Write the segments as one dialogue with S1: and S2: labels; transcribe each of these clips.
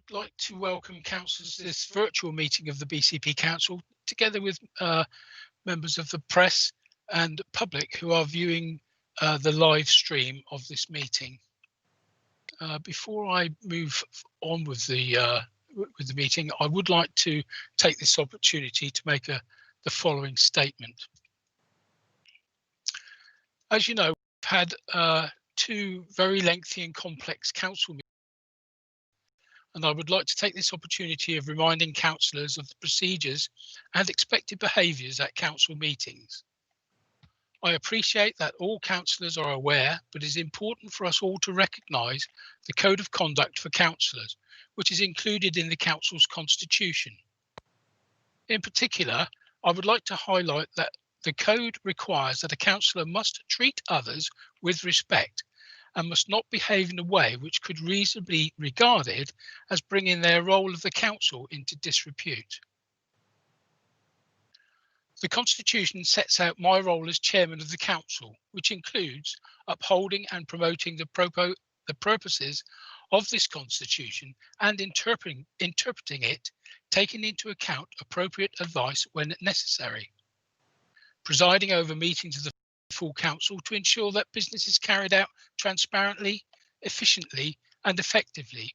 S1: would like to welcome councillors to this virtual meeting of the BCP Council, together with members of the press and public who are viewing the live stream of this meeting. Before I move on with the meeting, I would like to take this opportunity to make the following statement. As you know, we've had two very lengthy and complex council meetings, and I would like to take this opportunity of reminding councillors of the procedures and expected behaviours at council meetings. I appreciate that all councillors are aware, but it is important for us all to recognise the Code of Conduct for Councillors, which is included in the Council's Constitution. In particular, I would like to highlight that the Code requires that a councillor must treat others with respect and must not behave in a way which could reasonably be regarded as bringing their role of the council into disrepute. The Constitution sets out my role as chairman of the council, which includes upholding and promoting the purposes of this Constitution and interpreting it, taking into account appropriate advice when necessary. Presiding over meetings of the full council to ensure that business is carried out transparently, efficiently and effectively,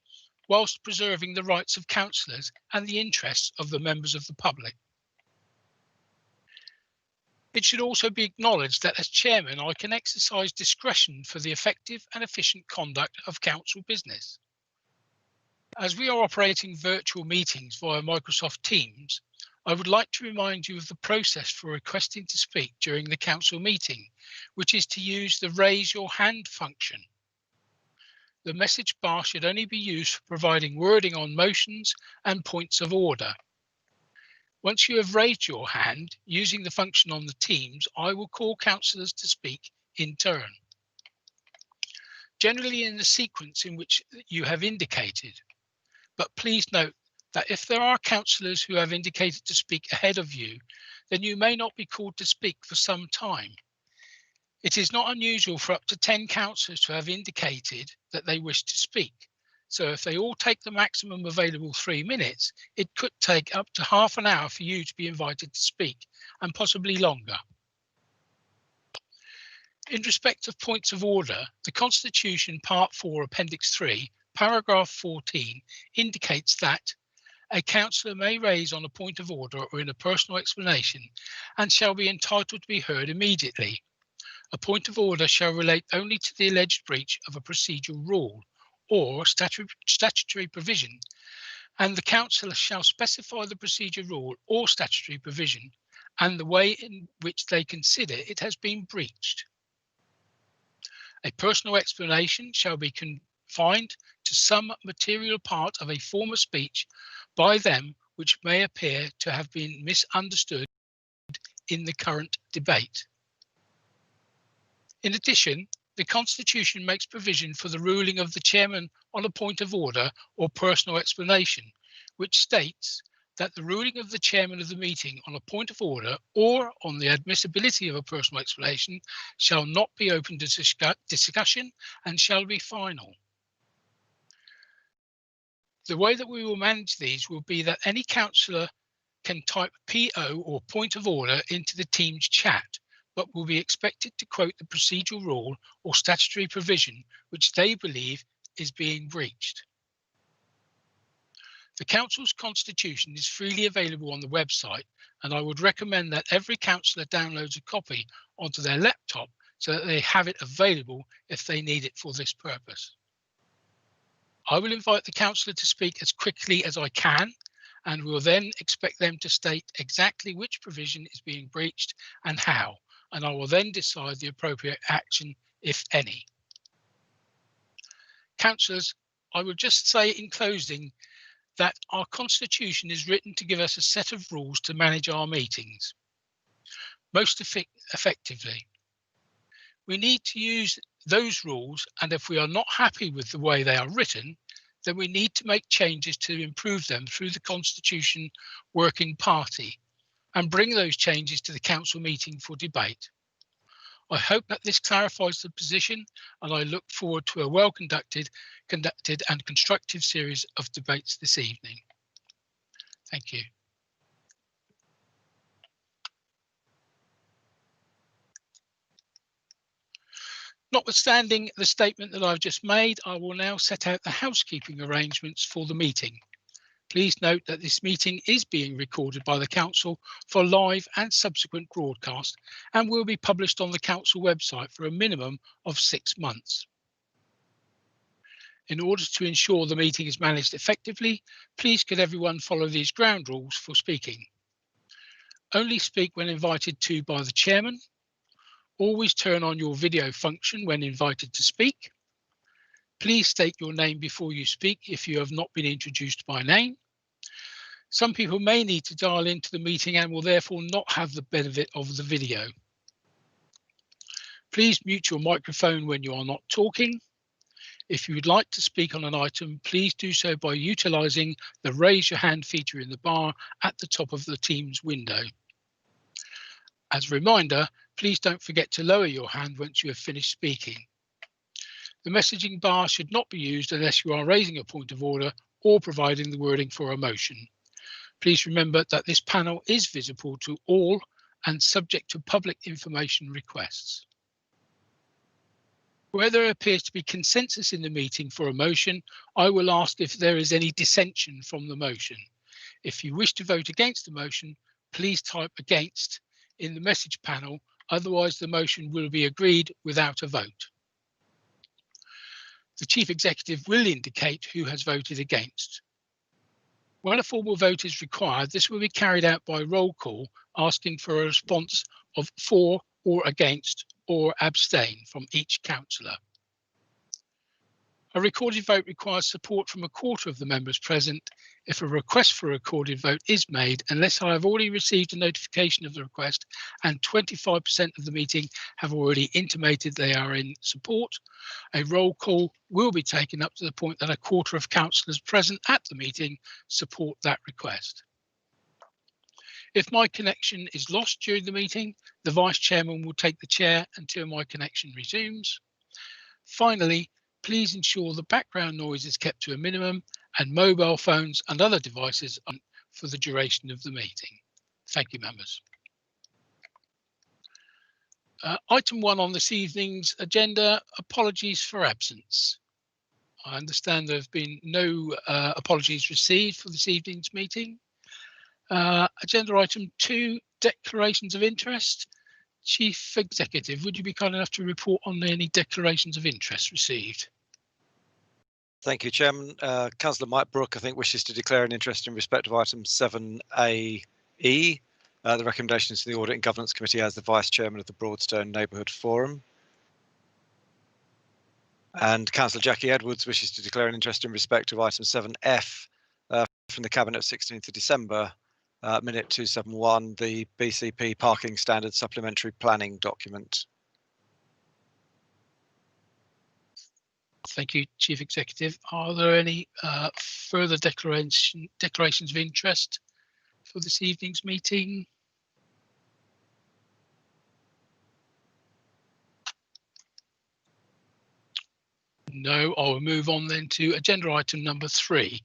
S1: whilst preserving the rights of councillors and the interests of the members of the public. It should also be acknowledged that as chairman, I can exercise discretion for the effective and efficient conduct of council business. As we are operating virtual meetings via Microsoft Teams, I would like to remind you of the process for requesting to speak during the council meeting, which is to use the raise your hand function. The message bar should only be used for providing wording on motions and points of order. Once you have raised your hand using the function on the Teams, I will call councillors to speak in turn, generally in the sequence in which you have indicated. But please note that if there are councillors who have indicated to speak ahead of you, then you may not be called to speak for some time. It is not unusual for up to 10 councillors to have indicated that they wish to speak. So if they all take the maximum available 3 minutes, it could take up to half an hour for you to be invited to speak, and possibly longer. In respect of points of order, the Constitution Part 4, Appendix 3, Paragraph 14 indicates that a councillor may raise on a point of order or in a personal explanation and shall be entitled to be heard immediately. A point of order shall relate only to the alleged breach of a procedural rule or statutory provision, and the councillor shall specify the procedure rule or statutory provision and the way in which they consider it has been breached. A personal explanation shall be confined to some material part of a former speech by them which may appear to have been misunderstood in the current debate. In addition, the Constitution makes provision for the ruling of the chairman on a point of order or personal explanation, which states that the ruling of the chairman of the meeting on a point of order or on the admissibility of a personal explanation shall not be open to discussion and shall be final. The way that we will manage these will be that any councillor can type PO or point of order into the Teams chat, but will be expected to quote the procedural rule or statutory provision which they believe is being breached. The Council's Constitution is freely available on the website, and I would recommend that every councillor downloads a copy onto their laptop so that they have it available if they need it for this purpose. I will invite the councillor to speak as quickly as I can, and will then expect them to state exactly which provision is being breached and how, and I will then decide the appropriate action, if any. Councillors, I will just say in closing that our Constitution is written to give us a set of rules to manage our meetings most effectively. We need to use those rules, and if we are not happy with the way they are written, then we need to make changes to improve them through the Constitution Working Party and bring those changes to the council meeting for debate. I hope that this clarifies the position, and I look forward to a well conducted and constructive series of debates this evening. Thank you. Notwithstanding the statement that I've just made, I will now set out the housekeeping arrangements for the meeting. Please note that this meeting is being recorded by the Council for live and subsequent broadcast and will be published on the Council website for a minimum of 6 months. In order to ensure the meeting is managed effectively, please could everyone follow these ground rules for speaking. Only speak when invited to by the chairman. Always turn on your video function when invited to speak. Please state your name before you speak if you have not been introduced by name. Some people may need to dial into the meeting and will therefore not have the benefit of the video. Please mute your microphone when you are not talking. If you would like to speak on an item, please do so by utilising the raise your hand feature in the bar at the top of the Teams window. As a reminder, please don't forget to lower your hand once you have finished speaking. The messaging bar should not be used unless you are raising a point of order or providing the wording for a motion. Please remember that this panel is visible to all and subject to public information requests. Where there appears to be consensus in the meeting for a motion, I will ask if there is any dissension from the motion. If you wish to vote against the motion, please type against in the message panel, otherwise the motion will be agreed without a vote. The Chief Executive will indicate who has voted against. When a formal vote is required, this will be carried out by roll call, asking for a response of for or against or abstain from each councillor. A recorded vote requires support from a quarter of the members present if a request for a recorded vote is made, unless I have already received a notification of the request and 25% of the meeting have already intimated they are in support. A roll call will be taken up to the point that a quarter of councillors present at the meeting support that request. If my connection is lost during the meeting, the Vice Chairman will take the chair until my connection resumes. Finally, please ensure the background noise is kept to a minimum and mobile phones and other devices on for the duration of the meeting. Thank you, members. Item 1 on this evening's agenda, apologies for absence. I understand there have been no apologies received for this evening's meeting. Agenda item 2, declarations of interest. Chief Executive, would you be kind enough to report on any declarations of interest received?
S2: Thank you, Chairman. Councillor Mike Brooke, I think, wishes to declare an interest in respect of item 7AE, the recommendations to the Audit and Governance Committee as the Vice Chairman of the Broadstone Neighbourhood Forum. And Councillor Jackie Edwards wishes to declare an interest in respect of item 7F from the Cabinet of 16th of December, minute 271, the BCP Parking Standards Supplementary Planning document.
S1: Thank you, Chief Executive. Are there any further declarations of interest for this evening's meeting? No, I'll move on then to agenda item number 3.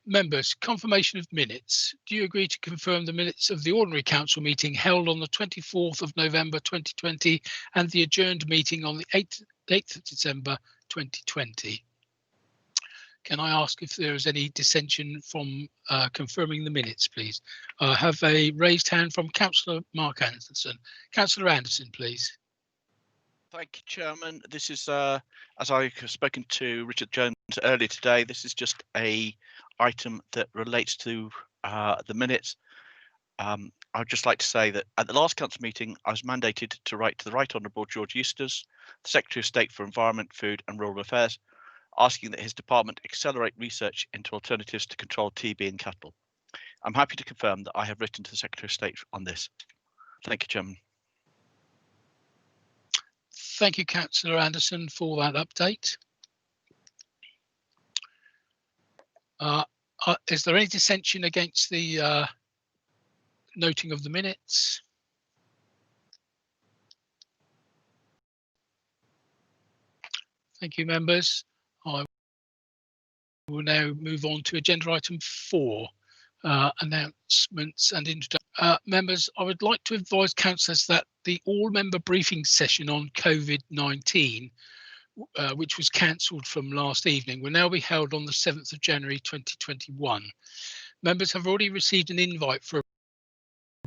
S1: Members, confirmation of minutes. Do you agree to confirm the minutes of the ordinary council meeting held on the 24th of November 2020 and the adjourned meeting on the 8th of December 2020? Can I ask if there is any dissension from confirming the minutes, please? I have a raised hand from Councillor Mark Anderson. Councillor Anderson, please.
S3: Thank you, Chairman. This is, as I have spoken to Richard Jones earlier today, this is just a item that relates to the minutes. I'd just like to say that at the last council meeting, I was mandated to write to the Right Honourable George Eustace, the Secretary of State for Environment, Food and Rural Affairs, asking that his department accelerate research into alternatives to control TB in cattle. I'm happy to confirm that I have written to the Secretary of State on this. Thank you, Chairman.
S1: Thank you, Councillor Anderson, for that update. Is there any dissension against the noting of the minutes? Thank you, members. I will now move on to agenda item 4, announcements and introduction. Members, I would like to advise councillors that the all-member briefing session on COVID-19, which was cancelled from last evening, will now be held on the 7th of January 2021. Members have already received an invite for a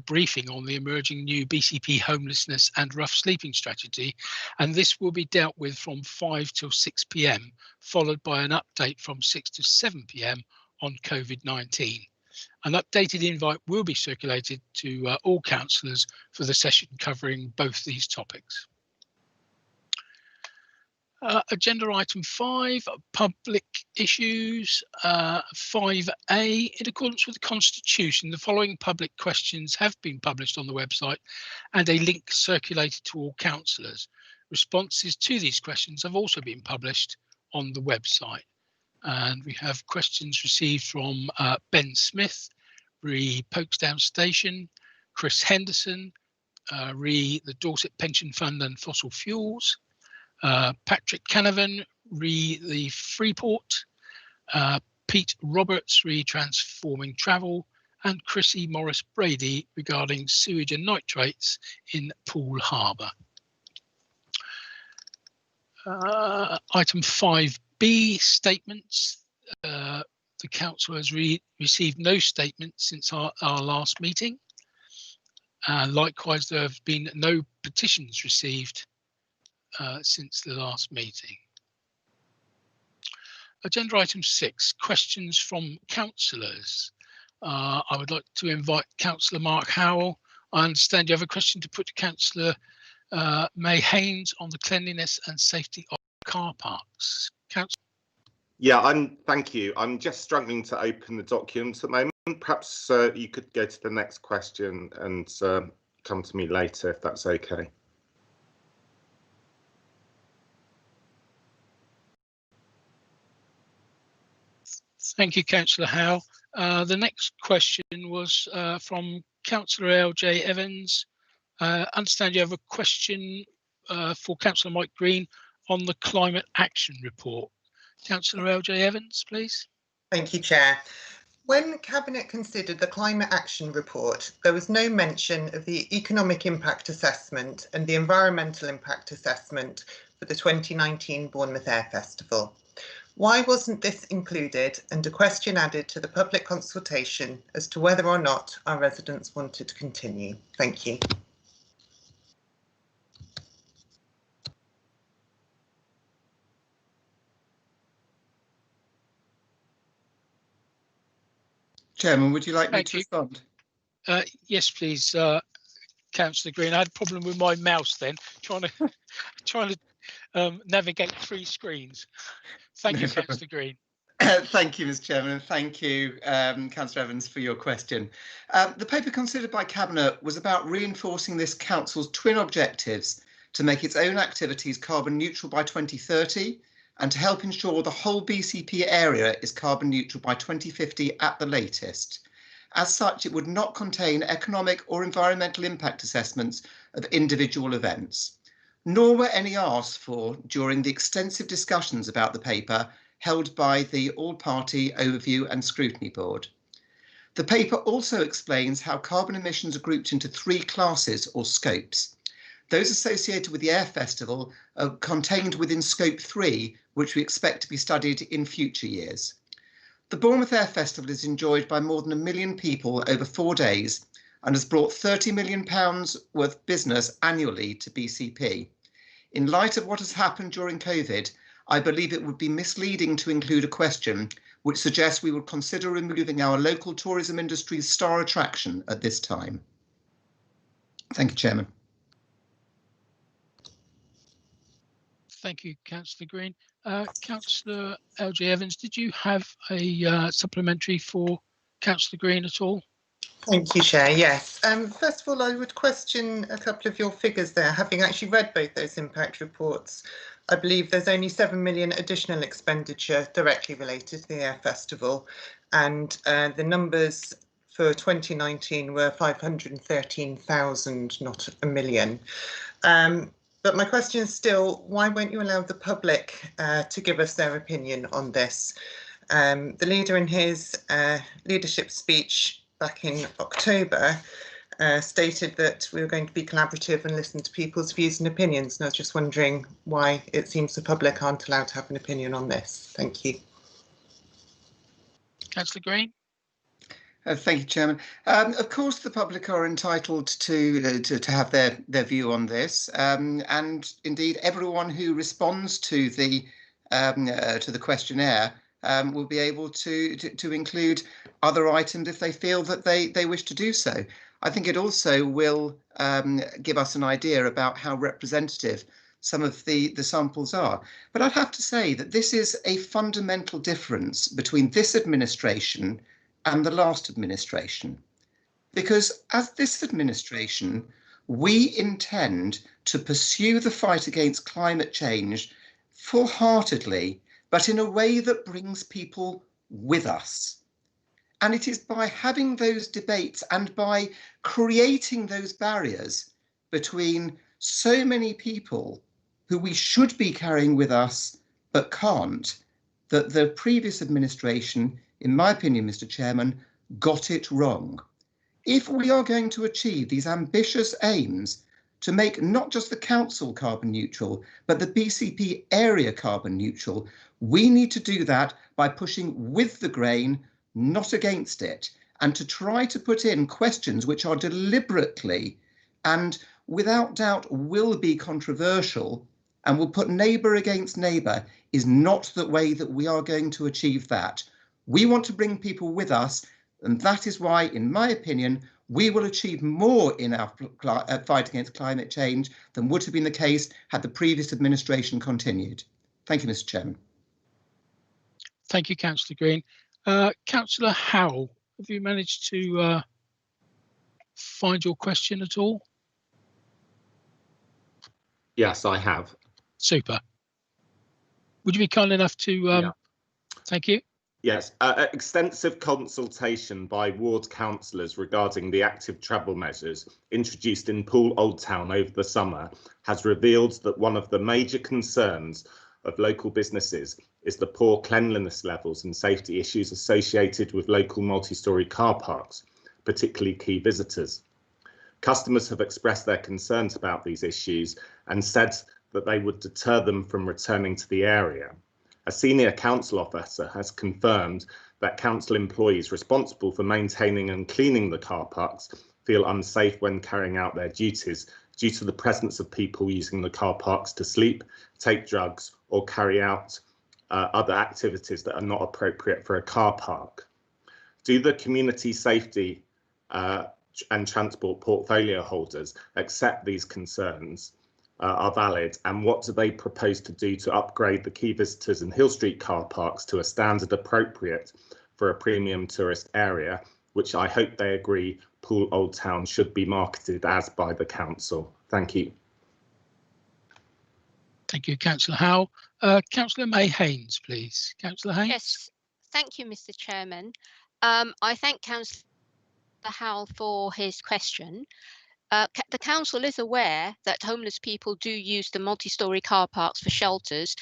S1: briefing on the emerging new BCP homelessness and rough sleeping strategy, and this will be dealt with from 5 till 6 p.m, followed by an update from 6 to 7 p.m on COVID-19. An updated invite will be circulated to all councillors for the session covering both these topics. Agenda item 5, public issues. 5A, in accordance with the Constitution, the following public questions have been published on the website and a link circulated to all councillors. Responses to these questions have also been published on the website. And we have questions received from Ben Smith, re Folkestone Station, Chris Henderson, re the Dorset Pension Fund and Fossil Fuels, Patrick Canavan, re the Freeport, Pete Roberts, re Transforming Travel, and Chrissy Morris Brady regarding sewage and nitrates in Poole Harbour. Item 5B, statements. The council has received no statements since our last meeting. Likewise, there have been no petitions received since the last meeting. Agenda item 6, questions from councillors. I would like to invite Councillor Mark Howell. I understand you have a question to put to Councillor May Haynes on the cleanliness and safety of car parks. Councillor.
S4: Yeah, thank you. I'm just struggling to open the document at the moment. Perhaps you could go to the next question and come to me later, if that's okay.
S1: Thank you, Councillor Howe. The next question was from Councillor LJ Evans. Understand you have a question for Councillor Mike Green on the climate action report. Councillor LJ Evans, please.
S5: Thank you, Chair. When Cabinet considered the climate action report, there was no mention of the economic impact assessment and the environmental impact assessment for the 2019 Bournemouth Air Festival. Why wasn't this included and a question added to the public consultation as to whether or not our residents wanted to continue? Thank you.
S6: Chairman, would you like me to respond?
S1: Yes, please, Councillor Green. I had a problem with my mouse then, trying to navigate 3 screens. Thank you, Councillor Green.
S6: Thank you, Mr. Chairman, and thank you, Councillor Evans, for your question. The paper considered by Cabinet was about reinforcing this council's twin objectives to make its own activities carbon neutral by 2030 and to help ensure the whole BCP area is carbon neutral by 2050 at the latest. As such, it would not contain economic or environmental impact assessments of individual events, nor were any asked for during the extensive discussions about the paper held by the All-Party Overview and Scrutiny Board. The paper also explains how carbon emissions are grouped into 3 classes or scopes. Those associated with the Air Festival are contained within Scope 3, which we expect to be studied in future years. The Bournemouth Air Festival is enjoyed by more than 1 million people over 4 days and has brought £30 million worth of business annually to BCP. In light of what has happened during COVID, I believe it would be misleading to include a question which suggests we would consider removing our local tourism industry's star attraction at this time. Thank you, Chairman.
S1: Thank you, Councillor Green. Councillor LJ Evans, did you have a supplementary for Councillor Green at all?
S5: Thank you, Chair. Yes. First of all, I would question a couple of your figures there. Having actually read both those impact reports, I believe there's only 7 million additional expenditure directly related to the Air Festival, and the numbers for 2019 were 513,000, not 1 million. but my question is still, why won't you allow the public to give us their opinion on this? The leader in his leadership speech back in October stated that we were going to be collaborative and listen to people's views and opinions. And I was just wondering why it seems the public aren't allowed to have an opinion on this. Thank you.
S1: Councillor Green.
S6: Thank you, Chairman. Of course, the public are entitled to have their view on this, and indeed, everyone who responds to the questionnaire will be able to include other items if they feel that they wish to do so. I think it also will give us an idea about how representative some of the samples are. But I'd have to say that this is a fundamental difference between this administration and the last administration. Because as this administration, we intend to pursue the fight against climate change full-heartedly, but in a way that brings people with us. And it is by having those debates and by creating those barriers between so many people who we should be carrying with us but can't, that the previous administration, in my opinion, Mr. Chairman, got it wrong. If we are going to achieve these ambitious aims to make not just the council carbon neutral, but the BCP area carbon neutral, we need to do that by pushing with the grain, not against it, and to try to put in questions which are deliberately and without doubt will be controversial and will put neighbour against neighbour is not the way that we are going to achieve that. We want to bring people with us, and that is why, in my opinion, we will achieve more in our fight against climate change than would have been the case had the previous administration continued. Thank you, Mr. Chairman.
S1: Thank you, Councillor Green. Councillor Howell, have you managed to find your question at all?
S4: Yes, I have.
S1: Super. Would you be kind enough to? Thank you.
S4: Yes, extensive consultation by ward councillors regarding the active travel measures introduced in Poole Old Town over the summer has revealed that one of the major concerns of local businesses is the poor cleanliness levels and safety issues associated with local multi-storey car parks, particularly key visitors. Customers have expressed their concerns about these issues and said that they would deter them from returning to the area. A senior council officer has confirmed that council employees responsible for maintaining and cleaning the car parks feel unsafe when carrying out their duties due to the presence of people using the car parks to sleep, take drugs, or carry out other activities that are not appropriate for a car park. Do the community safety and transport portfolio holders accept these concerns are valid, and what do they propose to do to upgrade the key visitors and Hill Street car parks to a standard appropriate for a premium tourist area, which I hope they agree Poole Old Town should be marketed as by the council? Thank you.
S1: Thank you, Councillor Howell. Councillor May Haynes, please. Councillor Haynes.
S7: Yes, thank you, Mr. Chairman. I thank Councillor Howell for his question. The council is aware that homeless people do use the multi-storey car parks for shelters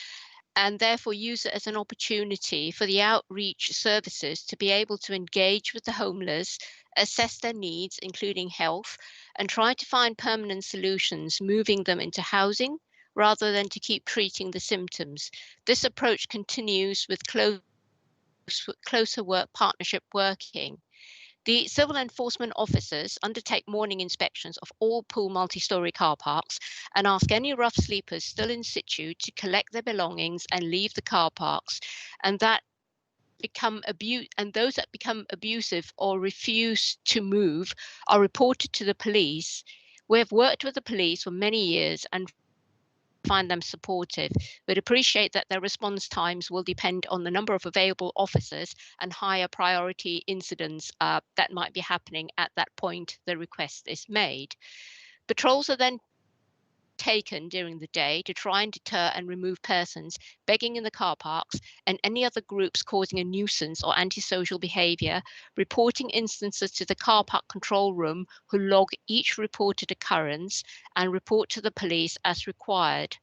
S7: and therefore use it as an opportunity for the outreach services to be able to engage with the homeless, assess their needs, including health, and try to find permanent solutions, moving them into housing rather than to keep treating the symptoms. This approach continues with closer work partnership working. The civil enforcement officers undertake morning inspections of all Poole multi-storey car parks and ask any rough sleepers still in situ to collect their belongings and leave the car parks, and those that become abusive or refuse to move are reported to the police. We have worked with the police for many years and find them supportive, but appreciate that their response times will depend on the number of available officers and higher priority incidents that might be happening at that point the request is made. Patrols are then taken during the day to try and deter and remove persons begging in the car parks and any other groups causing a nuisance or antisocial behaviour, reporting instances to the car park control room, who log each reported occurrence and report to the police as required.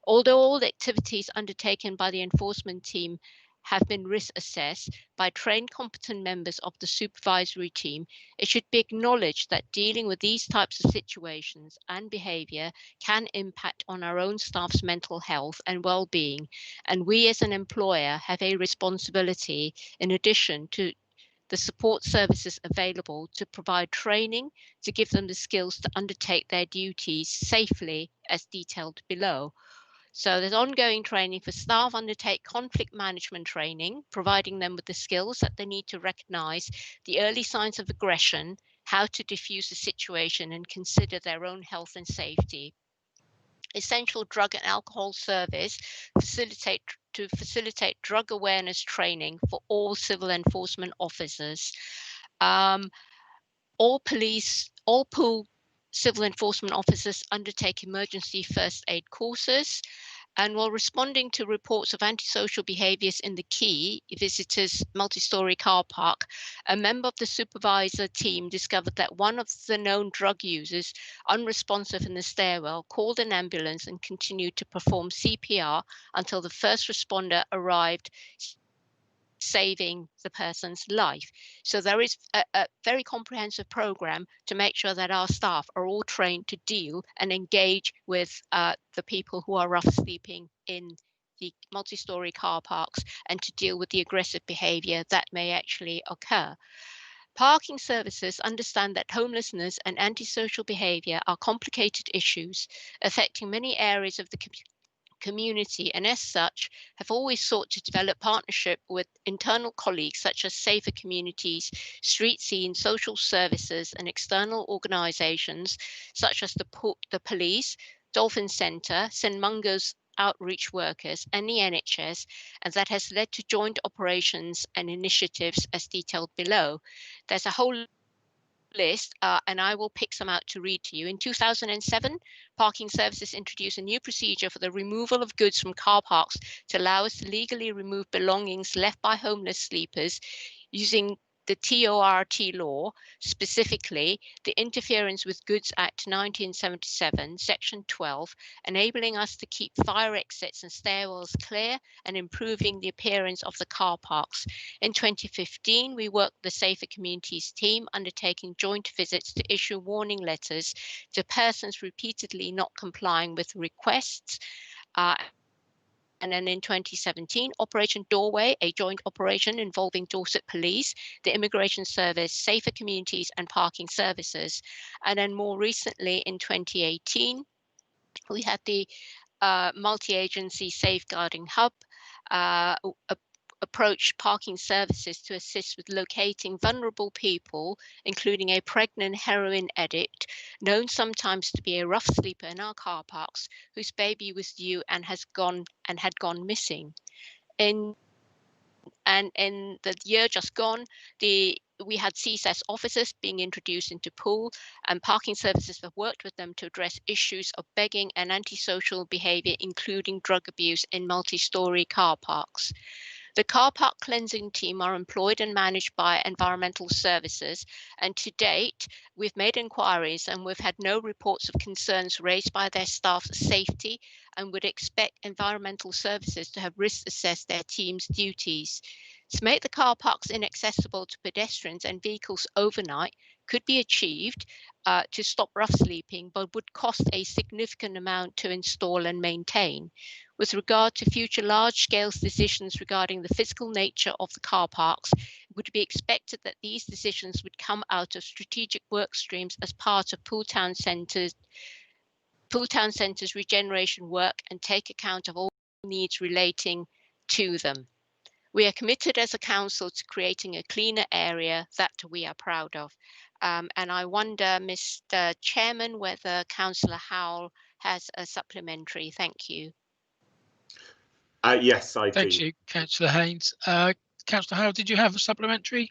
S7: Although all the activities undertaken by the enforcement team have been risk assessed by trained competent members of the supervisory team, it should be acknowledged that dealing with these types of situations and behaviour can impact on our own staff's mental health and well-being, and we as an employer have a responsibility, in addition to the support services available, to provide training to give them the skills to undertake their duties safely as detailed below. So there's ongoing training for staff, undertake conflict management training, providing them with the skills that they need to recognise the early signs of aggression, how to diffuse the situation and consider their own health and safety. Essential drug and alcohol service to facilitate drug awareness training for all civil enforcement officers. All pool civil enforcement officers undertake emergency first aid courses, and while responding to reports of antisocial behaviours in the Quay visitors multi-storey car park, a member of the supervisor team discovered that one of the known drug users, unresponsive in the stairwell, called an ambulance and continued to perform CPR until the first responder arrived, saving the person's life. So there is a very comprehensive program to make sure that our staff are all trained to deal and engage with the people who are rough sleeping in the multi-storey car parks and to deal with the aggressive behaviour that may actually occur. Parking services understand that homelessness and antisocial behaviour are complicated issues affecting many areas of the community, and as such have always sought to develop partnership with internal colleagues such as Safer Communities, Street Scene, social services and external organisations such as the police, Dolphin Centre, St Mungo's outreach workers and the NHS, and that has led to joint operations and initiatives as detailed below. There's a whole list, and I will pick some out to read to you. In 2007, Parking Services introduced a new procedure for the removal of goods from car parks to allow us to legally remove belongings left by homeless sleepers using the TORT law, specifically the Interference with Goods Act 1977, Section 12, enabling us to keep fire exits and stairwells clear and improving the appearance of the car parks. In 2015, we worked with the Safer Communities team, undertaking joint visits to issue warning letters to persons repeatedly not complying with requests. And then in 2017, Operation Doorway, a joint operation involving Dorset Police, the Immigration Service, Safer Communities and Parking Services. And then more recently in 2018, we had the multi-agency safeguarding hub approach parking services to assist with locating vulnerable people, including a pregnant heroin addict, known sometimes to be a rough sleeper in our car parks, whose baby was due and had gone missing. In the year just gone, we had CSS officers being introduced into Poole, and parking services have worked with them to address issues of begging and antisocial behaviour, including drug abuse in multi-storey car parks. The car park cleansing team are employed and managed by Environmental Services, and to date, we've made inquiries and we've had no reports of concerns raised by their staff's safety, and would expect Environmental Services to have risk assessed their team's duties. To make the car parks inaccessible to pedestrians and vehicles overnight could be achieved to stop rough sleeping, but would cost a significant amount to install and maintain. With regard to future large-scale decisions regarding the physical nature of the car parks, it would be expected that these decisions would come out of strategic work streams as part of Poole Town Centre's regeneration work and take account of all needs relating to them. We are committed as a council to creating a cleaner area that we are proud of. And I wonder, Mr. Chairman, whether Councillor Howell has a supplementary. Thank you.
S4: Yes, I do.
S1: Thank you, Councillor Haynes. Councillor Howell, did you have a supplementary?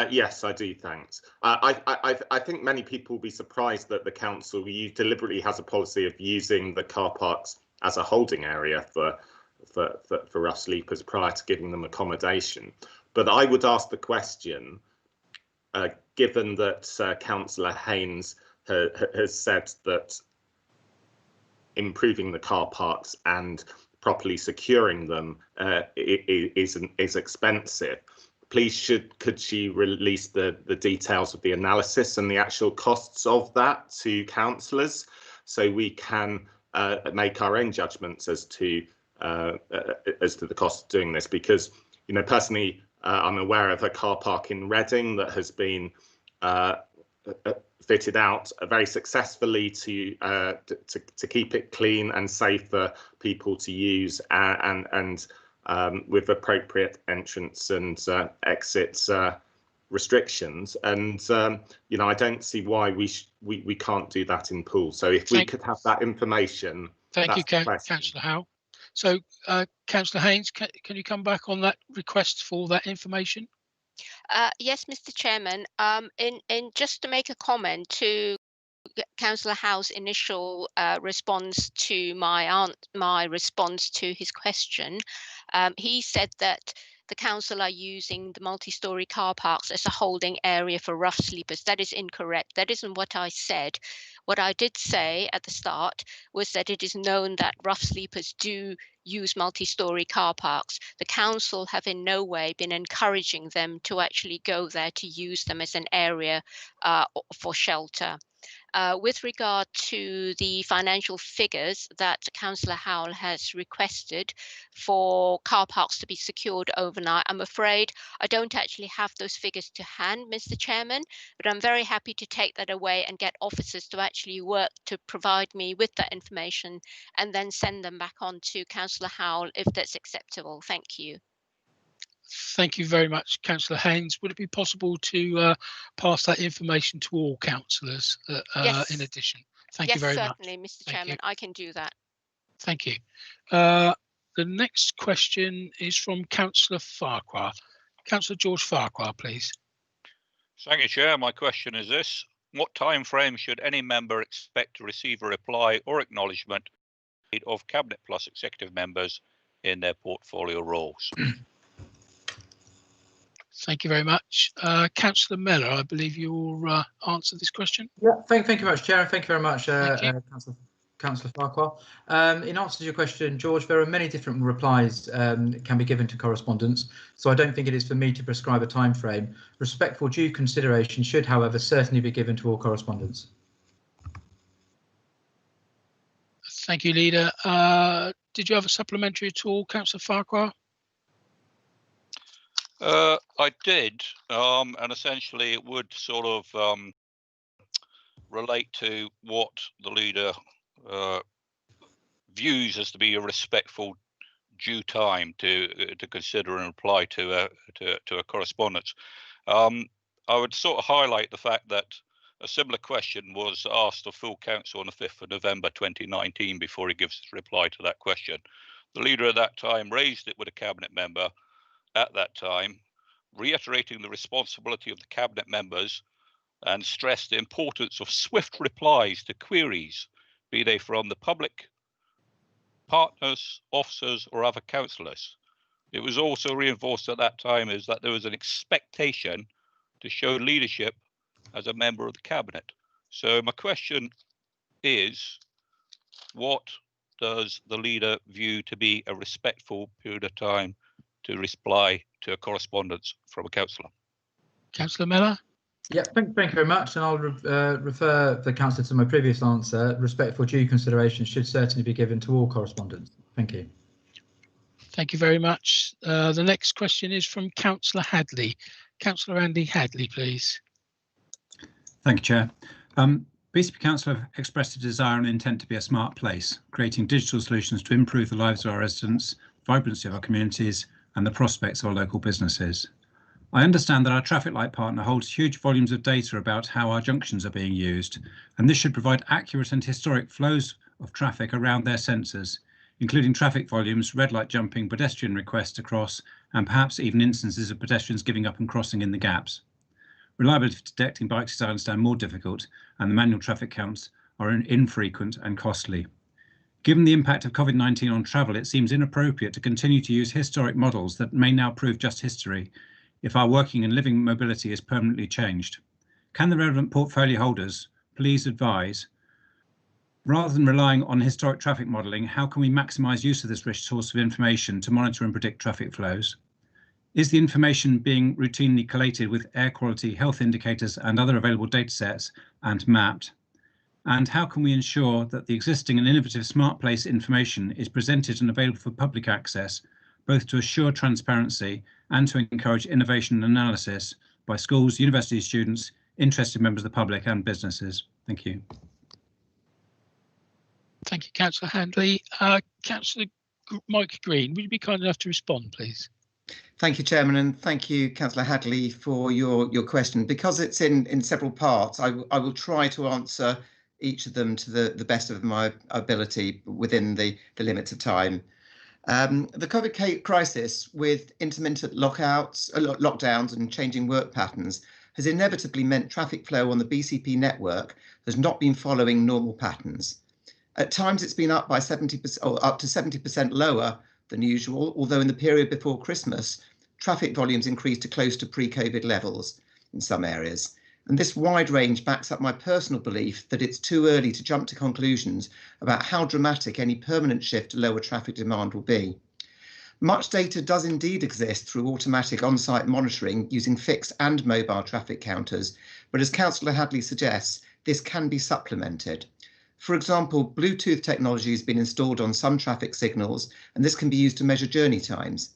S4: Yes, I do, thanks. I think many people will be surprised that the council deliberately has a policy of using the car parks as a holding area for rough sleepers prior to giving them accommodation. But I would ask the question, given that Councillor Haynes has said that improving the car parks and properly securing them is expensive. Please, could she release the details of the analysis and the actual costs of that to councillors, so we can make our own judgments as to the cost of doing this? Because, you know, personally, I'm aware of a car park in Reading that has been fitted out very successfully to keep it clean and safe for people to use, and with appropriate entrance and exit restrictions. And you know, I don't see why we can't do that in Poole. So if we could have that information.
S1: Thank you, Councillor Howell. So Councillor Haynes, can you come back on that request for that information?
S7: Yes, Mr. Chairman. In just to make a comment to Councillor Howe's initial response to my response to his question, he said that the council are using the multi-storey car parks as a holding area for rough sleepers. That is incorrect. That isn't what I said. What I did say at the start was that it is known that rough sleepers do use multi-storey car parks. The council have in no way been encouraging them to actually go there to use them as an area for shelter. With regard to the financial figures that Councillor Howell has requested for car parks to be secured overnight, I'm afraid I don't actually have those figures to hand, Mr. Chairman, but I'm very happy to take that away and get officers to actually work to provide me with that information and then send them back on to Councillor Howell if that's acceptable. Thank you.
S1: Thank you very much, Councillor Haynes. Would it be possible to pass that information to all councillors
S7: Yes.
S1: in addition? Thank you very much.
S7: Yes, certainly, Mr. Chairman, I can do that.
S1: Thank you. The next question is from Councillor Farquhar. Councillor George Farquhar, please.
S8: Thank you, Chair. My question is this: what time frame should any member expect to receive a reply or acknowledgement of Cabinet Plus executive members in their portfolio roles?
S1: Thank you very much. Councillor Mellor, I believe you'll answer this question.
S9: Yeah, thank you very much, Chair, and thank you very much, Councillor Farquhar. In answer to your question, George, there are many different replies can be given to correspondence, so I don't think it is for me to prescribe a time frame. Respectful due consideration should, however, certainly be given to all correspondence.
S1: Thank you, Leader. Did you have a supplementary at all, Councillor Farquhar?
S8: I did, and essentially it would sort of relate to what the leader views as to be a respectful due time to consider and reply to a correspondence. I would sort of highlight the fact that a similar question was asked of full council on the 5th of November 2019 before he gives his reply to that question. The leader at that time raised it with a cabinet member at that time, reiterating the responsibility of the cabinet members and stressed the importance of swift replies to queries, be they from the public, partners, officers or other councillors. It was also reinforced at that time is that there was an expectation to show leadership as a member of the cabinet. So my question is, what does the leader view to be a respectful period of time to reply to a correspondence from a councillor?
S1: Councillor Mellor?
S9: Yeah, thank you very much, and I'll refer the councillor to my previous answer. Respectful due consideration should certainly be given to all correspondence. Thank you.
S1: Thank you very much. The next question is from Councillor Hadley. Councillor Andy Hadley, please.
S10: Thank you, Chair. BCP Council have expressed a desire and intent to be a smart place, creating digital solutions to improve the lives of our residents, vibrancy of our communities, and the prospects of our local businesses. I understand that our traffic light partner holds huge volumes of data about how our junctions are being used, and this should provide accurate and historic flows of traffic around their sensors, including traffic volumes, red light jumping, pedestrian requests to cross, and perhaps even instances of pedestrians giving up and crossing in the gaps. Reliability for detecting bikes is, I understand, more difficult, and the manual traffic counts are infrequent and costly. Given the impact of COVID-19 on travel, it seems inappropriate to continue to use historic models that may now prove just history if our working and living mobility is permanently changed. Can the relevant portfolio holders please advise, rather than relying on historic traffic modelling, how can we maximise use of this rich source of information to monitor and predict traffic flows? Is the information being routinely collated with air quality, health indicators and other available datasets and mapped? And how can we ensure that the existing and innovative smart place information is presented and available for public access, both to assure transparency and to encourage innovation and analysis by schools, university students, interested members of the public and businesses? Thank you.
S1: Thank you, Councillor Handley. Councillor Mike Green, would you be kind enough to respond, please?
S6: Thank you, Chairman, and thank you, Councillor Hadley, for your question. Because it's in several parts, I will try to answer each of them to the best of my ability within the limits of time. The COVID crisis, with intermittent lockdowns and changing work patterns, has inevitably meant traffic flow on the BCP network has not been following normal patterns. At times it's been up by 70% or up to 70% lower than usual, although in the period before Christmas, traffic volumes increased to close to pre-COVID levels in some areas. And this wide range backs up my personal belief that it's too early to jump to conclusions about how dramatic any permanent shift to lower traffic demand will be. Much data does indeed exist through automatic on-site monitoring using fixed and mobile traffic counters, but as Councillor Hadley suggests, this can be supplemented. For example, Bluetooth technology has been installed on some traffic signals, and this can be used to measure journey times.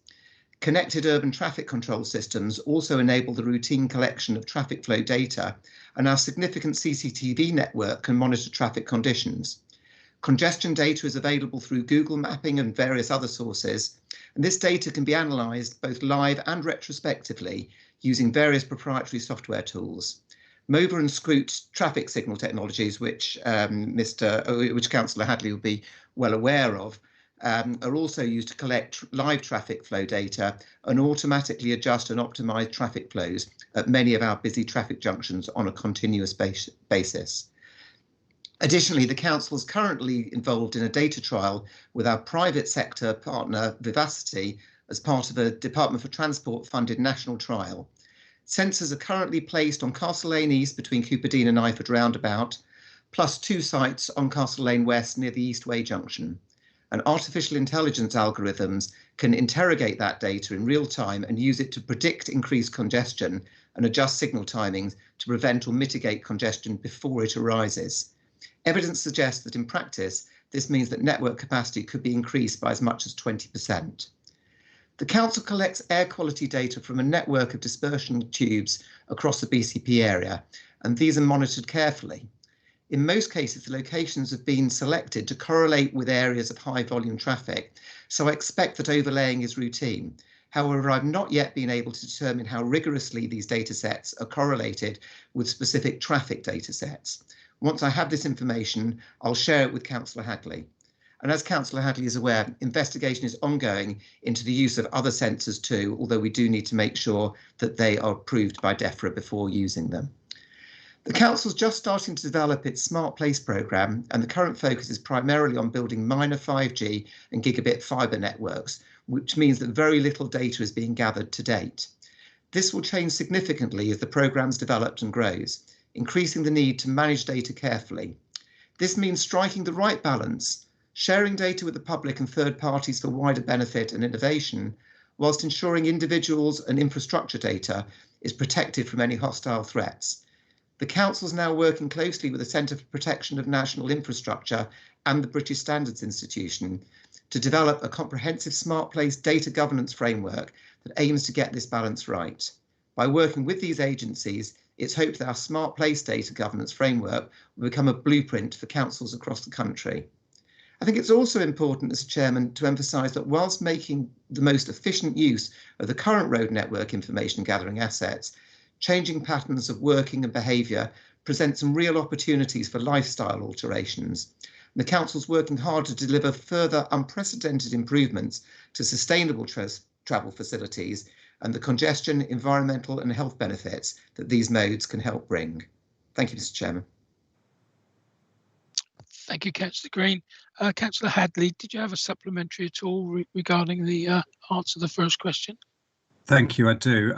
S6: Connected urban traffic control systems also enable the routine collection of traffic flow data, and our significant CCTV network can monitor traffic conditions. Congestion data is available through Google Mapping and various other sources, and this data can be analysed both live and retrospectively using various proprietary software tools. MOVA and Scoot traffic signal technologies, which Councillor Hadley will be well aware of, are also used to collect live traffic flow data and automatically adjust and optimise traffic flows at many of our busy traffic junctions on a continuous basis. Additionally, the Council is currently involved in a data trial with our private sector partner Vivacity as part of a Department for Transport funded national trial. Sensors are currently placed on Castle Lane East between Cooperdene and Iford roundabout, plus 2 sites on Castle Lane West near the Eastway junction. And artificial intelligence algorithms can interrogate that data in real time and use it to predict increased congestion and adjust signal timings to prevent or mitigate congestion before it arises. Evidence suggests that in practice, this means that network capacity could be increased by as much as 20%. The Council collects air quality data from a network of dispersion tubes across the BCP area, and these are monitored carefully. In most cases, the locations have been selected to correlate with areas of high volume traffic, so I expect that overlaying is routine. However, I've not yet been able to determine how rigorously these data sets are correlated with specific traffic data sets. Once I have this information, I'll share it with Councillor Hadley. And as Councillor Hadley is aware, investigation is ongoing into the use of other sensors too, although we do need to make sure that they are approved by DEFRA before using them. The Council's just starting to develop its Smart Place programme, and the current focus is primarily on building minor 5G and gigabit fibre networks, which means that very little data is being gathered to date. This will change significantly as the programme is developed and grows, increasing the need to manage data carefully. This means striking the right balance, sharing data with the public and third parties for wider benefit and innovation, whilst ensuring individuals and infrastructure data is protected from any hostile threats. The Council is now working closely with the Centre for Protection of National Infrastructure and the British Standards Institution to develop a comprehensive Smart Place data governance framework that aims to get this balance right. By working with these agencies, it's hoped that our Smart Place data governance framework will become a blueprint for councils across the country. I think it's also important, Mr. Chairman, to emphasise that whilst making the most efficient use of the current road network information gathering assets, changing patterns of working and behaviour present some real opportunities for lifestyle alterations. And the Council's working hard to deliver further unprecedented improvements to sustainable travel facilities and the congestion, environmental and health benefits that these modes can help bring. Thank you, Mr. Chairman.
S1: Thank you, Councillor Green. Councillor Hadley, did you have a supplementary at all regarding the answer to the first question?
S10: Thank you, I do.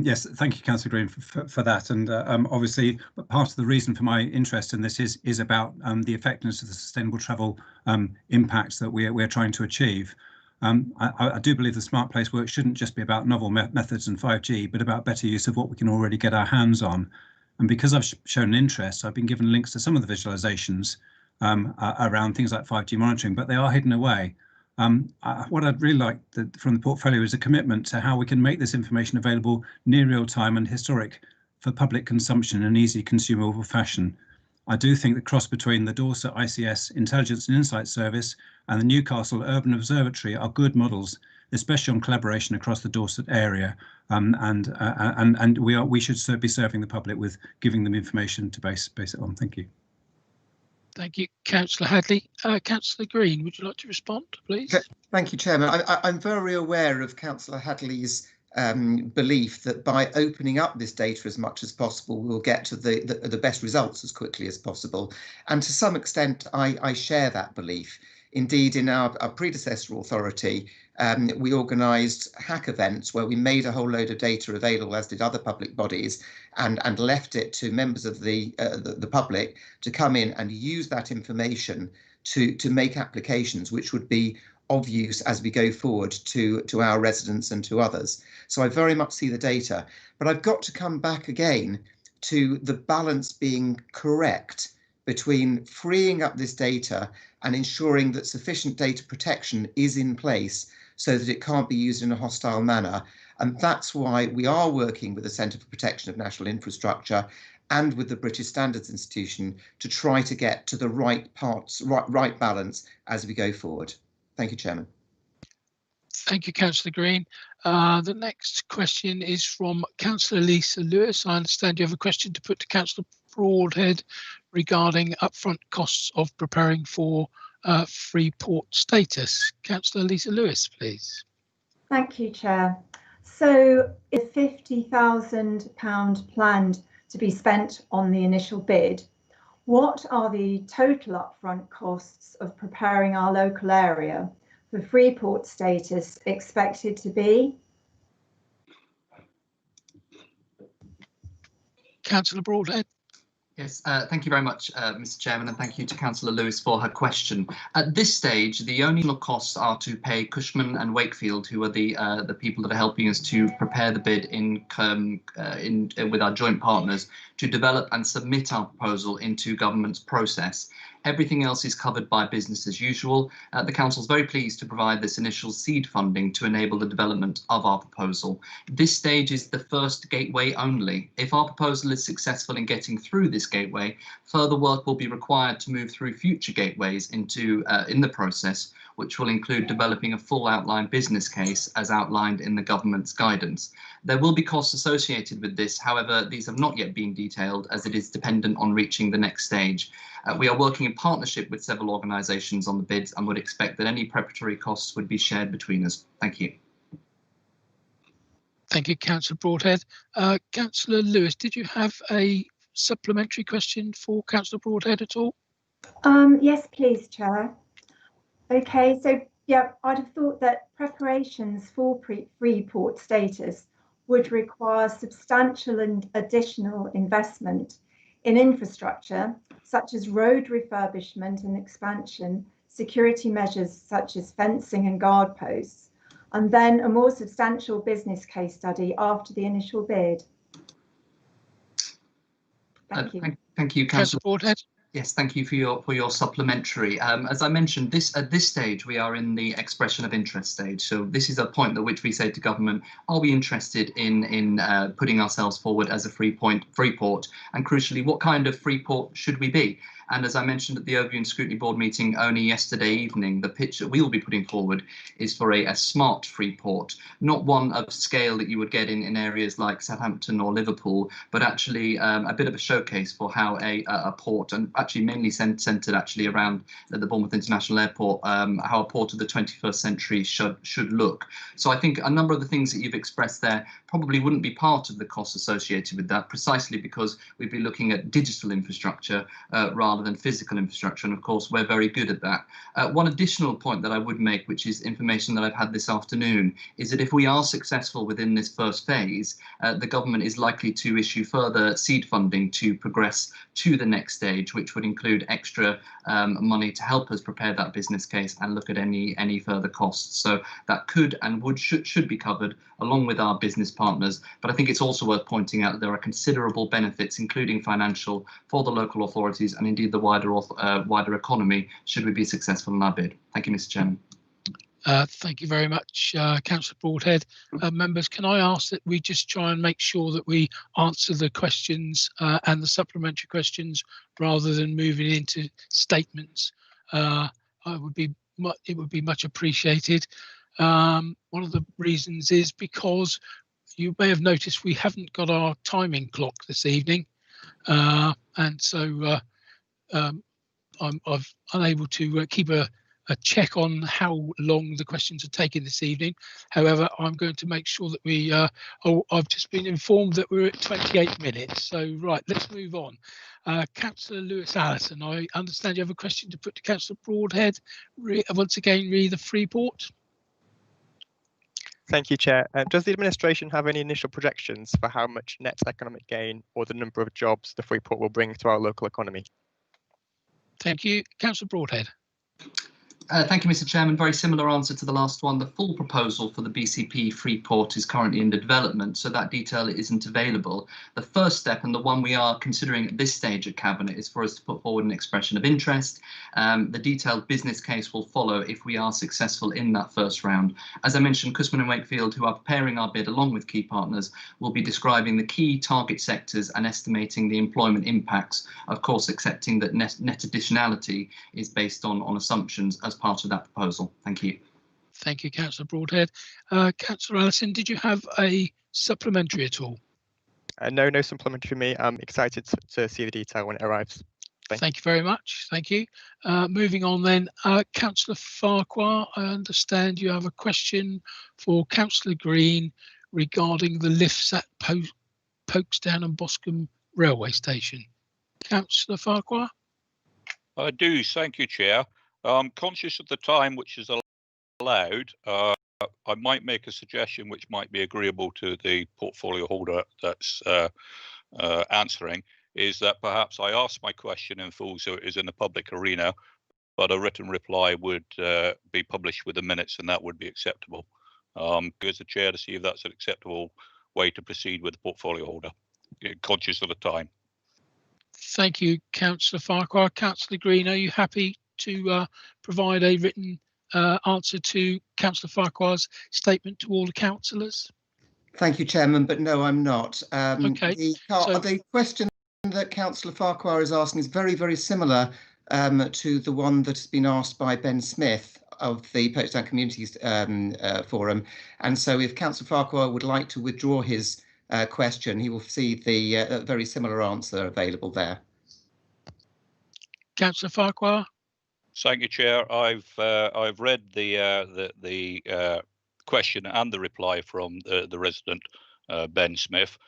S10: Yes, thank you, Councillor Green, for that. And obviously, part of the reason for my interest in this is about the effectiveness of the sustainable travel impacts that we're trying to achieve. I do believe the Smart Place work shouldn't just be about novel methods and 5G, but about better use of what we can already get our hands on. And because I've shown an interest, I've been given links to some of the visualizations around things like 5G monitoring, but they are hidden away. What I'd really like from the portfolio is a commitment to how we can make this information available near real time and historic for public consumption in an easy consumable fashion. I do think the cross between the Dorset ICS Intelligence and Insight Service and the Newcastle Urban Observatory are good models, especially on collaboration across the Dorset area. And we should be serving the public with giving them information to base it on. Thank you.
S1: Thank you, Councillor Hadley. Councillor Green, would you like to respond, please?
S6: Thank you, Chairman. I'm very aware of Councillor Hadley's belief that by opening up this data as much as possible, we'll get to the best results as quickly as possible. And to some extent, I share that belief. Indeed, in our predecessor authority, we organised hack events where we made a whole load of data available, as did other public bodies, and left it to members of the public to come in and use that information to make applications which would be of use as we go forward to our residents and to others. So I very much see the data, but I've got to come back again to the balance being correct between freeing up this data and ensuring that sufficient data protection is in place so that it can't be used in a hostile manner. And that's why we are working with the Centre for Protection of National Infrastructure and with the British Standards Institution to try to get to the right balance as we go forward. Thank you, Chairman.
S1: Thank you, Councillor Green. The next question is from Councillor Lisa Lewis. I understand you have a question to put to Councillor Broadhead regarding upfront costs of preparing for Freeport status. Councillor Lisa Lewis, please.
S11: Thank you, Chair. So is £50,000 planned to be spent on the initial bid? What are the total upfront costs of preparing our local area for Freeport status expected to be?
S1: Councillor Broadhead.
S12: Yes, thank you very much, Mr. Chairman, and thank you to Councillor Lewis for her question. At this stage, the only costs are to pay Cushman and Wakefield, who are the people that are helping us to prepare the bid with our joint partners to develop and submit our proposal into government's process. Everything else is covered by business as usual. The Council is very pleased to provide this initial seed funding to enable the development of our proposal. This stage is the first gateway only. If our proposal is successful in getting through this gateway, further work will be required to move through future gateways in the process, which will include developing a full outline business case as outlined in the government's guidance. There will be costs associated with this, however, these have not yet been detailed as it is dependent on reaching the next stage. We are working in partnership with several organisations on the bids and would expect that any preparatory costs would be shared between us. Thank you.
S1: Thank you, Councillor Broadhead. Councillor Lewis, did you have a supplementary question for Councillor Broadhead at all?
S11: Yes, please, Chair. Okay, so yeah, I'd have thought that preparations for Freeport status would require substantial and additional investment in infrastructure, such as road refurbishment and expansion, security measures such as fencing and guard posts, and then a more substantial business case study after the initial bid. Thank you.
S12: Thank you, Councillor
S1: Broadhead.
S12: Yes, thank you for your supplementary. As I mentioned, at this stage we are in the expression of interest stage. So this is a point at which we say to government, are we interested in putting ourselves forward as a Freeport, and crucially, what kind of Freeport should we be? And as I mentioned at the Overview and Scrutiny Board meeting only yesterday evening, the pitch that we will be putting forward is for a smart Freeport, not one of scale that you would get in areas like Southampton or Liverpool, but actually a bit of a showcase for how a port, and actually mainly centred actually around the Bournemouth International Airport, how a port of the 21st century should look. So I think a number of the things that you've expressed there probably wouldn't be part of the costs associated with that, precisely because we'd be looking at digital infrastructure rather than physical infrastructure, and of course we're very good at that. One additional point that I would make, which is information that I've had this afternoon, is that if we are successful within this first phase, the government is likely to issue further seed funding to progress to the next stage, which would include extra money to help us prepare that business case and look at any further costs. So that could and should be covered along with our business partners. But I think it's also worth pointing out that there are considerable benefits, including financial, for the local authorities and indeed the wider economy, should we be successful in our bid. Thank you, Mr. Chairman.
S1: Thank you very much, Councillor Broadhead. Members, can I ask that we just try and make sure that we answer the questions and the supplementary questions rather than moving into statements? It would be much appreciated. One of the reasons is because you may have noticed we haven't got our timing clock this evening, and so I'm unable to keep a check on how long the questions are taking this evening. However, I'm going to make sure that we I've just been informed that we're at 28 minutes. So right, let's move on. Councillor Lewis Allison, I understand you have a question to put to Councillor Broadhead. Once again, re the Freeport.
S13: Thank you, Chair. Does the administration have any initial projections for how much net economic gain or the number of jobs the Freeport will bring to our local economy?
S1: Thank you. Councillor Broadhead.
S12: Thank you, Mr. Chairman. Very similar answer to the last one. The full proposal for the BCP Freeport is currently under development, so that detail isn't available. The first step, and the one we are considering at this stage at Cabinet, is for us to put forward an expression of interest. The detailed business case will follow if we are successful in that first round. As I mentioned, Cushman & Wakefield, who are preparing our bid along with key partners, will be describing the key target sectors and estimating the employment impacts, of course accepting that net additionality is based on assumptions as part of that proposal. Thank you.
S1: Thank you, Councillor Broadhead. Councillor Allison, did you have a supplementary at all?
S13: No supplementary for me. I'm excited to see the detail when it arrives.
S1: Thank you very much. Thank you. Moving on then, Councillor Farquhar, I understand you have a question for Councillor Green regarding the lifts at Folkestone and Boscombe Railway Station. Councillor Farquhar?
S8: I do, thank you, Chair. I'm conscious of the time which is allowed. I might make a suggestion which might be agreeable to the portfolio holder that's answering, is that perhaps I ask my question in full so it is in the public arena, but a written reply would be published with the minutes, and that would be acceptable. As the Chair to see if that's an acceptable way to proceed with the portfolio holder, conscious of the time.
S1: Thank you, Councillor Farquhar. Councillor Green, are you happy to provide a written answer to Councillor Farquhar's statement to all the councillors?
S6: Thank you, Chairman, but no, I'm not.
S1: Okay.
S6: The question that Councillor Farquhar is asking is very, very similar to the one that has been asked by Ben Smith of the Folkestone Communities Forum. And so if Councillor Farquhar would like to withdraw his question, he will see the very similar answer available there.
S1: Councillor Farquhar?
S8: Thank you, Chair. I've read the question and the reply from the resident, Ben Smith.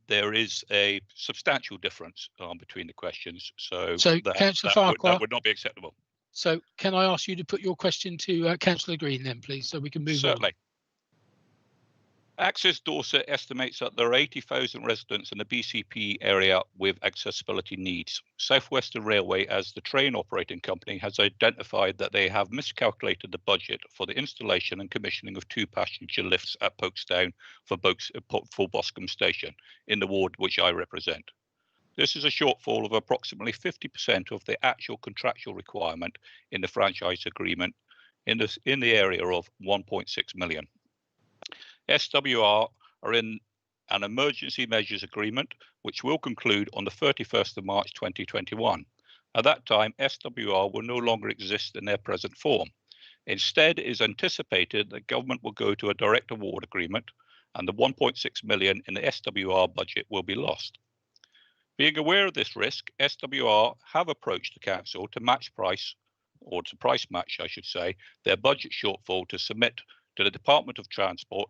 S8: There is a substantial difference between the questions, so
S1: Councillor Farquhar,
S8: that would not be acceptable.
S1: So can I ask you to put your question to Councillor Green then, please, so we can move
S8: Certainly.
S1: on?
S8: Access Dorset estimates that there are 80,000 residents in the BCP area with accessibility needs. South Western Railway, as the train operating company, has identified that they have miscalculated the budget for the installation and commissioning of 2 passenger lifts at Folkestone for Boscombe Station in the ward which I represent. This is a shortfall of approximately 50% of the actual contractual requirement in the franchise agreement in the area of 1.6 million. SWR are in an emergency measures agreement which will conclude on the 31st of March 2021. At that time, SWR will no longer exist in their present form. Instead, it is anticipated that government will go to a direct award agreement and the 1.6 million in the SWR budget will be lost. Being aware of this risk, SWR have approached the council to match price, or to price match, I should say, their budget shortfall to submit to the Department of Transport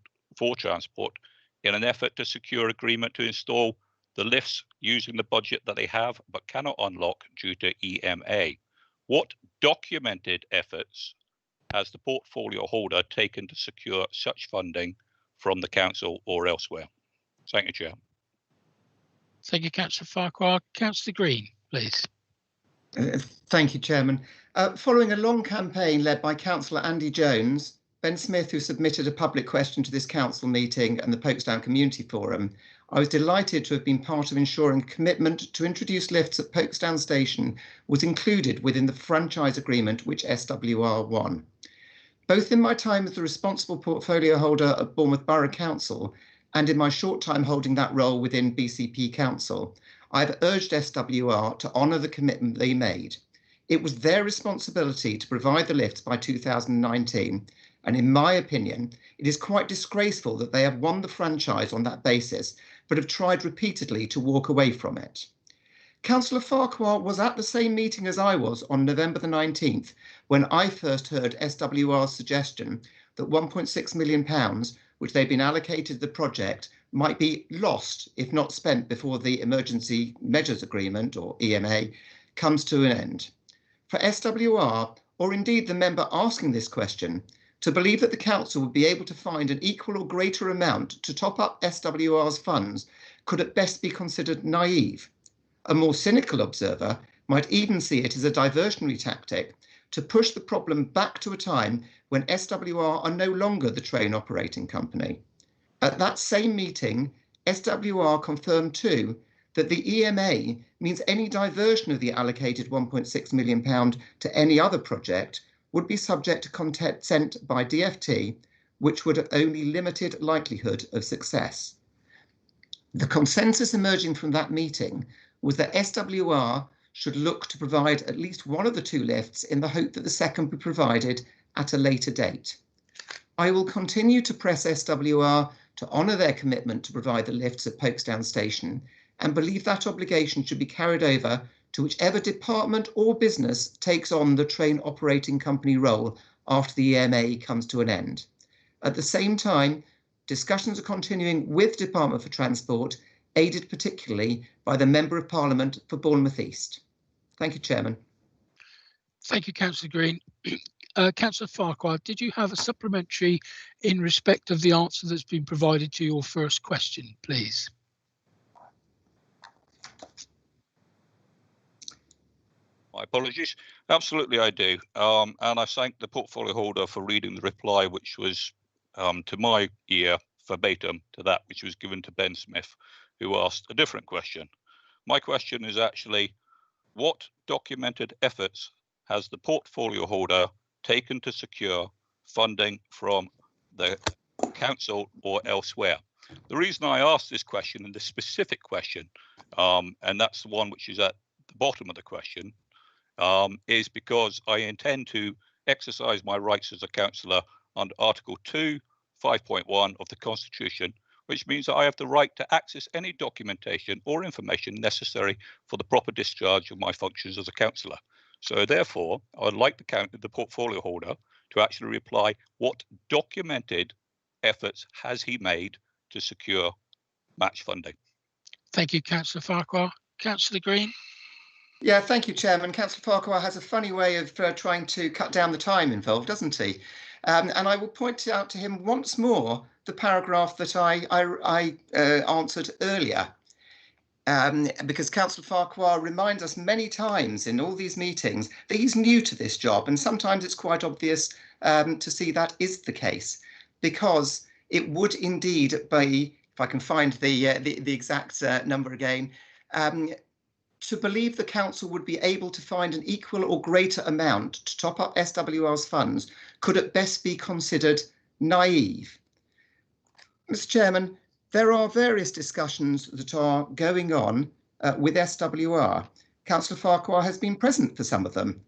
S8: in an effort to secure agreement to install the lifts using the budget that they have but cannot unlock due to EMA. What documented efforts has the portfolio holder taken to secure such funding from the council or elsewhere? Thank you, Chair.
S1: Thank you, Councillor Farquhar. Councillor Green, please.
S6: Thank you, Chairman. Following a long campaign led by Councillor Andy Jones, Ben Smith, who submitted a public question to this council meeting and the Folkestone Community Forum, I was delighted to have been part of ensuring commitment to introduce lifts at Folkestone Station was included within the franchise agreement which SWR won. Both in my time as the responsible portfolio holder at Bournemouth Borough Council and in my short time holding that role within BCP Council, I have urged SWR to honour the commitment they made. It was their responsibility to provide the lifts by 2019, and in my opinion, it is quite disgraceful that they have won the franchise on that basis, but have tried repeatedly to walk away from it. Councillor Farquhar was at the same meeting as I was on November the 19th, when I first heard SWR's suggestion that £1.6 million, which they'd been allocated the project, might be lost if not spent before the Emergency Measures Agreement, or EMA, comes to an end. For SWR, or indeed the member asking this question, to believe that the council would be able to find an equal or greater amount to top up SWR's funds could at best be considered naive. A more cynical observer might even see it as a diversionary tactic to push the problem back to a time when SWR are no longer the train operating company. At that same meeting, SWR confirmed too that the EMA means any diversion of the allocated £1.6 million to any other project would be subject to consent by DfT, which would have only limited likelihood of success. The consensus emerging from that meeting was that SWR should look to provide at least one of the two lifts in the hope that the second be provided at a later date. I will continue to press SWR to honour their commitment to provide the lifts at Folkestone Station and believe that obligation should be carried over to whichever department or business takes on the train operating company role after the EMA comes to an end. At the same time, discussions are continuing with Department for Transport, aided particularly by the Member of Parliament for Bournemouth East. Thank you, Chairman.
S1: Thank you, Councillor Green. Councillor Farquhar, did you have a supplementary in respect of the answer that's been provided to your first question, please?
S8: My apologies. Absolutely, I do. And I thank the portfolio holder for reading the reply, which was to my ear verbatim to that which was given to Ben Smith, who asked a different question. My question is actually, what documented efforts has the portfolio holder taken to secure funding from the council or elsewhere? The reason I asked this question, and this specific question, and that's the one which is at the bottom of the question, is because I intend to exercise my rights as a councillor under Article 2, 5.1 of the Constitution, which means that I have the right to access any documentation or information necessary for the proper discharge of my functions as a councillor. So therefore, I would like the portfolio holder to actually reply, what documented efforts has he made to secure match funding?
S1: Thank you, Councillor Farquhar. Councillor Green.
S6: Yeah, thank you, Chairman. Councillor Farquhar has a funny way of trying to cut down the time involved, doesn't he? And I will point out to him once more the paragraph that I answered earlier. Because Councillor Farquhar reminds us many times in all these meetings that he's new to this job, and sometimes it's quite obvious to see that is the case, because it would indeed be, if I can find the exact number again, to believe the council would be able to find an equal or greater amount to top up SWR's funds could at best be considered naive. Mr. Chairman, there are various discussions that are going on with SWR. Councillor Farquhar has been present for some of them.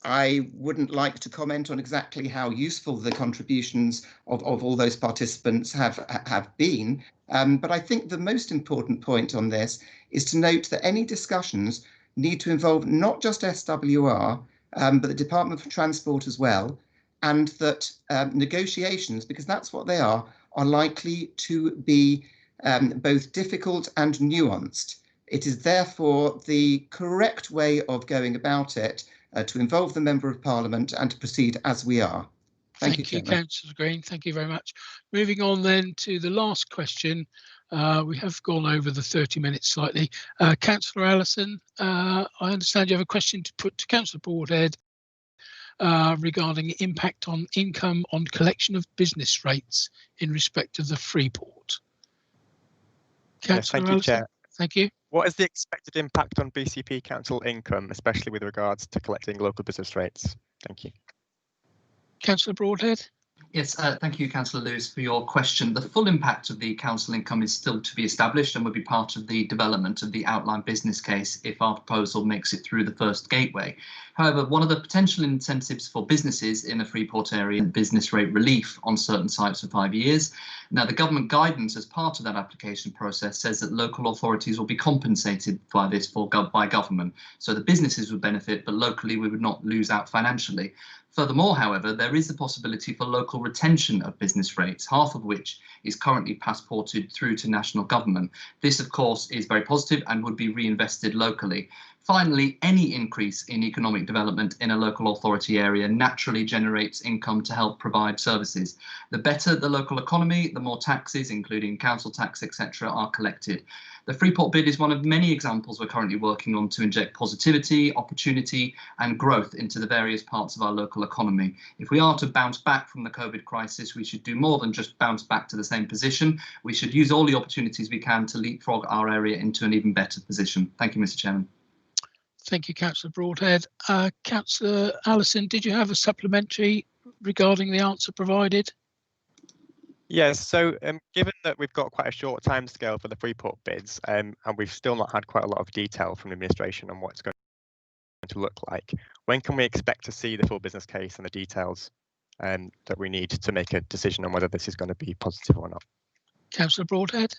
S6: I wouldn't like to comment on exactly how useful the contributions of all those participants have been, but I think the most important point on this is to note that any discussions need to involve not just SWR, but the Department for Transport as well, and that negotiations, because that's what they are likely to be both difficult and nuanced. It is therefore the correct way of going about it to involve the Member of Parliament and to proceed as we are. Thank you,
S1: Councillor Green. Thank you very much. Moving on then to the last question. We have gone over the 30 minutes slightly. Councillor Allison, I understand you have a question to put to Councillor Broadhead regarding impact on income on collection of business rates in respect of the Freeport. Councillor Allison,
S13: Chair.
S1: Thank you.
S13: What is the expected impact on BCP Council income, especially with regards to collecting local business rates? Thank you.
S1: Councillor Broadhead.
S12: Yes, thank you, Councillor Lewis, for your question. The full impact of the council income is still to be established and will be part of the development of the outline business case if our proposal makes it through the first gateway. However, one of the potential incentives for businesses in the Freeport area is business rate relief on certain sites for 5 years. Now, the government guidance as part of that application process says that local authorities will be compensated by this by government. So the businesses would benefit, but locally we would not lose out financially. Furthermore, however, there is the possibility for local retention of business rates, half of which is currently passported through to national government. This, of course, is very positive and would be reinvested locally. Finally, any increase in economic development in a local authority area naturally generates income to help provide services. The better the local economy, the more taxes, including council tax, etc., are collected. The Freeport bid is one of many examples we're currently working on to inject positivity, opportunity and growth into the various parts of our local economy. If we are to bounce back from the COVID crisis, we should do more than just bounce back to the same position. We should use all the opportunities we can to leapfrog our area into an even better position. Thank you, Mr. Chairman.
S1: Thank you, Councillor Broadhead. Councillor Allison, did you have a supplementary regarding the answer provided?
S13: Yes, so given that we've got quite a short timescale for the Freeport bids, and we've still not had quite a lot of detail from the administration on what it's going to look like, when can we expect to see the full business case and the details that we need to make a decision on whether this is going to be positive or not?
S1: Councillor Broadhead.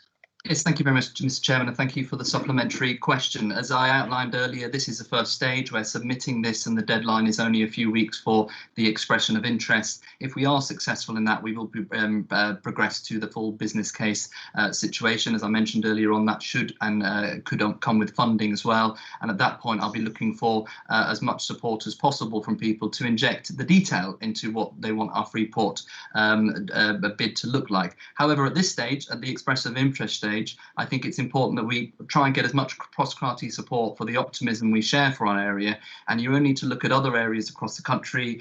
S12: Yes, thank you very much, Mr. Chairman, and thank you for the supplementary question. As I outlined earlier, this is the first stage. We're submitting this and the deadline is only a few weeks for the expression of interest. If we are successful in that, we will progress to the full business case situation. As I mentioned earlier on, that should and could come with funding as well. And at that point, I'll be looking for as much support as possible from people to inject the detail into what they want our Freeport bid to look like. However, at this stage, at the express of interest stage, I think it's important that we try and get as much cross-party support for the optimism we share for our area. And you only need to look at other areas across the country,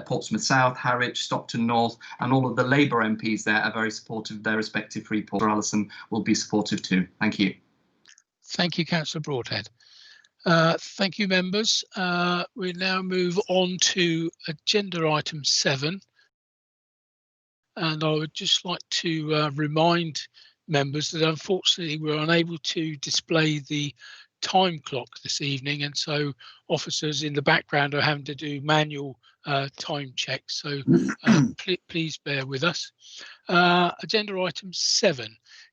S12: Portsmouth South, Harwich, Stockton North, and all of the Labour MPs there are very supportive of their respective Freeport. Allison will be supportive too. Thank you.
S1: Thank you, Councillor Broadhead. Thank you, members. We now move on to agenda item 7. And I would just like to remind members that unfortunately we're unable to display the time clock this evening, and so officers in the background are having to do manual time checks, so please bear with us. Agenda item 7.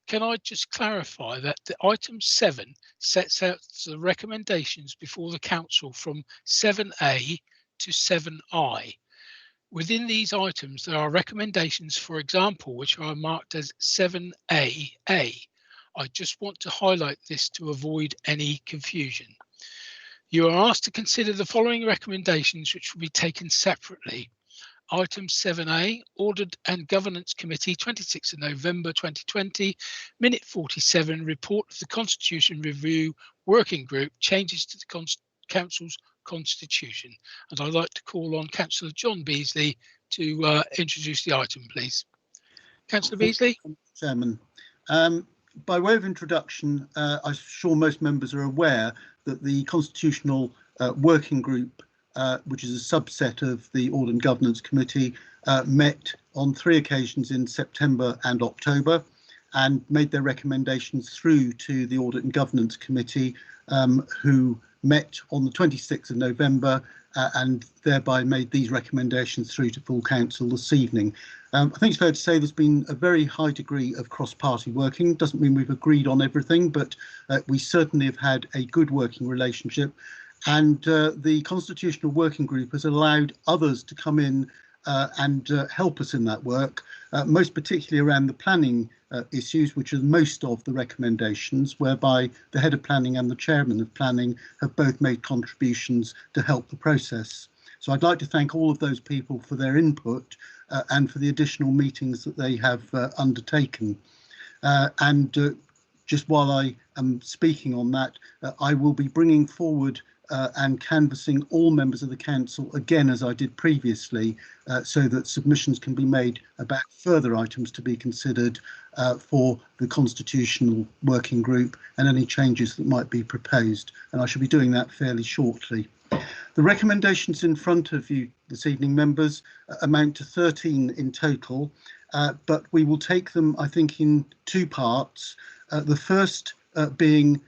S1: Can I just clarify that the item 7 sets out the recommendations before the council from 7A to 7I. Within these items, there are recommendations, for example, which are marked as 7AA. I just want to highlight this to avoid any confusion. You are asked to consider the following recommendations, which will be taken separately. Item 7A, Audit and Governance Committee, 26th of November 2020, Minute 47, Report of the Constitution Review Working Group, Changes to the Council's Constitution. And I'd like to call on Councillor John Beasley to introduce the item, please. Councillor Beasley.
S14: Chairman, by way of introduction, I'm sure most members are aware that the Constitutional Working Group, which is a subset of the Audit and Governance Committee, met on 3 occasions in September and October. and made their recommendations through to the Audit and Governance Committee, who met on the 26th of November and thereby made these recommendations through to full council this evening. I think it's fair to say there's been a very high degree of cross-party working. Doesn't mean we've agreed on everything, but we certainly have had a good working relationship. And the Constitutional Working Group has allowed others to come in and help us in that work, most particularly around the planning issues, which are most of the recommendations, whereby the head of planning and the chairman of planning have both made contributions to help the process. So I'd like to thank all of those people for their input and for the additional meetings that they have undertaken. Just while I am speaking on that, I will be bringing forward and canvassing all members of the council again, as I did previously, so that submissions can be made about further items to be considered for the Constitutional Working Group and any changes that might be proposed. And I shall be doing that fairly shortly. The recommendations in front of you this evening, members, amount to 13 in total, but we will take them, I think, in two parts. The first being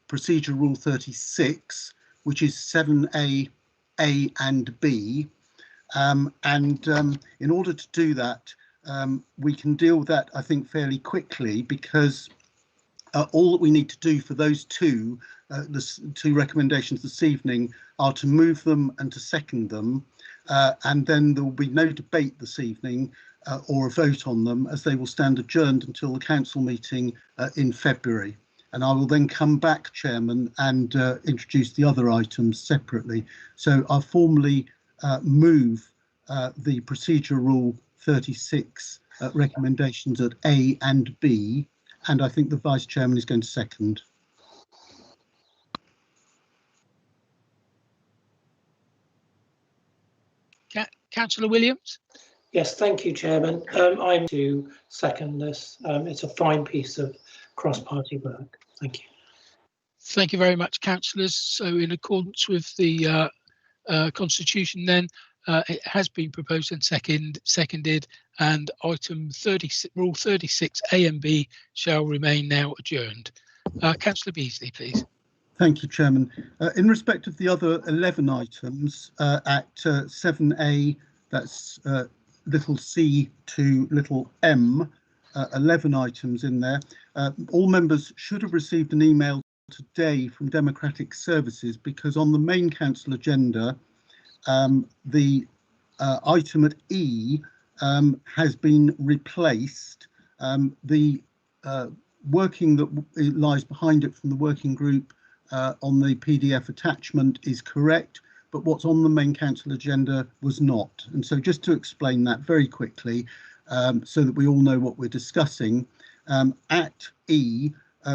S14: Procedure Rule 36, which is 7A, A and B. In order to do that, we can deal with that, I think, fairly quickly, because all that we need to do for those two recommendations this evening are to move them and to second them, and then there will be no debate this evening or a vote on them, as they will stand adjourned until the council meeting in February. And I will then come back, Chairman, and introduce the other items separately. So I'll formally move the Procedure Rule 36 recommendations at A and B, and I think the Vice Chairman is going to second.
S1: Councillor Williams?
S15: Yes, thank you, Chairman. I'm to second this. It's a fine piece of cross-party work. Thank you.
S1: Thank you very much, councillors. So in accordance with the Constitution, then it has been proposed and seconded, and item 36, Rule 36 A and B shall remain now adjourned. Councillor Beasley, please.
S14: Thank you, Chairman. In respect of the other 11 items at 7A, that's little c to little m, 11 items in there. All members should have received an email today from Democratic Services, because on the main council agenda, the item at E has been replaced. The working that lies behind it from the working group on the PDF attachment is correct, but what's on the main council agenda was not. And so just to explain that very quickly, so that we all know what we're discussing, at E,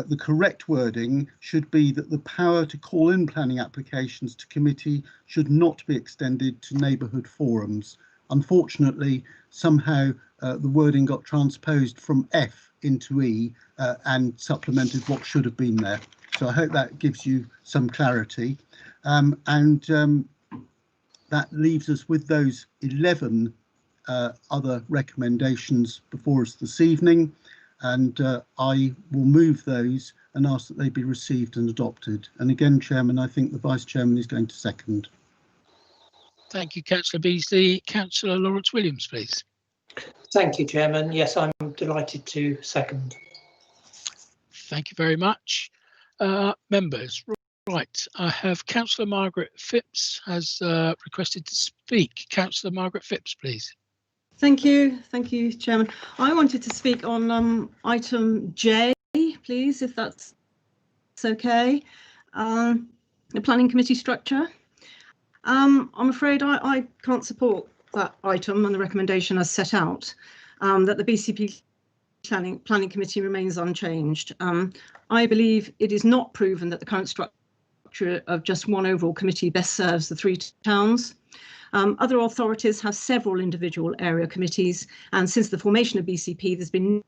S14: the correct wording should be that the power to call in planning applications to committee should not be extended to neighbourhood forums. Unfortunately, somehow the wording got transposed from F into E and supplemented what should have been there. So I hope that gives you some clarity. That leaves us with those 11 other recommendations before us this evening, and I will move those and ask that they be received and adopted. And again, Chairman, I think the Vice Chairman is going to second.
S1: Thank you, Councillor Beasley. Councillor Lawrence Williams, please.
S15: Thank you, Chairman. Yes, I'm delighted to second.
S1: Thank you very much. Members, right, I have Councillor Margaret Phipps has requested to speak. Councillor Margaret Phipps, please.
S16: Thank you, Chairman. I wanted to speak on item J, please, if that's okay. The planning committee structure. I'm afraid I can't support that item and the recommendation as set out, that the BCP planning committee remains unchanged. I believe it is not proven that the current structure of just one overall committee best serves the three towns. Other authorities have several individual area committees, and since the formation of BCP, there's been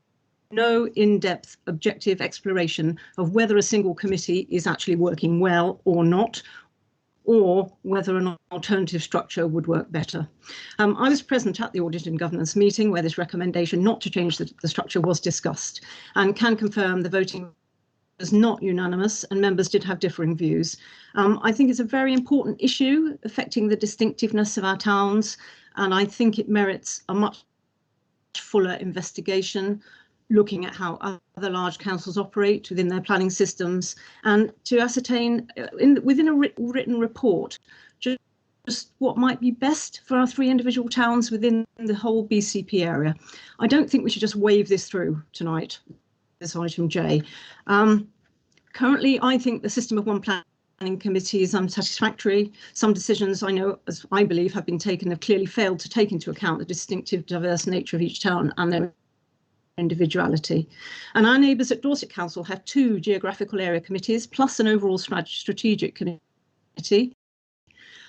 S16: no in-depth objective exploration of whether a single committee is actually working well or not, or whether an alternative structure would work better. I was present at the Audit and Governance meeting where this recommendation not to change the structure was discussed, and can confirm the voting was not unanimous and members did have differing views. I think it's a very important issue affecting the distinctiveness of our towns, and I think it merits a much fuller investigation, looking at how other large councils operate within their planning systems, and to ascertain within a written report just what might be best for our 3 individual towns within the whole BCP area. I don't think we should just wave this through tonight, this item J. Currently, I think the system of one planning committee is unsatisfactory. Some decisions I know, as I believe, have been taken have clearly failed to take into account the distinctive, diverse nature of each town and their individuality. And our neighbours at Dorset Council have 2 geographical area committees plus an overall strategic committee.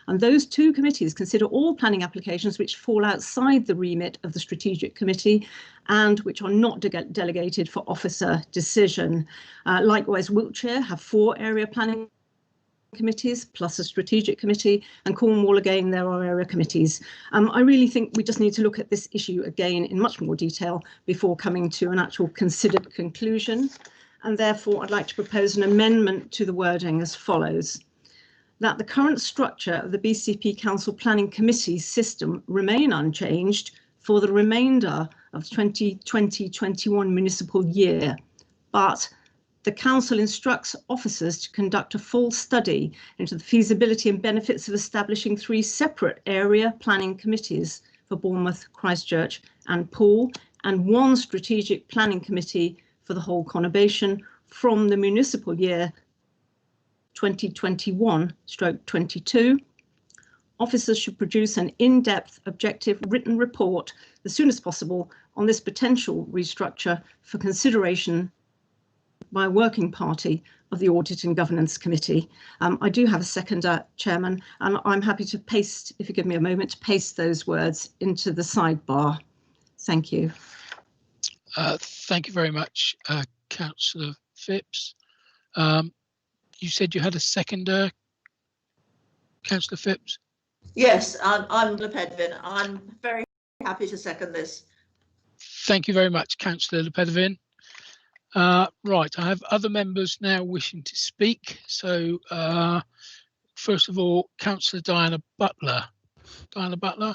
S16: And those 2 committees consider all planning applications which fall outside the remit of the strategic committee and which are not delegated for officer decision. Likewise, Wiltshire have 4 area planning committees plus a strategic committee, and Cornwall again there are area committees. I really think we just need to look at this issue again in much more detail before coming to an actual considered conclusion, and therefore I'd like to propose an amendment to the wording as follows: that the current structure of the BCP Council Planning Committee system remain unchanged for the remainder of the 2020-21 municipal year, but the Council instructs officers to conduct a full study into the feasibility and benefits of establishing 3 separate area planning committees for Bournemouth, Christchurch and Poole, and 1 strategic planning committee for the whole conurbation from the municipal year 2021/22. Officers should produce an in-depth, objective written report as soon as possible on this potential restructure for consideration by a working party of the Audit and Governance Committee. I do have a seconder, Chairman, and I'm happy to paste, if you give me a moment, to paste those words into the sidebar. Thank you.
S1: Thank you very much, Councillor Phipps. You said you had a seconder, Councillor Phipps?
S17: Yes, I'm Le Pedvin. I'm very happy to second this.
S1: Thank you very much, Councillor Le Pedvin. Right, I have other members now wishing to speak. So first of all, Councillor Diana Butler. Diana Butler.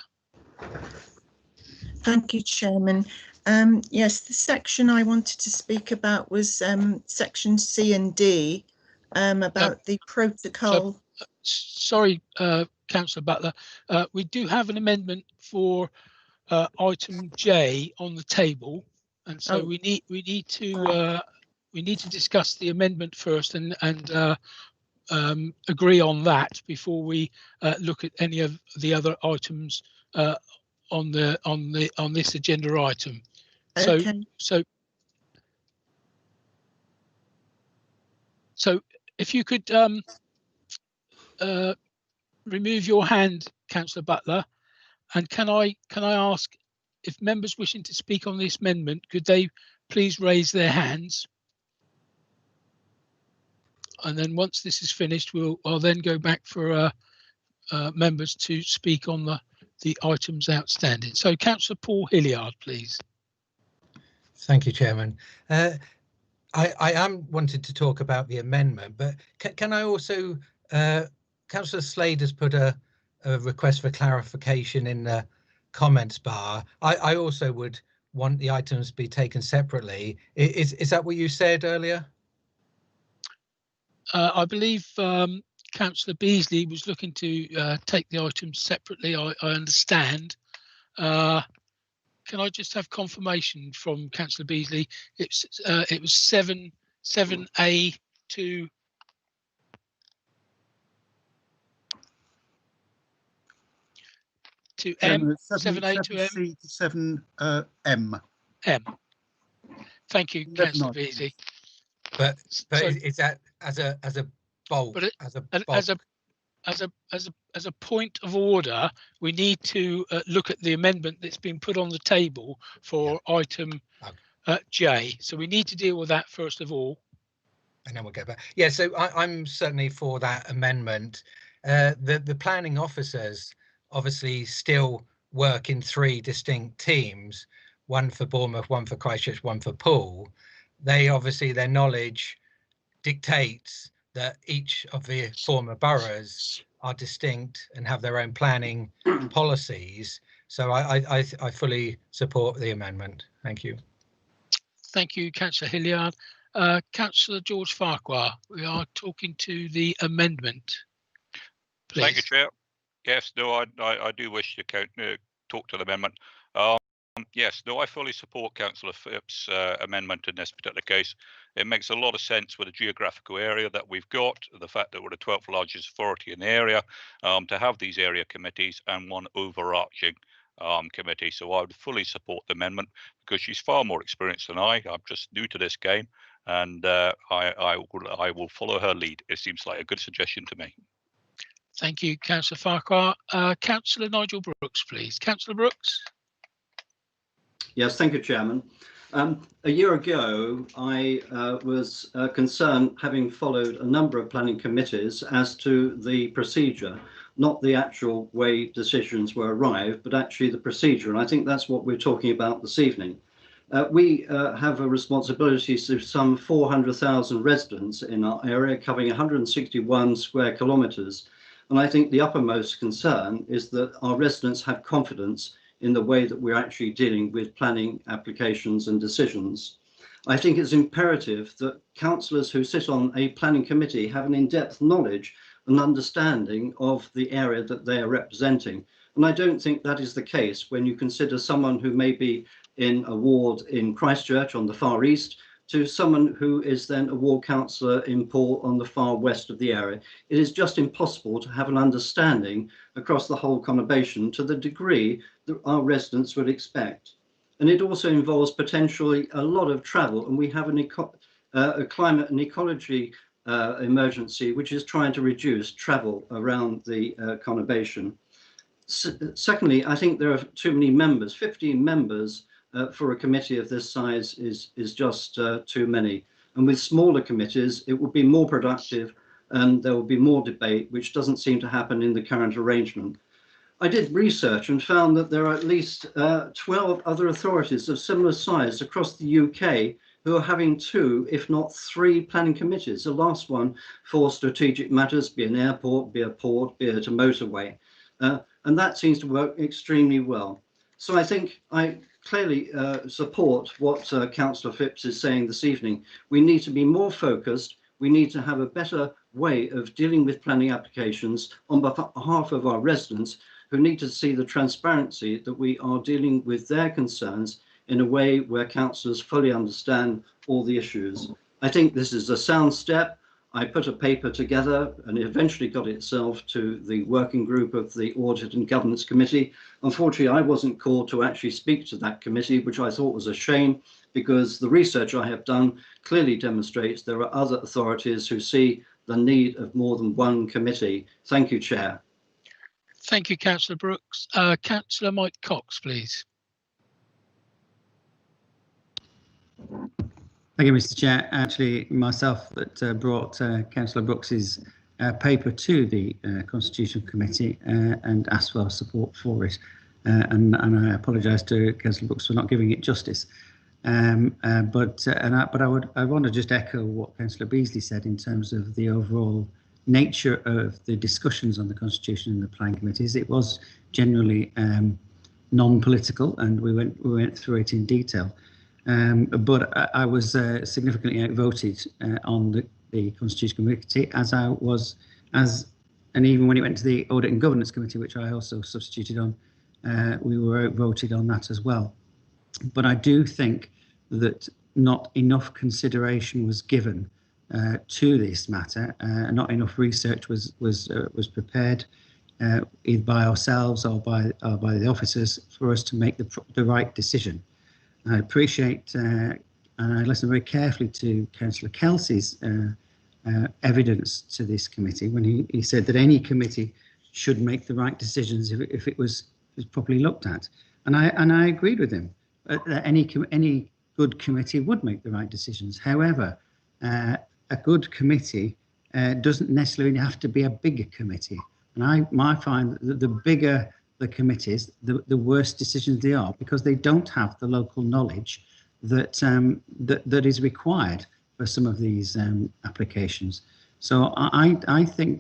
S18: Thank you, Chairman. Yes, the section I wanted to speak about was section C and D, about the protocol.
S1: Sorry, Councillor Butler, we do have an amendment for item J on the table, and so we need to discuss the amendment first and agree on that before we look at any of the other items on this agenda item.
S18: Okay.
S1: So if you could remove your hand, Councillor Butler, and can I ask if members wishing to speak on this amendment, could they please raise their hands? And then once this is finished, I'll then go back for members to speak on the items outstanding. So Councillor Paul Hilliard, please.
S19: Thank you, Chairman. I am wanted to talk about the amendment, but can I also, Councillor Slade has put a request for clarification in the comments bar. I also would want the items to be taken separately. Is that what you said earlier?
S1: I believe Councillor Beasley was looking to take the items separately. I understand. Can I just have confirmation from Councillor Beasley? It was 7A to M, 7A to M?
S14: 7C to 7M.
S1: M. Thank you, Councillor Beasley.
S19: But is that as a bulk?
S1: But as a point of order, we need to look at the amendment that's been put on the table for item J. So we need to deal with that first of all.
S19: and then we'll go back. Yeah, so I'm certainly for that amendment. The planning officers obviously still work in 3 distinct teams, one for Bournemouth, one for Christchurch, one for Poole. They obviously, their knowledge dictates that each of the former boroughs are distinct and have their own planning policies. So I fully support the amendment. Thank you.
S1: Thank you, Councillor Hilliard. Councillor George Farquhar, we are talking to the amendment. Please.
S8: Thank you, Chair. Yes, no, I do wish to talk to the amendment. Yes, no, I fully support Councillor Phipps' amendment in this particular case. It makes a lot of sense with the geographical area that we've got, the fact that we're the 12th largest authority in the area, to have these area committees and one overarching committee. So I would fully support the amendment because she's far more experienced than I. I'm just new to this game, and I will follow her lead. It seems like a good suggestion to me.
S1: Thank you, Councillor Farquhar. Councillor Nigel Brooks, please. Councillor Brooks.
S20: Yes, thank you, Chairman. A year ago, I was concerned, having followed a number of planning committees, as to the procedure, not the actual way decisions were arrived, but actually the procedure. And I think that's what we're talking about this evening. We have a responsibility to some 400,000 residents in our area, covering 161 square kilometres. And I think the uppermost concern is that our residents have confidence in the way that we're actually dealing with planning applications and decisions. I think it's imperative that councillors who sit on a planning committee have an in-depth knowledge and understanding of the area that they are representing. And I don't think that is the case when you consider someone who may be in a ward in Christchurch on the far east to someone who is then a ward councillor in Poole on the far west of the area. It is just impossible to have an understanding across the whole conurbation to the degree that our residents would expect. And it also involves potentially a lot of travel, and we have a climate and ecology emergency which is trying to reduce travel around the conurbation. Secondly, I think there are too many members. 15 members for a committee of this size is just too many. And with smaller committees, it would be more productive and there will be more debate, which doesn't seem to happen in the current arrangement. I did research and found that there are at least 12 other authorities of similar size across the UK who are having 2, if not 3 planning committees. The last one for strategic matters, be an airport, be a port, be it a motorway. And that seems to work extremely well. So I think I clearly support what Councillor Phipps is saying this evening. We need to be more focused. We need to have a better way of dealing with planning applications on behalf of our residents who need to see the transparency that we are dealing with their concerns in a way where councillors fully understand all the issues. I think this is a sound step. I put a paper together and it eventually got itself to the working group of the Audit and Governance Committee. Unfortunately, I wasn't called to actually speak to that committee, which I thought was a shame, because the research I have done clearly demonstrates there are other authorities who see the need of more than one committee. Thank you, Chair.
S1: Thank you, Councillor Brooks. Councillor Mike Cox, please.
S21: Thank you, Mr. Chair. Actually, myself that brought Councillor Brooks's paper to the Constitutional Committee and asked for support for it. And I apologise to Councillor Brooks for not giving it justice. But I want to just echo what Councillor Beasley said in terms of the overall nature of the discussions on the Constitution in the Planning Committees. It was generally non-political, and we went through it in detail. But I was significantly outvoted on the Constitution Committee, and even when it went to the Audit and Governance Committee, which I also substituted on, we were outvoted on that as well. But I do think that not enough consideration was given to this matter. Not enough research was prepared either by ourselves or by the officers for us to make the right decision. I appreciate and I listened very carefully to Councillor Kelsey's evidence to this committee when he said that any committee should make the right decisions if it was properly looked at, and I agreed with him that any good committee would make the right decisions. However, a good committee doesn't necessarily have to be a bigger committee. And I find that the bigger the committees, the worse decisions they are, because they don't have the local knowledge that that is required for some of these applications. So I think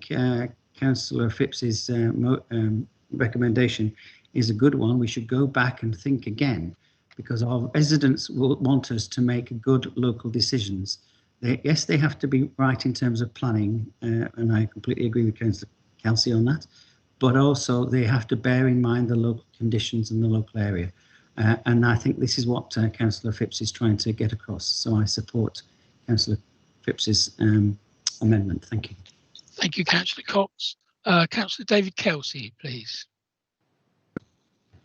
S21: Councillor Phipps's recommendation is a good one. We should go back and think again, because our residents will want us to make good local decisions. Yes, they have to be right in terms of planning, and I completely agree with Councillor Kelsey on that, but also they have to bear in mind the local conditions in the local area. And I think this is what Councillor Phipps is trying to get across. So I support Councillor Phipps's amendment. Thank you.
S1: Thank you, Councillor Cox. Councillor David Kelsey, please.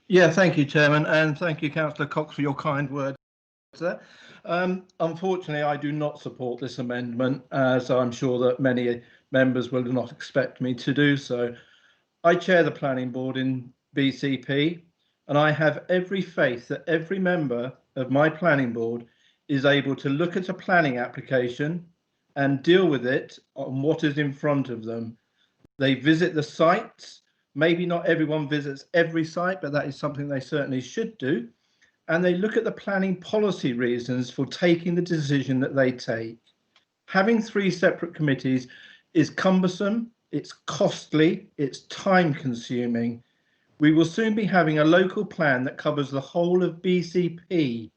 S2: Yeah, thank you, Chairman, and thank you, Councillor Cox, for your kind words there. Unfortunately, I do not support this amendment, so I'm sure that many members will not expect me to do so. I chair the planning board in BCP, and I have every faith that every member of my planning board is able to look at a planning application and deal with it on what is in front of them. They visit the sites. Maybe not everyone visits every site, but that is something they certainly should do. And they look at the planning policy reasons for taking the decision that they take. Having 3 separate committees is cumbersome, it's costly, it's time consuming. We will soon be having a local plan that covers the whole of BCP.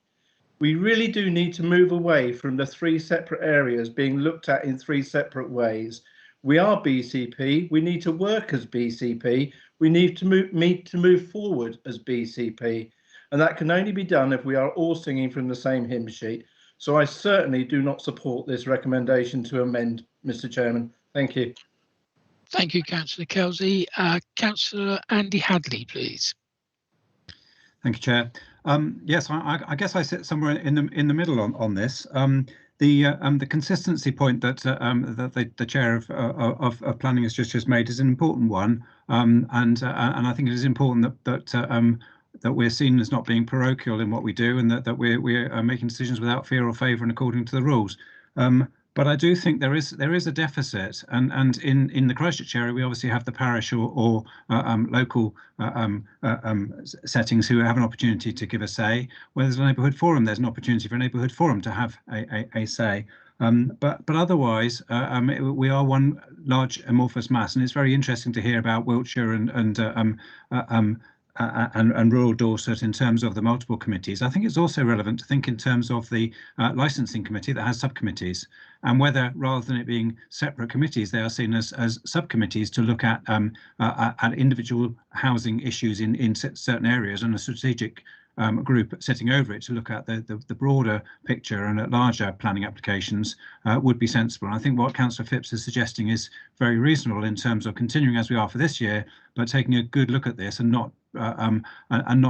S2: We really do need to move away from the 3 separate areas being looked at in 3 separate ways. We are BCP, we need to work as BCP, we need to move forward as BCP. And that can only be done if we are all singing from the same hymn sheet. So I certainly do not support this recommendation to amend, Mr. Chairman. Thank you.
S1: Thank you, Councillor Kelsey. Councillor Andy Hadley, please.
S10: Thank you, Chair. Yes, I guess I sit somewhere in the middle on this. The consistency point that the chair of planning has just made is an important one, and I think it is important that we're seen as not being parochial in what we do, and that we're making decisions without fear or favour and according to the rules. But I do think there is a deficit, and in the Christchurch area we obviously have the parish or local settings who have an opportunity to give a say. Where there's a neighbourhood forum, there's an opportunity for a neighbourhood forum to have a say. But otherwise, we are one large amorphous mass, and it's very interesting to hear about Wiltshire and rural Dorset in terms of the multiple committees. I think it's also relevant to think in terms of the licensing committee that has subcommittees, and whether rather than it being separate committees, they are seen as subcommittees to look at individual housing issues in certain areas, and a strategic group sitting over it to look at the broader picture and at larger planning applications would be sensible. And I think what Councillor Phipps is suggesting is very reasonable in terms of continuing as we are for this year, but taking a good look at this and not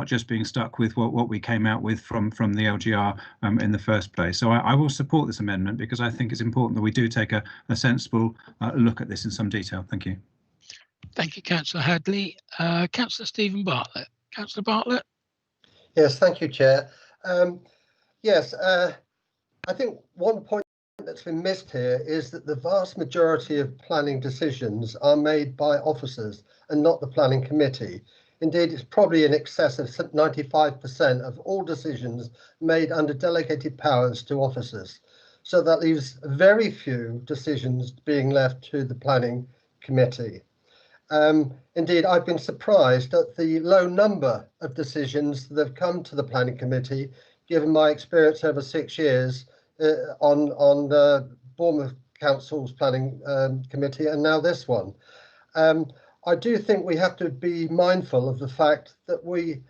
S10: just being stuck with what we came out with from the LGR in the first place. So I will support this amendment because I think it's important that we do take a sensible look at this in some detail. Thank you.
S1: Thank you, Councillor Hadley. Councillor Stephen Bartlett. Councillor Bartlett.
S22: Yes, thank you, Chair. Yes, I think one point that's been missed here is that the vast majority of planning decisions are made by officers and not the planning committee. Indeed, it's probably in excess of 95% of all decisions made under delegated powers to officers. So that leaves very few decisions being left to the planning committee. Indeed, I've been surprised at the low number of decisions that have come to the planning committee, given my experience over 6 years on the Bournemouth Council's planning committee and now this one. I do think we have to be mindful of the fact that we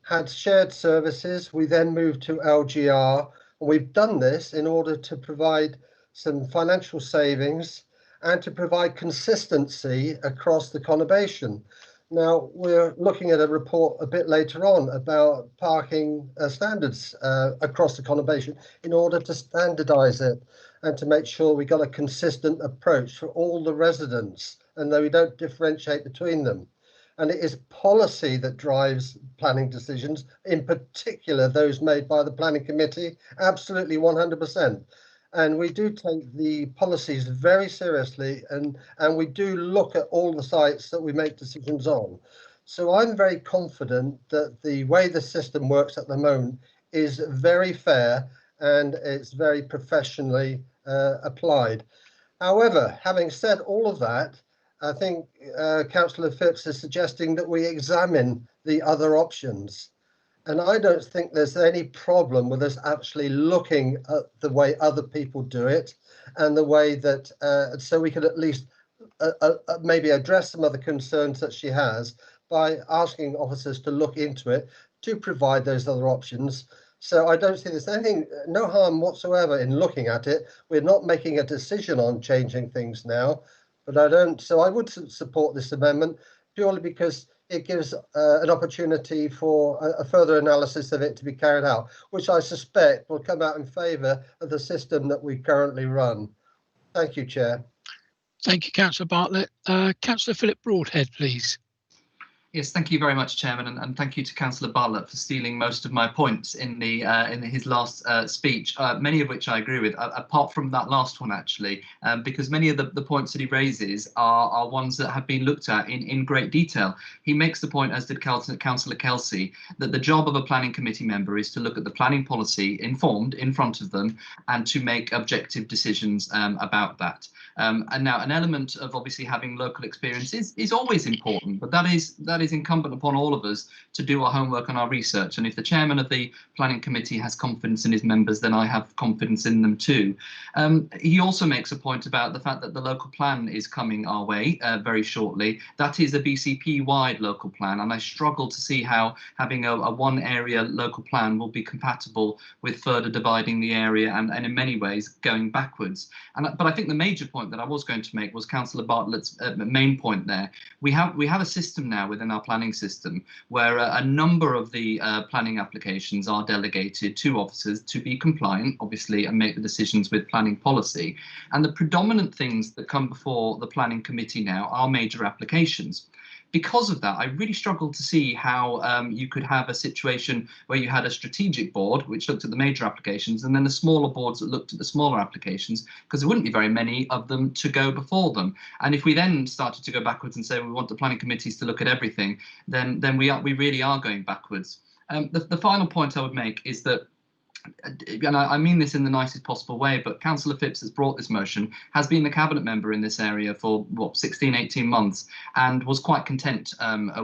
S22: had shared services, we then moved to LGR, and we've done this in order to provide some financial savings and to provide consistency across the conurbation. Now, we're looking at a report a bit later on about parking standards across the conurbation in order to standardise it and to make sure we got a consistent approach for all the residents and that we don't differentiate between them. And it is policy that drives planning decisions, in particular those made by the planning committee, absolutely 100%. and we do take the policies very seriously, and we do look at all the sites that we make decisions on. So I'm very confident that the way the system works at the moment is very fair and it's very professionally applied. However, having said all of that, I think Councillor Phipps is suggesting that we examine the other options. And I don't think there's any problem with us actually looking at the way other people do it and the way that, so we could at least maybe address some of the concerns that she has by asking officers to look into it to provide those other options. So I don't see there's anything, no harm whatsoever in looking at it. We're not making a decision on changing things now, but I would support this amendment purely because it gives an opportunity for a further analysis of it to be carried out, which I suspect will come out in favour of the system that we currently run. Thank you, Chair.
S1: Thank you, Councillor Bartlett. Councillor Philip Broadhead, please.
S12: Yes, thank you very much, Chairman, and thank you to Councillor Bartlett for stealing most of my points in his last speech, many of which I agree with, apart from that last one, actually, because many of the points that he raises are ones that have been looked at in great detail. He makes the point, as did Councillor Kelsey, that the job of a planning committee member is to look at the planning policy informed in front of them and to make objective decisions about that. And now an element of obviously having local experience is always important, but that is incumbent upon all of us to do our homework and our research. And if the chairman of the planning committee has confidence in his members, then I have confidence in them too. He also makes a point about the fact that the local plan is coming our way very shortly. That is a BCP-wide local plan, and I struggle to see how having a one area local plan will be compatible with further dividing the area and in many ways going backwards. But I think the major point that I was going to make was Councillor Bartlett's main point there. We have a system now within our planning system where a number of the planning applications are delegated to officers to be compliant, obviously, and make the decisions with planning policy. And the predominant things that come before the planning committee now are major applications. Because of that, I really struggle to see how you could have a situation where you had a strategic board which looked at the major applications and then the smaller boards that looked at the smaller applications, because there wouldn't be very many of them to go before them. And if we then started to go backwards and say we want the planning committees to look at everything, then we really are going backwards. The final point I would make is that, and I mean this in the nicest possible way, but Councillor Phipps has brought this motion, has been the cabinet member in this area for, what, 16, 18 months, and was quite content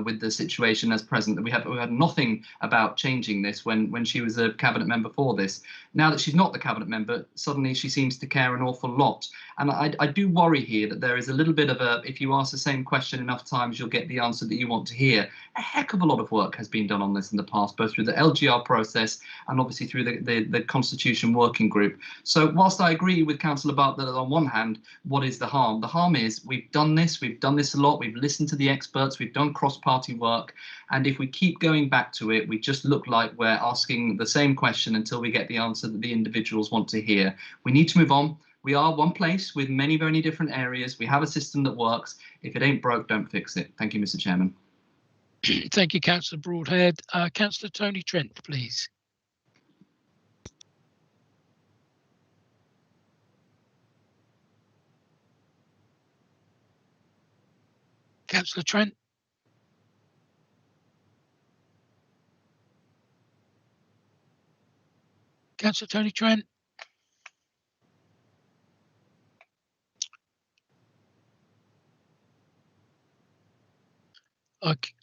S12: with the situation as present. We had nothing about changing this when she was a cabinet member for this. Now that she's not the cabinet member, suddenly she seems to care an awful lot. And I do worry here that there is a little bit of a, if you ask the same question enough times, you'll get the answer that you want to hear. A heck of a lot of work has been done on this in the past, both through the LGR process and obviously through the Constitution Working Group. So whilst I agree with Councillor Bartlett that on one hand, what is the harm? The harm is we've done this a lot, we've listened to the experts, we've done cross-party work, and if we keep going back to it, we just look like we're asking the same question until we get the answer that the individuals want to hear. We need to move on. We are one place with many, very different areas. We have a system that works. If it ain't broke, don't fix it. Thank you, Mr. Chairman.
S1: Thank you, Councillor Broadhead. Councillor Tony Trent, please. Councillor Trent. Councillor Tony Trent.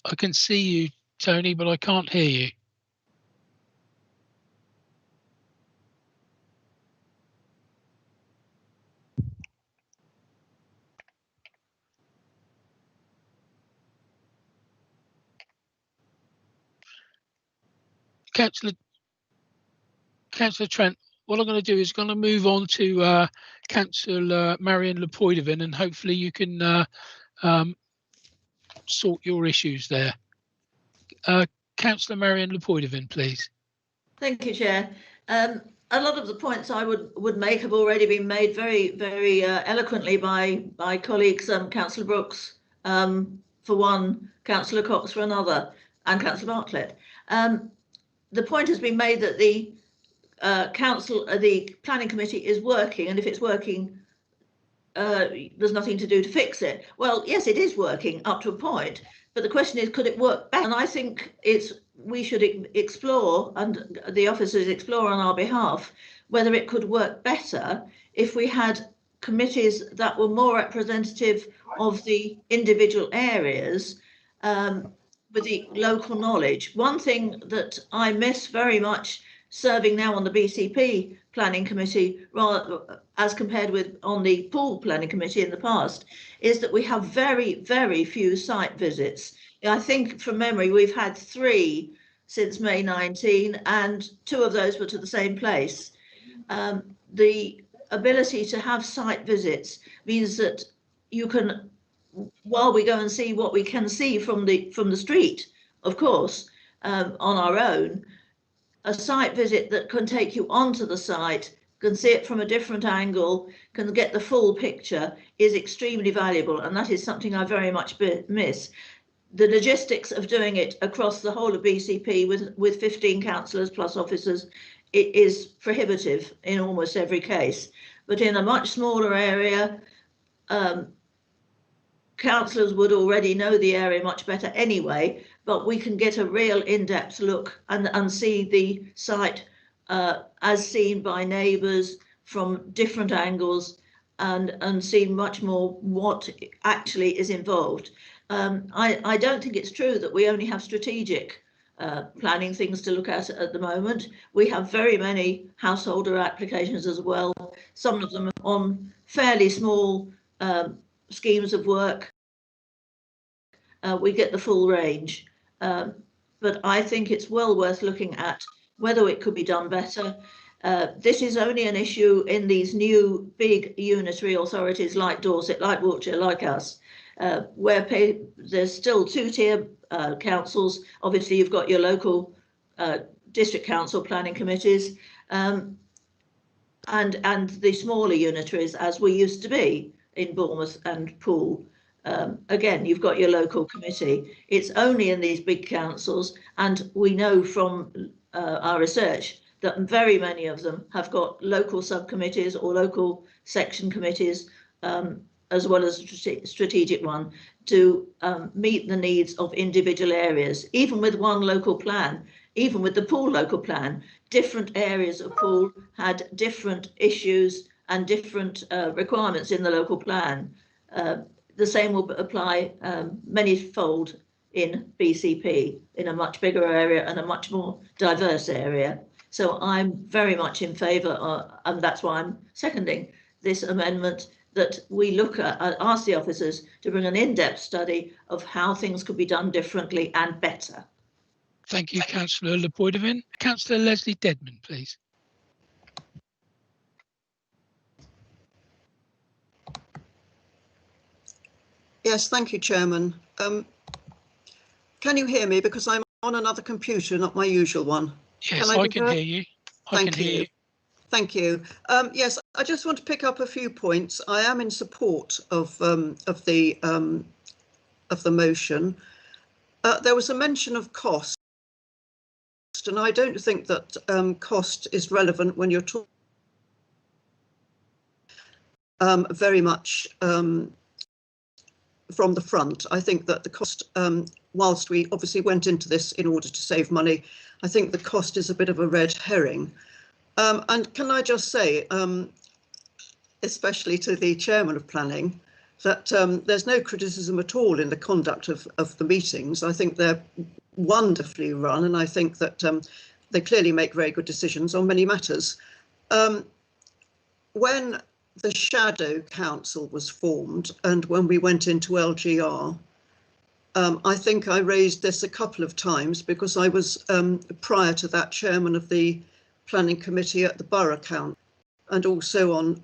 S1: I can see you, Tony, but I can't hear you. Councillor Trent, what I'm going to do is going to move on to Councillor Marion Lepoidovin, and hopefully you can sort your issues there. Councillor Marion Lepoidovin, please.
S17: Thank you, Chair. A lot of the points I would make have already been made very eloquently by colleagues, Councillor Brooks for one, Councillor Cox for another, and Councillor Bartlett. The point has been made that the the planning committee is working, and if it's working, there's nothing to do to fix it. Well, yes, it is working up to a point, but the question is, could it work better? And I think we should explore, and the officers explore on our behalf, whether it could work better if we had committees that were more representative of the individual areas, with the local knowledge. One thing that I miss very much serving now on the BCP planning committee, rather as compared with on the pool planning committee in the past, is that we have very, very few site visits. I think from memory we've had 3 since May 19, and 2 of those were to the same place. The ability to have site visits means that you can, while we go and see what we can see from the street, of course, on our own, a site visit that can take you onto the site, can see it from a different angle, can get the full picture, is extremely valuable, and that is something I very much miss. The logistics of doing it across the whole of BCP with 15 councillors plus officers, it is prohibitive in almost every case. But in a much smaller area, councillors would already know the area much better anyway, but we can get a real in-depth look and see the site as seen by neighbours from different angles, and see much more what actually is involved. I don't think it's true that we only have strategic planning things to look at the moment. We have very many householder applications as well, some of them on fairly small schemes of work. We get the full range, but I think it's well worth looking at whether it could be done better. This is only an issue in these new big unitary authorities like Dorset, like Wiltshire, like us, where there's still 2-tier councils. Obviously, you've got your local district council planning committees, and the smaller unitaries, as we used to be in Bournemouth and Poole. Again, you've got your local committee. It's only in these big councils, and we know from our research that very many of them have got local subcommittees or local section committees, as well as a strategic one, to meet the needs of individual areas. Even with one local plan, even with the Poole local plan, different areas of Poole had different issues and different requirements in the local plan. The same will apply manyfold in BCP, in a much bigger area and a much more diverse area. So I'm very much in favour, and that's why I'm seconding this amendment, that we look at, ask the officers to bring an in-depth study of how things could be done differently and better.
S1: Thank you, Councillor Lepoidovin. Councillor Leslie Dedman, please.
S3: Yes, thank you, Chairman. Can you hear me? Because I'm on another computer, not my usual one.
S1: Yes, I can hear you.
S3: Thank you. Thank you. Yes, I just want to pick up a few points. I am in support of the motion. There was a mention of cost, and I don't think that cost is relevant when you're talking very much from the front. I think that the cost, whilst we obviously went into this in order to save money, I think the cost is a bit of a red herring. And can I just say, especially to the chairman of planning, that there's no criticism at all in the conduct of the meetings. I think they're wonderfully run, and I think that they clearly make very good decisions on many matters. When the shadow council was formed and when we went into LGR, I think I raised this a couple of times because I was prior to that chairman of the planning committee at the borough council, and also on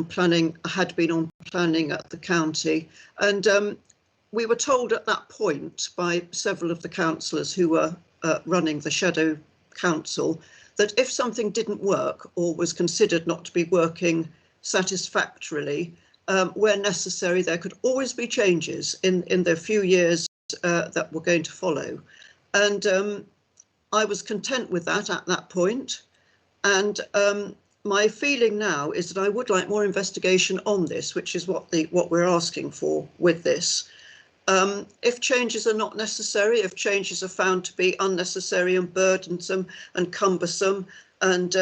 S3: planning, had been on planning at the county, and we were told at that point by several of the councillors who were running the shadow council that if something didn't work or was considered not to be working satisfactorily, where necessary, there could always be changes in the few years that were going to follow. And I was content with that at that point. And my feeling now is that I would like more investigation on this, which is what we're asking for with this. If changes are not necessary, if changes are found to be unnecessary and burdensome and cumbersome and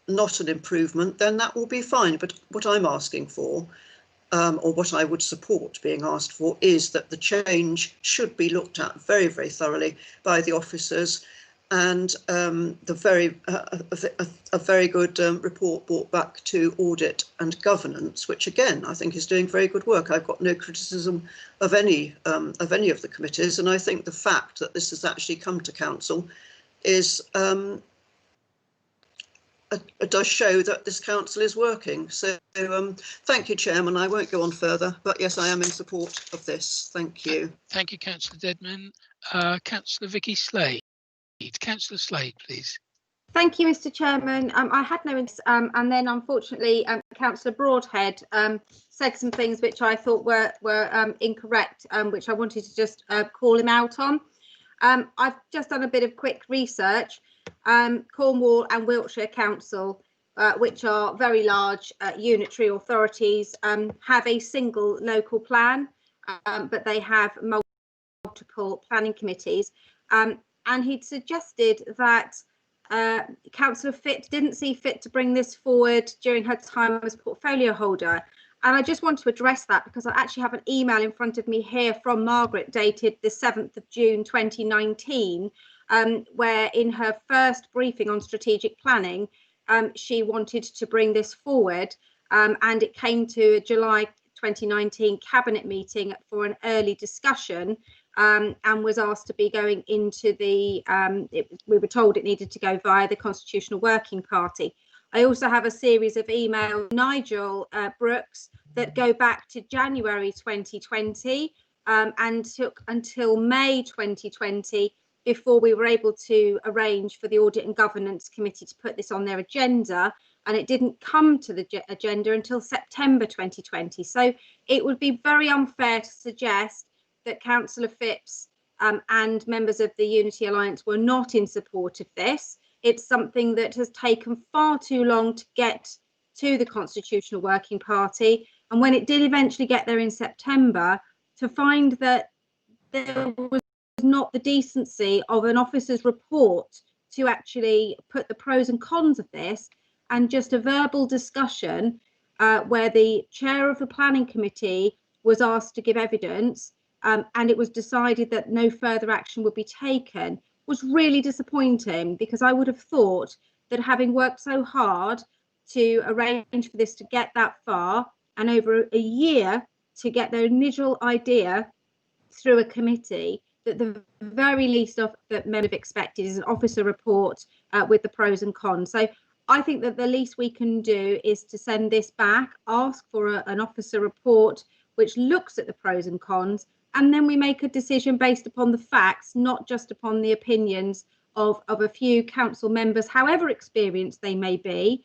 S3: not an improvement, then that will be fine. But what I'm asking for, or what I would support being asked for, is that the change should be looked at very, very thoroughly by the officers, and a very good report brought back to audit and governance, which again I think is doing very good work. I've got no criticism of any of the committees, and I think the fact that this has actually come to council is does show that this council is working. So thank you, Chairman. I won't go on further, but yes, I am in support of this. Thank you.
S1: Thank you, Councillor Dedman. Councillor Vicky Slade. Councillor Slade, please.
S4: Thank you, Mr. Chairman. I had no, and then unfortunately, Councillor Broadhead said some things which I thought were incorrect, which I wanted to just call him out on. I've just done a bit of quick research. Cornwall and Wiltshire Council, which are very large unitary authorities, have a single local plan, but they have multiple planning committees. And he'd suggested that Councillor Phipp didn't see fit to bring this forward during her time as portfolio holder. And I just want to address that because I actually have an email in front of me here from Margaret dated the 7th of June 2019, where in her first briefing on strategic planning, she wanted to bring this forward, and it came to a July 2019 cabinet meeting for an early discussion, and was asked to be going into the, we were told it needed to go via the Constitutional Working Party. I also have a series of emails, Nigel Brooks, that go back to January 2020 and took until May 2020 before we were able to arrange for the Audit and Governance Committee to put this on their agenda, and it didn't come to the agenda until September 2020. So it would be very unfair to suggest that Councillor Phipps and members of the Unity Alliance were not in support of this. It's something that has taken far too long to get to the Constitutional Working Party, and when it did eventually get there in September, to find that there was not the decency of an officer's report to actually put the pros and cons of this, and just a verbal discussion where the chair of the planning committee was asked to give evidence, and it was decided that no further action would be taken, was really disappointing, because I would have thought that having worked so hard to arrange for this to get that far, and over a year to get their initial idea through a committee, that the very least of that men have expected is an officer report with the pros and cons. So I think that the least we can do is to send this back, ask for an officer report which looks at the pros and cons, and then we make a decision based upon the facts, not just upon the opinions of a few council members, however experienced they may be.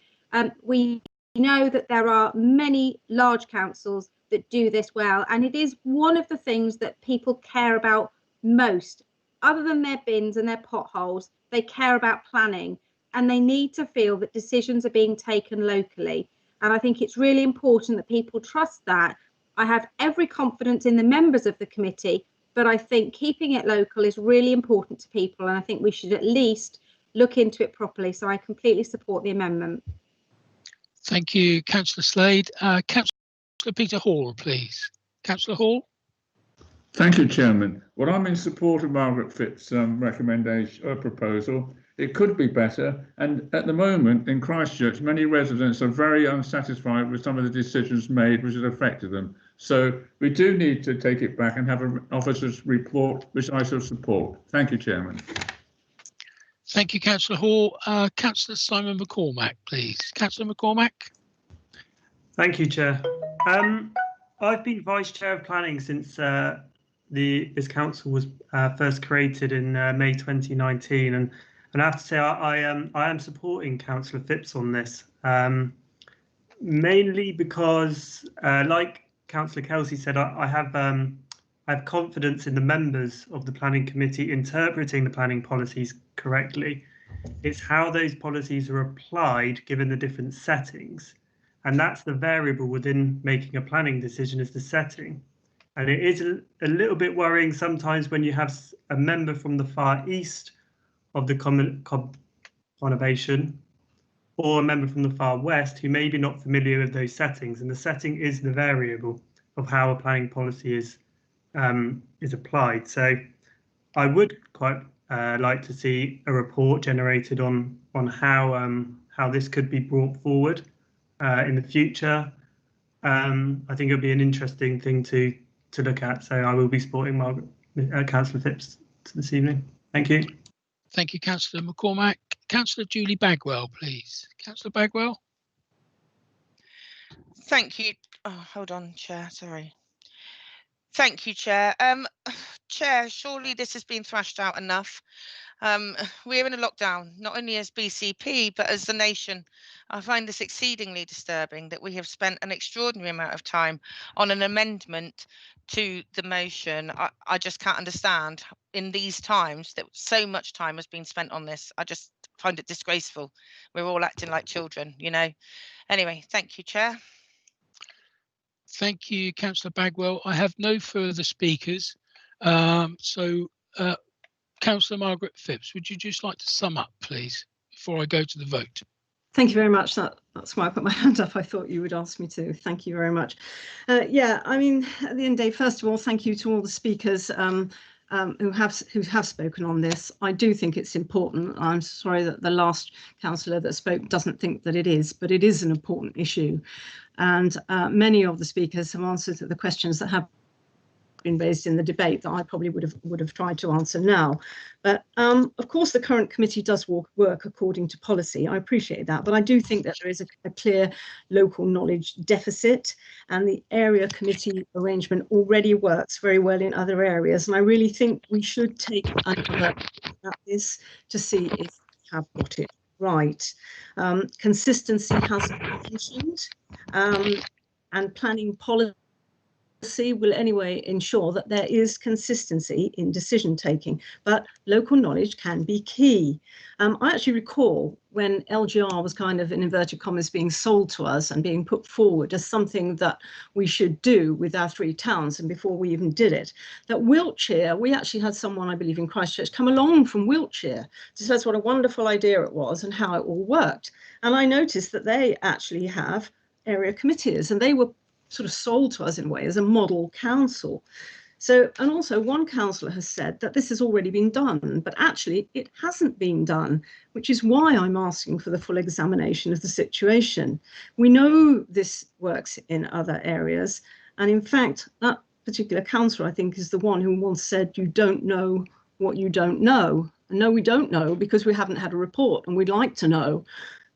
S4: We know that there are many large councils that do this well, and it is one of the things that people care about most. Other than their bins and their potholes, they care about planning, and they need to feel that decisions are being taken locally. And I think it's really important that people trust that. I have every confidence in the members of the committee, but I think keeping it local is really important to people, and I think we should at least look into it properly. So I completely support the amendment.
S1: Thank you, Councillor Slade. Councillor Peter Hall, please. Councillor Hall.
S5: Thank you, Chairman. Well, I'm in support of Margaret Phipp's recommendation proposal. It could be better, and at the moment in Christchurch, many residents are very unsatisfied with some of the decisions made which have affected them. So we do need to take it back and have an officer's report, which I shall support. Thank you, Chairman.
S1: Thank you, Councillor Hall. Councillor Simon McCormack, please. Councillor McCormack.
S23: Thank you, Chair. I've been Vice Chair of Planning since this council was first created in May 2019, and I have to say I am supporting Councillor Phipps on this, mainly because, like Councillor Kelsey said, I have confidence in the members of the planning committee interpreting the planning policies correctly. It's how those policies are applied given the different settings. And that's the variable within making a planning decision, is the setting. And it is a little bit worrying sometimes when you have a member from the far east of the conurbation or a member from the far west who may be not familiar with those settings. And the setting is the variable of how a planning policy is applied. So I would quite like to see a report generated on how this could be brought forward in the future. I think it'll be an interesting thing to look at. So I will be supporting Councillor Phipps this evening. Thank you.
S1: Thank you, Councillor McCormack. Councillor Julie Bagwell, please. Councillor Bagwell.
S7: Thank you. Oh, hold on, Chair. Sorry. Thank you, Chair. Chair, surely this has been thrashed out enough. We're in a lockdown, not only as BCP, but as the nation. I find this exceedingly disturbing that we have spent an extraordinary amount of time on an amendment to the motion. I just can't understand in these times that so much time has been spent on this. I just find it disgraceful. We're all acting like children, you know. Anyway, thank you, Chair.
S1: Thank you, Councillor Bagwell. I have no further speakers. Councillor Margaret Phipps, would you just like to sum up, please, before I go to the vote?
S16: Thank you very much. That's why I put my hand up. I thought you would ask me to. Thank you very much. Yeah, I mean, at the end of the day, first of all, thank you to all the speakers who have spoken on this. I do think it's important. I'm sorry that the last councillor that spoke doesn't think that it is, but it is an important issue. And many of the speakers have answered the questions that have been raised in the debate that I probably would have tried to answer now. But of course, the current committee does work according to policy. I appreciate that, but I do think that there is a clear local knowledge deficit, and the area committee arrangement already works very well in other areas. And I really think we should take another look at this to see if we have got it right. Consistency has been mentioned, and planning policy will anyway ensure that there is consistency in decision taking, but local knowledge can be key. I actually recall when LGR was kind of, in inverted commas, being sold to us and being put forward as something that we should do with our 3 towns, and before we even did it, that Wiltshire, we actually had someone, I believe in Christchurch, come along from Wiltshire to tell us what a wonderful idea it was and how it all worked. And I noticed that they actually have area committees, and they were sort of sold to us in a way as a model council. So, and also one councillor has said that this has already been done, but actually it hasn't been done, which is why I'm asking for the full examination of the situation. We know this works in other areas, and in fact, that particular councillor, I think, is the one who once said, you don't know what you don't know. And no, we don't know, because we haven't had a report, and we'd like to know.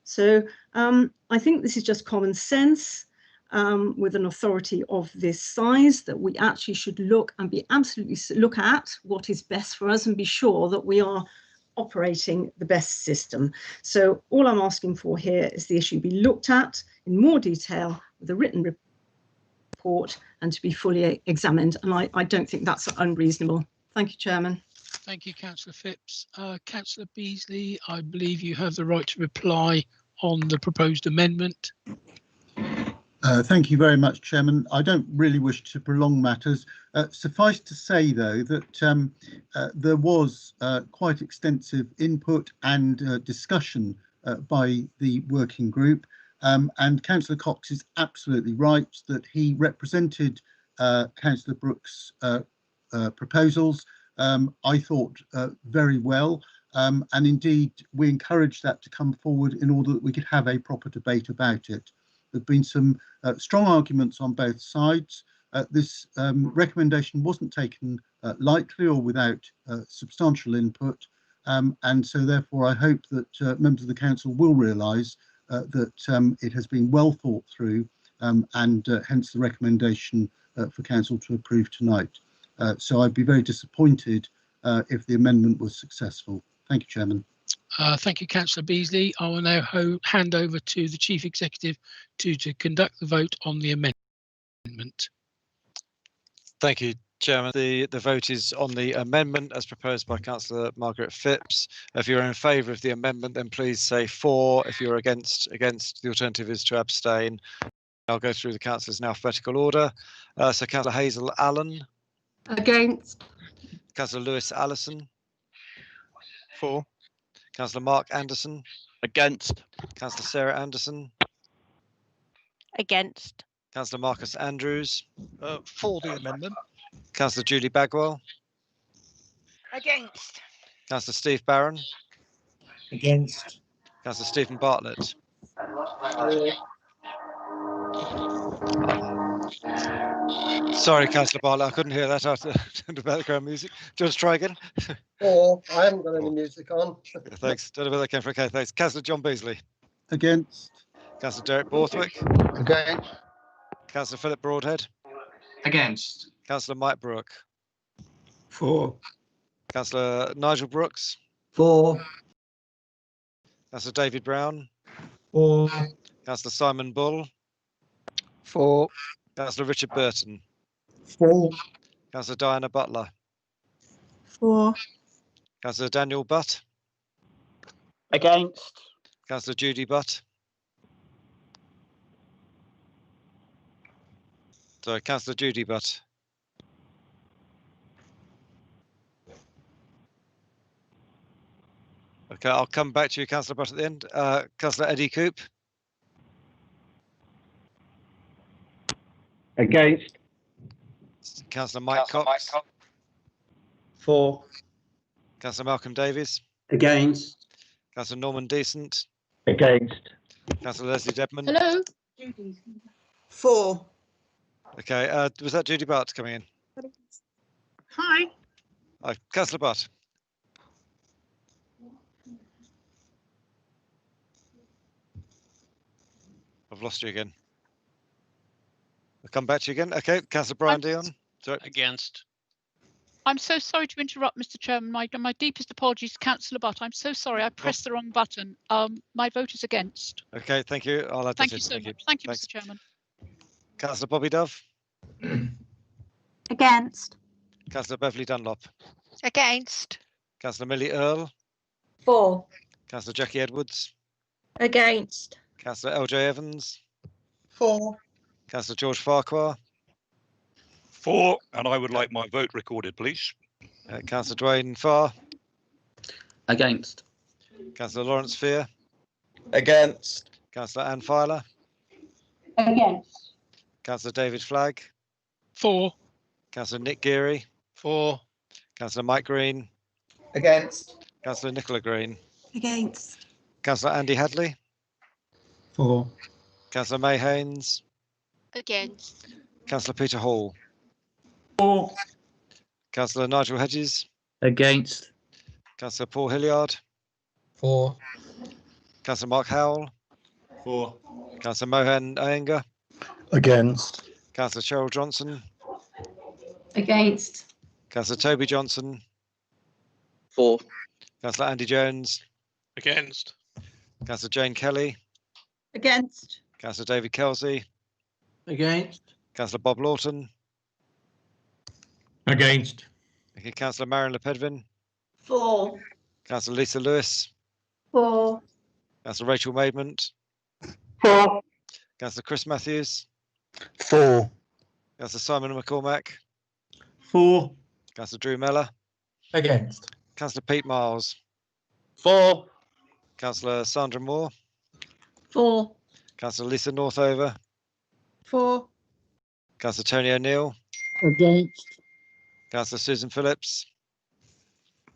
S16: So I think this is just common sense. With an authority of this size, that we actually should look at what is best for us and be sure that we are operating the best system. So all I'm asking for here is the issue be looked at in more detail with a written report and to be fully examined. And I don't think that's unreasonable. Thank you, Chairman.
S1: Thank you, Councillor Phipps. Councillor Beasley, I believe you have the right to reply on the proposed amendment.
S14: Thank you very much, Chairman. I don't really wish to prolong matters. Suffice to say, though, that there was quite extensive input and discussion by the working group, and Councillor Cox is absolutely right that he represented Councillor Brooks' proposals, I thought, very well, and indeed we encouraged that to come forward in order that we could have a proper debate about it. There have been some strong arguments on both sides. This recommendation wasn't taken lightly or without substantial input, and so therefore I hope that members of the council will realise that it has been well thought through, and hence the recommendation for council to approve tonight. So I'd be very disappointed if the amendment was successful. Thank you, Chairman.
S1: Thank you, Councillor Beasley. I will now hand over to the Chief Executive to conduct the vote on the amendment.
S9: Thank you,
S6: Chairman, the vote is on the amendment as proposed by Councillor Margaret Phipps. If you're in favour of the amendment, then please say for. If you're against, the alternative is to abstain. I'll go through the councillors in alphabetical order. So Councillor Hazel Allen.
S16: Against.
S6: Councillor Lewis Allison.
S13: For.
S6: Councillor Mark Anderson.
S9: Against.
S6: Councillor Sarah Anderson.
S11: Against.
S6: Councillor Marcus Andrews.
S9: For the amendment.
S6: Councillor Julie Bagwell.
S7: Against.
S6: Councillor Steve Barron.
S9: Against.
S6: Councillor Stephen Bartlett. Sorry, Councillor Bartlett, I couldn't hear that after the background music. Do you want to try again?
S22: Or I haven't got any music on.
S6: Thanks. Don't know where that came from. Okay, thanks. Councillor John Beasley.
S14: Against.
S6: Councillor Derek Borthwick.
S22: Against.
S6: Councillor Philip Broadhead.
S12: Against.
S6: Councillor Mike Brooke.
S9: For.
S6: Councillor Nigel Brooks.
S9: For.
S6: Councillor David Brown.
S9: For.
S6: Councillor Simon Bull.
S9: For.
S6: Councillor Richard Burton.
S9: For.
S6: Councillor Diana Butler.
S16: For.
S6: Councillor Daniel Butt.
S9: Against.
S6: Councillor Judy Butt. Sorry, Councillor Judy Butt. Okay, I'll come back to you, Councillor Butt, at the end. Councillor Eddie Coop.
S9: Against.
S6: Councillor Mike Cox.
S9: For.
S6: Councillor Malcolm Davies.
S9: Against.
S6: Councillor Norman Decent.
S9: Against.
S6: Councillor Leslie Debman.
S11: Hello.
S3: For.
S6: Okay, was that Judy Butt coming in?
S11: Hi.
S6: Councillor Butt. I've lost you again. I'll come back to you again. Okay, Councillor Brian Dion. Sorry.
S9: Against.
S11: I'm so sorry to interrupt, Mr. Chairman. My deepest apologies to Councillor Butt. I'm so sorry. I pressed the wrong button. My vote is against.
S6: Okay, thank you. I'll add
S11: Thank
S6: that
S11: you
S6: in.
S11: so much. Thank you, Mr. Chairman.
S6: Councillor Bobby Dove.
S4: Against.
S6: Councillor Beverley Dunlop.
S7: Against.
S6: Councillor Millie Earle.
S17: For.
S6: Councillor Jackie Edwards.
S17: Against.
S6: Councillor LJ Evans.
S22: For.
S6: Councillor George Farquhar.
S8: For, and I would like my vote recorded, please.
S6: Councillor Dwayne Farr.
S9: Against.
S6: Councillor Lawrence Fear.
S9: Against.
S6: Councillor Anne Filer.
S17: Against.
S6: Councillor David Flagg.
S1: For.
S6: Councillor Nick Geary.
S9: For.
S6: Councillor Mike Green.
S9: Against.
S6: Councillor Nicola Green.
S16: Against.
S6: Councillor Andy Hadley.
S9: For.
S6: Councillor May Haynes.
S11: Against.
S6: Councillor Peter Hall.
S9: For.
S6: Councillor Nigel Hedges.
S9: Against.
S6: Councillor Paul Hilliard.
S9: For.
S6: Councillor Mark Howell.
S9: For.
S6: Councillor Mohan Iyengar.
S9: Against.
S6: Councillor Cheryl Johnson.
S17: Against.
S6: Councillor Toby Johnson.
S9: For.
S6: Councillor Andy Jones.
S9: Against.
S6: Councillor Jane Kelly.
S17: Against.
S6: Councillor David Kelsey.
S9: Against.
S6: Councillor Bob Lawton.
S9: Against.
S6: Thank you. Councillor Marion Lepedvin.
S17: For.
S6: Councillor Lisa Lewis.
S17: For.
S6: Councillor Rachel Maidment.
S9: For.
S6: Councillor Chris Matthews.
S9: For.
S6: Councillor Simon McCormack.
S9: For.
S6: Councillor Drew Mellor.
S9: Against.
S6: Councillor Pete Miles.
S9: For.
S6: Councillor Sandra Moore.
S17: For.
S6: Councillor Lisa Northover.
S16: For.
S6: Councillor Tony O'Neill.
S9: Against.
S6: Councillor Susan Phillips.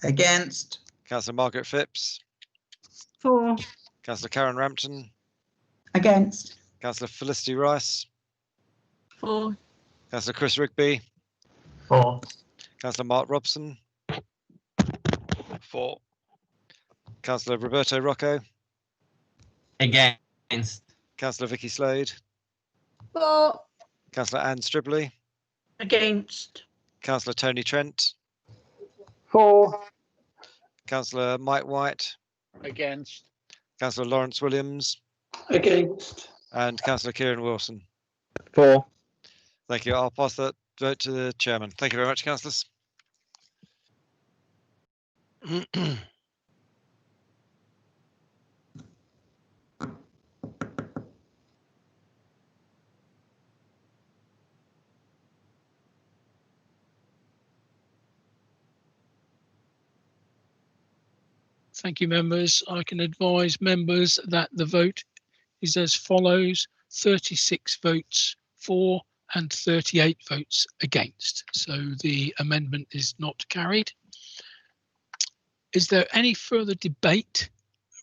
S9: Against.
S6: Councillor Margaret Phipps.
S16: For.
S6: Councillor Karen Rampton.
S17: Against.
S6: Councillor Felicity Rice.
S16: For.
S6: Councillor Chris Rigby.
S9: For.
S6: Councillor Mark Robson.
S9: For.
S6: Councillor Roberto Rocco.
S9: Against.
S6: Councillor Vicky Slade.
S4: For.
S6: Councillor Anne Stribley.
S17: Against.
S6: Councillor Tony Trent.
S9: For.
S6: Councillor Mike White.
S9: Against.
S6: Councillor Lawrence Williams.
S15: Against.
S6: And Councillor Kieran Wilson.
S9: For.
S6: Thank you. I'll pass that vote to the chairman. Thank you very much, councillors.
S1: Thank you, members. I can advise members that the vote is as follows: 36 votes for and 38 votes against. So the amendment is not carried. Is there any further debate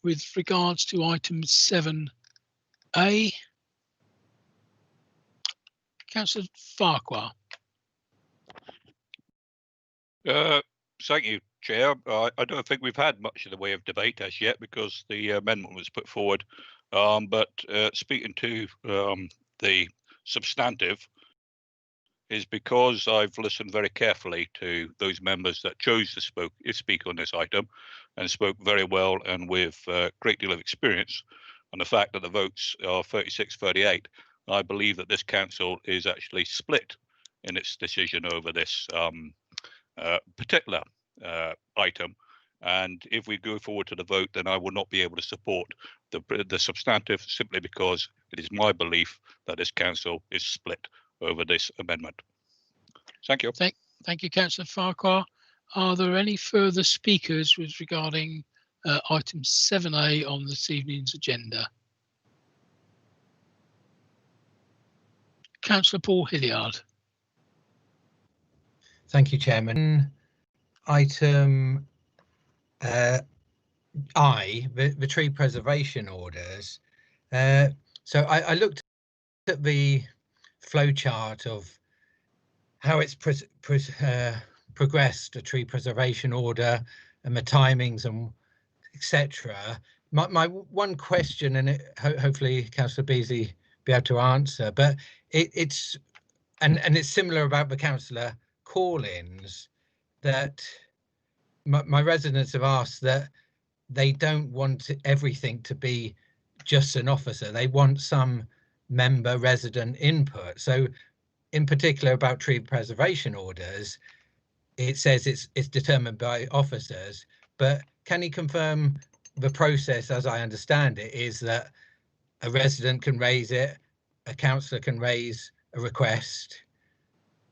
S1: with regards to item 7A? Councillor Farquhar.
S8: Thank you, Chair. I don't think we've had much in the way of debate as yet because the amendment was put forward. But speaking to the substantive is because I've listened very carefully to those members that chose to speak on this item and spoke very well and with a great deal of experience. And the fact that the votes are 36-38, I believe that this council is actually split in its decision over this particular item. And if we go forward to the vote, then I will not be able to support the substantive simply because it is my belief that this council is split over this amendment. Thank you.
S1: Thank you, Councillor Farquhar. Are there any further speakers with regarding item 7A on this evening's agenda? Councillor Paul Hilliard.
S18: Thank you, Chairman. Item I, the tree preservation orders. So I looked at the flowchart of how it's progressed, a tree preservation order and the timings and etc. My one question, and hopefully Councillor Beasley be able to answer, but it's similar about the councillor call-ins, that my residents have asked that they don't want everything to be just an officer. They want some member resident input. So in particular about tree preservation orders, it says it's determined by officers, but can he confirm the process, as I understand it, is that a resident can raise it, a councillor can raise a request,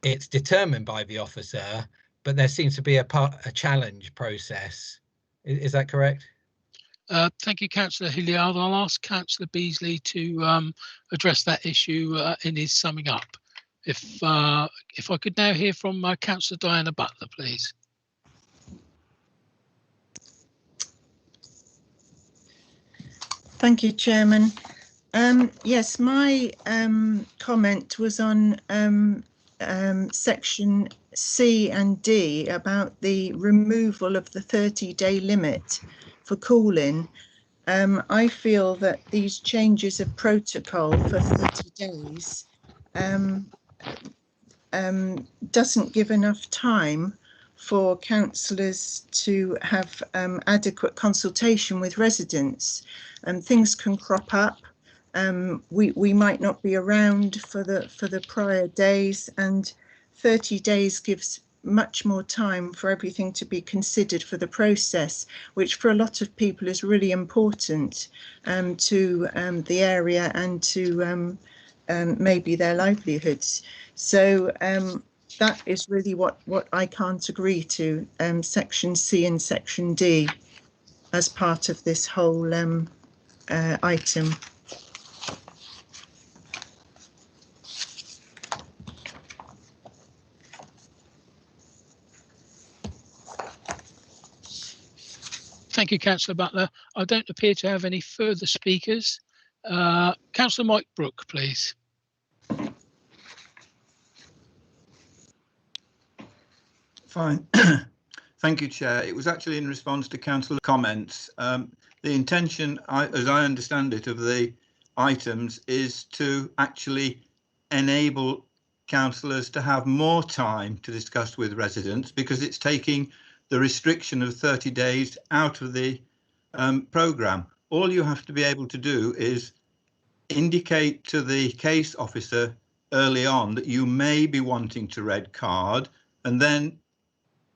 S18: it's determined by the officer, but there seems to be a challenge process. Is that correct?
S1: Thank you, Councillor Hilliard. I'll ask Councillor Beasley to address that issue in his summing up. If I could now hear from Councillor Diana Butler, please.
S19: Thank you, Chairman. Yes, my comment was on section C and D about the removal of the 30-day limit for call-in. I feel that these changes of protocol for 30 days doesn't give enough time for councillors to have adequate consultation with residents. Things can crop up. We might not be around for the prior days, and 30 days gives much more time for everything to be considered for the process, which for a lot of people is really important to the area and to maybe their livelihoods. So that is really what I can't agree to, section C and section D as part of this whole item.
S1: Thank you, Councillor Butler. I don't appear to have any further speakers. Councillor Mike Brooke, please.
S20: Fine. Thank you, Chair. It was actually in response to councillor comments. The intention, as I understand it, of the items is to actually enable councillors to have more time to discuss with residents, because it's taking the restriction of 30 days out of the programme. All you have to be able to do is indicate to the case officer early on that you may be wanting to red card, and then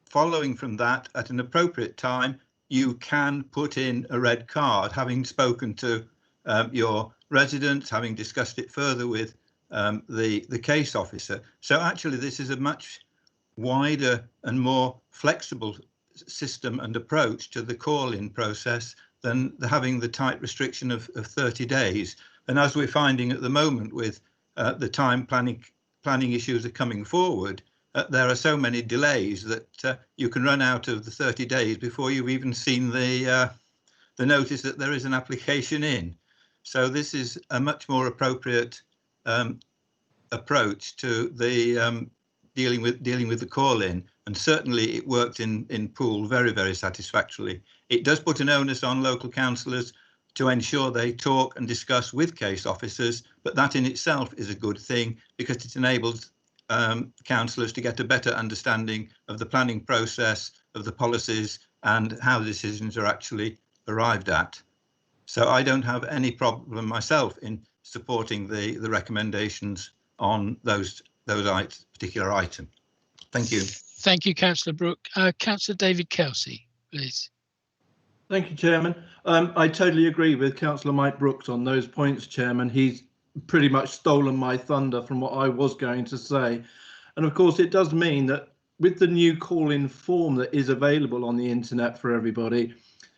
S20: following from that, at an appropriate time, you can put in a red card, having spoken to your residents, having discussed it further with the case officer. So actually, this is a much wider and more flexible system and approach to the call-in process than having the tight restriction of 30 days. And as we're finding at the moment with the time planning issues are coming forward, there are so many delays that you can run out of the 30 days before you've even seen the notice that there is an application in. So this is a much more appropriate approach to the dealing with the call-in, and certainly it worked in Poole very, very satisfactorily. It does put an onus on local councillors to ensure they talk and discuss with case officers, but that in itself is a good thing because it enables councillors to get a better understanding of the planning process, of the policies, and how the decisions are actually arrived at. So I don't have any problem myself in supporting the recommendations on those particular item. Thank you.
S1: Thank you, Councillor Brooke. Councillor David Kelsey, please.
S2: Thank you, Chairman. I totally agree with Councillor Mike Brooks on those points, Chairman. He's pretty much stolen my thunder from what I was going to say. And of course, it does mean that with the new call-in form that is available on the internet for everybody,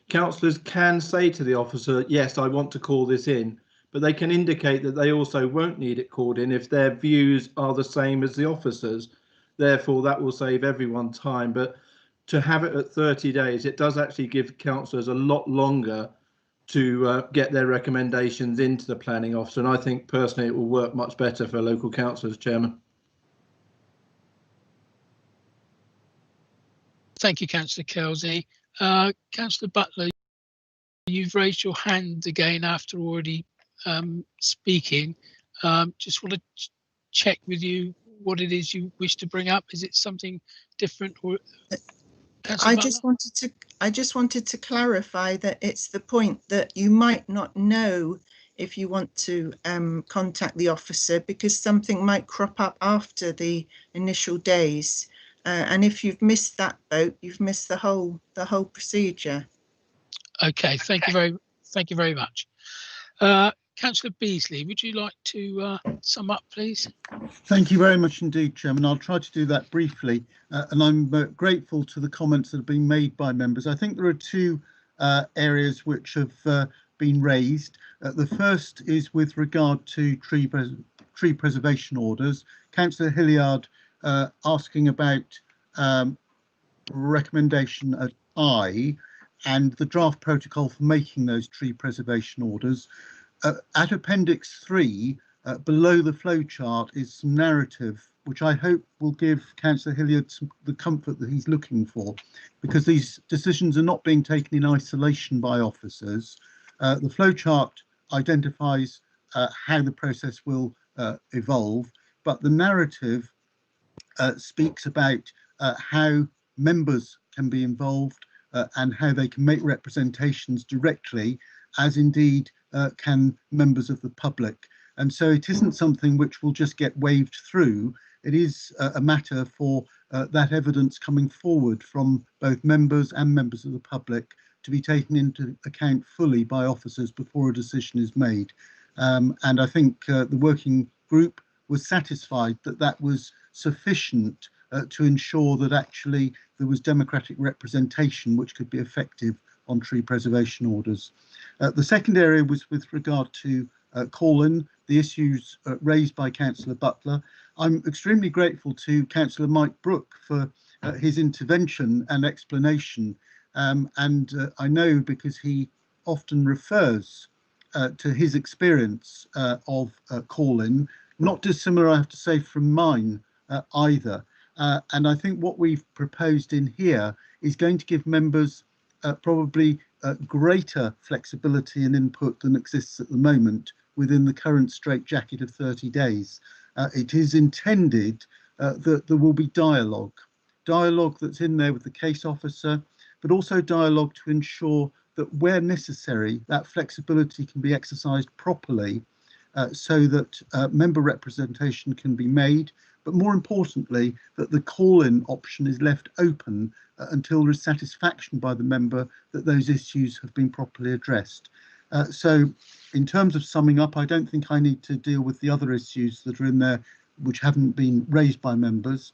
S2: councillors can say to the officer, yes, I want to call this in, but they can indicate that they also won't need it called in if their views are the same as the officers. Therefore, that will save everyone time. But to have it at 30 days, it does actually give councillors a lot longer to get their recommendations into the planning officer. And I think personally it will work much better for local councillors, Chairman.
S1: Thank you, Councillor Kelsey. Councillor Butler, you've raised your hand again after already speaking. Just want to check with you what it is you wish to bring up. Is it something different? Or
S19: I just wanted to clarify that it's the point that you might not know if you want to contact the officer because something might crop up after the initial days. And if you've missed that boat, you've missed the whole procedure.
S1: Okay, thank you very much. Councillor Beasley, would you like to sum up, please?
S14: Thank you very much indeed, Chairman. I'll try to do that briefly, and I'm grateful to the comments that have been made by members. I think there are two areas which have been raised. The first is with regard to tree preservation orders. Councillor Hilliard asking about recommendation at I and the draft protocol for making those tree preservation orders. At Appendix 3, below the flowchart is some narrative, which I hope will give Councillor Hilliard the comfort that he's looking for, because these decisions are not being taken in isolation by officers. The flowchart identifies how the process will evolve, but the narrative speaks about how members can be involved and how they can make representations directly, as indeed can members of the public. And so it isn't something which will just get waved through. It is a matter for that evidence coming forward from both members and members of the public to be taken into account fully by officers before a decision is made. And I think the working group was satisfied that that was sufficient to ensure that actually there was democratic representation which could be effective on tree preservation orders. The second area was with regard to call-in, the issues raised by Councillor Butler. I'm extremely grateful to Councillor Mike Brooke for his intervention and explanation. And I know because he often refers to his experience of call-in, not dissimilar, I have to say, from mine either. And I think what we've proposed in here is going to give members probably greater flexibility and input than exists at the moment within the current straitjacket of 30 days. It is intended that there will be dialogue that's in there with the case officer, but also dialogue to ensure that where necessary, that flexibility can be exercised properly so that member representation can be made, but more importantly, that the call-in option is left open until there is satisfaction by the member that those issues have been properly addressed. So in terms of summing up, I don't think I need to deal with the other issues that are in there which haven't been raised by members.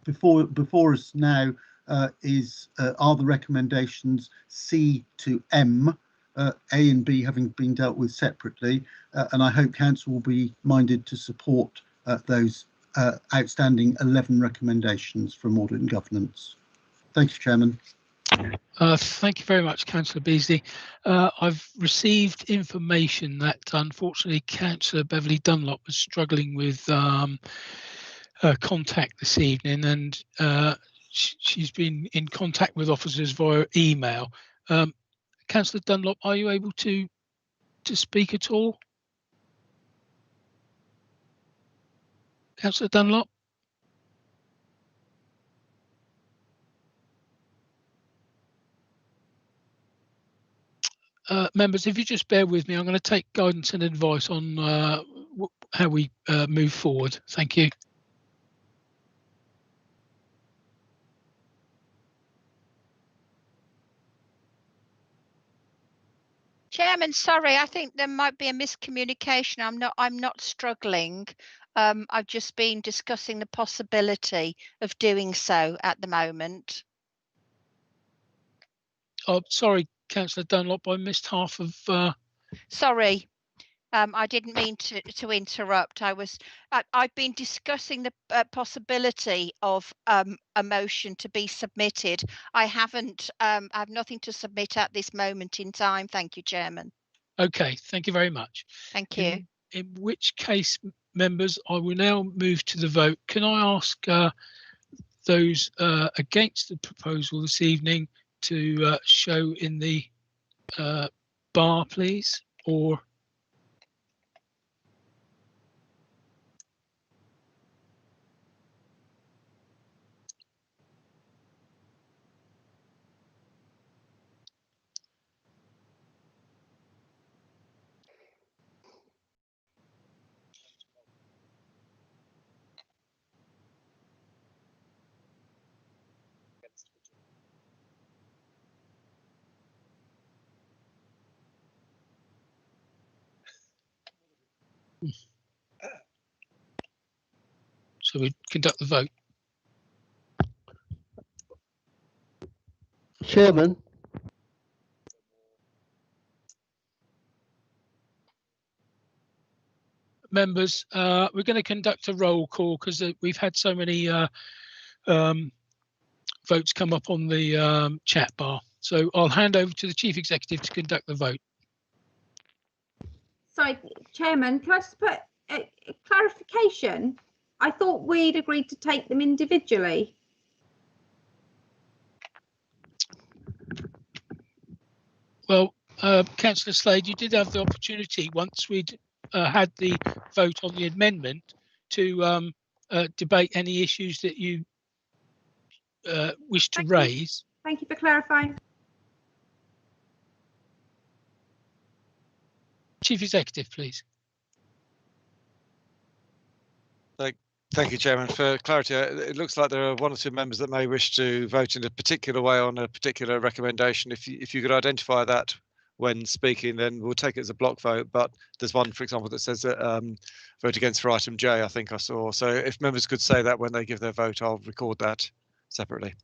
S14: Before us now are the recommendations C to M, A and B having been dealt with separately, and I hope Council will be minded to support those outstanding 11 recommendations from Audit and Governance. Thank you, Chairman.
S1: Thank you very much, Councillor Beasley. I've received information that unfortunately Councillor Beverly Dunlop was struggling with contact this evening, and she's been in contact with officers via email. Councillor Dunlop, are you able to speak at all? Councillor Dunlop? Members, if you just bear with me, I'm going to take guidance and advice on how we move forward. Thank you.
S5: Chairman, sorry, I think there might be a miscommunication. I'm not struggling. I've just been discussing the possibility of doing so at the moment.
S1: Oh, sorry, Councillor Dunlop, I missed half of.
S5: Sorry, I didn't mean to interrupt. I've been discussing the possibility of a motion to be submitted. I have nothing to submit at this moment in time. Thank you, Chairman.
S1: Okay, thank you very much.
S5: Thank you.
S1: In which case, members, I will now move to the vote. Can I ask those against the proposal this evening to show in the bar, please, or so we conduct the vote.
S22: Chairman.
S1: Members, we're going to conduct a roll call because we've had so many votes come up on the chat bar. So I'll hand over to the Chief Executive to conduct the vote.
S4: Sorry, Chairman, can I just put a clarification? I thought we'd agreed to take them individually.
S1: Well, Councillor Slade, you did have the opportunity once we'd had the vote on the amendment to debate any issues that you wish to raise.
S4: Thank you for clarifying.
S1: Chief Executive, please.
S6: Thank you, Chairman. For clarity, it looks like there are one or two members that may wish to vote in a particular way on a particular recommendation. If you could identify that when speaking, then we'll take it as a block vote. But there's one, for example, that says that vote against for item J, I think I saw. So if members could say that when they give their vote, I'll record that separately.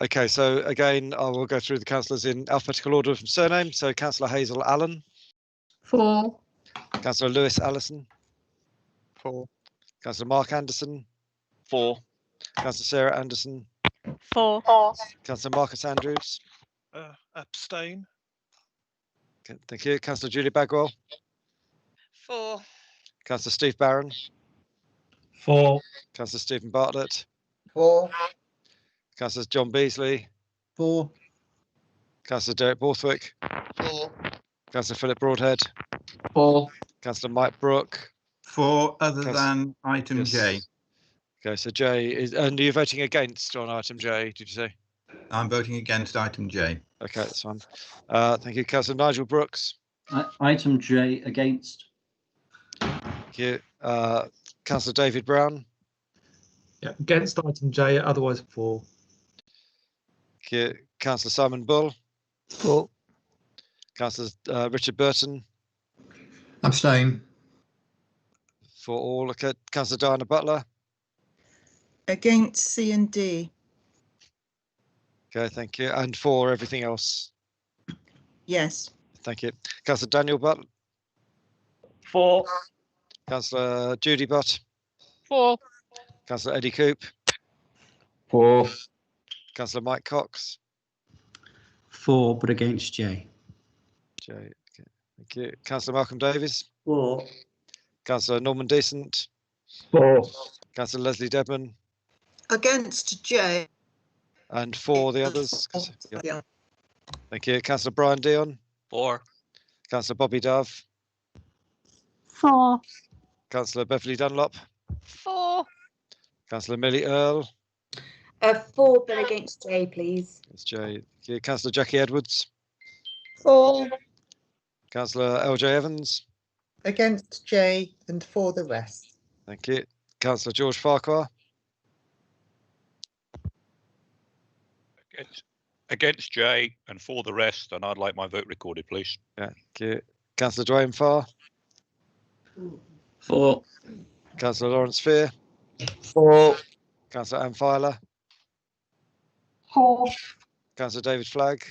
S6: Okay, so again, I will go through the councillors in alphabetical order from surname. So Councillor Hazel Allen.
S16: 4.
S6: Councillor Lewis Allison. 4. Councillor Mark Anderson. 4. Councillor Sarah Anderson.
S5: 4.
S6: Councillor Marcus Andrews.
S10: Abstain.
S6: Okay, thank you. Councillor Julie Bagwell.
S7: 4.
S6: Councillor Steve Barron.
S9: 4.
S6: Councillor Stephen Bartlett.
S22: 4.
S6: Councillor John Beasley.
S14: 4.
S6: Councillor Derek Borthwick.
S22: 4.
S6: Councillor Philip Broadhead.
S9: 4.
S6: Councillor Mike Brooke.
S20: 4 other than item J.
S6: Okay, so J is, and you're voting against on item J, did you say?
S20: I'm voting against item J.
S6: Okay, that's fine. Thank you. Councillor Nigel Brooks.
S21: Item J against.
S6: Thank you. Councillor David Brown.
S9: Yeah, against item J, otherwise for.
S6: Thank you. Councillor Simon Bull.
S9: For.
S6: Councillor Richard Burton.
S9: Abstain.
S6: For all. Okay. Councillor Diana Butler.
S19: Against C and D.
S6: Okay, thank you. And for everything else.
S19: Yes.
S6: Thank you. Councillor Daniel Butt.
S9: For.
S6: Councillor Judy Butt.
S11: For.
S6: Councillor Eddie Coop.
S9: For.
S6: Councillor Mike Cox.
S13: For, but against J.
S6: J. Okay. Thank you. Councillor Malcolm Davies.
S9: For.
S6: Councillor Norman Decent.
S9: For.
S6: Councillor Leslie Dedman.
S3: Against J.
S6: And for the others. Yep.
S3: Yeah.
S6: Thank you. Councillor Brian Dion.
S8: For.
S6: Councillor Bobby Dove.
S4: For.
S6: Councillor Beverly Dunlop.
S5: For.
S6: Councillor Millie Earl.
S21: For, but against J, please.
S6: It's J. Thank you. Councillor Jackie Edwards.
S21: For.
S6: Councillor LJ Evans.
S19: Against J and for the rest.
S6: Thank you. Councillor George Farquhar.
S8: Against J and for the rest, and I'd like my vote recorded, please.
S6: Yeah, thank you. Councillor Dwayne Farr.
S9: For.
S6: Councillor Lawrence Fear.
S9: For.
S6: Councillor Anne Filer.
S21: For.
S6: Councillor David Flagg.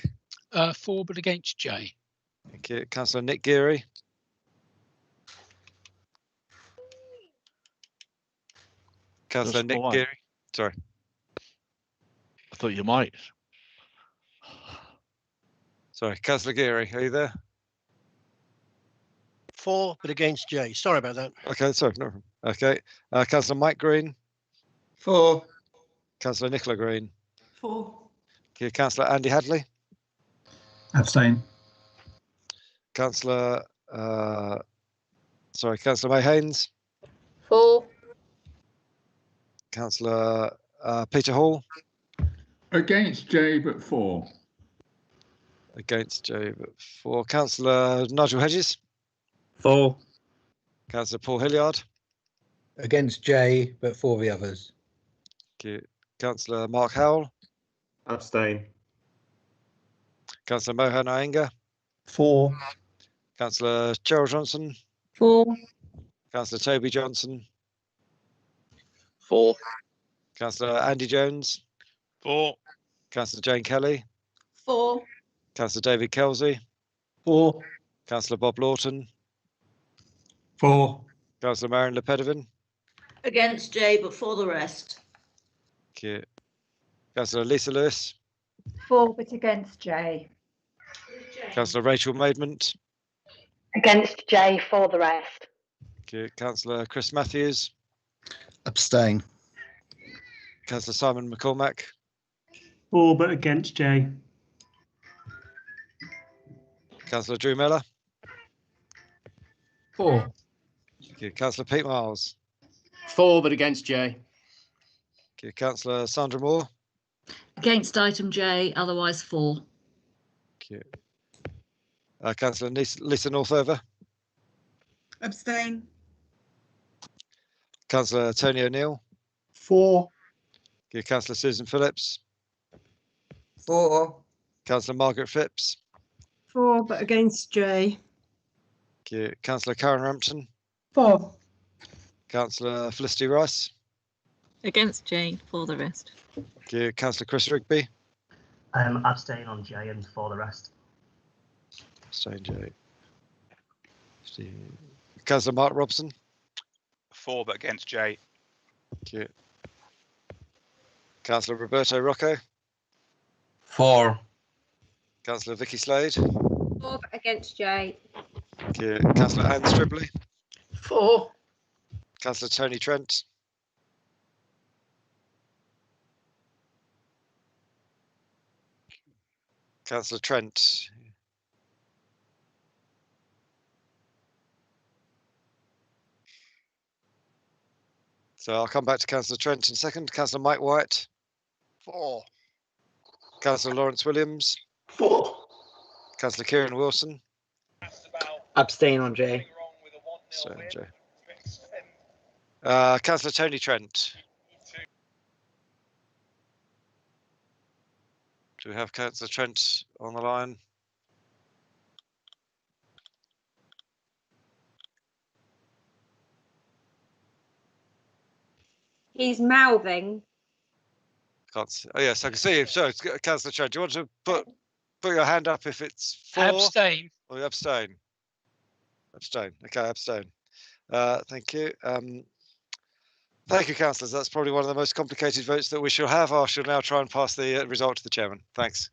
S1: For, but against J.
S6: Thank you. Councillor Nick Geary. Councillor Nick Geary. Sorry.
S10: I thought you might.
S6: Sorry, Councillor Geary, are you there?
S23: For, but against J. Sorry about that.
S6: Okay, sorry, no problem. Okay. Councillor Mike Green.
S19: For.
S6: Councillor Nicola Green.
S16: For.
S6: Okay, Councillor Andy Hadley.
S9: Abstain.
S6: Councillor Councillor May Haynes.
S21: For.
S6: Councillor Peter Hall.
S9: Against J, but for.
S6: Against J, but for. Councillor Nigel Hedges.
S13: For.
S6: Councillor Paul Hilliard.
S18: Against J, but for the others.
S6: Thank you. Councillor Mark Howell.
S9: Abstain.
S6: Councillor Mohan Iyengar.
S14: For.
S6: Councillor Cheryl Johnson.
S21: For.
S6: Councillor Toby Johnson.
S9: For.
S6: Councillor Andy Jones.
S8: For.
S6: Councillor Jane Kelly.
S21: For.
S6: Councillor David Kelsey.
S14: For.
S6: Councillor Bob Lawton.
S9: For.
S6: Councillor Marion Le Pedevin.
S17: Against J, but for the rest.
S6: Thank you. Councillor Lisa Lewis.
S21: For, but against J.
S6: Councillor Rachel Maidment.
S21: Against J, for the rest.
S6: Thank you. Councillor Chris Matthews.
S14: Abstain.
S6: Councillor Simon McCormack.
S9: For, but against J.
S6: Councillor Drew Miller.
S9: For.
S6: Thank you. Councillor Pete Miles.
S9: For, but against J.
S6: Thank you. Councillor Sandra Moore.
S16: Against item J, otherwise for.
S6: Thank you. Councillor Lisa Northover.
S19: Abstain.
S6: Councillor Tony O'Neill.
S14: For.
S6: Thank you. Councillor Susan Phillips.
S19: For.
S6: Councillor Margaret Phipps.
S16: For, but against J.
S6: Thank you. Councillor Karen Rampton.
S16: For.
S6: Councillor Felicity Rice.
S21: Against J, for the rest.
S6: Thank you. Councillor Chris Rigby.
S24: Abstain on J and for the rest.
S6: Abstain J. Councillor Mark Robson.
S8: For, but against J.
S6: Thank you. Councillor Roberto Rocco.
S9: For.
S6: Councillor Vicky Slade.
S4: For, but against J.
S6: Thank you. Councillor Anne Stribley.
S16: For.
S6: Councillor Tony Trent. Councillor Trent. So I'll come back to Councillor Trent in a second. Councillor Mike White.
S8: For.
S6: Councillor Lawrence Williams.
S9: For.
S6: Councillor Kieran Wilson.
S9: Abstain on J.
S6: So, J. Councillor Tony Trent. Do we have Councillor Trent on the line?
S4: He's mouthing.
S6: Can't see. Oh yes, I can see you. So, Councillor Trent, do you want to put your hand up if it's for?
S1: Abstain.
S6: Or abstain? Abstain. Okay, abstain. Thank you. Thank you, councillors. That's probably one of the most complicated votes that we shall have. I shall now try and pass the result to the chairman. Thanks.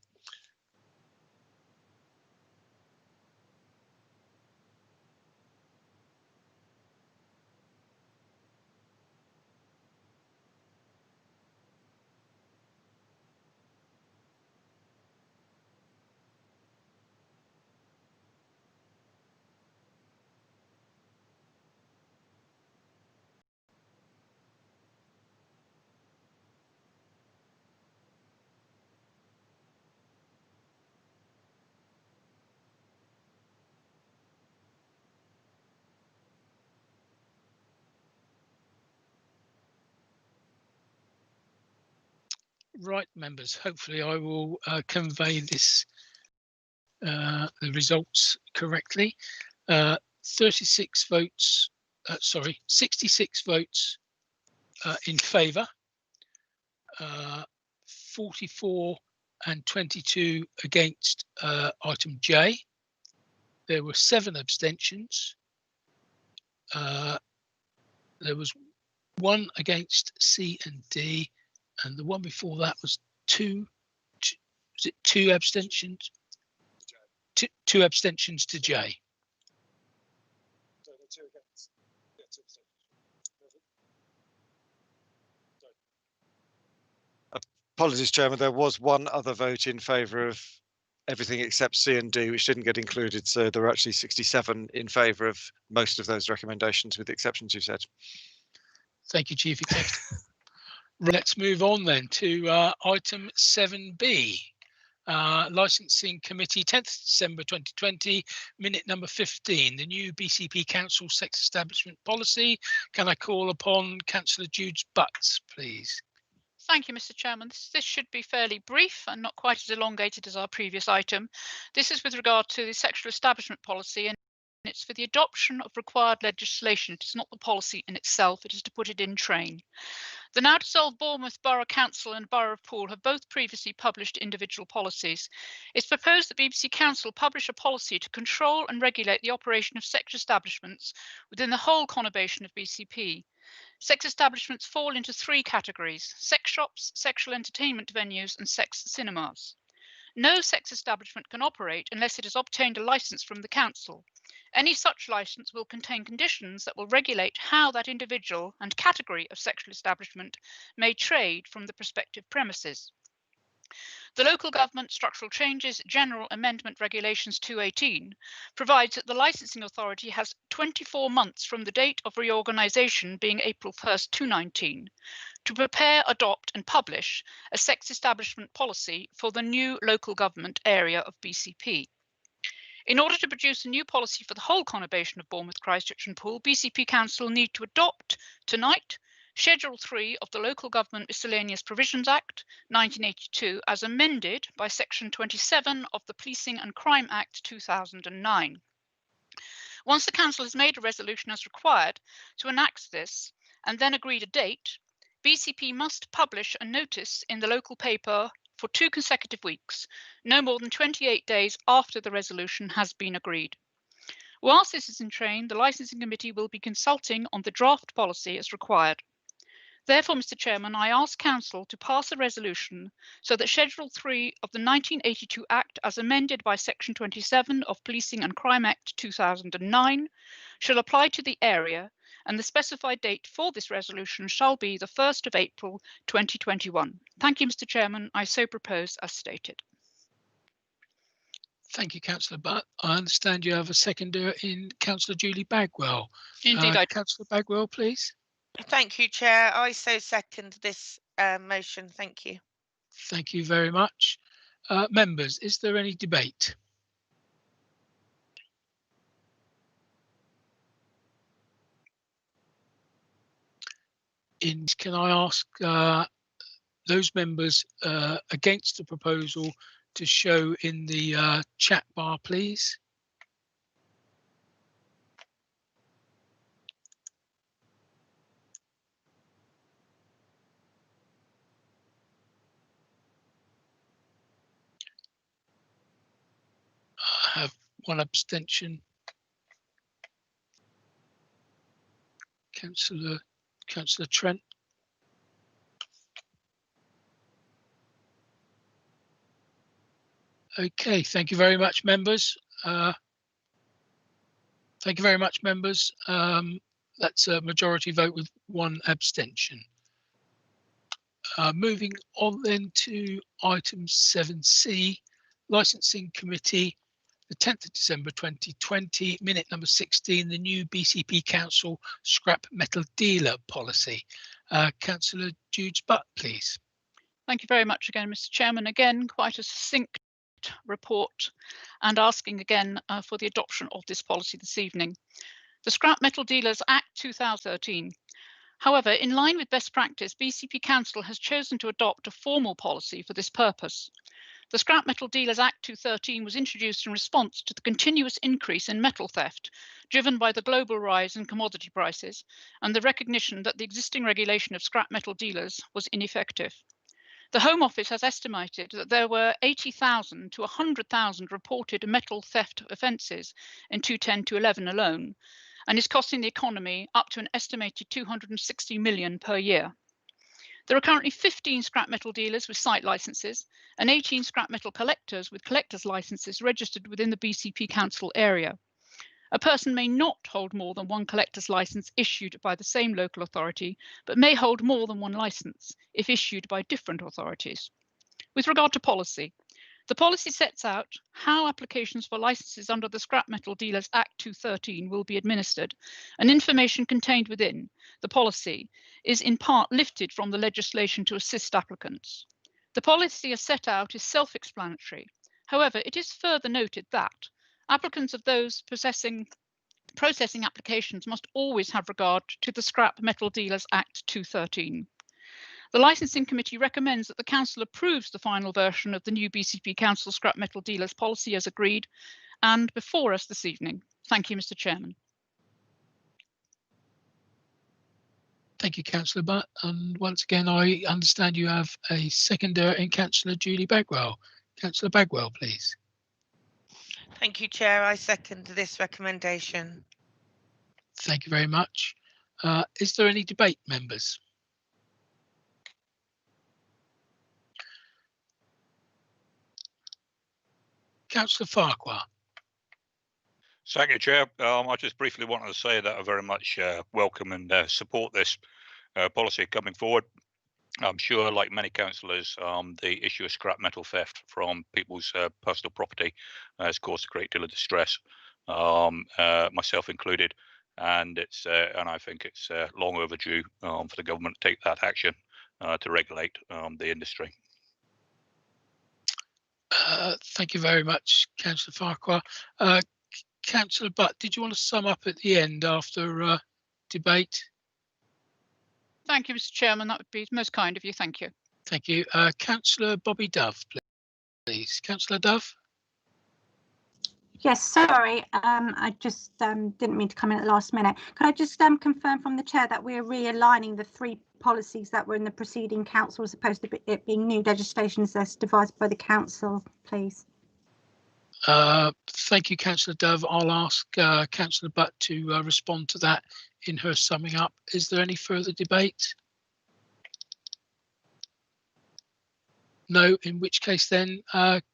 S1: Right, members, hopefully I will convey this the results correctly. 36 votes, 66 votes in favour, 44 and 22 against item J. There were 7 abstentions. There was 1 against C and D, and the one before that was two abstentions? Two abstentions to J.
S6: Apologies, Chairman. There was one other vote in favour of everything except C and D, which didn't get included. So there were actually 67 in favour of most of those recommendations, with the exceptions you said.
S1: Thank you, Chief Executive. Let's move on then to item 7B. Licensing Committee, 10th December 2020, minute number 15, the new BCP Council Sex Establishment Policy. Can I call upon Councillor Jude Butts, please?
S11: Thank you, Mr. Chairman. This should be fairly brief and not quite as elongated as our previous item. This is with regard to the sexual establishment policy, and it's for the adoption of required legislation. It is not the policy in itself, it is to put it in train. The now dissolved Bournemouth Borough Council and Borough of Poole have both previously published individual policies. It's proposed that BBC Council publish a policy to control and regulate the operation of sex establishments within the whole conurbation of BCP. Sex establishments fall into 3 categories: sex shops, sexual entertainment venues, and sex cinemas. No sex establishment can operate unless it has obtained a licence from the council. Any such licence will contain conditions that will regulate how that individual and category of sexual establishment may trade from the prospective premises. The Local Government Structural Changes General Amendment Regulations 218 provides that the licensing authority has 24 months from the date of reorganisation, being April 1st, 2019, to prepare, adopt and publish a sex establishment policy for the new local government area of BCP. In order to produce a new policy for the whole conurbation of Bournemouth, Christchurch and Poole, BCP Council need to adopt tonight Schedule 3 of the Local Government Miscellaneous Provisions Act 1982 as amended by Section 27 of the Policing and Crime Act 2009. Once the Council has made a resolution as required to enact this and then agreed a date, BCP must publish a notice in the local paper for 2 consecutive weeks, no more than 28 days after the resolution has been agreed. Whilst this is in train, the Licensing Committee will be consulting on the draft policy as required. Therefore, Mr. Chairman, I ask Council to pass a resolution so that Schedule 3 of the 1982 Act, as amended by Section 27 of Policing and Crime Act 2009, shall apply to the area, and the specified date for this resolution shall be the 1st of April 2021. Thank you, Mr. Chairman. I so propose as stated.
S1: Thank you, Councillor Butt. I understand you have a seconder in Councillor Julie Bagwell.
S11: Indeed, I do.
S1: Councillor Bagwell, please.
S2: Thank you, Chair. I so second this motion. Thank you.
S1: Thank you very much. Members, is there any debate? Can I ask those members against the proposal to show in the chat bar, please? I have one abstention. Councillor Trent. Okay, thank you very much, members. Thank you very much, members. That's a majority vote with one abstention. Moving on then to item 7C, Licensing Committee, the 10th of December 2020, minute number 16, the new BCP Council scrap metal dealer policy. Councillor Judes-Butt, please.
S11: Thank you very much again, Mr. Chairman. Again, quite a succinct report and asking again for the adoption of this policy this evening. The Scrap Metal Dealers Act 2013. However, in line with best practice, BCP Council has chosen to adopt a formal policy for this purpose. The Scrap Metal Dealers Act 2013 was introduced in response to the continuous increase in metal theft, driven by the global rise in commodity prices and the recognition that the existing regulation of scrap metal dealers was ineffective. The Home Office has estimated that there were 80,000 to 100,000 reported metal theft offences in 2010-11 alone, and is costing the economy up to an estimated 260 million per year. There are currently 15 scrap metal dealers with site licences and 18 scrap metal collectors with collectors' licences registered within the BCP Council area. A person may not hold more than one collector's licence issued by the same local authority, but may hold more than one licence if issued by different authorities. With regard to policy, the policy sets out how applications for licences under the Scrap Metal Dealers Act 2013 will be administered, and information contained within the policy is in part lifted from the legislation to assist applicants. The policy as set out is self-explanatory. However, it is further noted that applicants of those processing applications must always have regard to the Scrap Metal Dealers Act 2013. The Licensing Committee recommends that the Council approves the final version of the new BCP Council Scrap Metal Dealers policy as agreed and before us this evening. Thank you, Mr. Chairman.
S1: Thank you, Councillor Butt. And once again, I understand you have a seconder in Councillor Julie Bagwell. Councillor Bagwell, please.
S2: Thank you, Chair. I second this recommendation.
S1: Thank you very much. Is there any debate, members? Councillor Farquhar.
S8: Thank you, Chair. I just briefly wanted to say that I very much welcome and support this policy coming forward. I'm sure, like many councillors, the issue of scrap metal theft from people's personal property has caused a great deal of distress, myself included, and I think it's long overdue for the government to take that action to regulate the industry.
S1: Thank you very much, Councillor Farquhar. Councillor Butt, did you want to sum up at the end after debate?
S11: Thank you, Mr. Chairman. That would be most kind of you. Thank you.
S1: Thank you. Councillor Bobby Dove, please. Councillor Dove.
S4: Yes, sorry, I just didn't mean to come in at the last minute. Could I just confirm from the chair that we're realigning the three policies that were in the preceding council as opposed to it being new legislation as devised by the council, please?
S1: Thank you, Councillor Dove. I'll ask Councillor Butt to respond to that in her summing up. Is there any further debate? No, in which case then,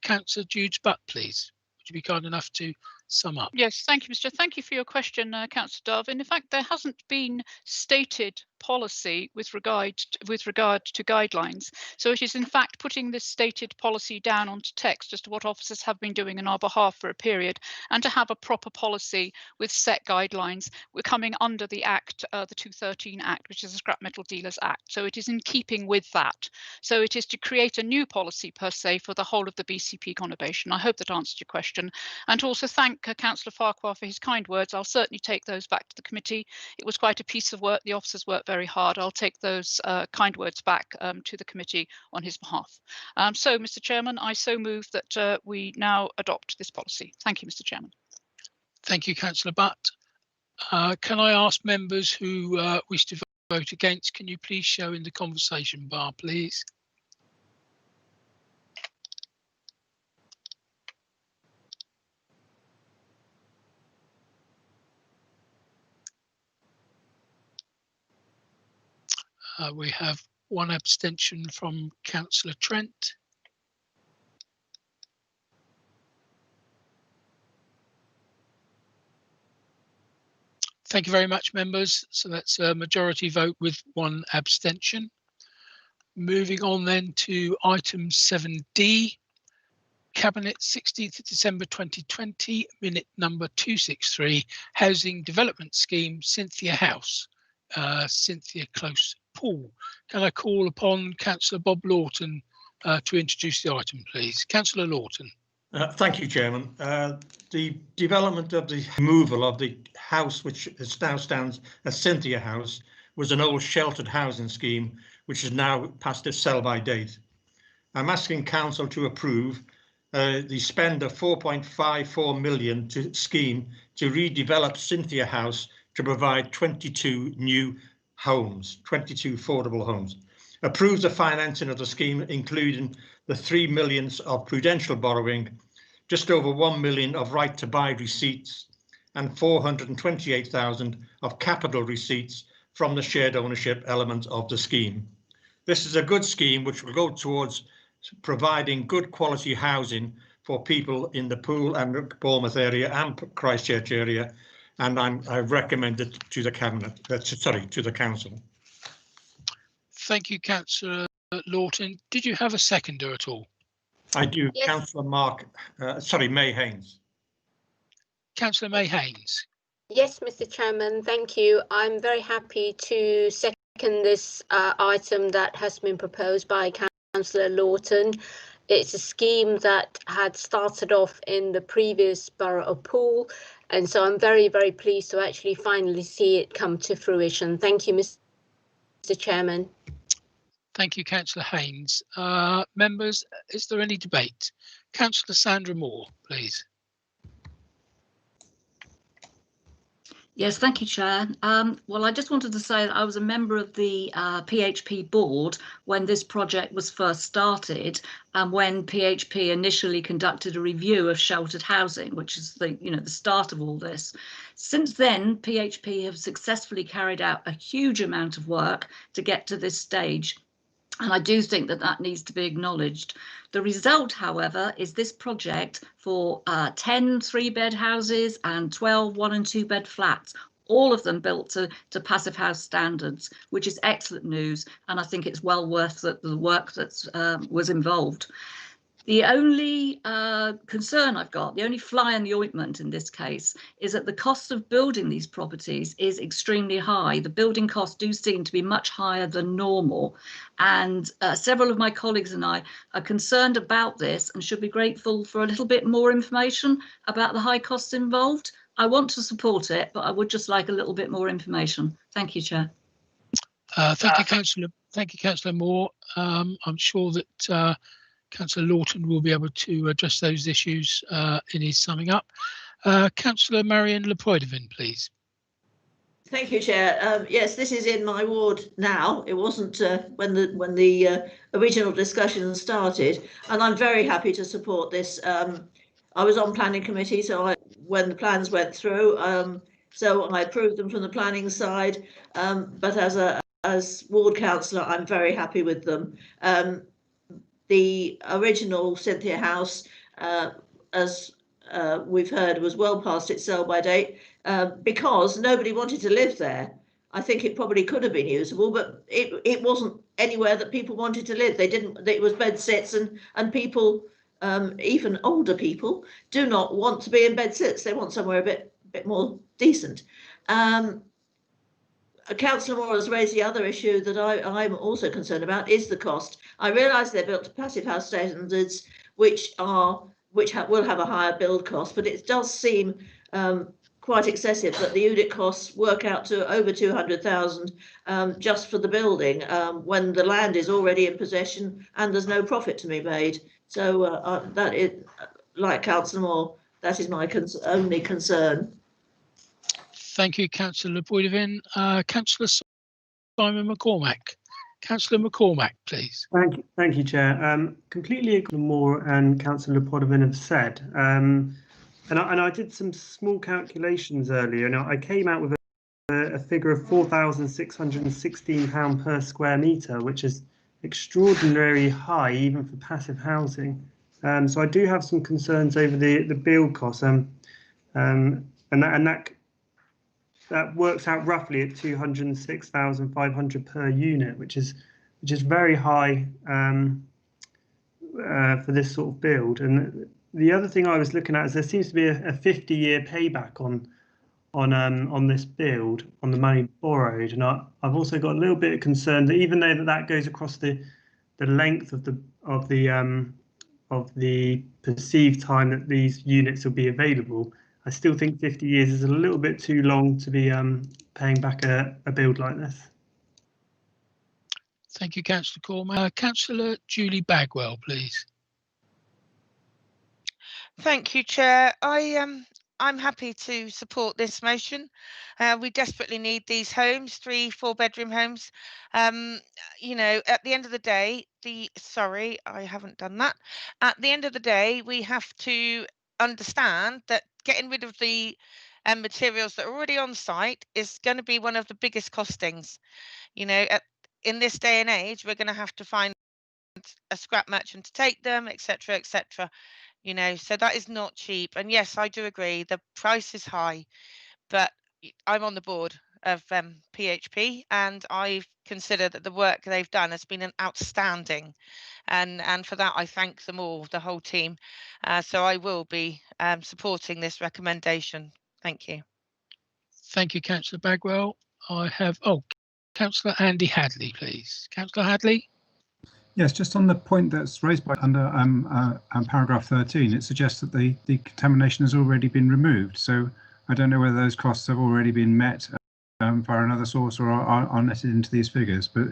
S1: Councillor Judes-Butt, please. Would you be kind enough to sum up?
S11: Yes, thank you, Mr. Thank you for your question, Councillor Dove. And in fact, there hasn't been stated policy with regard to guidelines. So it is in fact putting this stated policy down onto text as to what officers have been doing on our behalf for a period, and to have a proper policy with set guidelines. We're coming under the Act, the 2013 Act, which is the Scrap Metal Dealers Act. So it is in keeping with that. So it is to create a new policy per se for the whole of the BCP conurbation. I hope that answered your question. And to also thank thank Councillor Farquhar for his kind words. I'll certainly take those back to the committee. It was quite a piece of work. The officers worked very hard. I'll take those kind words back to the committee on his behalf. So, Mr. Chairman, I so move that we now adopt this policy. Thank you, Mr. Chairman.
S1: Thank you, Councillor Butt. Can I ask members who wish to vote against, can you please show in the conversation bar, please? We have one abstention from Councillor Trent. Thank you very much, members. So that's a majority vote with one abstention. Moving on then to item 7D, Cabinet 16th of December 2020, minute number 263, Housing Development Scheme, Cynthia House, Cynthia Close Pool. Can I call upon Councillor Bob Lawton to introduce the item, please? Councillor Lawton.
S7: Thank you, Chairman. The development of the removal of the house, which now stands as Cynthia House, was an old sheltered housing scheme, which is now past its sell-by date. I'm asking Council to approve the spend of 4.54 million to scheme to redevelop Cynthia House to provide 22 new homes, 22 affordable homes. Approve the financing of the scheme, including the 3 million of prudential borrowing, just over 1 million of right to buy receipts, and 428,000 of capital receipts from the shared ownership element of the scheme. This is a good scheme which will go towards providing good quality housing for people in the Poole and Bournemouth area and Christchurch area, and I recommend it to the Cabinet, to the Council.
S1: Thank you, Councillor Lawton. Did you have a seconder at all?
S7: I do,
S4: Yes.
S7: Councillor May Haynes.
S1: Councillor May Haynes.
S4: Yes, Mr. Chairman, thank you. I'm very happy to second this item that has been proposed by Councillor Lawton. It's a scheme that had started off in the previous borough of Poole, and so I'm very, very pleased to actually finally see it come to fruition. Thank you, Mr. Chairman.
S1: Thank you, Councillor Haynes. Members, is there any debate? Councillor Sandra Moore, please.
S12: Yes, thank you, Chair. Well, I just wanted to say that I was a member of the PHP board when this project was first started, and when PHP initially conducted a review of sheltered housing, which is the start of all this. Since then, PHP have successfully carried out a huge amount of work to get to this stage. And I do think that that needs to be acknowledged. The result, however, is this project for 10 3-bed houses and 12 1- and 2-bed flats, all of them built to Passive House standards, which is excellent news. And I think it's well worth the work that was involved. The only concern I've got, the only fly in the ointment in this case, is that the cost of building these properties is extremely high. The building costs do seem to be much higher than normal. And several of my colleagues and I are concerned about this and should be grateful for a little bit more information about the high costs involved. I want to support it, but I would just like a little bit more information. Thank you, Chair.
S1: Thank you, Councillor Moore. I'm sure that Councillor Lawton will be able to address those issues in his summing up. Councillor Marion Lepoidovin, please.
S17: Thank you, Chair. Yes, this is in my ward now. It wasn't when the original discussion started, and I'm very happy to support this. I was on planning committee, so when the plans went through, so I approved them from the planning side. But as ward councillor, I'm very happy with them. The original Cynthia House, as we've heard, was well past its sell-by date because nobody wanted to live there. I think it probably could have been usable, but it wasn't anywhere that people wanted to live. They didn't. It was bed sits, and people, even older people, do not want to be in bed sits. They want somewhere a bit more decent. Councillor Moore has raised the other issue that I'm also concerned about, is the cost. I realise they're built to Passive House standards, which are which will have a higher build cost, but it does seem quite excessive that the unit costs work out to over 200,000 just for the building when the land is already in possession and there's no profit to be made. So that is, like Councillor Moore, that is my only concern.
S1: Thank you, Councillor Boydevin. Councillor Simon McCormack. Councillor McCormack, please.
S3: Thank you, Chair. Completely agree with Moore and Councillor Boydevin have said. And I did some small calculations earlier, and I came out with a figure of £4,616 per square metre, which is extraordinarily high even for passive housing. So I do have some concerns over the build costs, and that works out roughly at 206,500 per unit, which is very high for this sort of build. And the other thing I was looking at is there seems to be a 50-year payback on this build, on the money borrowed, and I've also got a little bit of concern that even though that goes across the length of the perceived time that these units will be available, I still think 50 years is a little bit too long to be paying back a build like this.
S1: Thank you, Councillor Cormack. Councillor Julie Bagwell, please.
S2: Thank you, Chair. I'm happy to support this motion. We desperately need these homes, 3-4 bedroom homes. You know, at the end of the day, sorry, I haven't done that. At the end of the day, we have to understand that getting rid of the materials that are already on site is going to be one of the biggest costings. You know, in this day and age, we're going to have to find a scrap merchant to take them, etc., etc. You know, so that is not cheap. And yes, I do agree the price is high, but I'm on the board of PHP, and I consider that the work they've done has been outstanding, and for that I thank them all, the whole team. So I will be supporting this recommendation. Thank you.
S1: Thank you, Councillor Bagwell. I have Councillor Andy Hadley, please. Councillor Hadley.
S15: Yes, just on the point that's raised by under paragraph 13, it suggests that the contamination has already been removed. So I don't know whether those costs have already been met via another source or are netted into these figures. But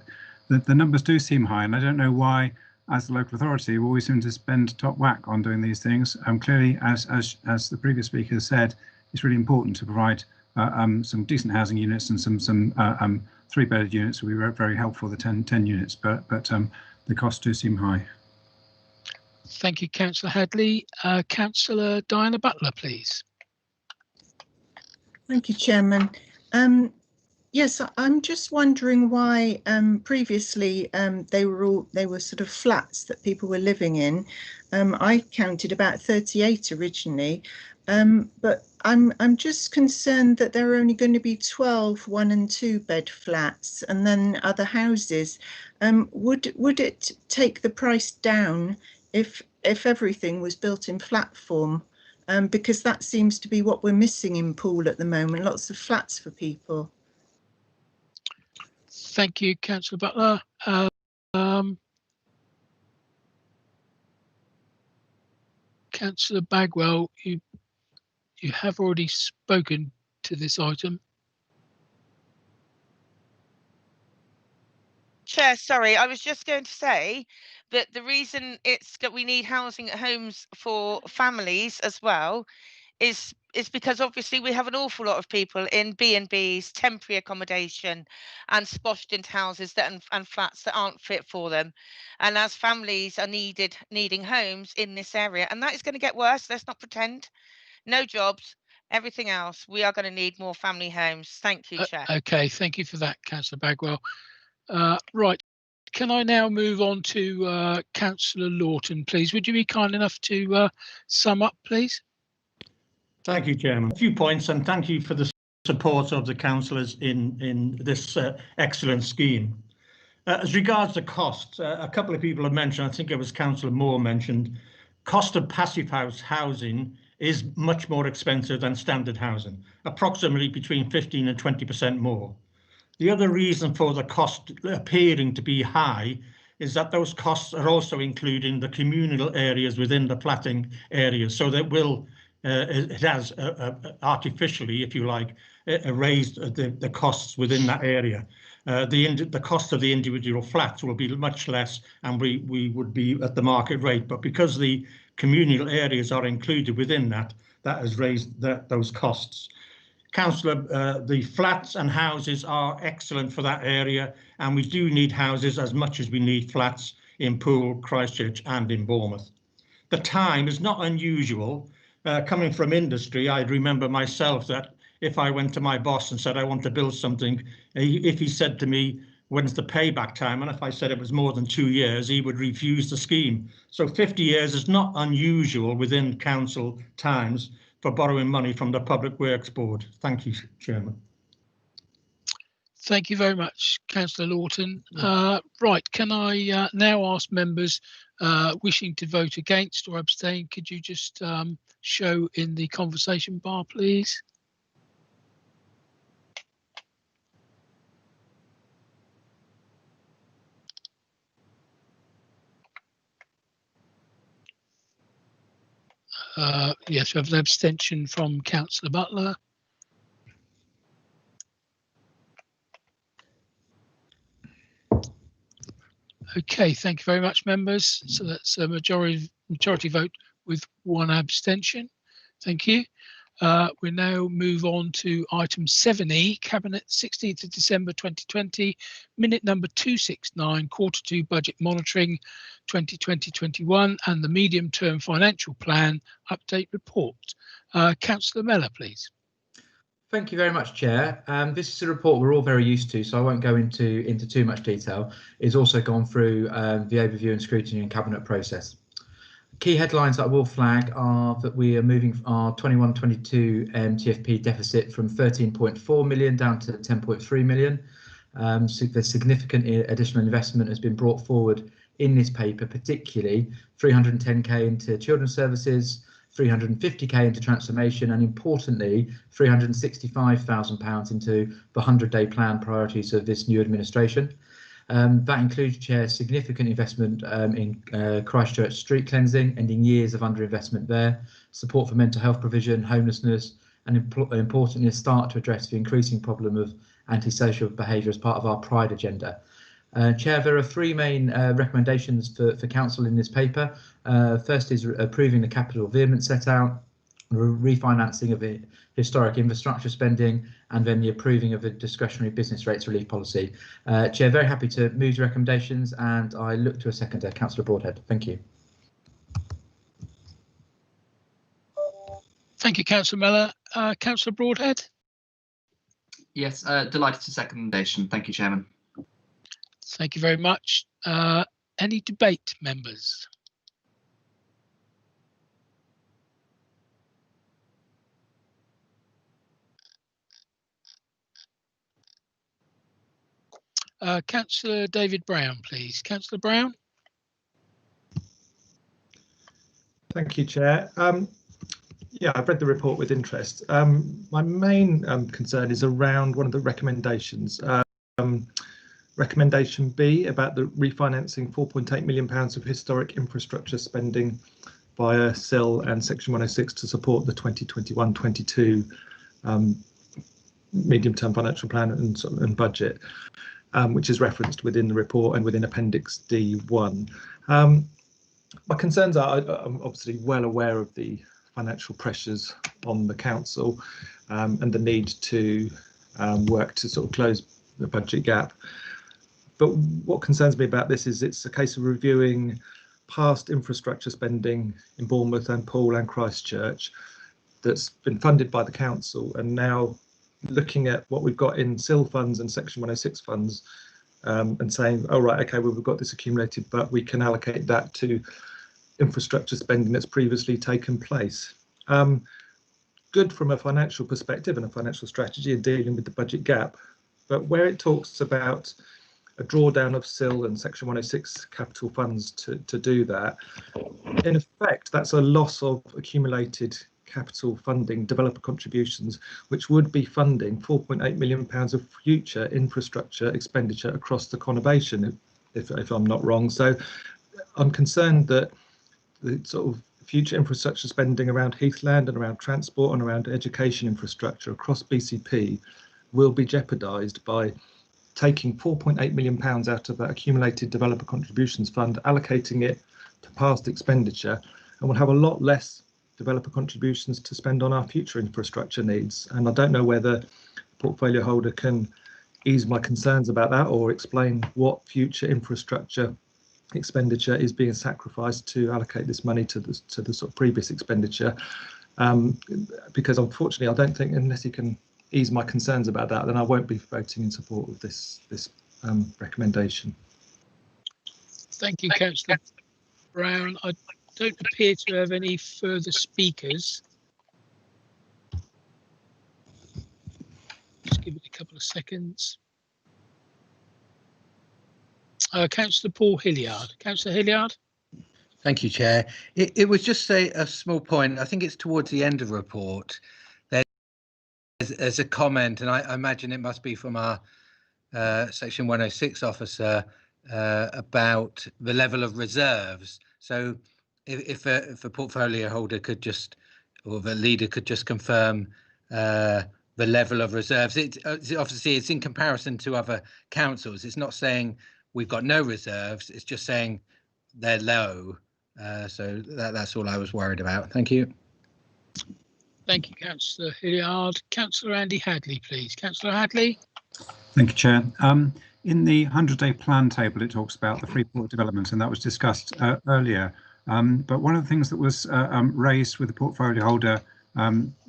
S15: the numbers do seem high, and I don't know why, as the local authority, we always seem to spend top whack on doing these things. Clearly, as the previous speaker said, it's really important to provide some decent housing units, and some 3-bedded units will be very helpful, the 10 units, but the costs do seem high.
S1: Thank you, Councillor Hadley. Councillor Diana Butler, please.
S19: Thank you, Chairman. Yes, I'm just wondering why previously they were sort of flats that people were living in. I counted about 38 originally, but I'm just concerned that there are only going to be 12 1- and 2-bed flats, and then other houses. Would it take the price down if everything was built in flat form? Because that seems to be what we're missing in Poole at the moment, lots of flats for people.
S1: Thank you, Councillor Butler. Councillor Bagwell, you have already spoken to this item.
S2: Chair, sorry, I was just going to say that the reason we need housing homes for families as well is because obviously we have an awful lot of people in B&Bs, temporary accommodation, and splashed into houses and flats that aren't fit for them. And as families are needing homes in this area, and that is going to get worse, let's not pretend. No jobs, everything else, we are going to need more family homes. Thank you, Chair.
S1: Okay, thank you for that, Councillor Bagwell. Right, can I now move on to Councillor Lawton, please? Would you be kind enough to sum up, please?
S7: Thank you, Chairman. A few points, and thank you for the support of the councillors in this excellent scheme. As regards the costs, a couple of people have mentioned, I think it was Councillor Moore mentioned, cost of passive housing is much more expensive than standard housing, approximately between 15 and 20% more. The other reason for the cost appearing to be high is that those costs are also including the communal areas within the platting areas, so that it has artificially, if you like, raised the costs within that area. The cost of the individual flats will be much less, and we would be at the market rate. But because the communal areas are included within that, that has raised those costs. Councillor, the flats and houses are excellent for that area, and we do need houses as much as we need flats in Poole, Christchurch and in Bournemouth. The time is not unusual. Coming from industry, I remember myself that if I went to my boss and said I want to build something, if he said to me, when's the payback time? And if I said it was more than 2 years, he would refuse the scheme. So 50 years is not unusual within council times for borrowing money from the Public Works Board. Thank you, Chairman.
S1: Thank you very much, Councillor Lawton. Right, can I now ask members wishing to vote against or abstain, could you just show in the conversation bar, please? Yes, we have an abstention from Councillor Butler. Okay, thank you very much, members. So that's a majority vote with 1 abstention. Thank you. We now move on to item 7E, Cabinet 16th of December 2020, minute number 269, Q2 budget monitoring 2020-21 and the medium-term financial plan update report. Councillor Mellor, please.
S9: Thank you very much, Chair. This is a report we're all very used to, so I won't go into too much detail. It's also gone through the overview and scrutiny and cabinet process. Key headlines that I will flag are that we are moving our 21-22 TFP deficit from 13.4 million down to 10.3 million. So the significant additional investment has been brought forward in this paper, particularly 310k into children's services, 350k into transformation, and importantly, £365,000 into the 100-day plan priorities of this new administration. That includes, Chair, significant investment in Christchurch street cleansing, ending years of underinvestment there, support for mental health provision, homelessness, and importantly, a start to address the increasing problem of antisocial behaviour as part of our Pride agenda. Chair, there are 3 main recommendations for Council in this paper. First is approving the capital vehement set out, refinancing of the historic infrastructure spending, and then the approving of a discretionary business rates relief policy. Chair, very happy to move the recommendations, and I look to a seconder, Councillor Broadhead. Thank you.
S1: Thank you, Councillor Mellor. Councillor Broadhead.
S5: Yes, delighted to second recommendation. Thank you, Chairman.
S1: Thank you very much. Any debate, members? Councillor David Brown, please. Councillor Brown.
S15: Thank you, Chair. Yeah, I've read the report with interest. My main concern is around one of the recommendations. Recommendation B about the refinancing £4.8 million of historic infrastructure spending via SIL and Section 106 to support the 2021-22 medium-term financial plan and budget, which is referenced within the report and within Appendix D1. My concerns are, I'm obviously well aware of the financial pressures on the council and the need to work to sort of close the budget gap. But what concerns me about this is it's a case of reviewing past infrastructure spending in Bournemouth and Poole and Christchurch that's been funded by the council, and now looking at what we've got in SIL funds and Section 106 funds and saying, oh, right, OK, well, we've got this accumulated, but we can allocate that to infrastructure spending that's previously taken place. Good from a financial perspective and a financial strategy in dealing with the budget gap, but where it talks about a drawdown of SIL and Section 106 capital funds to do that, in effect, that's a loss of accumulated capital funding, developer contributions, which would be funding £4.8 million of future infrastructure expenditure across the conurbation.
S9: if I'm not wrong. So I'm concerned that the sort of future infrastructure spending around heathland and around transport and around education infrastructure across BCP will be jeopardised by taking £4.8 million out of that accumulated developer contributions fund, allocating it to past expenditure, and we'll have a lot less developer contributions to spend on our future infrastructure needs. And I don't know whether the portfolio holder can ease my concerns about that or explain what future infrastructure expenditure is being sacrificed to allocate this money to the sort of previous expenditure, because unfortunately I don't think, unless you can ease my concerns about that, then I won't be voting in support of this recommendation.
S1: Thank you, Councillor Brown. I don't appear to have any further speakers. Just give it a couple of seconds. Councillor Paul Hilliard. Councillor Hilliard.
S10: Thank you, Chair. It was just a small point. I think it's towards the end of the report. There's a comment, and I imagine it must be from our Section 106 officer about the level of reserves. So if a portfolio holder could just, or the leader could just confirm the level of reserves. Obviously, it's in comparison to other councils. It's not saying we've got no reserves. It's just saying they're low. So that's all I was worried about. Thank you.
S1: Thank you, Councillor Hilliard. Councillor Andy Hadley, please. Councillor Hadley.
S15: Thank you, Chair. In the 100-day plan table, it talks about the Freeport development, and that was discussed earlier. But one of the things that was raised with the portfolio holder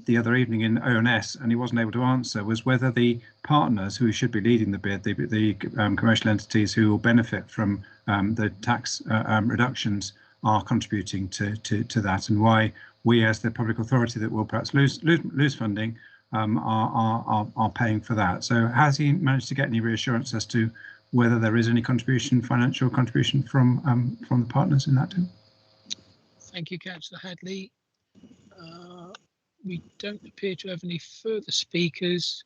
S15: the other evening in ONS, and he wasn't able to answer, was whether the partners who should be leading the bid, the commercial entities who will benefit from the tax reductions, are contributing to that, and why we, as the public authority that will perhaps lose funding, are paying for that. So has he managed to get any reassurance as to whether there is any contribution, financial contribution from the partners in that deal?
S1: Thank you, Councillor Hadley. We don't appear to have any further speakers.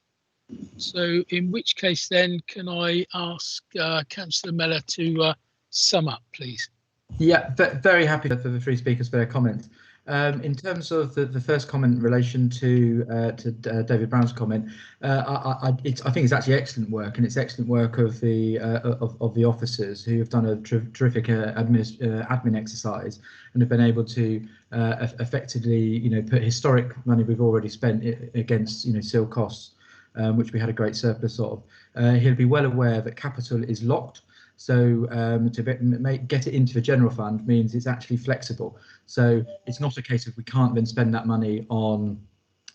S1: So in which case then can I ask Councillor Mellor to sum up, please?
S9: Yeah, very happy for the three speakers for their comments. In terms of the first comment in relation to David Brown's comment, I think it's actually excellent work, and it's excellent work of the officers who have done a terrific admin exercise and have been able to effectively, put historic money we've already spent against, seal costs, which we had a great surplus of. He'll be well aware that capital is locked. So to get it into the general fund means it's actually flexible. So it's not a case of we can't then spend that money on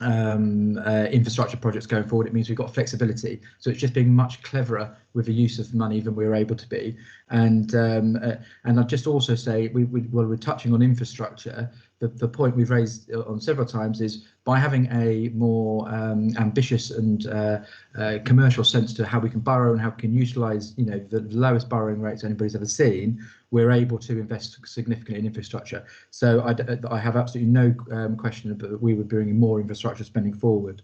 S9: infrastructure projects going forward. It means we've got flexibility. So it's just being much cleverer with the use of money than we were able to be. And I'd just also say, while we're touching on infrastructure, the point we've raised on several times is by having a more ambitious and commercial sense to how we can borrow and how we can utilise, the lowest borrowing rates anybody's ever seen, we're able to invest significantly in infrastructure. So I have absolutely no question that we would be bringing more infrastructure spending forward.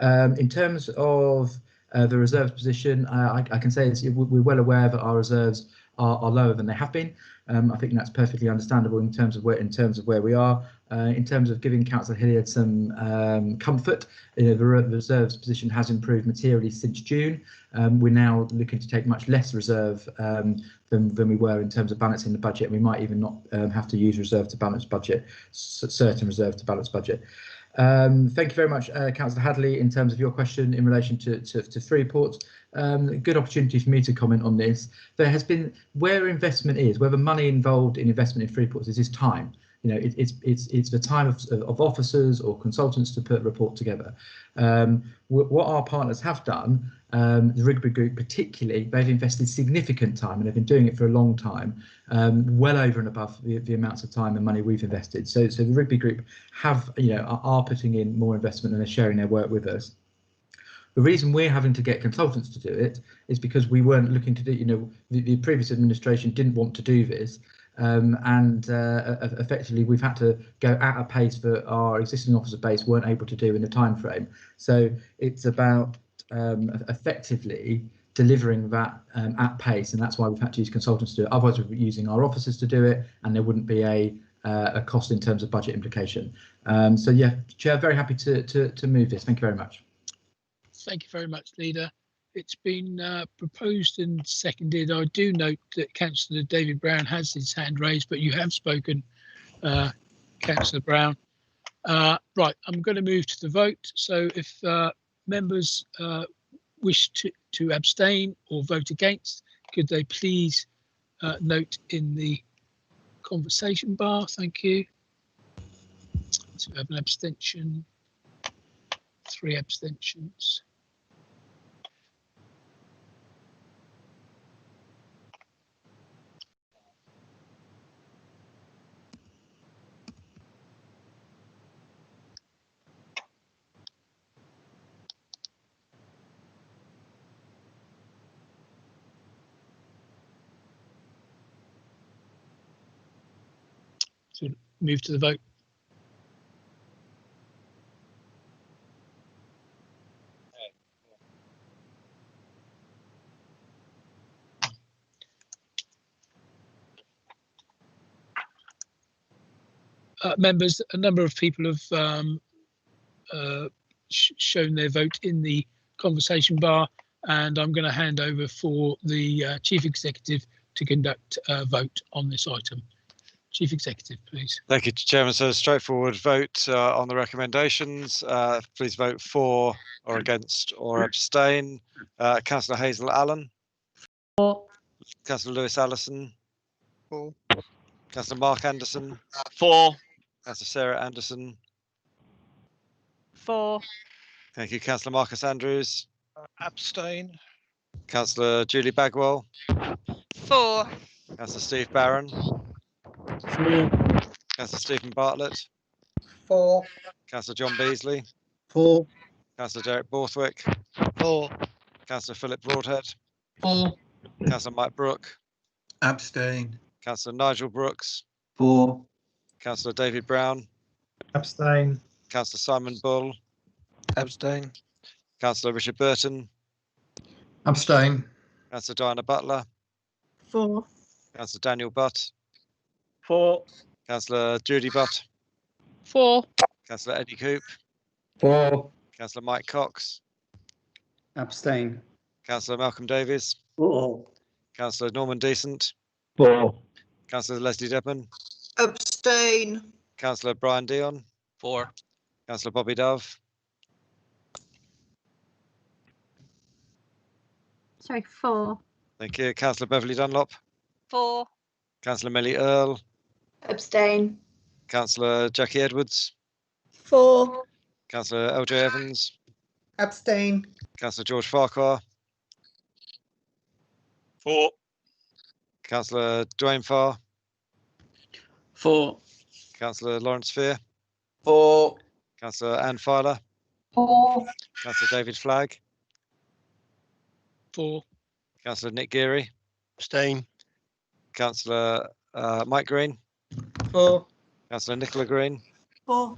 S9: In terms of the reserves position, I can say we're well aware that our reserves are lower than they have been. I think that's perfectly understandable in terms of where we are. In terms of giving Councillor Hilliard some comfort, the reserves position has improved materially since June. We're now looking to take much less reserve than we were in terms of balancing the budget. We might even not have to use reserve to balance budget, certain reserve to balance budget. Thank you very much, Councillor Hadley, in terms of your question in relation to Freeport. Good opportunity for me to comment on this. There has been, where investment is, where the money involved in investment in Freeport is time. It's the time of officers or consultants to put a report together. What our partners have done, the Rigby Group particularly, they've invested significant time, and they've been doing it for a long time, well over and above the amounts of time and money we've invested. So the Rigby Group are putting in more investment and they're sharing their work with us. The reason we're having to get consultants to do it is because we weren't looking to do, the previous administration didn't want to do this. Effectively we've had to go at a pace that our existing officer base weren't able to do in the time frame. So it's about effectively delivering that at pace, and that's why we've had to use consultants to do it. Otherwise, we'd be using our officers to do it, and there wouldn't be a cost in terms of budget implication. So yeah, Chair, very happy to move this. Thank you very much.
S1: Thank you very much, Leader. It's been proposed and seconded. I do note that Councillor David Brown has his hand raised, but you have spoken, Councillor Brown. Right, I'm going to move to the vote. So if members wish to abstain or vote against, could they please note in the conversation bar? Thank you. So we have an abstention, 3 abstentions. So move to the vote. Members, a number of people have shown their vote in the conversation bar, and I'm going to hand over for the Chief Executive to conduct a vote on this item. Chief Executive, please.
S6: Thank you, Chairman. So a straightforward vote on the recommendations. Please vote for or against or abstain. Councillor Hazel Allen.
S21: For.
S6: Councillor Lewis Allison.
S21: For.
S6: Councillor Mark Anderson.
S21: For.
S6: Councillor Sarah Anderson.
S21: For.
S6: Thank you. Councillor Marcus Andrews.
S21: Abstain.
S6: Councillor Julie Bagwell.
S2: For.
S6: Councillor Steve Barron.
S21: For.
S6: Councillor Stephen Bartlett.
S21: For.
S6: Councillor John Beasley.
S14: For.
S6: Councillor Derek Borthwick.
S21: For.
S6: Councillor Philip Broadhead.
S21: For.
S6: Councillor Mike Brooke.
S10: Abstain.
S6: Councillor Nigel Brooks.
S10: For.
S6: Councillor David Brown.
S21: Abstain.
S6: Councillor Simon Bull.
S10: Abstain.
S6: Councillor Richard Burton.
S10: Abstain.
S6: Councillor Diana Butler.
S21: For.
S6: Councillor Daniel Butt.
S21: For.
S6: Councillor Judy Butt.
S11: For.
S6: Councillor Eddie Coop.
S10: For.
S6: Councillor Mike Cox.
S3: Abstain.
S6: Councillor Malcolm Davies.
S3: For.
S6: Councillor Norman Decent.
S21: For.
S6: Councillor Leslie Debman.
S19: Abstain.
S6: Councillor Brian Dion.
S21: For.
S6: Councillor Bobby Dove.
S4: Sorry, 4.
S6: Thank you. Councillor Beverley Dunlop.
S2: For.
S6: Councillor Millie Earl.
S19: Abstain.
S6: Councillor Jackie Edwards.
S19: For.
S6: Councillor LJ Evans.
S19: Abstain.
S6: Councillor George Farquhar.
S21: For.
S6: Councillor Dwayne Farr.
S10: For.
S6: Councillor Lawrence Fear.
S10: For.
S6: Councillor Anne Filer.
S21: For.
S6: Councillor David Flagg.
S1: For.
S6: Councillor Nick Geary.
S21: Abstain.
S6: Councillor Mike Green.
S21: For.
S6: Councillor Nicola Green.
S19: For.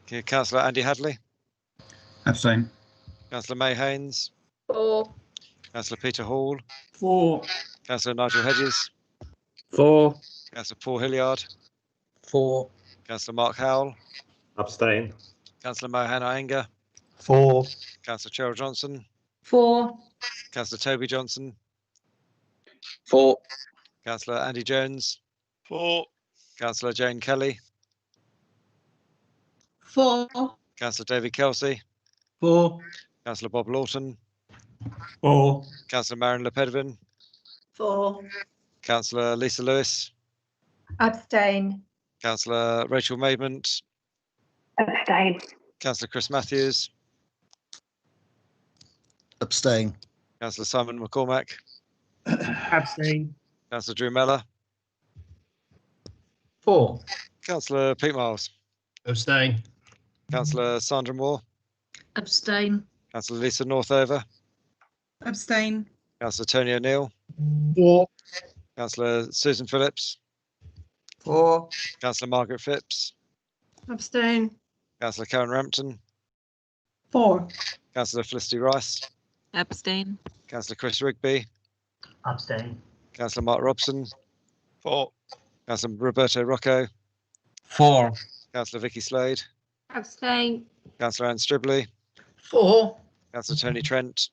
S6: Okay, Councillor Andy Hadley.
S15: Abstain.
S6: Councillor May Haynes.
S19: For.
S6: Councillor Peter Hall.
S10: For.
S6: Councillor Nigel Hedges.
S10: For.
S6: Councillor Paul Hilliard.
S10: For.
S6: Councillor Mark Howell.
S21: Abstain.
S6: Councillor Mohan Iyengar.
S21: For.
S6: Councillor Cheryl Johnson.
S21: For.
S6: Councillor Toby Johnson.
S10: For.
S6: Councillor Andy Jones.
S21: For.
S6: Councillor Jane Kelly.
S19: For.
S6: Councillor David Kelsey.
S10: For.
S6: Councillor Bob Lawton.
S21: For.
S6: Councillor Marion Lepedvin.
S19: For.
S6: Councillor Lisa Lewis.
S19: Abstain.
S6: Councillor Rachel Maidment.
S19: Abstain.
S6: Councillor Chris Matthews.
S10: Abstain.
S6: Councillor Simon McCormack.
S3: Abstain.
S6: Councillor Drew Mellor.
S9: For.
S6: Councillor Pete Miles.
S21: Abstain.
S6: Councillor Sandra Moore.
S12: Abstain.
S6: Councillor Lisa Northover.
S19: Abstain.
S6: Councillor Tony O'Neill.
S21: For.
S6: Councillor Susan Phillips.
S19: For.
S6: Councillor Margaret Phipps.
S16: Abstain.
S6: Councillor Karen Rampton.
S19: For.
S6: Councillor Felicity Rice.
S21: Abstain.
S6: Councillor Chris Rigby.
S24: Abstain.
S6: Councillor Mark Robson.
S8: 4.
S6: Councillor Roberto Rocco.
S13: 4.
S6: Councillor Vicky Slade.
S4: Abstain.
S6: Councillor Anne Stribley.
S18: 4.
S6: Councillor Tony Trent.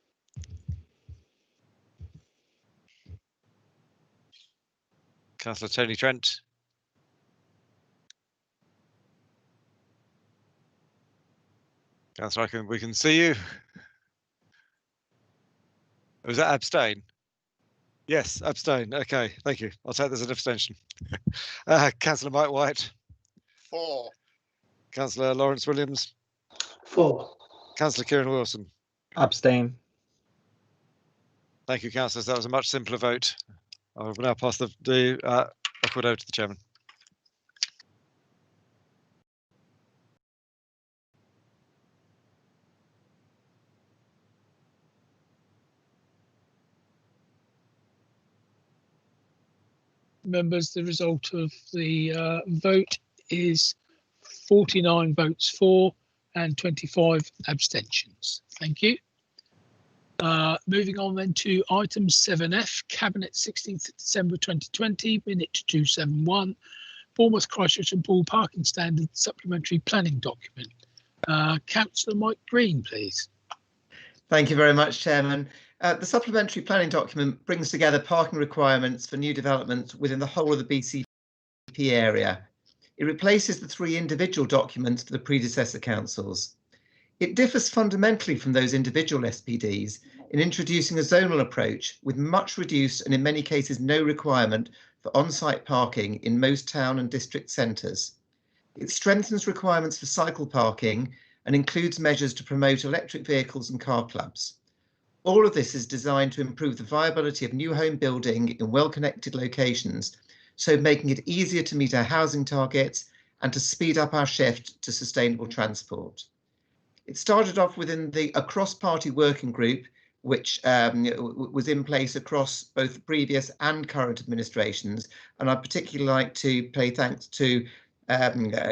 S6: Councillor Tony Trent. Councillor, we can see you. Was that abstain? Yes, abstain. Okay, thank you. I'll take this as an abstention. Councillor Mike White.
S21: 4.
S6: Councillor Lawrence Williams.
S21: 4.
S6: Councillor Kieran Wilson.
S13: Abstain.
S6: Thank you, councillors. That was a much simpler vote. I will now pass the record over to the chairman.
S1: Members, the result of the vote is 49 votes for and 25 abstentions. Thank you. Moving on then to item 7F, Cabinet 16th December 2020, minute 271, Bournemouth, Christchurch and Poole parking standard supplementary planning document. Councillor Mike Green, please.
S20: Thank you very much, Chairman. The supplementary planning document brings together parking requirements for new developments within the whole of the BCP area. It replaces the 3 individual documents for the predecessor councils. It differs fundamentally from those individual SPDs in introducing a zonal approach with much reduced and in many cases no requirement for on-site parking in most town and district centres. It strengthens requirements for cycle parking and includes measures to promote electric vehicles and car clubs. All of this is designed to improve the viability of new home building in well-connected locations, so making it easier to meet our housing targets and to speed up our shift to sustainable transport. It started off within a cross-party working group, which was in place across both the previous and current administrations, and I'd particularly like to pay thanks to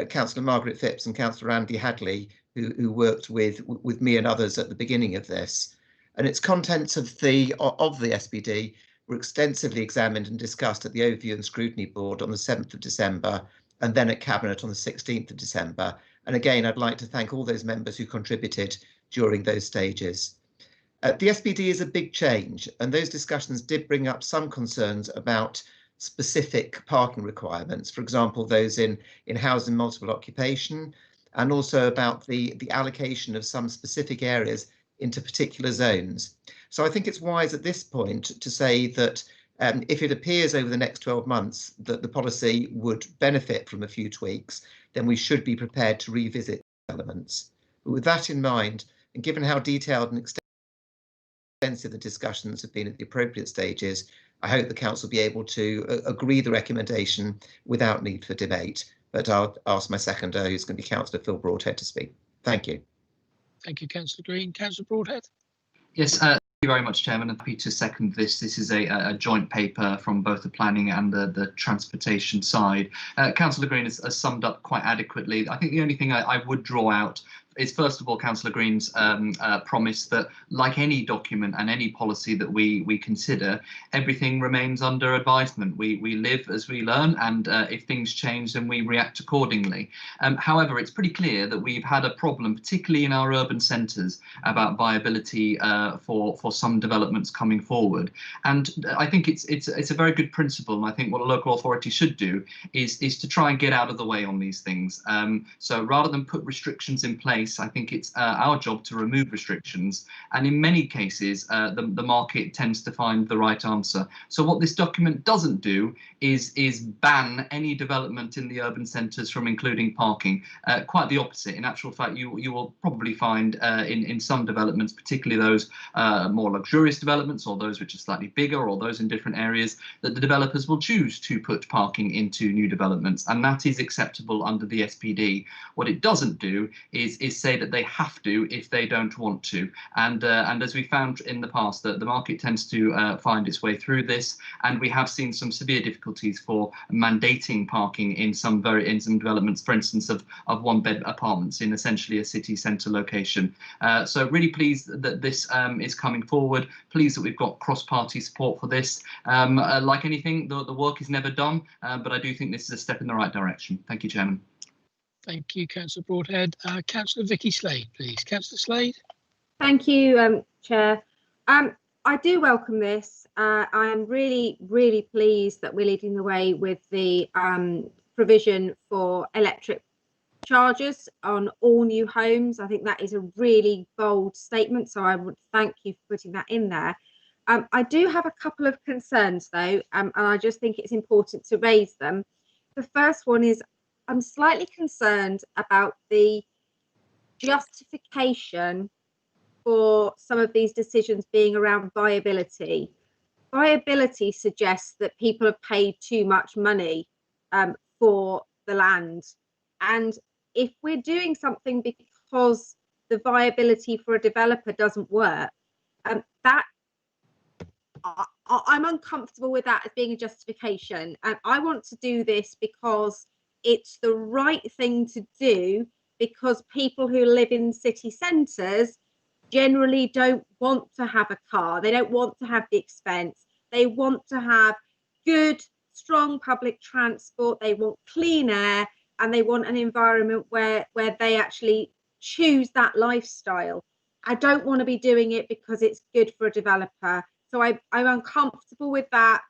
S20: Councillor Margaret Phipps and Councillor Andy Hadley, who worked with me and others at the beginning of this. And its contents of the SPD were extensively examined and discussed at the Overview and Scrutiny Board on the 7th of December and then at Cabinet on the 16th of December. And again, I'd like to thank all those members who contributed during those stages. The SPD is a big change, and those discussions did bring up some concerns about specific parking requirements, for example, those in housing multiple occupation, and also about the allocation of some specific areas into particular zones. So I think it's wise at this point to say that if it appears over the next 12 months that the policy would benefit from a few tweaks, then we should be prepared to revisit elements. But with that in mind, and given how detailed and extensive the discussions have been at the appropriate stages, I hope the Council will be able to agree the recommendation without need for debate. But I'll ask my seconder, who's going to be Councillor Phil Broadhead, to speak. Thank you.
S1: Thank you, Councillor Green. Councillor Broadhead.
S5: Yes, thank you very much, Chairman. I'm happy to second this. This is a joint paper from both the planning and the transportation side. Councillor Green has summed up quite adequately. I think the only thing I would draw out is, first of all, Councillor Green's promise that, like any document and any policy that we consider, everything remains under advisement. We live as we learn, and if things change, then we react accordingly. However, it's pretty clear that we've had a problem, particularly in our urban centres, about viability for some developments coming forward. And I think it's a very good principle, and I think what a local authority should do is to try and get out of the way on these things. So rather than put restrictions in place, I think it's our job to remove restrictions, and in many cases the market tends to find the right answer. So what this document doesn't do is ban any development in the urban centres from including parking. Quite the opposite. In actual fact, you will probably find in some developments, particularly those more luxurious developments, or those which are slightly bigger, or those in different areas, that the developers will choose to put parking into new developments, and that is acceptable under the SPD. What it doesn't do is is say that they have to if they don't want to. And as we found in the past, that the market tends to find its way through this, and we have seen some severe difficulties for mandating parking in some developments, for instance, of one-bed apartments in essentially a city centre location. So really pleased that this is coming forward. Pleased that we've got cross-party support for this. Like anything, the work is never done, but I do think this is a step in the right direction. Thank you, Chairman.
S1: Thank you, Councillor Broadhead. Councillor Vicky Slade, please. Councillor Slade.
S4: Thank you, Chair. I do welcome this. I am really, really pleased that we're leading the way with the provision for electric chargers on all new homes. I think that is a really bold statement, so I would thank you for putting that in there. I do have a couple of concerns though, and I just think it's important to raise them. The first one is I'm slightly concerned about the justification for some of these decisions being around viability. Viability suggests that people have paid too much money for the land. And if we're doing something because the viability for a developer doesn't work, I'm uncomfortable with that as being a justification. And I want to do this because it's the right thing to do, because people who live in city centres generally don't want to have a car. They don't want to have the expense. They want to have good, strong public transport. They want clean air, and they want an environment where they actually choose that lifestyle. I don't want to be doing it because it's good for a developer. So I'm uncomfortable with that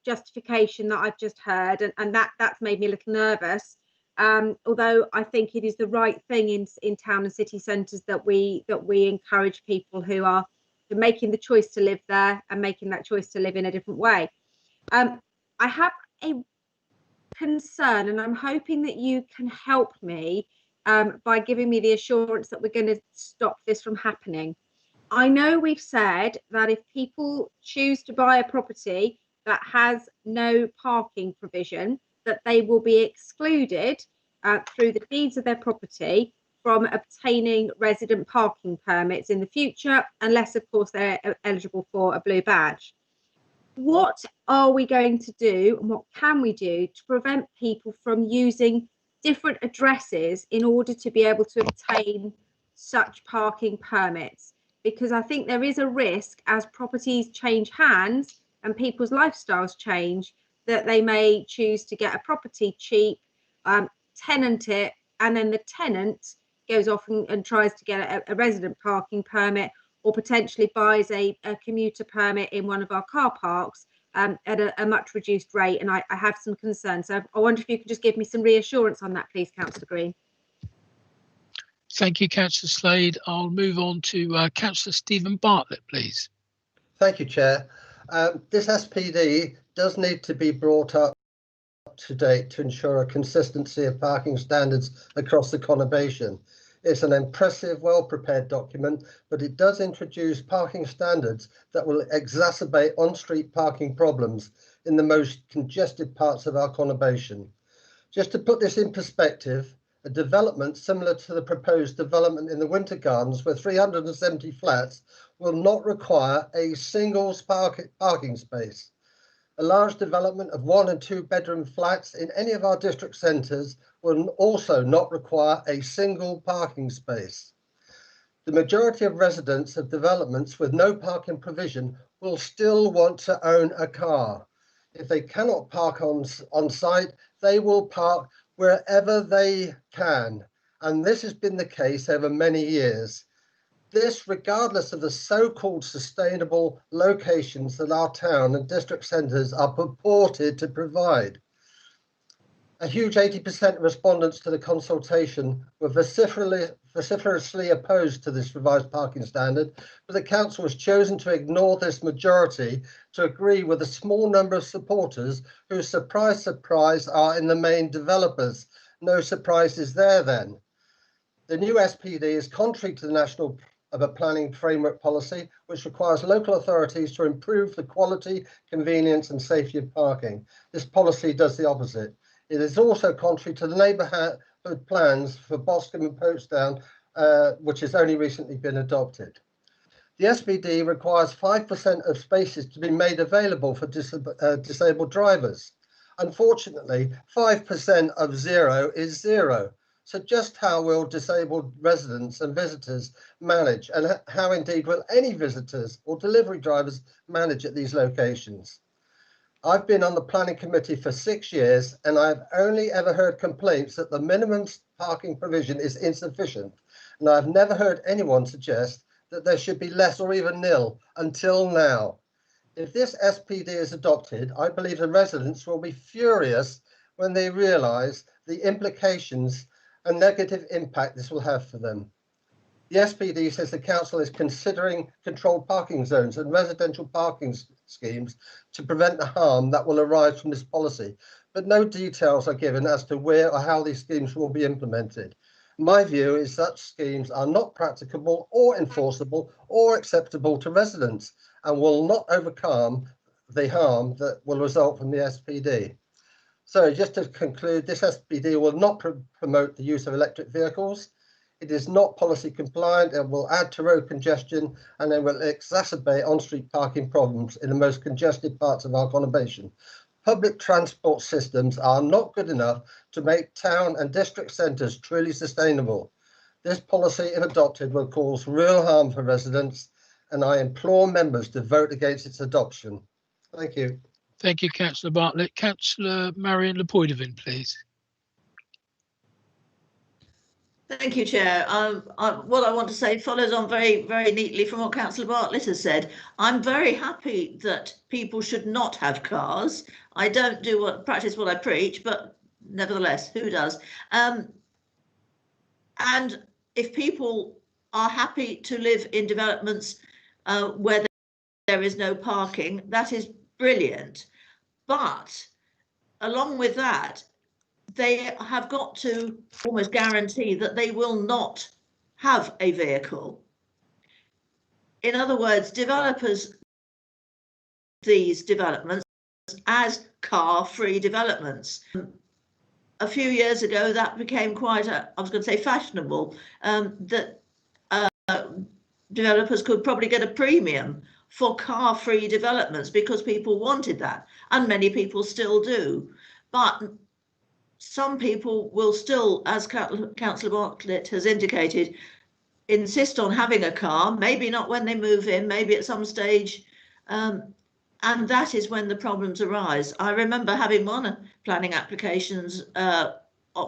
S4: justification that I've just heard, and that's made me a little nervous. Although I think it is the right thing in town and city centres that we encourage people who are making the choice to live there and making that choice to live in a different way. I have a concern, and I'm hoping that you can help me by giving me the assurance that we're going to stop this from happening. I know we've said that if people choose to buy a property that has no parking provision, that they will be excluded through the deeds of their property from obtaining resident parking permits in the future, unless, of course, they're eligible for a blue badge. What are we going to do, and what can we do to prevent people from using different addresses in order to be able to obtain such parking permits? Because I think there is a risk, as properties change hands and people's lifestyles change, that they may choose to get a property cheap, tenant it, and then the tenant goes off and tries to get a resident parking permit, or potentially buys a commuter permit in one of our car parks at a much reduced rate. And I have some concerns. So I wonder if you could just give me some reassurance on that, please, Councillor Green.
S1: Thank you, Councillor Slade. I'll move on to Councillor Stephen Bartlett, please.
S7: Thank you, Chair. This SPD does need to be brought up to date to ensure a consistency of parking standards across the conurbation. It's an impressive, well-prepared document, but it does introduce parking standards that will exacerbate on-street parking problems in the most congested parts of our conurbation. Just to put this in perspective, a development similar to the proposed development in the Winter Gardens, with 370 flats, will not require a single parking space. A large development of 1 and 2 bedroom flats in any of our district centres will also not require a single parking space. The majority of residents of developments with no parking provision will still want to own a car. If they cannot park on site, they will park wherever they can, and this has been the case over many years. This regardless of the so-called sustainable locations that our town and district centres are purported to provide. A huge 80% of respondents to the consultation were vociferously opposed to this revised parking standard, but the council has chosen to ignore this majority to agree with a small number of supporters who, surprise, surprise, are in the main developers. No surprises there then. The new SPD is contrary to the National Planning Framework Policy, which requires local authorities to improve the quality, convenience and safety of parking. This policy does the opposite. It is also contrary to the neighbourhood plans for Boscombe and Portsdown which has only recently been adopted. The SPD requires 5% of spaces to be made available for disabled drivers. Unfortunately, 5% of 0 is 0. So just how will disabled residents and visitors manage, and how indeed will any visitors or delivery drivers manage at these locations? I've been on the planning committee for 6 years, and I've only ever heard complaints that the minimum parking provision is insufficient. And I've never heard anyone suggest that there should be less or even nil until now. If this SPD is adopted, I believe the residents will be furious when they realise the implications and negative impact this will have for them. The SPD says the council is considering controlled parking zones and residential parking schemes to prevent the harm that will arise from this policy, but no details are given as to where or how these schemes will be implemented. My view is such schemes are not practicable or enforceable or acceptable to residents and will not overcome the harm that will result from the SPD. So just to conclude, this SPD will not promote the use of electric vehicles. It is not policy compliant. It will add to road congestion and it will exacerbate on-street parking problems in the most congested parts of our conurbation. Public transport systems are not good enough to make town and district centres truly sustainable. This policy, if adopted, will cause real harm for residents, and I implore members to vote against its adoption. Thank you.
S1: Thank you, Councillor Bartlett. Councillor Marion Lepoidovin, please.
S14: Thank you, Chair. What I want to say follows on very, very neatly from what Councillor Bartlett has said. I'm very happy that people should not have cars. I don't practice what I preach, but nevertheless, who does? And if people are happy to live in developments where there is no parking, that is brilliant. But along with that, they have got to almost guarantee that they will not have a vehicle. In other words, developers these developments as car-free developments. A few years ago, that became quite I was going to say fashionable, that developers could probably get a premium for car-free developments because people wanted that, and many people still do. But some people will still, as Councillor Bartlett has indicated, insist on having a car, maybe not when they move in, maybe at some stage, and that is when the problems arise. I remember having one planning applications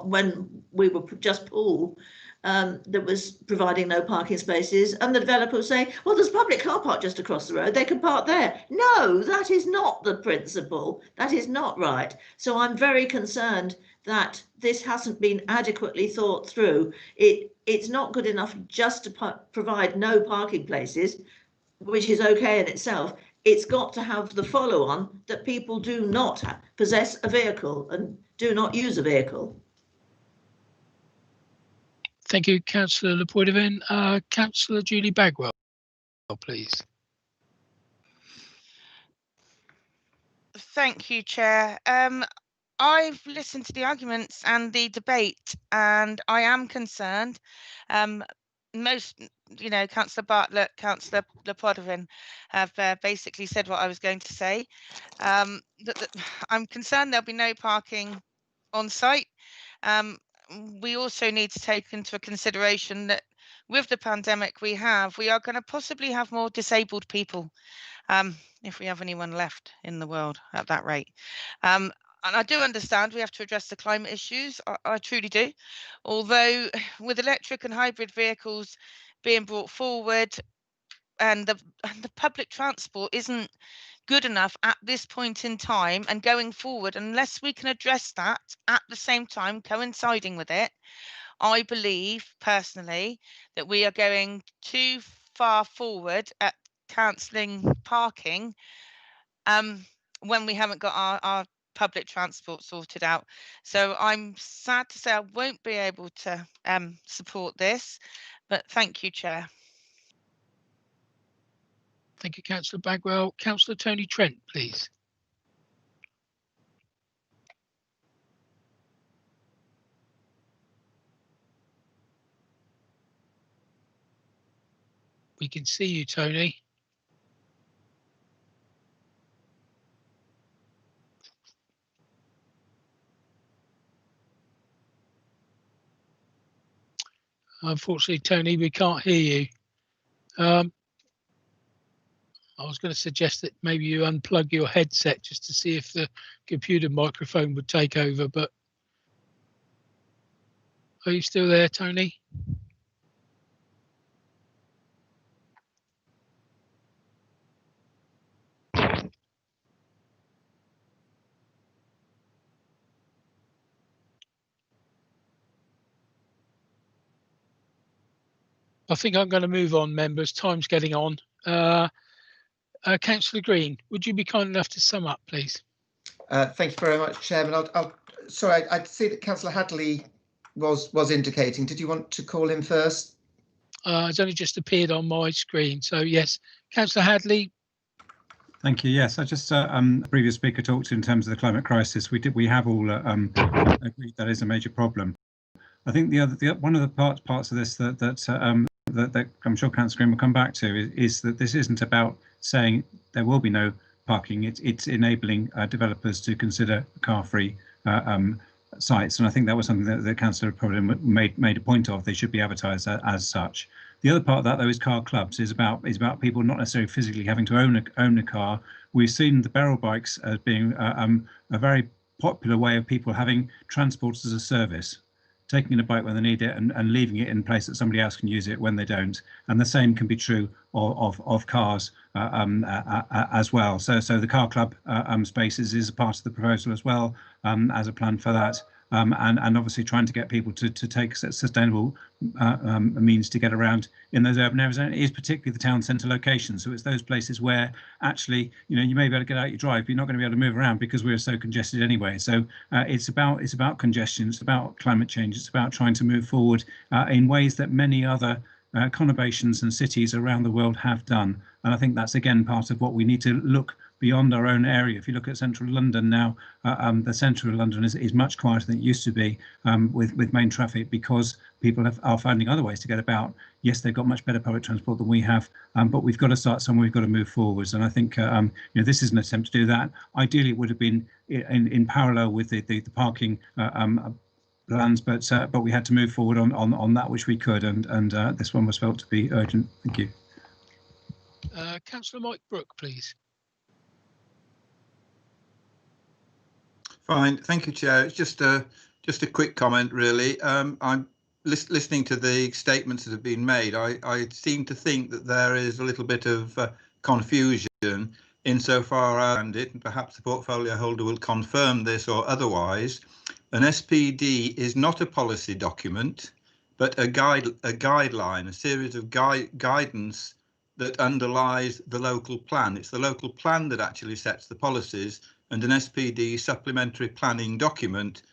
S14: when we were just Poole, that was providing no parking spaces, and the developer was saying, well, there's a public car park just across the road, they can park there. No, that is not the principle. That is not right. So I'm very concerned that this hasn't been adequately thought through. It's not good enough just to provide no parking places, which is okay in itself. It's got to have the follow-on that people do not possess a vehicle and do not use a vehicle.
S1: Thank you, Councillor Lepoidovin. Councillor Julie Bagwell, please.
S2: Thank you, Chair. I've listened to the arguments and the debate, and I am concerned. Councillor Bartlett, Councillor Lepoidovin have basically said what I was going to say. I'm concerned there'll be no parking on site. We also need to take into consideration that with the pandemic we are going to possibly have more disabled people, if we have anyone left in the world at that rate. And I do understand we have to address the climate issues. I truly do. Although with electric and hybrid vehicles being brought forward and the public transport isn't good enough at this point in time and going forward, unless we can address that at the same time, coinciding with it, I believe personally that we are going too far forward at cancelling parking when we haven't got our public transport sorted out. So I'm sad to say I won't be able to support this, but thank you, Chair.
S1: Thank you, Councillor Bagwell. Councillor Tony Trent, please. We can see you, Tony. Unfortunately, Tony, we can't hear you. I was going to suggest that maybe you unplug your headset just to see if the computer microphone would take over, but are you still there, Tony? I think I'm going to move on, members. Time's getting on. Councillor Green, would you be kind enough to sum up, please?
S20: Thank you very much, Chairman. Sorry, I see that Councillor Hadley was indicating. Did you want to call him first?
S1: It's only just appeared on my screen. So yes, Councillor Hadley.
S15: Thank you. Yes, I just the previous speaker talked in terms of the climate crisis. We have all agreed that is a major problem. I think one of the parts of this that I'm sure Councillor Green will come back to is that this isn't about saying there will be no parking. It's enabling developers to consider car-free sites, and I think that was something that the councillor probably made a point of. They should be advertised as such. The other part of that, though, is car clubs. Is about people not necessarily physically having to own a car. We've seen the barrel bikes as being a very popular way of people having transport as a service, taking in a bike when they need it and leaving it in place that somebody else can use it when they don't. And the same can be true of cars as well. So the car club spaces is a part of the proposal as well, as a plan for that. And obviously trying to get people to take sustainable means to get around in those urban areas, and it is particularly the town centre locations. So it's those places where actually, you may be able to get out your drive, but you're not going to be able to move around because we're so congested anyway. So it's about congestion, it's about climate change, it's about trying to move forward in ways that many other conurbations and cities around the world have done. And I think that's again part of what we need to look beyond our own area. If you look at central London now, the centre of London is much quieter than it used to be with main traffic, because people are finding other ways to get about. Yes, they've got much better public transport than we have, but we've got to start somewhere. We've got to move forwards, and I think this is an attempt to do that. Ideally, it would have been in parallel with the parking plans, but we had to move forward on that which we could, and this one was felt to be urgent. Thank you.
S1: Councillor Mike Brooke, please.
S11: Fine, thank you, Chair. It's just a quick comment, really. I'm listening to the statements that have been made. I seem to think that there is a little bit of confusion insofar as it, and perhaps the portfolio holder will confirm this or otherwise. An SPD is not a policy document, but a guideline, a series of guidance that underlies the local plan. It's the local plan that actually sets the policies, and an SPD supplementary planning document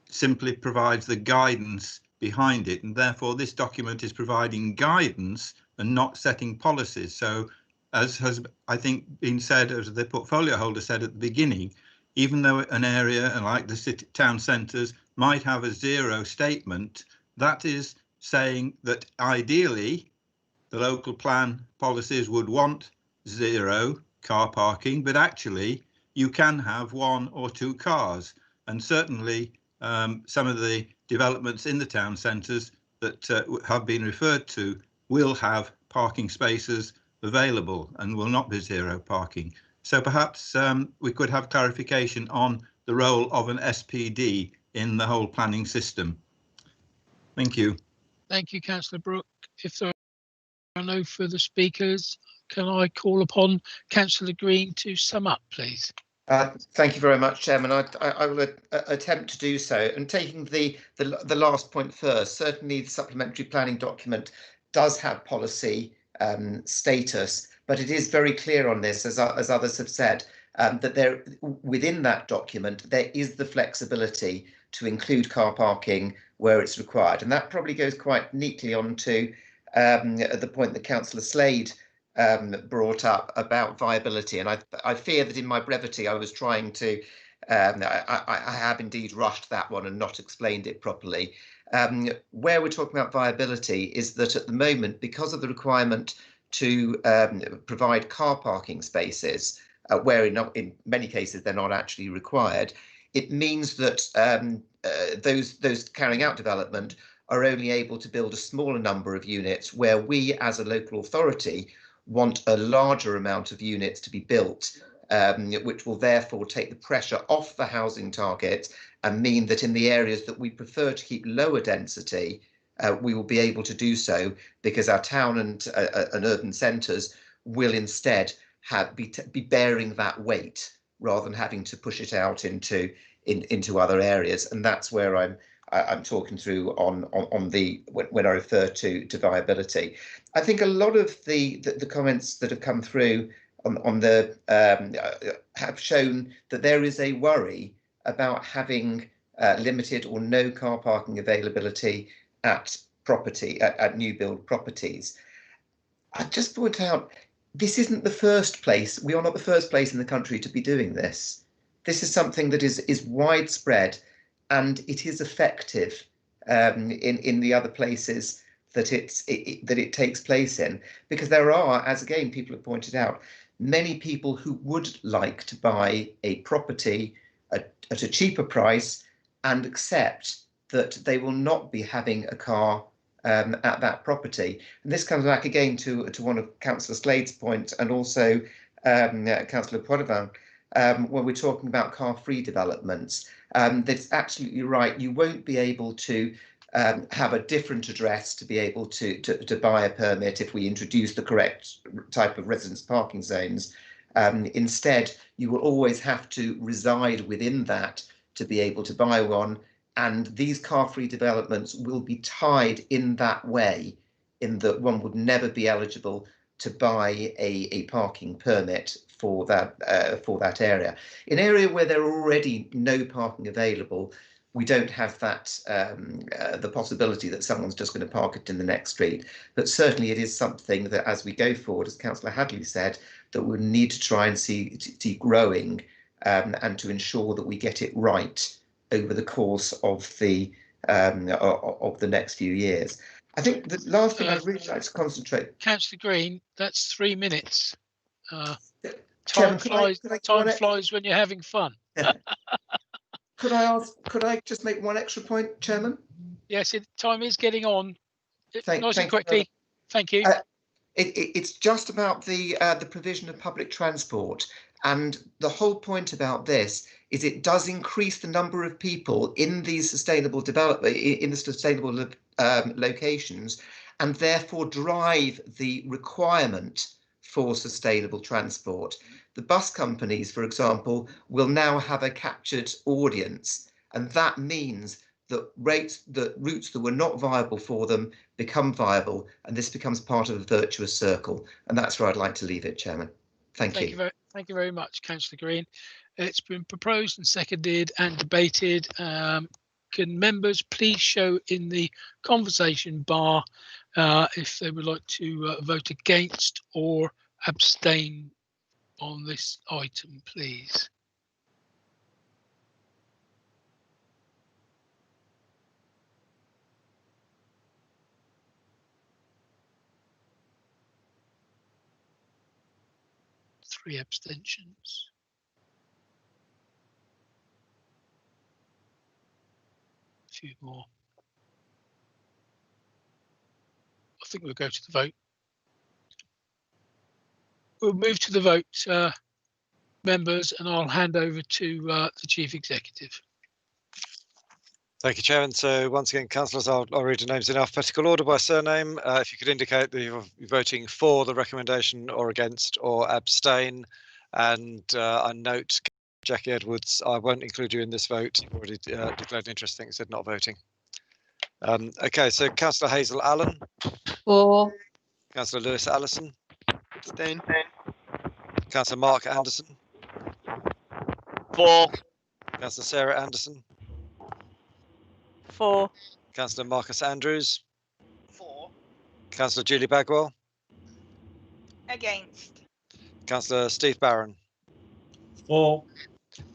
S11: simply provides the guidance behind it, and therefore this document is providing guidance and not setting policies. So, as has, I think, been said, as the portfolio holder said at the beginning, even though an area like the city town centres might have a zero statement, that is saying that ideally the local plan policies would want zero car parking, but actually you can have 1 or 2 cars, and certainly some of the developments in the town centres that have been referred to will have parking spaces available and will not be zero parking. So perhaps we could have clarification on the role of an SPD in the whole planning system. Thank you.
S1: Thank you, Councillor Brooke. If there are no further speakers, can I call upon Councillor Green to sum up, please?
S20: Thank you very much, Chairman. I will attempt to do so. And taking the last point first, certainly the supplementary planning document does have policy status, but it is very clear on this, as others have said, that within that document there is the flexibility to include car parking where it's required, and that probably goes quite neatly on to the point that Councillor Slade brought up about viability. And I fear that in my brevity I was trying to I have indeed rushed that one and not explained it properly. Where we're talking about viability is that at the moment, because of the requirement to provide car parking spaces where in many cases they're not actually required, it means that those carrying out development are only able to build a smaller number of units, where we as a local authority want a larger amount of units to be built, which will therefore take the pressure off the housing target and mean that in the areas that we prefer to keep lower density, we will be able to do so, because our town and urban centres will instead be bearing that weight rather than having to push it out into other areas. And that's where I'm talking through on the when I refer to viability. I think a lot of the comments that have come through on the have shown that there is a worry about having limited or no car parking availability at new build properties. I just point out, this isn't the first place. We are not the first place in the country to be doing this. This is something that is widespread, and it is effective in the other places that it takes place in, because there are, as again people have pointed out, many people who would like to buy a property at a cheaper price and accept that they will not be having a car at that property. And this comes back again to one of Councillor Slade's point, and also Councillor Poitevin, when we're talking about car-free developments. That's absolutely right. You won't be able to have a different address to be able to buy a permit if we introduce the correct type of residence parking zones. Instead, you will always have to reside within that to be able to buy one. And these car-free developments will be tied in that way, in that one would never be eligible to buy a parking permit for that area. In an area where there are already no parking available, we don't have that the possibility that someone's just going to park it in the next street. But certainly it is something that, as we go forward, as Councillor Hadley said, that we need to try and see growing, and to ensure that we get it right over the course of the next few years. I think the last thing I'd really like to concentrate.
S1: Councillor Green, that's 3 minutes.
S20: Chairman,
S1: time flies when you're having fun.
S20: Could I just make one extra point, Chairman?
S1: Yes, time is getting on. Nice and
S20: Thank
S1: quickly. Thank you.
S20: It's just about the provision of public transport, and the whole point about this is it does increase the number of people in these sustainable locations, and therefore drive the requirement for sustainable transport. The bus companies, for example, will now have a captured audience, and that means that routes that were not viable for them become viable, and this becomes part of a virtuous circle. And that's where I'd like to leave it, Chairman. Thank you.
S1: Thank you very much, Councillor Green. It's been proposed and seconded and debated. Can members please show in the conversation bar if they would like to vote against or abstain on this item, please? Three abstentions. A few more. I think we'll go to the vote. We'll move to the vote, members, and I'll hand over to the Chief Executive.
S6: Thank you, Chairman. So once again, councillors, I'll read your names in alphabetical order by surname. If you could indicate that you're voting for the recommendation or against or abstain. And I note, Jackie Edwards, I won't include you in this vote. You've already declared interest, I think, said not voting. Okay, so Councillor Hazel Allen.
S10: For.
S6: Councillor Lewis Allison.
S10: Abstain.
S6: Councillor Mark Anderson.
S10: For.
S6: Councillor Sarah Anderson.
S10: For.
S6: Councillor Marcus Andrews.
S10: For.
S6: Councillor Julie Bagwell.
S10: Against.
S6: Councillor Steve Barron.
S10: For.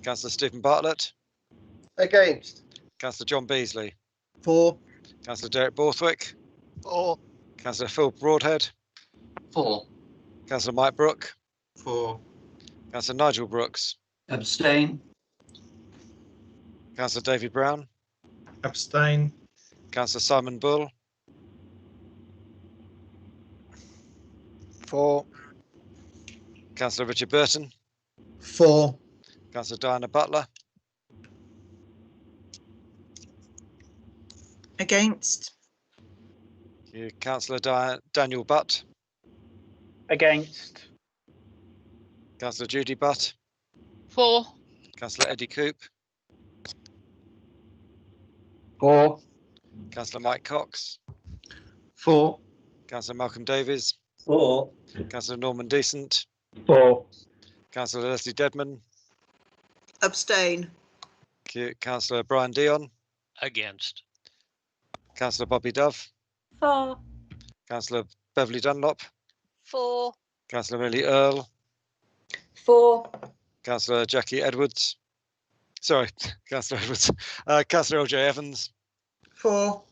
S6: Councillor Stephen Bartlett.
S7: Against.
S6: Councillor John Beasley.
S7: For.
S6: Councillor Derek Borthwick.
S10: For.
S6: Councillor Phil Broadhead.
S5: 4.
S6: Councillor Mike Brooke.
S11: 4.
S6: Councillor Nigel Brooks.
S10: Abstain.
S6: Councillor David Brown.
S10: Abstain.
S6: Councillor Simon Bull. 4. Councillor Richard Burton.
S10: 4.
S6: Councillor Diana Butler.
S19: Against.
S6: Councillor Daniel Butt.
S10: Against.
S6: Councillor Judy Butt.
S10: 4.
S6: Councillor Eddie Coop.
S10: 4.
S6: Councillor Mike Cox.
S10: 4.
S6: Councillor Malcolm Davies.
S10: 4.
S6: Councillor Norman Decent.
S10: 4.
S6: Councillor Leslie Dedman.
S14: Abstain.
S6: Councillor Brian Dion.
S10: Against.
S6: Councillor Bobby Dove.
S12: 4.
S6: Councillor Beverly Dunlop.
S12: 4.
S6: Councillor Millie Earl.
S12: 4.
S6: Councillor Jackie Edwards. Sorry, Councillor Edwards. Councillor LJ Evans.
S14: 4.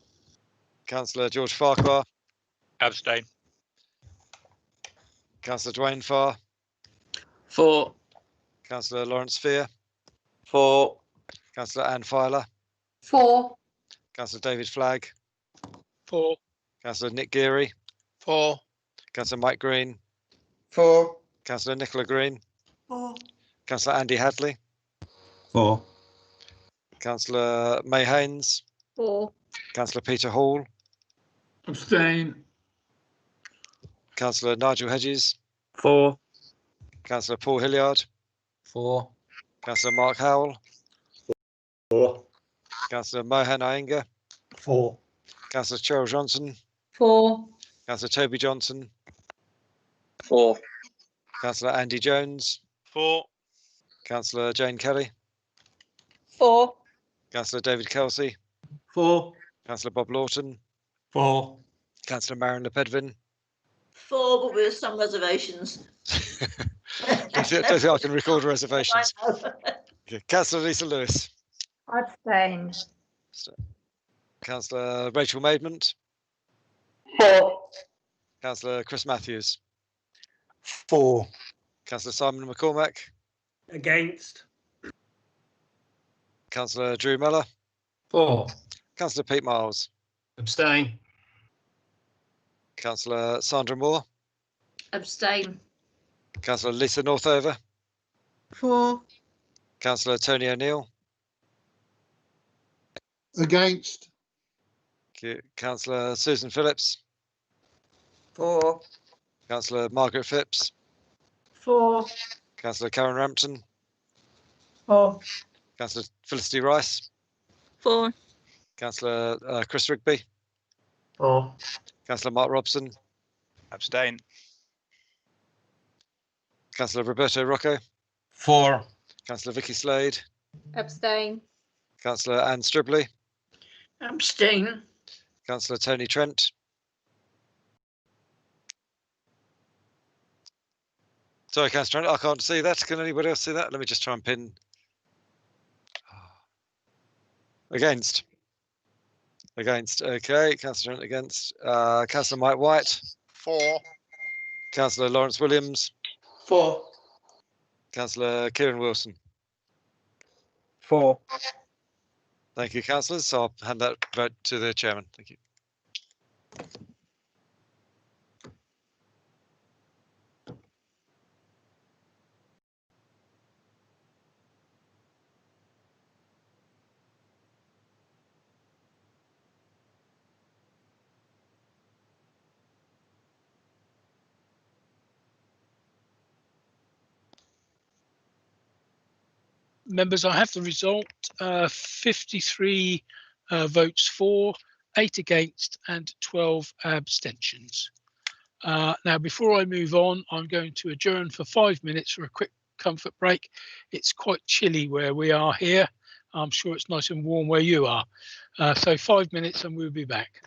S6: Councillor George Farquhar.
S8: Abstain.
S6: Councillor Dwayne Farr.
S10: 4.
S6: Councillor Lawrence Fear.
S10: 4.
S6: Councillor Anne Filer.
S12: 4.
S6: Councillor David Flagg.
S1: 4.
S6: Councillor Nick Geary.
S1: 4.
S6: Councillor Mike Green.
S14: 4.
S6: Councillor Nicola Green.
S14: 4.
S6: Councillor Andy Hadley.
S15: 4.
S6: Councillor May Haynes.
S12: 4.
S6: Councillor Peter Hall.
S10: Abstain.
S6: Councillor Nigel Hedges.
S10: 4.
S6: Councillor Paul Hilliard.
S18: 4.
S6: Councillor Mark Howell.
S10: 4.
S6: Councillor Mohan Iyengar.
S10: 4.
S6: Councillor Cheryl Johnson.
S12: 4.
S6: Councillor Toby Johnson.
S10: 4.
S6: Councillor Andy Jones.
S8: 4.
S6: Councillor Jane Kelly.
S12: 4.
S6: Councillor David Kelsey.
S10: 4.
S6: Councillor Bob Lawton.
S10: 4.
S6: Councillor Marion Lepedvin.
S14: 4, but with some reservations.
S6: Don't think I can record reservations. Okay. Councillor Lisa Lewis.
S12: Abstain.
S6: Councillor Rachel Maidment.
S10: 4.
S6: Councillor Chris Matthews.
S10: 4.
S6: Councillor Simon McCormack.
S10: Against.
S6: Councillor Drew Mellor.
S10: 4.
S6: Councillor Pete Miles.
S10: Abstain.
S6: Councillor Sandra Moore.
S12: Abstain.
S6: Councillor Lisa Northover.
S19: 4.
S6: Councillor Tony O'Neill.
S10: Against.
S6: Councillor Susan Phillips.
S14: 4.
S6: Councillor Margaret Phipps.
S12: 4.
S6: Councillor Karen Rampton.
S12: 4.
S6: Councillor Felicity Rice.
S12: 4.
S6: Councillor Chris Rigby.
S10: 4.
S6: Councillor Mark Robson.
S8: Abstain.
S6: Councillor Roberto Rocco.
S10: 4.
S6: Councillor Vicky Slade.
S4: Abstain.
S6: Councillor Anne Stribley.
S12: Abstain.
S6: Councillor Tony Trent. Sorry, Councillor Trent, I can't see that. Can anybody else see that? Let me just try and pin. Against. Against. Okay, Councillor Trent against. Councillor Mike White.
S10: 4.
S6: Councillor Lawrence Williams.
S10: 4.
S6: Councillor Kieran Wilson.
S10: 4.
S6: Thank you, councillors. So I'll hand that vote to the chairman. Thank you.
S1: Members, I have the result, 53 votes for, 8 against and 12 abstentions. Now, before I move on, I'm going to adjourn for 5 minutes for a quick comfort break. It's quite chilly where we are here. I'm sure it's nice and warm where you are. So 5 minutes and we'll be back.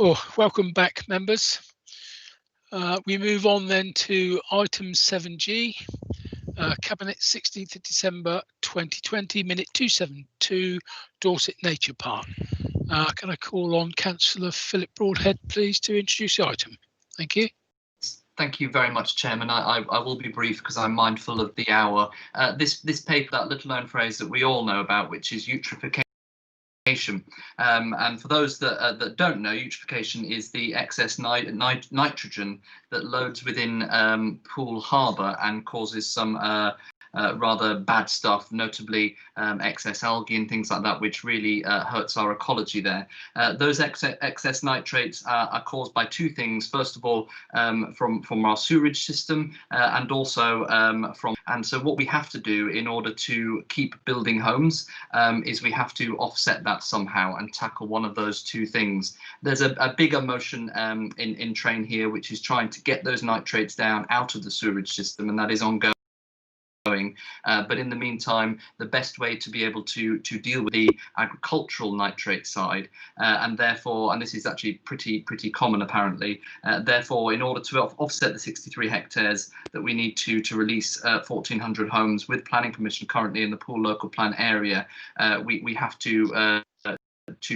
S1: Oh, welcome back, members. We move on then to item 7G, Cabinet 16th of December 2020, minute 272, Dorset Nature Park. Can I call on Councillor Philip Broadhead, please, to introduce the item? Thank you.
S5: Thank you very much, Chairman. I will be brief because I'm mindful of the hour. This paper, that little known phrase that we all know about, which is eutrophication. And for those that don't know, eutrophication is the excess nitrogen that loads within Poole Harbour and causes some rather bad stuff, notably excess algae and things like that, which really hurts our ecology there. Those excess nitrates are caused by two things. First of all, from our sewerage system and also and so what we have to do in order to keep building homes is we have to offset that somehow and tackle one of those two things. There's a bigger motion in train here, which is trying to get those nitrates down out of the sewerage system, and that is ongoing. But in the meantime, the best way to be able to deal with the agricultural nitrate side, and therefore, and this is actually pretty common apparently, therefore, in order to offset the 63 hectares that we need to release 1,400 homes with planning permission currently in the Poole local plan area, we have to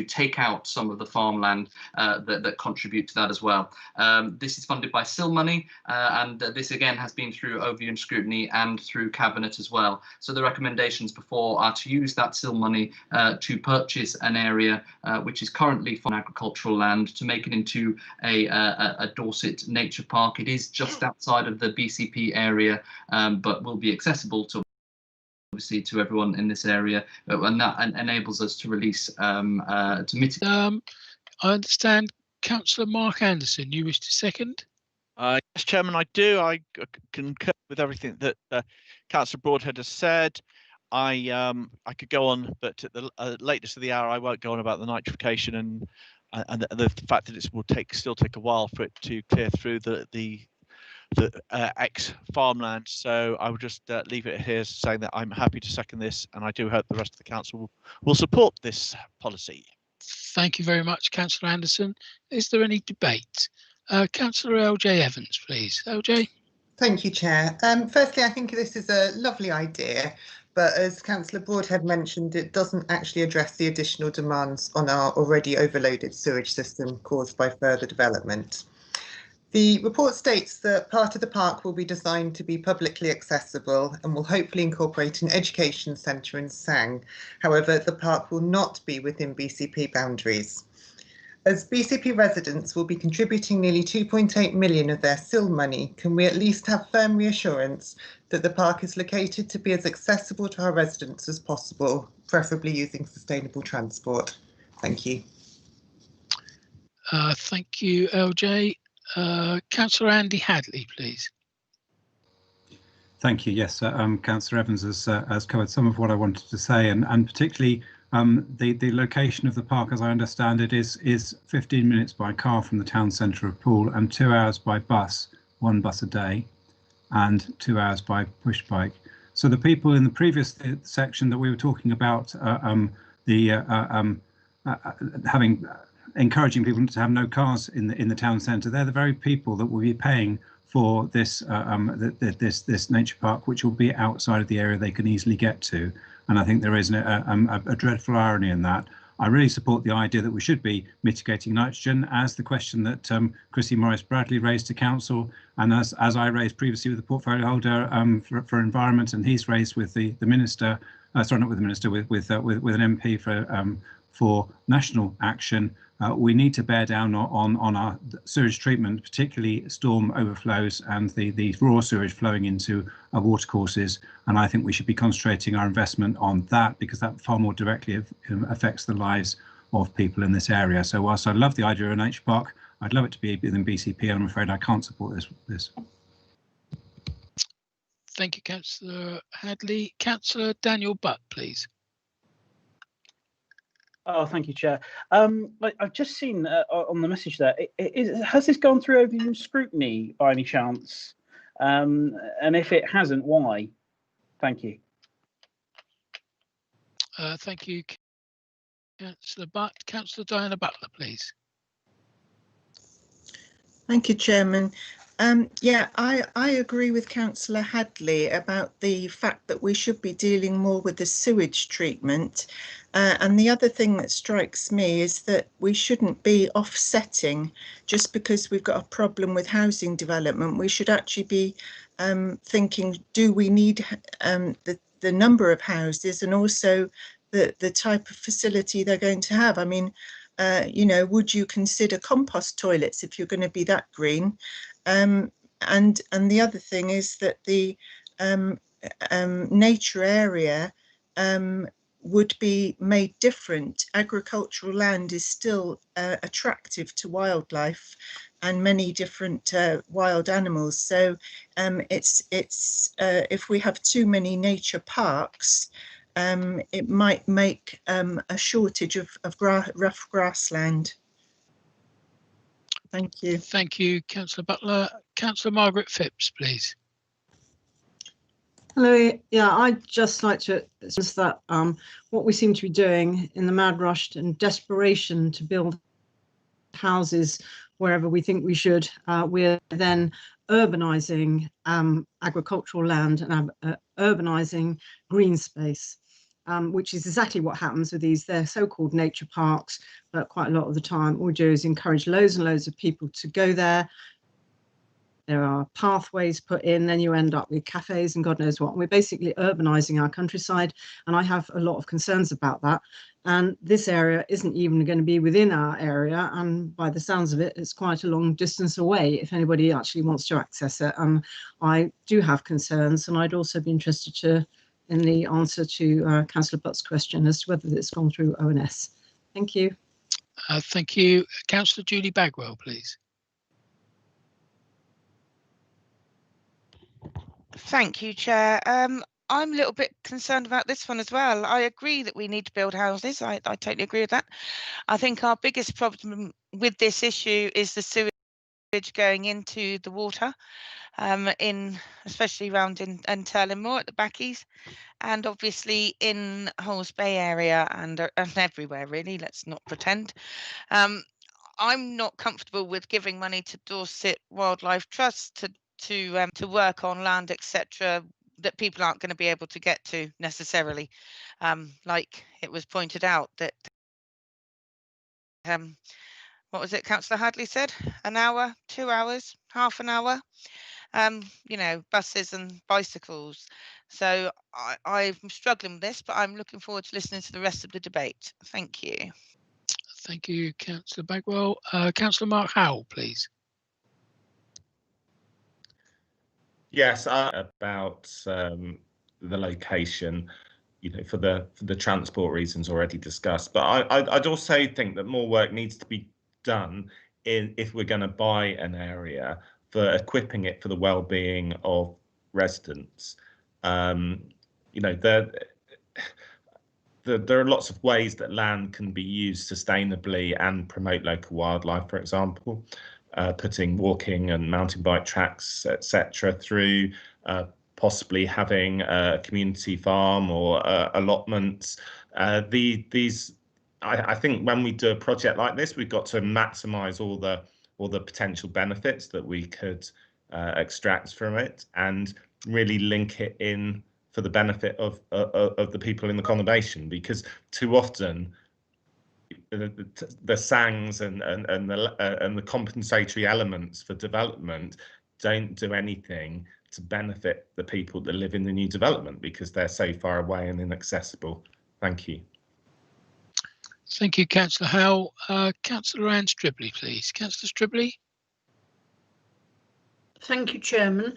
S5: take out some of the farmland that contribute to that as well. This is funded by SIL money, and this again has been through overview and scrutiny and through Cabinet as well. So the recommendations before are to use that SIL money to purchase an area which is currently from agricultural land to make it into a Dorset nature park. It is just outside of the BCP area, but will be accessible to obviously to everyone in this area, and that enables us to release to mitigate.
S1: I understand Councillor Mark Anderson, you wish to second?
S3: Yes, Chairman, I do. I concur with everything that Councillor Broadhead has said. I could go on, but at the latest of the hour, I won't go on about the nitrification and the fact that it will still take a while for it to clear through the ex-farmland. So I will just leave it here saying that I'm happy to second this, and I do hope the rest of the council will support this policy.
S1: Thank you very much, Councillor Anderson. Is there any debate? Councillor LJ Evans, please. LJ.
S17: Thank you, Chair. Firstly, I think this is a lovely idea, but as Councillor Broadhead mentioned, it doesn't actually address the additional demands on our already overloaded sewage system caused by further development. The report states that part of the park will be designed to be publicly accessible and will hopefully incorporate an education centre in Sang. However, the park will not be within BCP boundaries. As BCP residents will be contributing nearly 2.8 million of their SIL money, can we at least have firm reassurance that the park is located to be as accessible to our residents as possible, preferably using sustainable transport? Thank you.
S1: Thank you, LJ. Councillor Andy Hadley, please.
S15: Thank you. Yes, Councillor Evans has covered some of what I wanted to say, and particularly the location of the park, as I understand it, is 15 minutes by car from the town centre of Poole and 2 hours by bus, one bus a day, and 2 hours by push bike. So the people in the previous section that we were talking about, encouraging people to have no cars in the town centre, they're the very people that will be paying for this this nature park, which will be outside of the area they can easily get to. And I think there is a dreadful irony in that. I really support the idea that we should be mitigating nitrogen, as the question that Chrissy Morris-Bradley raised to Council, and as I raised previously with the portfolio holder for environment, and he's raised with the minister, sorry, not with the minister, with an MP for national action. We need to bear down on our sewage treatment, particularly storm overflows and the raw sewage flowing into our watercourses. And I think we should be concentrating our investment on that, because that far more directly affects the lives of people in this area. So whilst I love the idea of a nature park, I'd love it to be within BCP, and I'm afraid I can't support this.
S1: Thank you, Councillor Hadley. Councillor Daniel Butt, please.
S22: Oh, thank you, Chair. I've just seen on the message there, has this gone through overview scrutiny by any chance? And if it hasn't, why? Thank you.
S1: Thank you, Councillor Butt. Councillor Diana Butler, please.
S19: Thank you, Chairman. Yeah, I agree with Councillor Hadley about the fact that we should be dealing more with the sewage treatment. And the other thing that strikes me is that we shouldn't be offsetting just because we've got a problem with housing development. We should actually be thinking, do we need the number of houses and also the type of facility they're going to have? I mean, you know, would you consider compost toilets if you're going to be that green? And the other thing is that the nature area would be made different. Agricultural land is still attractive to wildlife and many different wild animals. So it's if we have too many nature parks, it might make a shortage of rough grassland. Thank you.
S1: Thank you, Councillor Butler. Councillor Margaret Phipps, please.
S9: Hello. Yeah, I'd just like to stress that what we seem to be doing in the mad rush and desperation to build houses wherever we think we should, we're then urbanising agricultural land and urbanising green space. Which is exactly what happens with these, they're so-called nature parks, but quite a lot of the time all we do is encourage loads and loads of people to go there. There are pathways put in, then you end up with cafes and God knows what. And we're basically urbanising our countryside, and I have a lot of concerns about that. And this area isn't even going to be within our area, and by the sounds of it, it's quite a long distance away if anybody actually wants to access it. And I do have concerns, and I'd also be interested to in the answer to Councillor Butt's question as to whether it's gone through ONS. Thank you.
S1: Thank you. Councillor Julie Bagwell, please.
S2: Thank you, Chair. I'm a little bit concerned about this one as well. I agree that we need to build houses. I totally agree with that. I think our biggest problem with this issue is the sewage going into the water, especially around in Turlinmore at the Backies, and obviously in Halls Bay area and everywhere really. Let's not pretend. I'm not comfortable with giving money to Dorset Wildlife Trust to work on land, etc., that people aren't going to be able to get to necessarily. Like it was pointed out that what was it Councillor Hadley said? An hour, 2 hours, half an hour. You know, buses and bicycles. So I'm struggling with this, but I'm looking forward to listening to the rest of the debate. Thank you.
S1: Thank you, Councillor Bagwell. Councillor Mark Howell, please.
S16: Yes, about the location, you know, for the transport reasons already discussed. But I'd also think that more work needs to be done if we're going to buy an area for equipping it for the well-being of residents. You know, there are lots of ways that land can be used sustainably and promote local wildlife, for example. Putting walking and mountain bike tracks, etc., through possibly having a community farm or allotments. I think when we do a project like this, we've got to maximise all the potential benefits that we could extract from it and really link it in for the benefit of the people in the conurbation, because too often the SANGs and the compensatory elements for development don't do anything to benefit the people that live in the new development because they're so far away and inaccessible. Thank you.
S1: Thank you, Councillor Howell. Councillor Anne Stribley, please. Councillor Stribley.
S23: Thank you, Chairman.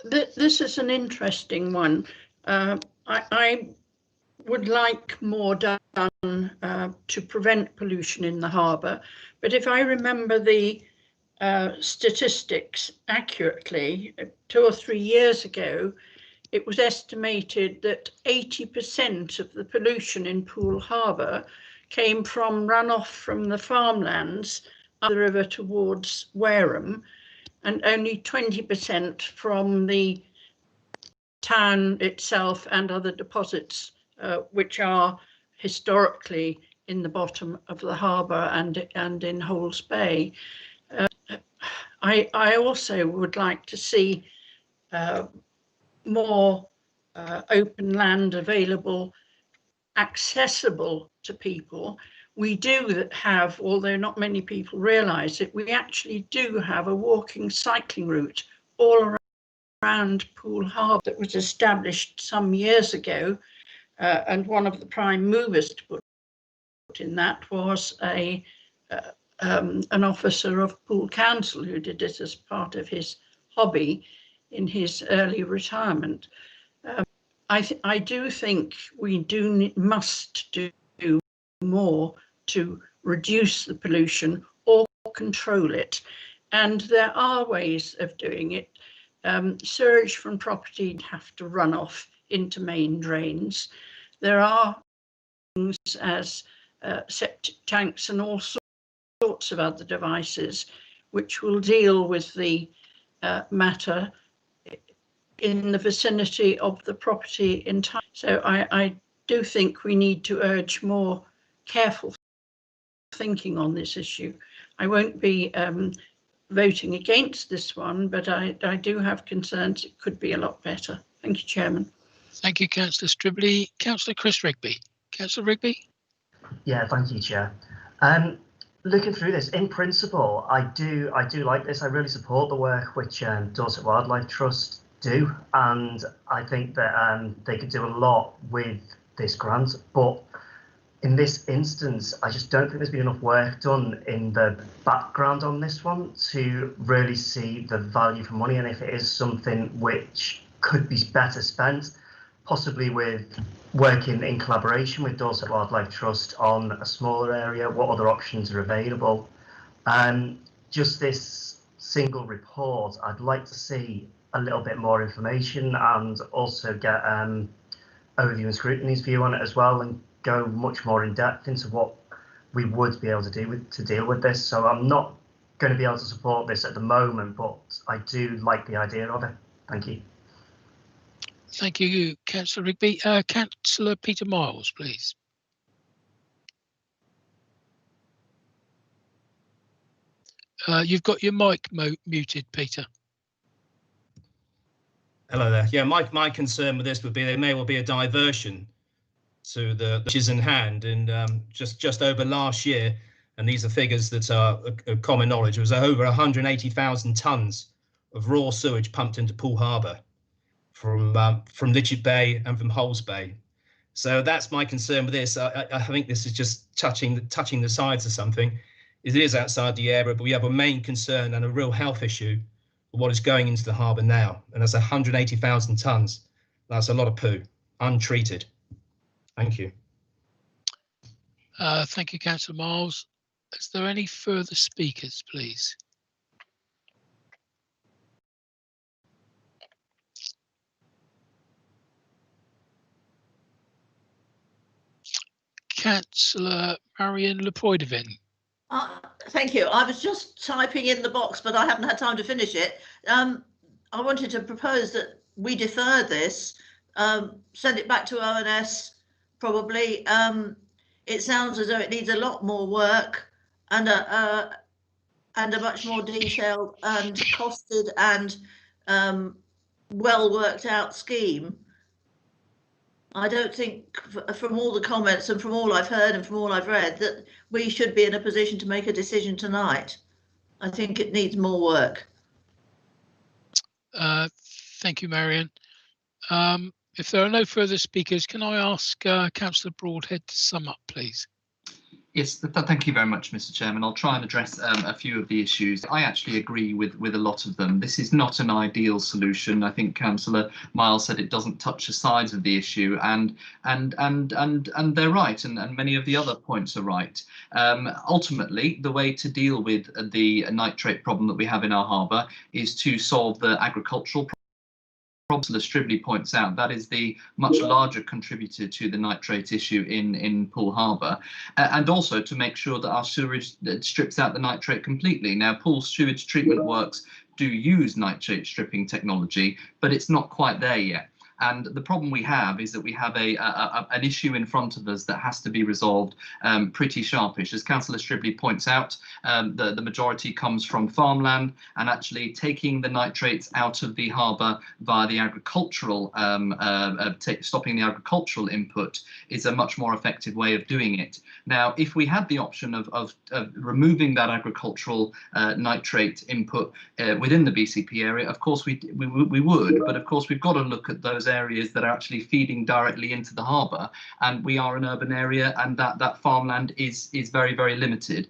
S23: This is an interesting one. I would like more done to prevent pollution in the harbour, but if I remember the statistics accurately, 2 or 3 years ago, it was estimated that 80% of the pollution in Poole Harbour came from runoff from the farmlands up the river towards Wareham, and only 20% from the town itself and other deposits, which are historically in the bottom of the harbour and in Halls Bay. I also would like to see more open land available, accessible to people. We do have, although not many people realise it, we actually do have a walking cycling route all around Poole Harbour that was established some years ago, and one of the prime movers to put in that was an officer of Poole Council who did it as part of his hobby in his early retirement. I do think we must do more to reduce the pollution or control it, and there are ways of doing it. Sewage from property have to run off into main drains. There are things as septic tanks and all sorts of other devices which will deal with the matter in the vicinity of the property entirely. So I do think we need to urge more careful thinking on this issue. I won't be voting against this one, but I do have concerns it could be a lot better. Thank you, Chairman.
S1: Thank you, Councillor Stribley. Councillor Chris Rigby. Councillor Rigby?
S13: Yeah, thank you, Chair. Looking through this, in principle, I do like this. I really support the work which Dorset Wildlife Trust do, and I think that they could do a lot with this grant, but in this instance I just don't think there's been enough work done in the background on this one to really see the value for money, and if it is something which could be better spent, possibly with working in collaboration with Dorset Wildlife Trust on a smaller area, what other options are available. Just this single report, I'd like to see a little bit more information and also get overview and scrutiny's view on it as well, and go much more in depth into what we would be able to do to deal with this. So I'm not going to be able to support this at the moment, but I do like the idea of it. Thank you.
S1: Thank you, Councillor Rigby. Councillor Peter Miles, please. You've got your mic muted, Peter.
S20: Hello there. Yeah, my concern with this would be there may well be a diversion to the which is in hand, and just over last year, and these are figures that are common knowledge, it was over 180,000 tonnes of raw sewage pumped into Poole Harbour from Lidget Bay and from Hulls Bay. So that's my concern with this. I think this is just touching the sides of something. It is outside the area, but we have a main concern and a real health issue for what is going into the harbour now, and that's 180,000 tonnes. That's a lot of poo, untreated. Thank you.
S1: Thank you, Councillor Miles. Is there any further speakers, please? Councillor Marion Lepoidovin.
S14: Thank you. I was just typing in the box, but I haven't had time to finish it. I wanted to propose that we defer this, send it back to ONS, probably. It sounds as though it needs a lot more work and a much more detailed and costed and well worked out scheme. I don't think, from all the comments and from all I've heard and from all I've read, that we should be in a position to make a decision tonight. I think it needs more work.
S1: Thank you, Marion. If there are no further speakers, can I ask Councillor Broadhead to sum up, please?
S5: Yes, thank you very much, Mr. Chairman. I'll try and address a few of the issues. I actually agree with a lot of them. This is not an ideal solution. I think Councillor Miles said it doesn't touch the sides of the issue, and they're right, and many of the other points are right. Ultimately, the way to deal with the nitrate problem that we have in our harbour is to solve the agricultural problem. Councillor Stribley points out, that is the much larger contributor to the nitrate issue in Poole Harbour, and also to make sure that our sewerage strips out the nitrate completely. Now, Poole sewage treatment works do use nitrate stripping technology, but it's not quite there yet. And the problem we have is that we have an issue in front of us that has to be resolved pretty sharpish. As Councillor Stribley points out, the majority comes from farmland, and actually taking the nitrates out of the harbour via the agricultural, stopping the agricultural input is a much more effective way of doing it. Now, if we had the option of removing that agricultural nitrate input within the BCP area, of course we would, but of course we've got to look at those areas that are actually feeding directly into the harbour, and we are an urban area, and that farmland is very, very limited.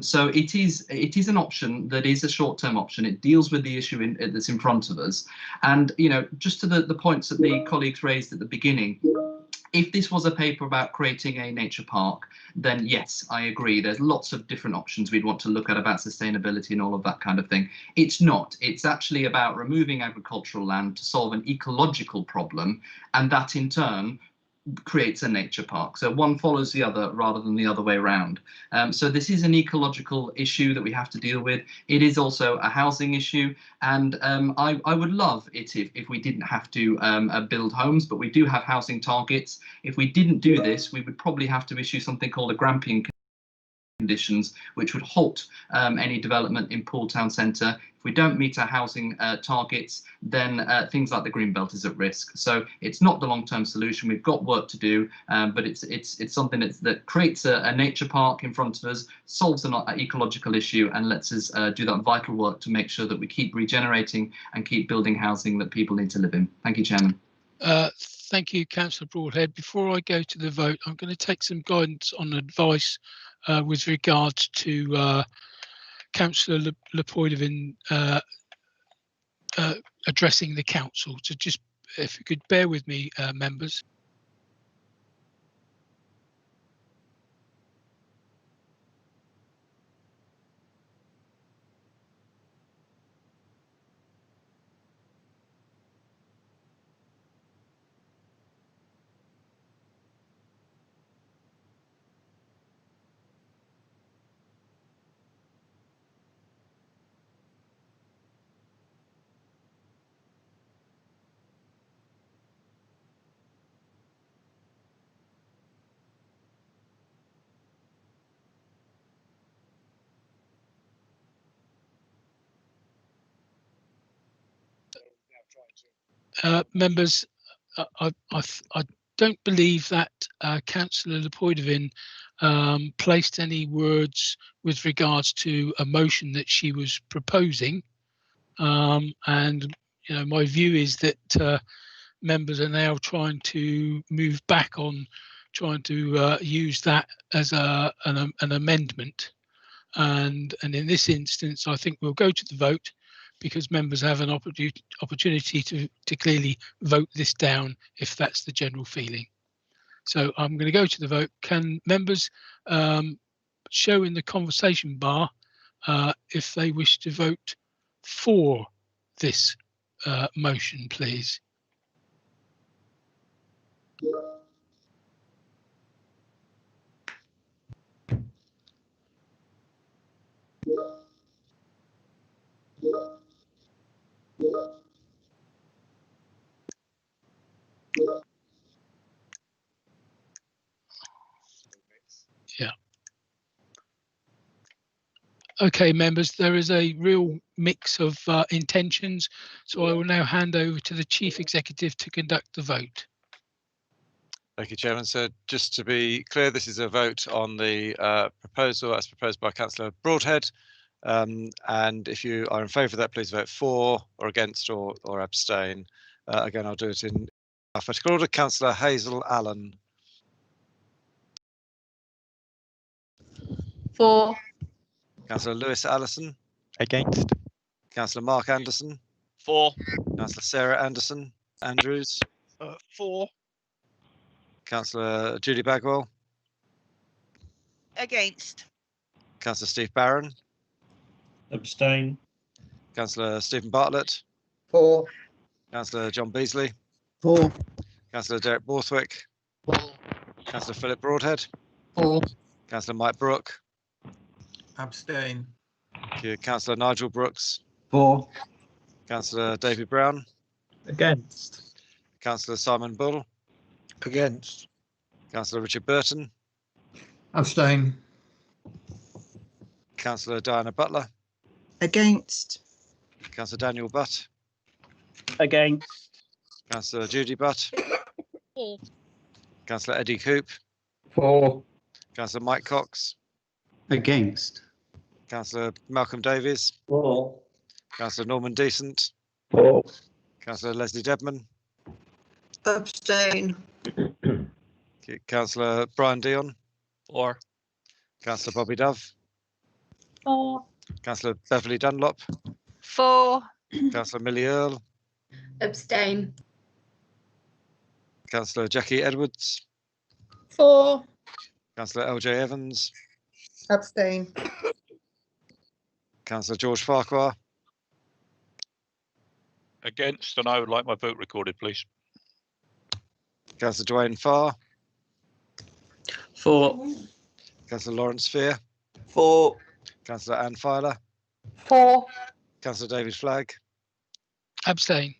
S5: So it is an option that is a short-term option. It deals with the issue that's in front of us, and just to the points that the colleagues raised at the beginning. If this was a paper about creating a nature park, then yes, I agree. There's lots of different options we'd want to look at about sustainability and all of that kind of thing. It's not. It's actually about removing agricultural land to solve an ecological problem, and that in turn creates a nature park. So one follows the other rather than the other way around. So this is an ecological issue that we have to deal with. It is also a housing issue, and I would love it if we didn't have to build homes, but we do have housing targets. If we didn't do this, we would probably have to issue something called a Grampian conditions, which would halt any development in Poole Town Centre. If we don't meet our housing targets, then things like the Greenbelt is at risk. So it's not the long-term solution. We've got work to do, but it's something that creates a nature park in front of us, solves an ecological issue, and lets us do that vital work to make sure that we keep regenerating and keep building housing that people need to live in. Thank you, Chairman.
S1: Thank you, Councillor Broadhead. Before I go to the vote, I'm going to take some guidance on advice with regards to Councillor Lepoidovin addressing the council. So just, if you could bear with me, members. Members, I don't believe that Councillor Lepoidovin placed any words with regards to a motion that she was proposing, and my view is that members are now trying to move back on trying to use that as an amendment, and in this instance I think we'll go to the vote, because members have an opportunity to clearly vote this down if that's the general feeling. So I'm going to go to the vote. Can members show in the conversation bar if they wish to vote for this motion, please? Yeah. Okay, members, there is a real mix of intentions, so I will now hand over to the Chief Executive to conduct the vote.
S6: Thank you, Chairman. So just to be clear, this is a vote on the proposal as proposed by Councillor Broadhead. And if you are in favour of that, please vote for or against or abstain. Again, I'll do it in alphabetical order. Councillor Hazel Allen.
S12: For.
S6: Councillor Lewis Allison.
S7: Against.
S6: Councillor Mark Anderson.
S10: For.
S6: Councillor Sarah Anderson Andrews.
S10: For.
S6: Councillor Judy Bagwell.
S2: Against.
S6: Councillor Steve Barron.
S10: Abstain.
S6: Councillor Stephen Bartlett.
S10: For.
S6: Councillor John Beasley.
S10: For.
S6: Councillor Derek Borthwick. For. Councillor Philip Broadhead.
S10: For.
S6: Councillor Mike Brooke.
S7: Abstain.
S6: Thank you. Councillor Nigel Brooks.
S10: For.
S6: Councillor David Brown.
S10: Against.
S6: Councillor Simon Bull.
S7: Against.
S6: Councillor Richard Burton.
S7: Abstain.
S6: Councillor Diana Butler.
S19: Against.
S6: Councillor Daniel Butt.
S22: Against.
S6: Councillor Judy Butt.
S12: For.
S6: Councillor Eddie Coop.
S10: For.
S6: Councillor Mike Cox.
S10: Against.
S6: Councillor Malcolm Davies.
S10: For.
S6: Councillor Norman Decent.
S10: For.
S6: Councillor Leslie Debman.
S14: Abstain.
S6: Councillor Brian Dion.
S8: For.
S6: Councillor Bobby Dove.
S12: For.
S6: Councillor Beverly Dunlop.
S2: For.
S6: Councillor Millie Earle.
S12: Abstain.
S6: Councillor Jackie Edwards.
S12: For.
S6: Councillor LJ Evans.
S17: Abstain.
S6: Councillor George Farquhar.
S8: Against, and I would like my vote recorded, please.
S6: Councillor Dwayne Farr.
S10: For.
S6: Councillor Lawrence Fear.
S14: For.
S6: Councillor Anne Filer.
S12: For.
S6: Councillor David Flagg.
S1: Abstain.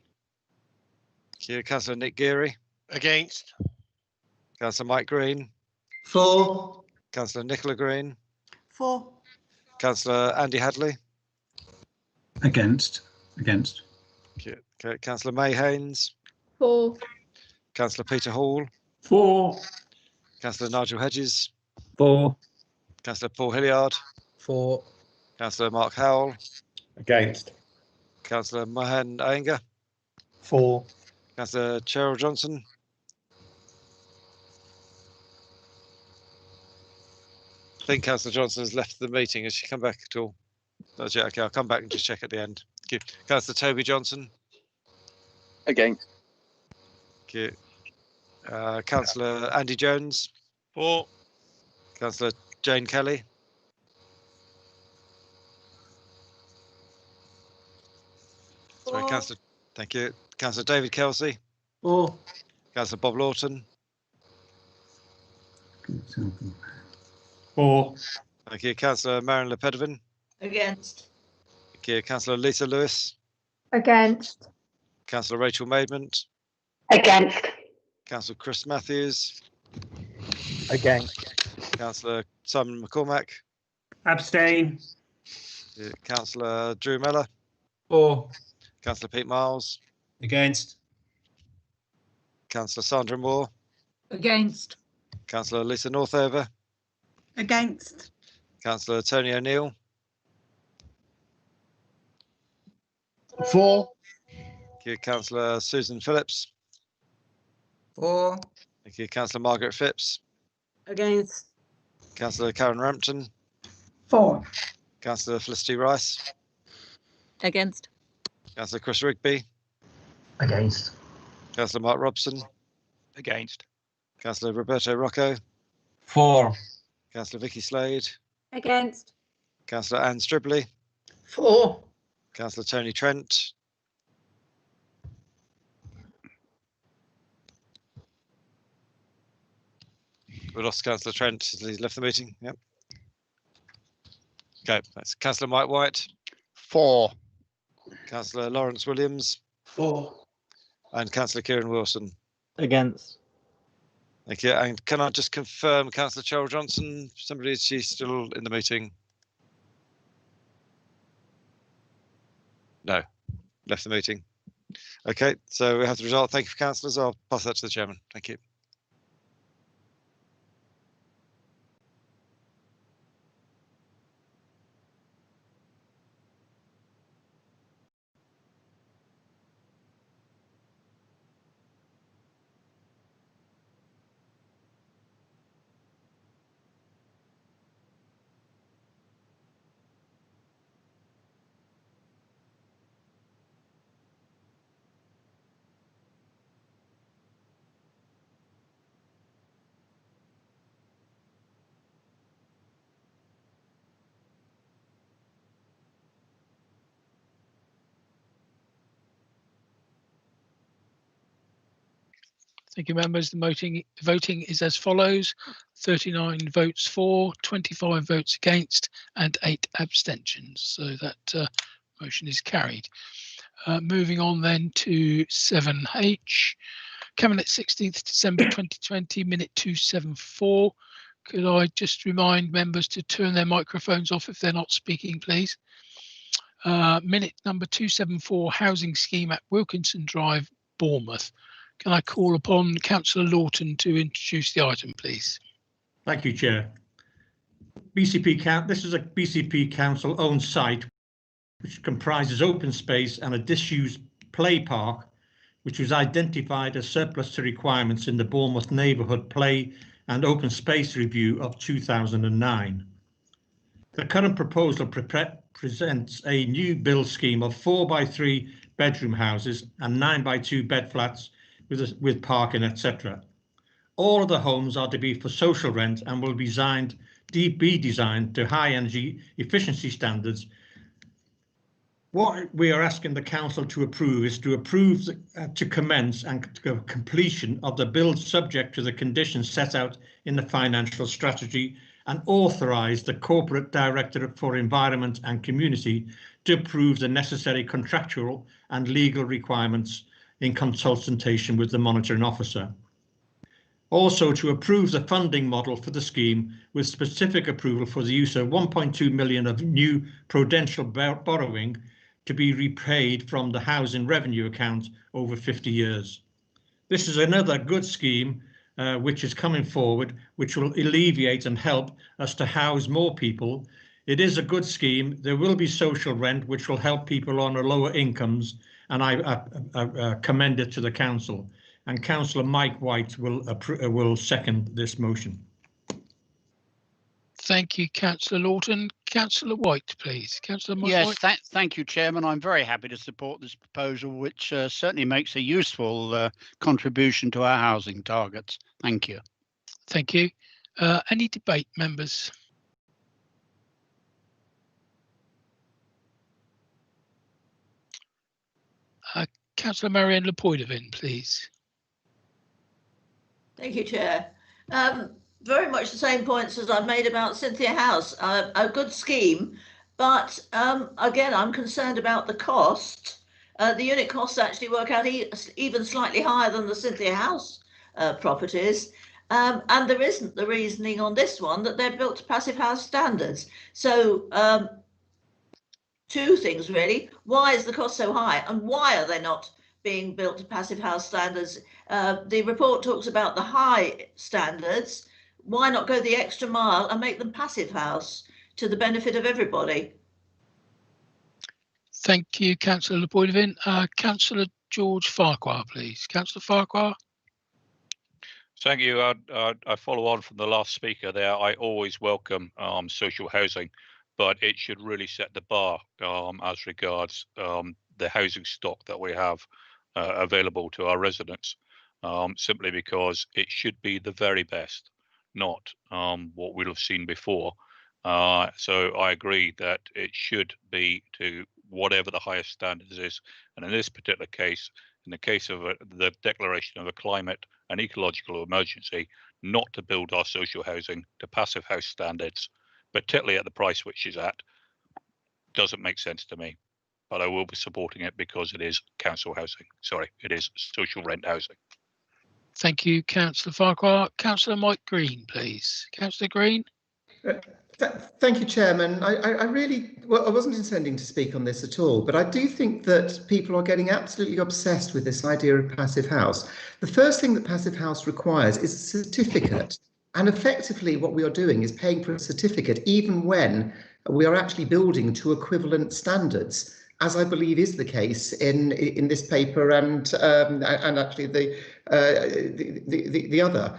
S6: Councillor Nick Geary.
S10: Against.
S6: Councillor Mike Green.
S14: For.
S6: Councillor Nicola Green.
S14: For.
S6: Councillor Andy Hadley.
S15: Against. Against.
S6: Councillor May Haynes.
S12: For.
S6: Councillor Peter Hall.
S10: For.
S6: Councillor Nigel Hedges.
S10: For.
S6: Councillor Paul Hilliard.
S7: For.
S6: Councillor Mark Howell.
S10: Against.
S6: Councillor Mohan Iyengar.
S7: For.
S6: Councillor Cheryl Johnson. I think Councillor Johnson has left the meeting. Has she come back at all? That's it. Okay, I'll come back and just check at the end. Thank you. Councillor Toby Johnson.
S10: Against.
S6: Thank you. Councillor Andy Jones.
S10: For.
S6: Councillor Jane Kelly. Sorry, Councillor. Thank you. Councillor David Kelsey.
S14: For.
S6: Councillor Bob Lawton.
S10: For.
S6: Thank you. Councillor Marion Le Pedevin.
S14: Against.
S6: Thank you. Councillor Lisa Lewis.
S12: Against.
S6: Councillor Rachel Maidment.
S12: Against.
S6: Councillor Chris Matthews.
S7: Against.
S6: Councillor Simon McCormack.
S10: Abstain.
S6: Councillor Drew Mellor.
S7: For.
S6: Councillor Pete Miles.
S20: Against.
S6: Councillor Sandra Moore.
S12: Against.
S6: Councillor Lisa Northover.
S19: Against.
S6: Councillor Tony O'Neill.
S10: For.
S6: Thank you. Councillor Susan Phillips.
S17: For.
S6: Thank you. Councillor Margaret Phipps.
S14: Against.
S6: Councillor Karen Rampton.
S12: For.
S6: Councillor Felicity Rice.
S12: Against.
S6: Councillor Chris Rigby.
S13: Against.
S6: Councillor Mark Robson.
S8: Against.
S6: Councillor Roberto Rocco.
S10: For.
S6: Councillor Vicky Slade.
S4: Against.
S6: Councillor Anne Stribley.
S23: For.
S6: Councillor Tony Trent. We lost Councillor Trent. He's left the meeting. Yep. Okay, that's Councillor Mike White.
S10: For.
S6: Councillor Lawrence Williams.
S10: For.
S6: And Councillor Kieran Wilson.
S10: Against.
S6: Thank you. And can I just confirm, Councillor Cheryl Johnson, somebody, is she still in the meeting? No, left the meeting. Okay, so we have the result. Thank you, councillors. I'll pass that to the chairman. Thank you.
S1: Thank you, members. The voting is as follows: 39 votes for, 25 votes against, and 8 abstentions. So that motion is carried. Moving on then to 7H. Cabinet 16th December 2020, minute 274. Could I just remind members to turn their microphones off if they're not speaking, please? Minute number 274, housing scheme at Wilkinson Drive, Bournemouth. Can I call upon Councillor Lawton to introduce the item, please?
S11: Thank you, Chair. This is a BCP Council owned site which comprises open space and a disused play park, which was identified as surplus to requirements in the Bournemouth Neighbourhood Play and Open Space Review of 2009. The current proposal presents a new build scheme of 4 by 3 bedroom houses and 9 by 2 bed flats with parking, etc. All of the homes are to be for social rent and will be designed to high energy efficiency standards. What we are asking the council to approve is to to commence and completion of the build subject to the conditions set out in the financial strategy, and authorise the Corporate Directorate for Environment and Community to approve the necessary contractual and legal requirements in consultation with the monitoring officer. Also, to approve the funding model for the scheme with specific approval for the use of 1.2 million of new prudential borrowing to be repaid from the housing revenue account over 50 years. This is another good scheme which is coming forward, which will alleviate and help us to house more people. It is a good scheme. There will be social rent, which will help people on lower incomes, and I commend it to the council. And Councillor Mike White will second this motion.
S1: Thank you, Councillor Lawton. Councillor White, please. Councillor White.
S18: Yes, thank you, Chairman. I'm very happy to support this proposal, which certainly makes a useful contribution to our housing targets. Thank you.
S1: Thank you. Any debate, members? Councillor Marianne Lepoidovin, please.
S14: Thank you, Chair. Very much the same points as I've made about Cynthia House. A good scheme, but again, I'm concerned about the cost. The unit costs actually work out even slightly higher than the Cynthia House properties. And there isn't the reasoning on this one that they're built to passive house standards. So two things really. Why is the cost so high, and why are they not being built to passive house standards? The report talks about the high standards. Why not go the extra mile and make them passive house to the benefit of everybody?
S1: Thank you, Councillor Lepoidovin. Councillor George Farquhar, please. Councillor Farquhar.
S8: Thank you. I follow on from the last speaker there. I always welcome social housing, but it should really set the bar as regards the housing stock that we have available to our residents, simply because it should be the very best, not what we'll have seen before. So I agree that it should be to whatever the highest standards is. And in this particular case, in the case of the declaration of a climate and ecological emergency, not to build our social housing to passive house standards, particularly at the price which is at, doesn't make sense to me. But I will be supporting it because it is council housing. Sorry, it is social rent housing.
S1: Thank you, Councillor Farquhar. Councillor Mike Green, please. Councillor Green.
S21: Thank you, Chairman. I wasn't intending to speak on this at all, but I do think that people are getting absolutely obsessed with this idea of passive house. The first thing that passive house requires is a certificate. And effectively what we are doing is paying for a certificate, even when we are actually building to equivalent standards, as I believe is the case in this paper and actually the other.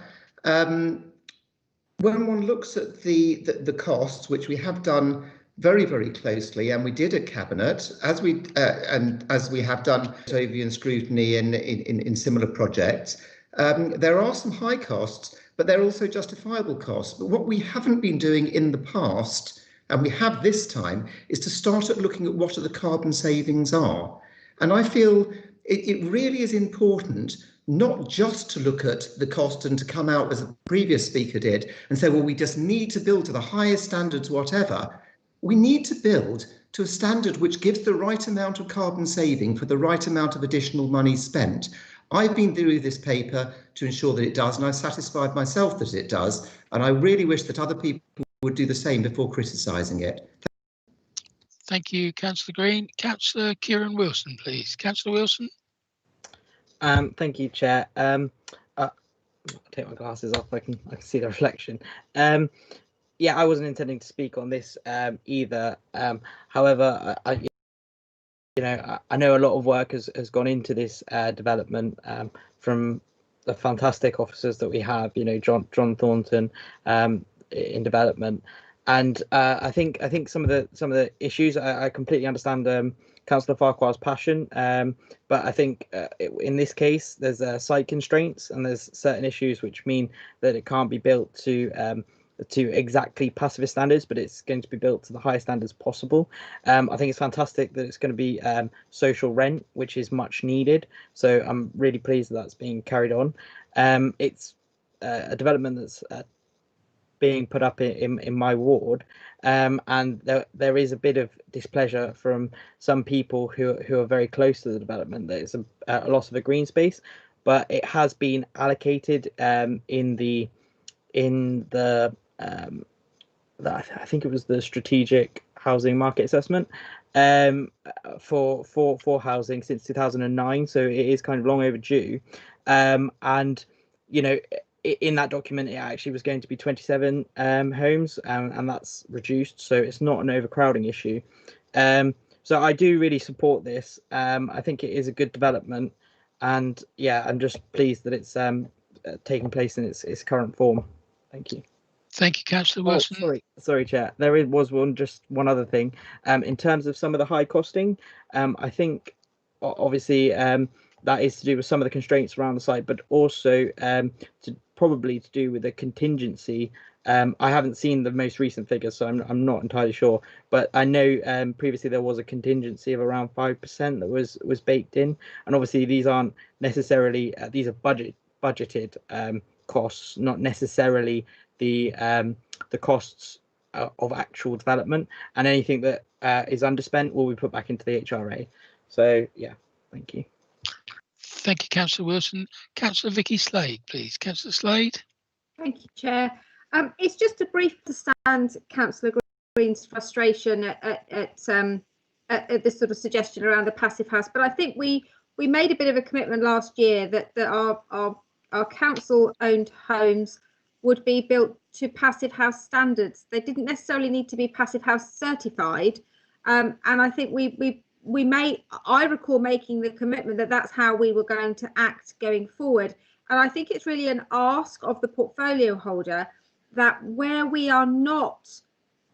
S21: When one looks at the costs, which we have done very, very closely, and we did at Cabinet, as we have done overview and scrutiny in similar projects, there are some high costs, but they're also justifiable costs. But what we haven't been doing in the past, and we have this time, is to start at looking at what the carbon savings are. And I feel it really is important not just to look at the cost and to come out, as a previous speaker did, and say, well, we just need to build to the highest standards, whatever. We need to build to a standard which gives the right amount of carbon saving for the right amount of additional money spent. I've been through this paper to ensure that it does, and I've satisfied myself that it does, and I really wish that other people would do the same before criticising it.
S1: Thank you, Councillor Green. Councillor Kieran Wilson, please. Councillor Wilson.
S3: Thank you, Chair. I'll take my glasses off. I can see the reflection. Yeah, I wasn't intending to speak on this either. However, I know a lot of work has gone into this development from the fantastic officers that we have. John Thornton in development, and I think some of the issues I completely understand. Councillor Farquhar's passion, but I think in this case there's site constraints and there's certain issues which mean that it can't be built to exactly pacifist standards, but it's going to be built to the highest standards possible. I think it's fantastic that it's going to be social rent, which is much needed. So I'm really pleased that that's being carried on. It's a development that's being put up in my ward, and there is a bit of displeasure from some people who are very close to the development that it's a loss of a green space, but it has been allocated in the I think it was the strategic housing market assessment for housing since 2009, so it is kind of long overdue. And in that document it actually was going to be 27 homes, and that's reduced, so it's not an overcrowding issue. So I do really support this. I think it is a good development, and yeah, I'm just pleased that it's taking place in its current form. Thank you.
S1: Thank you, Councillor Wilson.
S3: Sorry, Chair. There was one other thing. In terms of some of the high costing, I think obviously that is to do with some of the constraints around the site, but also probably to do with the contingency. I haven't seen the most recent figures, so I'm not entirely sure. But I know previously there was a contingency of around 5% that was baked in, and obviously these aren't necessarily these are budgeted costs, not necessarily the costs of actual development, and anything that is underspent will be put back into the HRA. So yeah, thank you.
S1: Thank you, Councillor Wilson. Councillor Vicky Slade, please. Councillor Slade.
S4: Thank you, Chair. It's just to briefly understand Councillor Green's frustration at this sort of suggestion around the passive house, but I think we made a bit of a commitment last year that our council-owned homes would be built to passive house standards. They didn't necessarily need to be passive house certified, and I think I recall making the commitment that that's how we were going to act going forward. And I think it's really an ask of the portfolio holder that where we are not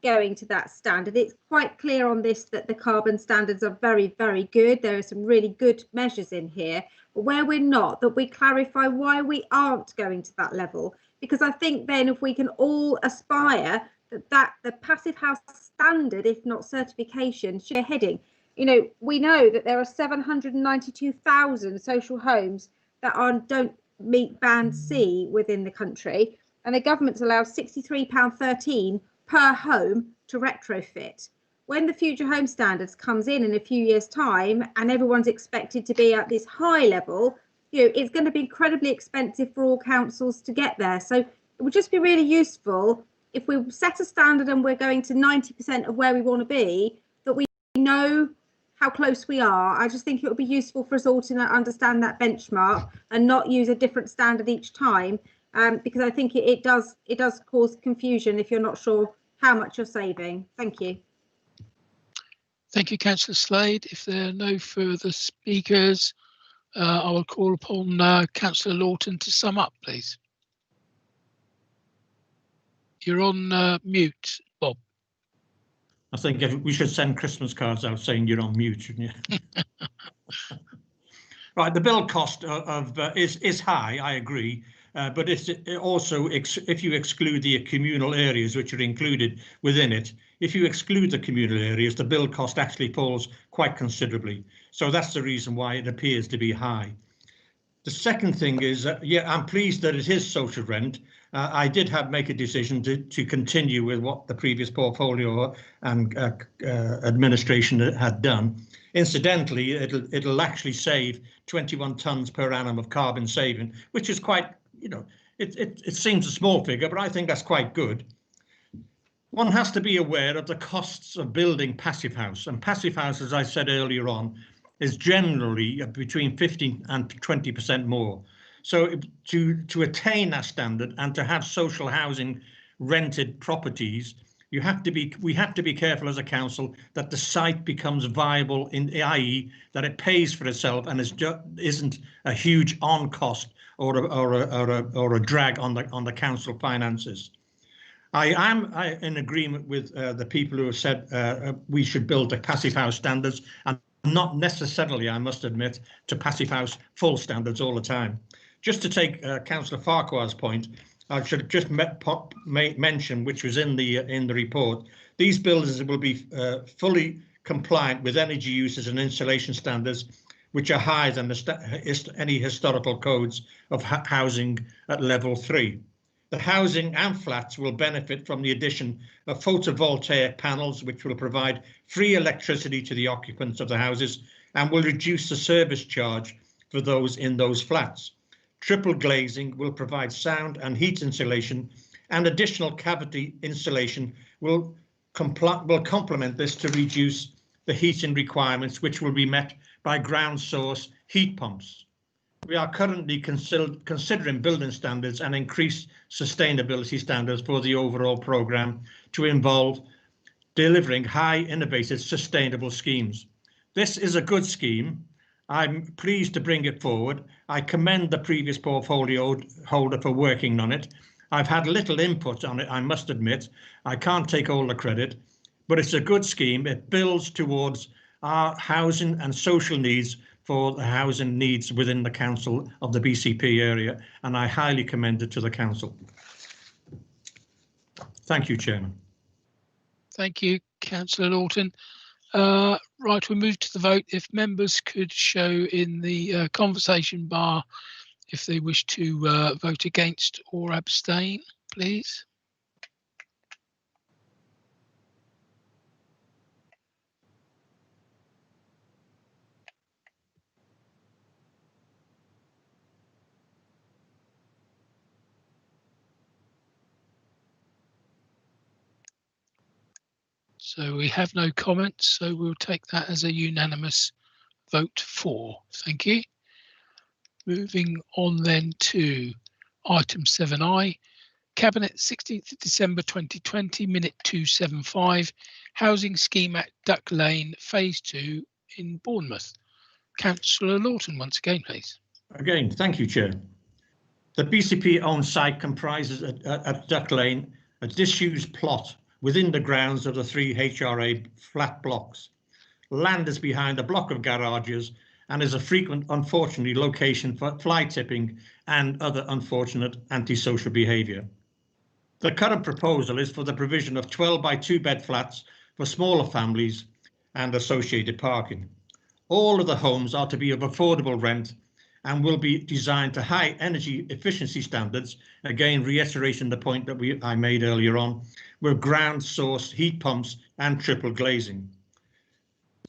S4: going to that standard, it's quite clear on this that the carbon standards are very, very good. There are some really good measures in here, but where we're not, that we clarify why we aren't going to that level. Because I think then if we can all aspire that the passive house standard, if not certification, should be heading. We know that there are 792,000 social homes that don't meet band C within the country, and the government's allowed £63.13 per home to retrofit. When the future home standards comes in a few years' time and everyone's expected to be at this high level, it's going to be incredibly expensive for all councils to get there. So it would just be really useful if we set a standard and we're going to 90% of where we want to be, that we know how close we are. I just think it would be useful for us all to understand that benchmark and not use a different standard each time, because I think it does cause confusion if you're not sure how much you're saving. Thank you.
S1: Thank you, Councillor Slade. If there are no further speakers, I will call upon Councillor Lawton to sum up, please. You're on mute, Bob.
S11: I think we should send Christmas cards out saying you're on mute, shouldn't you? Right, the build cost is high, I agree, but it's also, if you exclude the communal areas which are included within it, if you exclude the communal areas, the build cost actually falls quite considerably. So that's the reason why it appears to be high. The second thing is, yeah, I'm pleased that it is social rent. I did make a decision to continue with what the previous portfolio and administration had done. Incidentally, it'll actually save 21 tonnes per annum of carbon saving, which is quite, you know, it seems a small figure, but I think that's quite good. One has to be aware of the costs of building passive house, and passive house, as I said earlier on, is generally between 15 and 20% more. So to attain that standard and to have social housing rented properties, we have to be careful as a council that the site becomes viable, i.e. that it pays for itself and isn't a huge on cost or a drag on the council finances. I am in agreement with the people who have said we should build the passive house standards, and not necessarily, I must admit, to passive house full standards all the time. Just to take Councillor Farquhar's point, I should just mention, which was in the report, these buildings will be fully compliant with energy uses and insulation standards, which are higher than any historical codes of housing at level 3. The housing and flats will benefit from the addition of photovoltaic panels, which will provide free electricity to the occupants of the houses and will reduce the service charge for those in those flats. Triple glazing will provide sound and heat insulation, and additional cavity insulation will complement this to reduce the heating requirements, which will be met by ground source heat pumps. We are currently considering building standards and increased sustainability standards for the overall programme to involve delivering high innovative sustainable schemes. This is a good scheme. I'm pleased to bring it forward. I commend the previous portfolio holder for working on it. I've had little input on it, I must admit. I can't take all the credit, but it's a good scheme. It builds towards our housing and social needs for the housing needs within the council of the BCP area, and I highly commend it to the council. Thank you, Chairman.
S1: Thank you, Councillor Lawton. Right, we'll move to the vote. If members could show in the conversation bar if they wish to vote against or abstain, please. So we have no comments, so we'll take that as a unanimous vote for. Thank you. Moving on then to item 7I, Cabinet 16th December 2020, minute 275, Housing Scheme at Duck Lane, Phase 2 in Bournemouth. Councillor Lawton, once again, please.
S11: Again, thank you, Chair. The BCP owned site comprises at Duck Lane a disused plot within the grounds of the 3 HRA flat blocks. Land is behind a block of garages and is a frequent, unfortunately, location for fly tipping and other unfortunate antisocial behaviour. The current proposal is for the provision of 12 by 2 bed flats for smaller families and associated parking. All of the homes are to be of affordable rent and will be designed to high energy efficiency standards, again reiterating the point that I made earlier on, with ground source heat pumps and triple glazing.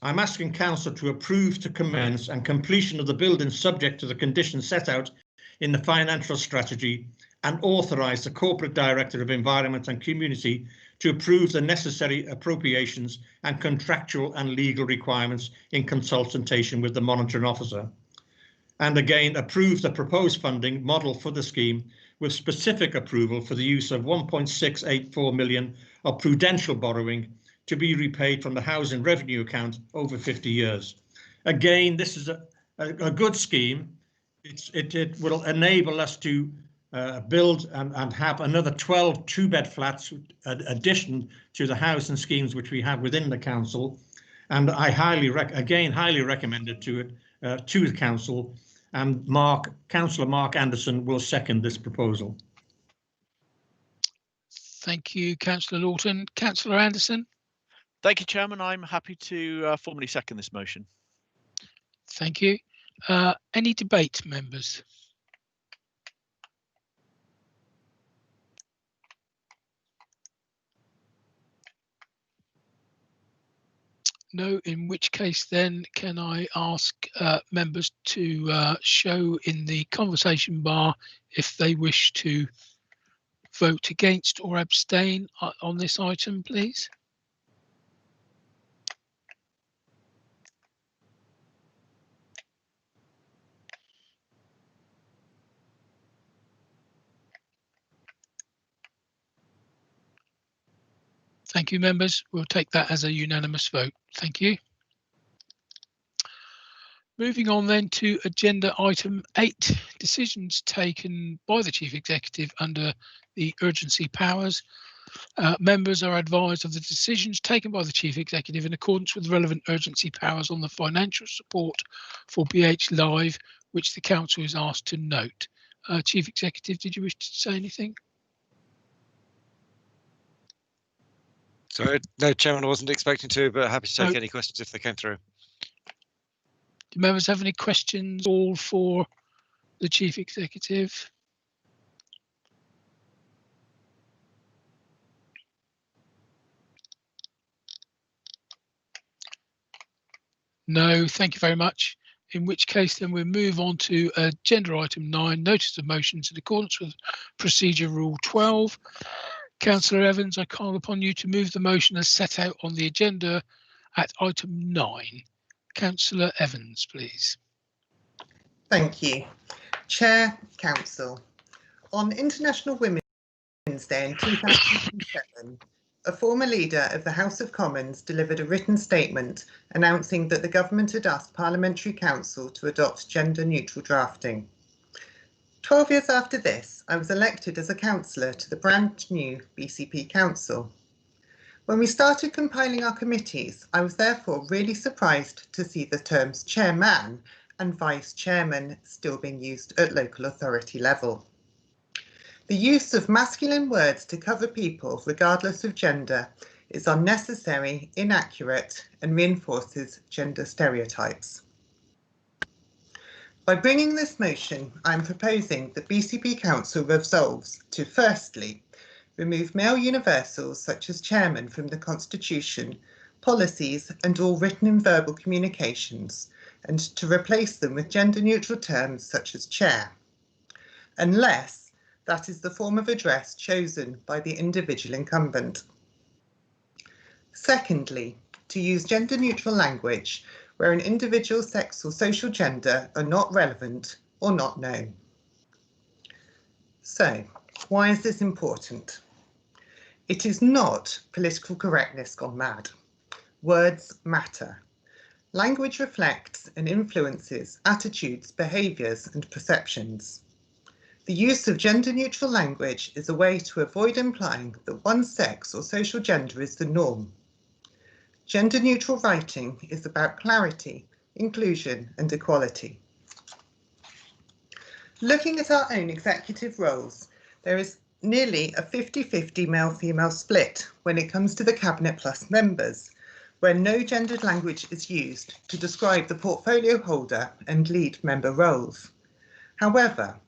S11: I'm asking Council to approve to commence and completion of the building subject to the conditions set out in the financial strategy and authorise the Corporate Director of Environment and Community to approve the necessary appropriations and contractual and legal requirements in consultation with the Monitoring Officer. And again, approve the proposed funding model for the scheme with specific approval for the use of 1.684 million of prudential borrowing to be repaid from the housing revenue account over 50 years. Again, this is a good scheme. It will enable us to build and have another 12 two-bed flats addition to the housing schemes which we have within the council. And I highly recommend it to the council, and Councillor Mark Anderson will second this proposal.
S1: Thank you, Councillor Lawton. Councillor Anderson.
S5: Thank you, Chairman. I'm happy to formally second this motion.
S1: Thank you. Any debate, members? No, in which case then can I ask members to show in the conversation bar if they wish to vote against or abstain on this item, please? Thank you, members. We'll take that as a unanimous vote. Thank you. Moving on then to agenda item 8, decisions taken by the Chief Executive under the urgency powers. Members are advised of the decisions taken by the Chief Executive in accordance with relevant urgency powers on the financial support for BH Live, which the Council is asked to note. Chief Executive, did you wish to say anything?
S6: Sorry, no, Chairman, I wasn't expecting to, but happy to take any questions if they came through.
S1: Do members have any questions all for the Chief Executive? No, thank you very much. In which case then we'll move on to agenda item 9, notice of motions in accordance with procedure rule 12. Councillor Evans, I call upon you to move the motion as set out on the agenda at item 9. Councillor Evans, please.
S17: Thank you. Chair, Council. On International Women's Day in 2007, a former leader of the House of Commons delivered a written statement announcing that the government had asked Parliamentary Council to adopt gender-neutral drafting. 12 years after this, I was elected as a councillor to the brand new BCP Council. When we started compiling our committees, I was therefore really surprised to see the terms chairman and vice chairman still being used at local authority level. The use of masculine words to cover people, regardless of gender, is unnecessary, inaccurate, and reinforces gender stereotypes. By bringing this motion, I'm proposing that BCP Council resolves to, firstly, remove male universals such as chairman from the Constitution, policies, and all written and verbal communications, and to replace them with gender-neutral terms such as chair, unless that is the form of address chosen by the individual incumbent. Secondly, to use gender-neutral language where an individual's sex or social gender are not relevant or not known. So, why is this important? It is not political correctness gone mad. Words matter. Language reflects and influences attitudes, behaviours and perceptions. The use of gender-neutral language is a way to avoid implying that one sex or social gender is the norm. Gender-neutral writing is about clarity, inclusion and equality. Looking at our own executive roles, there is nearly a 50-50 male-female split when it comes to the Cabinet Plus members, where no gendered language is used to describe the portfolio holder and lead member roles. However,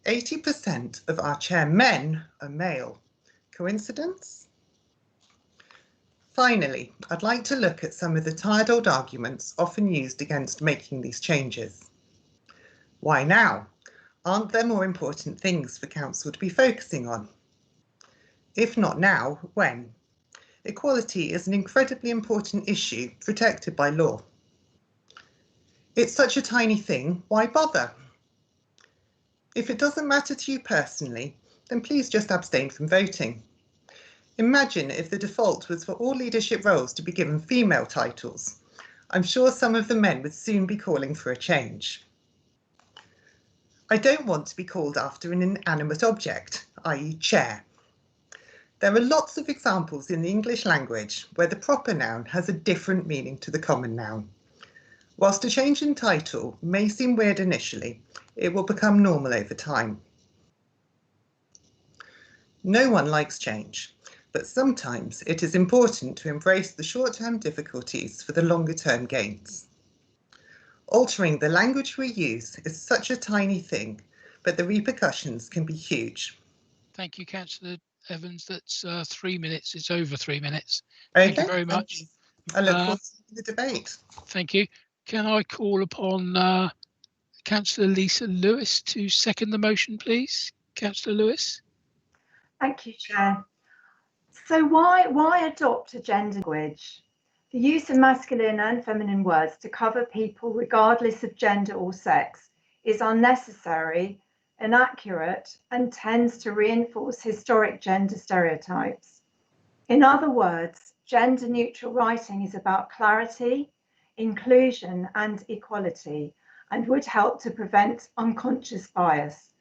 S17: 80% of our chairmen are male. Coincidence? Finally, I'd like to look at some of the tired old arguments often used against making these changes. Why now? Aren't there more important things for Council to be focusing on? If not now, when? Equality is an incredibly important issue protected by law. It's such a tiny thing, why bother? If it doesn't matter to you personally, then please just abstain from voting. Imagine if the default was for all leadership roles to be given female titles. I'm sure some of the men would soon be calling for a change. I don't want to be called after an inanimate object, i.e. chair. There are lots of examples in the English language where the proper noun has a different meaning to the common noun. Whilst a change in title may seem weird initially, it will become normal over time. No one likes change, but sometimes it is important to embrace the short-term difficulties for the longer-term gains. Altering the language we use is such a tiny thing, but the repercussions can be huge.
S1: Thank you, Councillor Evans. That's 3 minutes. It's over 3 minutes.
S17: Okay,
S1: Thank you very much.
S17: I look forward to the debate.
S1: Thank you. Can I call upon Councillor Lisa Lewis to second the motion, please? Councillor Lewis.
S9: Thank you, Chair. So why adopt a gender language? The use of masculine and feminine words to cover people regardless of gender or sex is unnecessary, inaccurate, and tends to reinforce historic gender stereotypes. In other words, gender-neutral writing is about clarity, inclusion, and equality, and would help to prevent unconscious bias.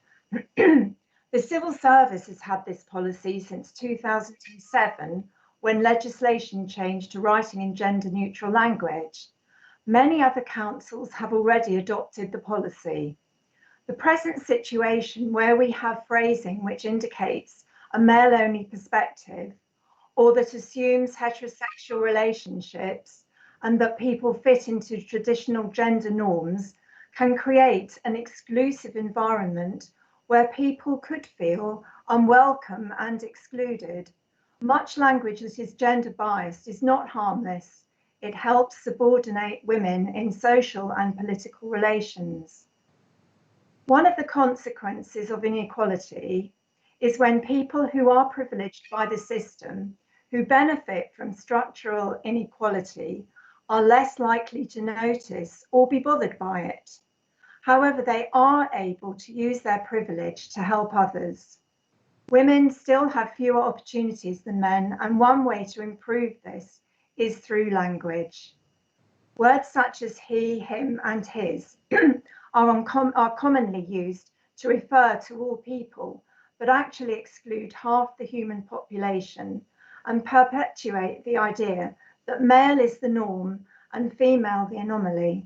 S9: The civil service has had this policy since 2007, when legislation changed to writing in gender-neutral language. Many other councils have already adopted the policy. The present situation, where we have phrasing which indicates a male-only perspective, or that assumes heterosexual relationships and that people fit into traditional gender norms, can create an exclusive environment where people could feel unwelcome and excluded. Much language that is gender biased is not harmless. It helps subordinate women in social and political relations. One of the consequences of inequality is when people who are privileged by the system, who benefit from structural inequality, are less likely to notice or be bothered by it. However, they are able to use their privilege to help others. Women still have fewer opportunities than men, and one way to improve this is through language. Words such as he, him, and his are commonly used to refer to all people, but actually exclude half the human population and perpetuate the idea that male is the norm and female the anomaly.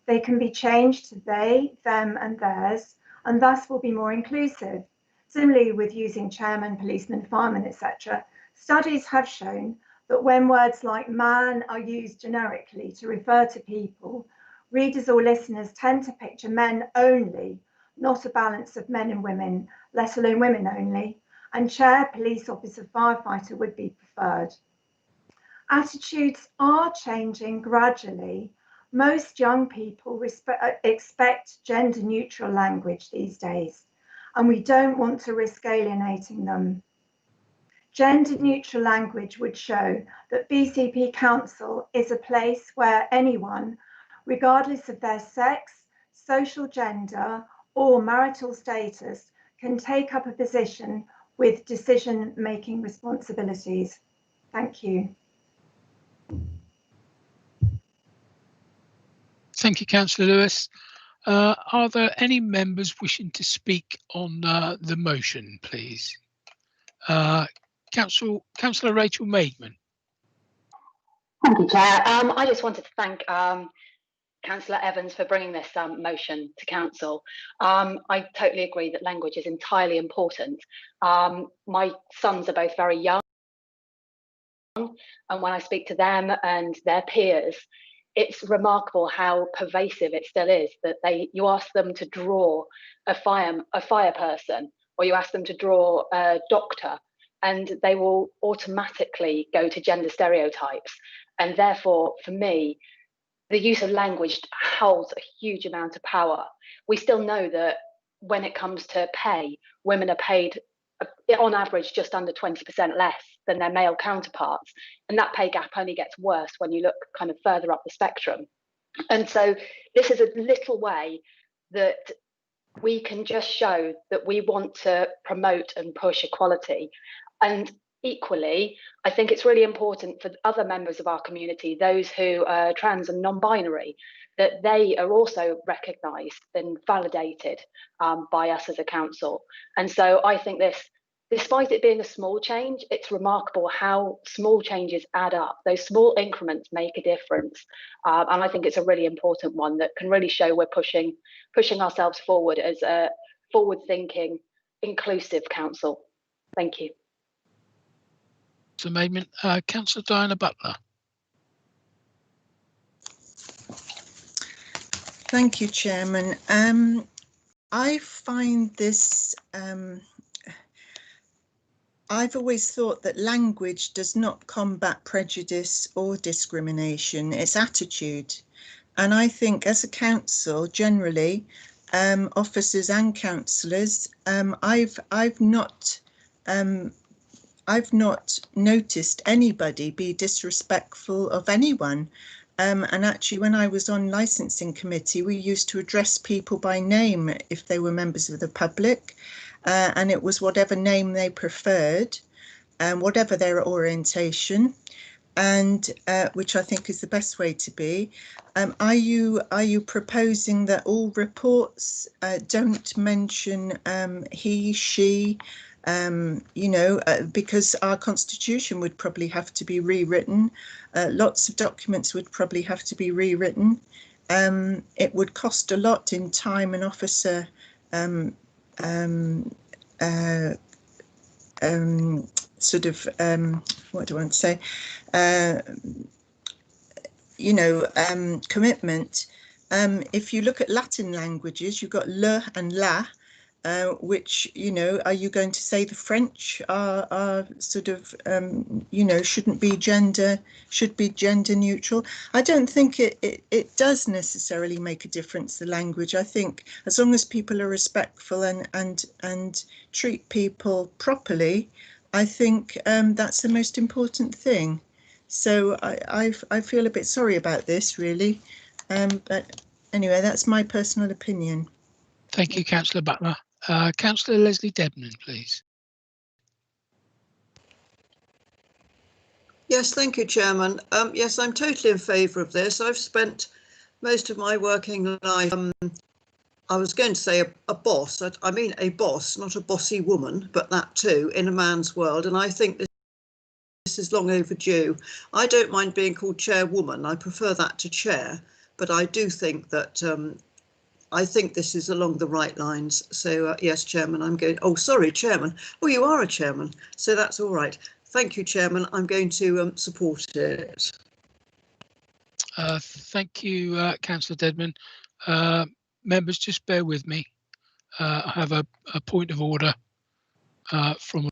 S9: They can be changed to they, them, and theirs, and thus will be more inclusive. Similarly, with using chairman, policeman, fireman, etc., studies have shown that when words like man are used generically to refer to people, readers or listeners tend to picture men only, not a balance of men and women, let alone women only, and chair, police officer, firefighter would be preferred. Attitudes are changing gradually. Most young people expect gender-neutral language these days, and we don't want to risk alienating them. Gender-neutral language would show that BCP Council is a place where anyone, regardless of their sex, social gender, or marital status, can take up a position with decision-making responsibilities. Thank you.
S1: Thank you, Councillor Lewis. Are there any members wishing to speak on the motion, please? Councillor Rachel Maidman.
S16: Thank you, Chair. I just wanted to thank Councillor Evans for bringing this motion to Council. I totally agree that language is entirely important. My sons are both very young, and when I speak to them and their peers, it's remarkable how pervasive it still is that you ask them to draw a fire person, or you ask them to draw a doctor, and they will automatically go to gender stereotypes. And therefore, for me, the use of language holds a huge amount of power. We still know that when it comes to pay, women are paid on average just under 20% less than their male counterparts, and that pay gap only gets worse when you look kind of further up the spectrum. And so this is a little way that we can just show that we want to promote and push equality. And equally, I think it's really important for other members of our community, those who are trans and non-binary, that they are also recognised and validated by us as a council. And so I think this, despite it being a small change, it's remarkable how small changes add up. Those small increments make a difference. And I think it's a really important one that can really show we're pushing ourselves forward as a forward-thinking, inclusive council. Thank you.
S1: So, Amendment, Councillor Diana Butler.
S19: Thank you, Chairman. I find this, I've always thought that language does not combat prejudice or discrimination, it's attitude. And I think as a council, generally, officers and councillors, I've not noticed anybody be disrespectful of anyone. And actually, when I was on licensing committee, we used to address people by name if they were members of the public, and it was whatever name they preferred, and whatever their orientation, and which I think is the best way to be. Are you proposing that all reports don't mention he, she? Because our constitution would probably have to be rewritten. Lots of documents would probably have to be rewritten. It would cost a lot in time and officer what do I want to say? Commitment. If you look at Latin languages, you've got le and la, which, are you going to say the French are sort of, shouldn't be should be gender neutral? I don't think it does necessarily make a difference, the language. I think as long as people are respectful and treat people properly, I think that's the most important thing. So I feel a bit sorry about this, really. But anyway, that's my personal opinion.
S1: Thank you, Councillor Butler. Councillor Leslie Debnam, please.
S2: Yes, thank you, Chairman. Yes, I'm totally in favour of this. I've spent most of my working life, I was going to say a boss, I mean a boss, not a bossy woman, but that too, in a man's world. And I think this is long overdue. I don't mind being called chairwoman. I prefer that to chair, but I do think that I think this is along the right lines. So yes, Chairman, I'm going. Oh, sorry, Chairman. Oh, you are a chairman, so that's all right. Thank you, Chairman. I'm going to support it.
S1: Thank you, Councillor Dedman. Members, just bear with me. I have a point of order from.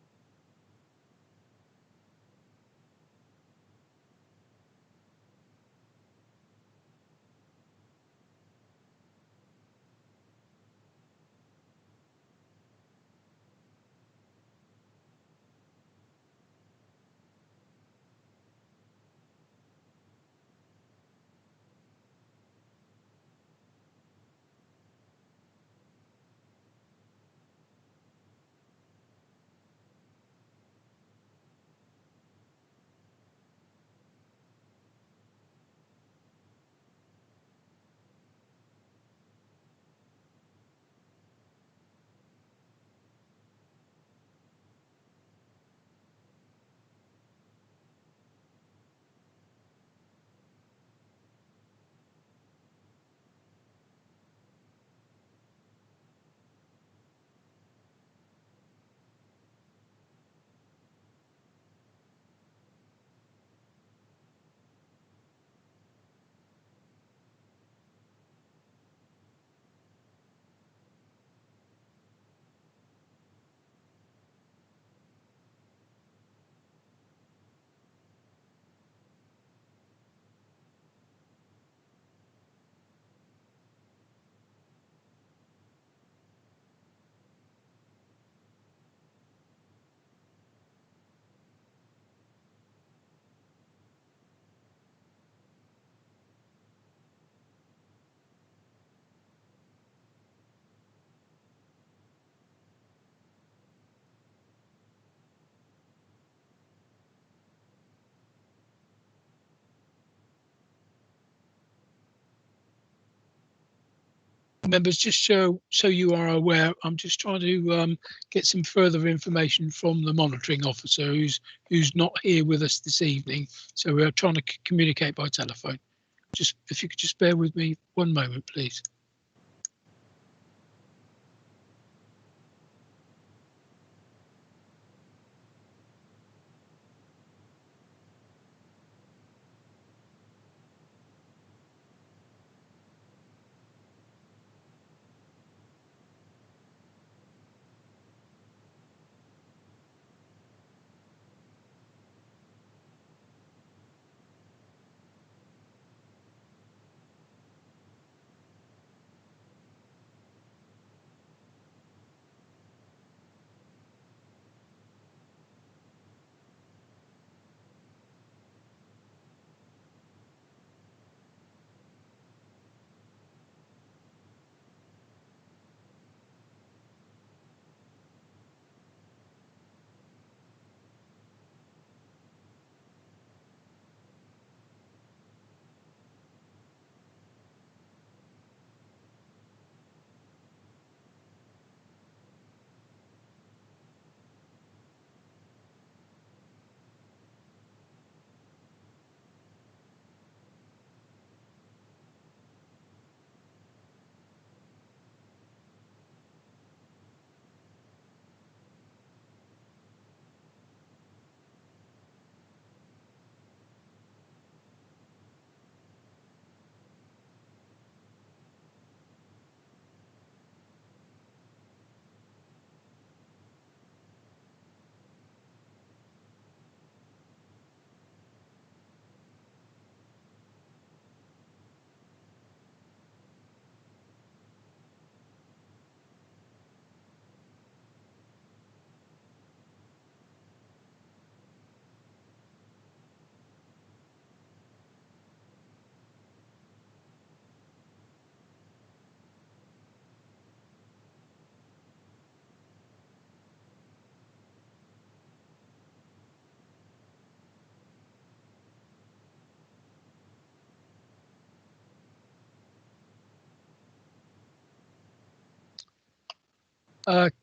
S1: Members, just so you are aware, I'm just trying to get some further information from the monitoring officer who's not here with us this evening. So we're trying to communicate by telephone. Just if you could just bear with me one moment, please.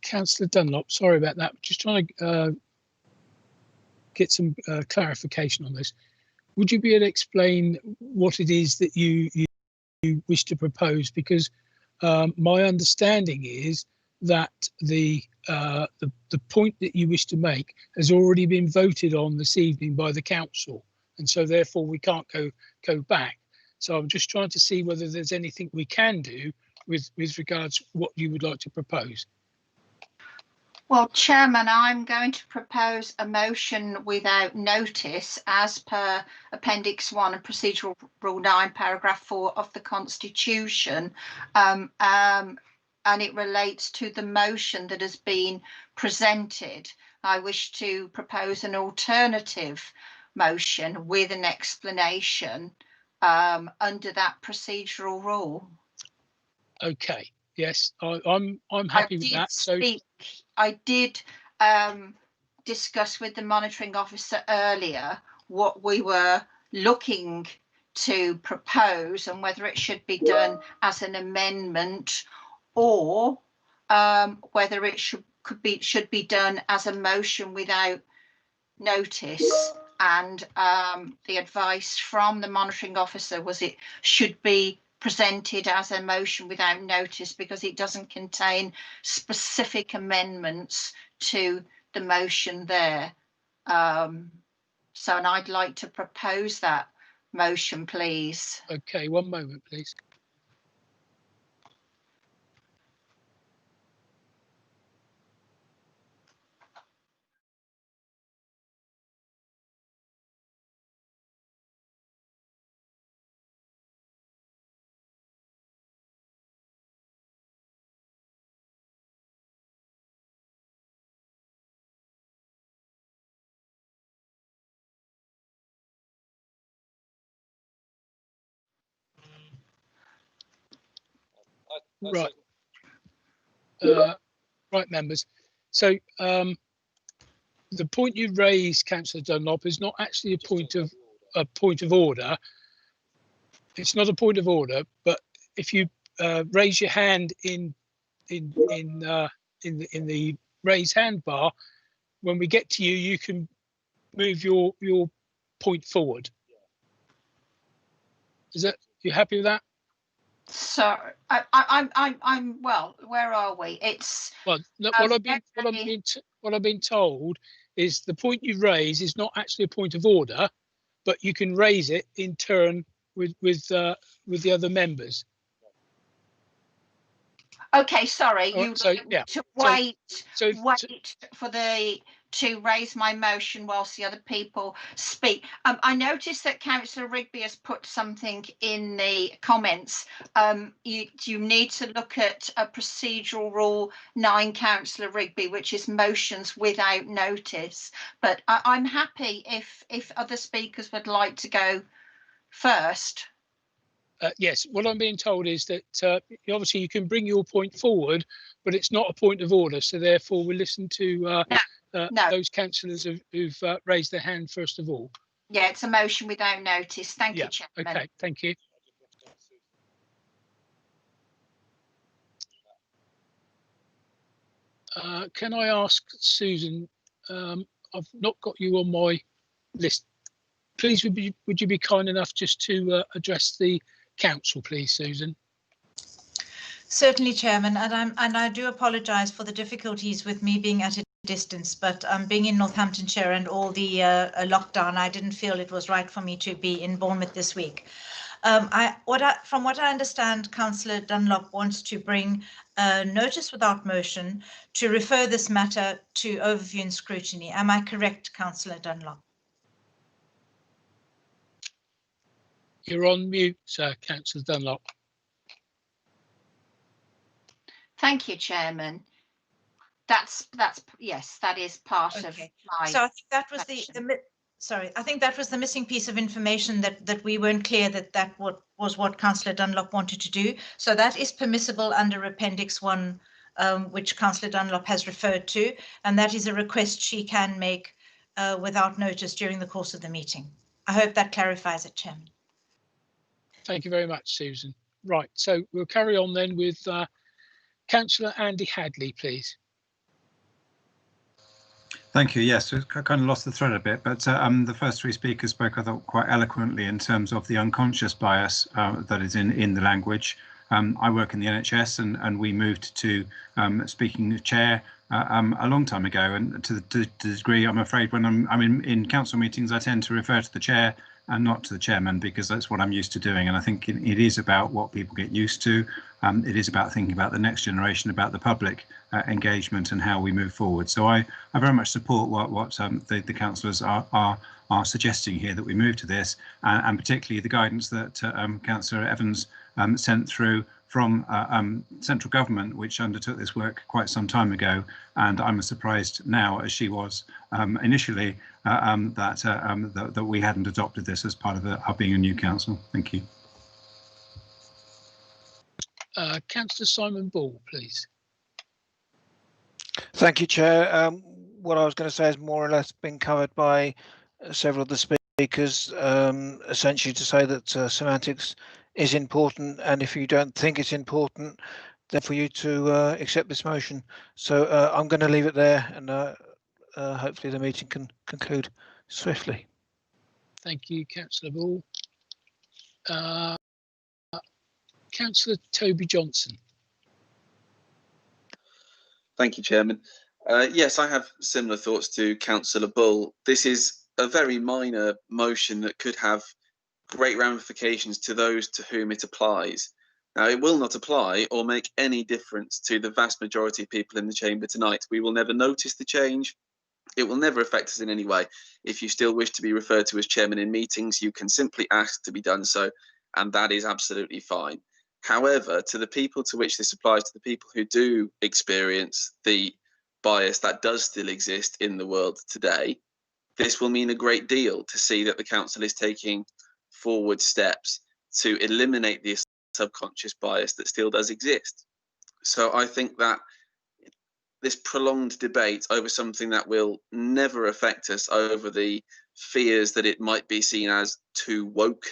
S1: Councillor Dunlop, sorry about that. Just trying to get some clarification on this. Would you be able to explain what it is that you wish to propose? Because my understanding is that the point that you wish to make has already been voted on this evening by the council, and so therefore we can't go back. So I'm just trying to see whether there's anything we can do with regards to what you would like to propose.
S7: Well, Chairman, I'm going to propose a motion without notice as per Appendix 1 of Procedural Rule 9, Paragraph 4 of the Constitution, and it relates to the motion that has been presented. I wish to propose an alternative motion with an explanation under that procedural rule.
S1: Okay. Yes, I'm happy with that. So
S7: I did discuss with the monitoring officer earlier what we were looking to propose and whether it should be done as an amendment or whether it should be done as a motion without notice. And the advice from the monitoring officer was it should be presented as a motion without notice because it doesn't contain specific amendments to the motion there. So and I'd like to propose that motion, please.
S1: Okay, one moment, please. Right. Right, members. So the point you raised, Councillor Dunlop, is not actually a point of order. It's not a point of order, but if you raise your hand in the raise hand bar, when we get to you, you can move your point forward. Is that, you happy with that?
S7: So I'm well. Where are we? It's
S1: well. No, what I've been told is the point you raise is not actually a point of order, but you can raise it in turn with the other members.
S7: Okay, sorry.
S1: Right,
S7: you
S1: so, yeah.
S7: to wait
S1: So
S7: for to raise my motion whilst the other people speak. I noticed that Councillor Rigby has put something in the comments. You need to look at a procedural rule 9, Councillor Rigby, which is motions without notice. But I'm happy if other speakers would like to go first.
S1: Yes, what I'm being told is that obviously you can bring your point forward, but it's not a point of order. So therefore, we'll listen to those councillors who've raised their hand first of all.
S7: Yeah, it's a motion without notice. Thank you, Chairman.
S1: Okay, thank you. Can I ask Susan? I've not got you on my list. Please, would you be kind enough just to address the council, please, Susan?
S15: Certainly, Chairman, and I do apologise for the difficulties with me being at a distance, but being in Northamptonshire and all the lockdown, I didn't feel it was right for me to be in Bournemouth this week. From what I understand, Councillor Dunlop wants to bring a notice without motion to refer this matter to overview and scrutiny. Am I correct, Councillor Dunlop?
S1: You're on mute, sir, Councillor Dunlop.
S7: Thank you, Chairman. That's yes, that is part of my.
S15: So I think that was I think that was the missing piece of information that we weren't clear that was what Councillor Dunlop wanted to do. So that is permissible under Appendix 1, which Councillor Dunlop has referred to, and that is a request she can make without notice during the course of the meeting. I hope that clarifies it, Chairman.
S1: Thank you very much, Susan. Right, so we'll carry on then with Councillor Andy Hadley, please.
S12: Thank you. Yes, I kind of lost the thread a bit, but the first three speakers spoke, I thought, quite eloquently in terms of the unconscious bias that is in the language. I work in the NHS, and we moved to speaking chair a long time ago, and to the degree, I'm afraid, when I'm in council meetings, I tend to refer to the chair and not to the chairman, because that's what I'm used to doing. And I think it is about what people get used to. It is about thinking about the next generation, about the public engagement and how we move forward. So I very much support what the councillors are suggesting here, that we move to this, and particularly the guidance that Councillor Evans sent through from central government, which undertook this work quite some time ago. And I'm as surprised now as she was initially that we hadn't adopted this as part of our being a new council. Thank you.
S1: Councillor Simon Ball, please.
S20: Thank you, Chair. What I was going to say has more or less been covered by several of the speakers, essentially to say that semantics is important, and if you don't think it's important, then for you to accept this motion. So I'm going to leave it there, and hopefully the meeting can conclude swiftly.
S1: Thank you, Councillor Ball. Councillor Toby Johnson.
S22: Thank you, Chairman. Yes, I have similar thoughts to Councillor Bull. This is a very minor motion that could have great ramifications to those to whom it applies. Now, it will not apply or make any difference to the vast majority of people in the chamber tonight. We will never notice the change. It will never affect us in any way. If you still wish to be referred to as chairman in meetings, you can simply ask to be done so, and that is absolutely fine. However, to the people to which this applies, to the people who do experience the bias that does still exist in the world today, this will mean a great deal to see that the council is taking forward steps to eliminate this subconscious bias that still does exist. So I think that this prolonged debate over something that will never affect us, over the fears that it might be seen as too woke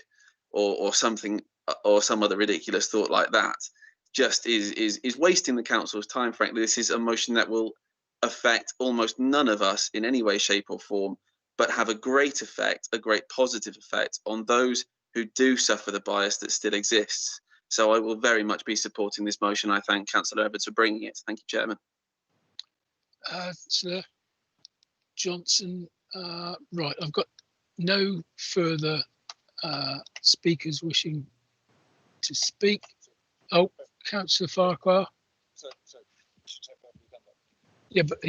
S22: or something, or some other ridiculous thought like that, just is wasting the council's time. Frankly, this is a motion that will affect almost none of us in any way, shape or form, but have a great effect, a great positive effect on those who do suffer the bias that still exists. So I will very much be supporting this motion. I thank Councillor Evans for bringing it. Thank you, Chairman.
S1: Sir Johnson, right, I've got no further speakers wishing to speak. Oh, Councillor Farquhar. Yeah, but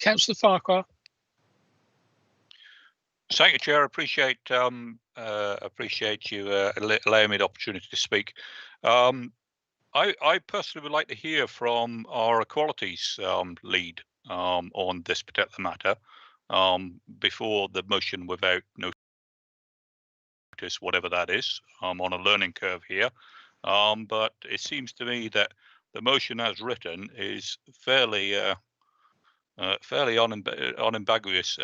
S1: Councillor Farquhar.
S8: Thank you, Chair. Appreciate you allowing me the opportunity to speak. I personally would like to hear from our equalities lead on this particular matter before the motion without notice, whatever that is. I'm on a learning curve here, but it seems to me that the motion as written is fairly unambiguous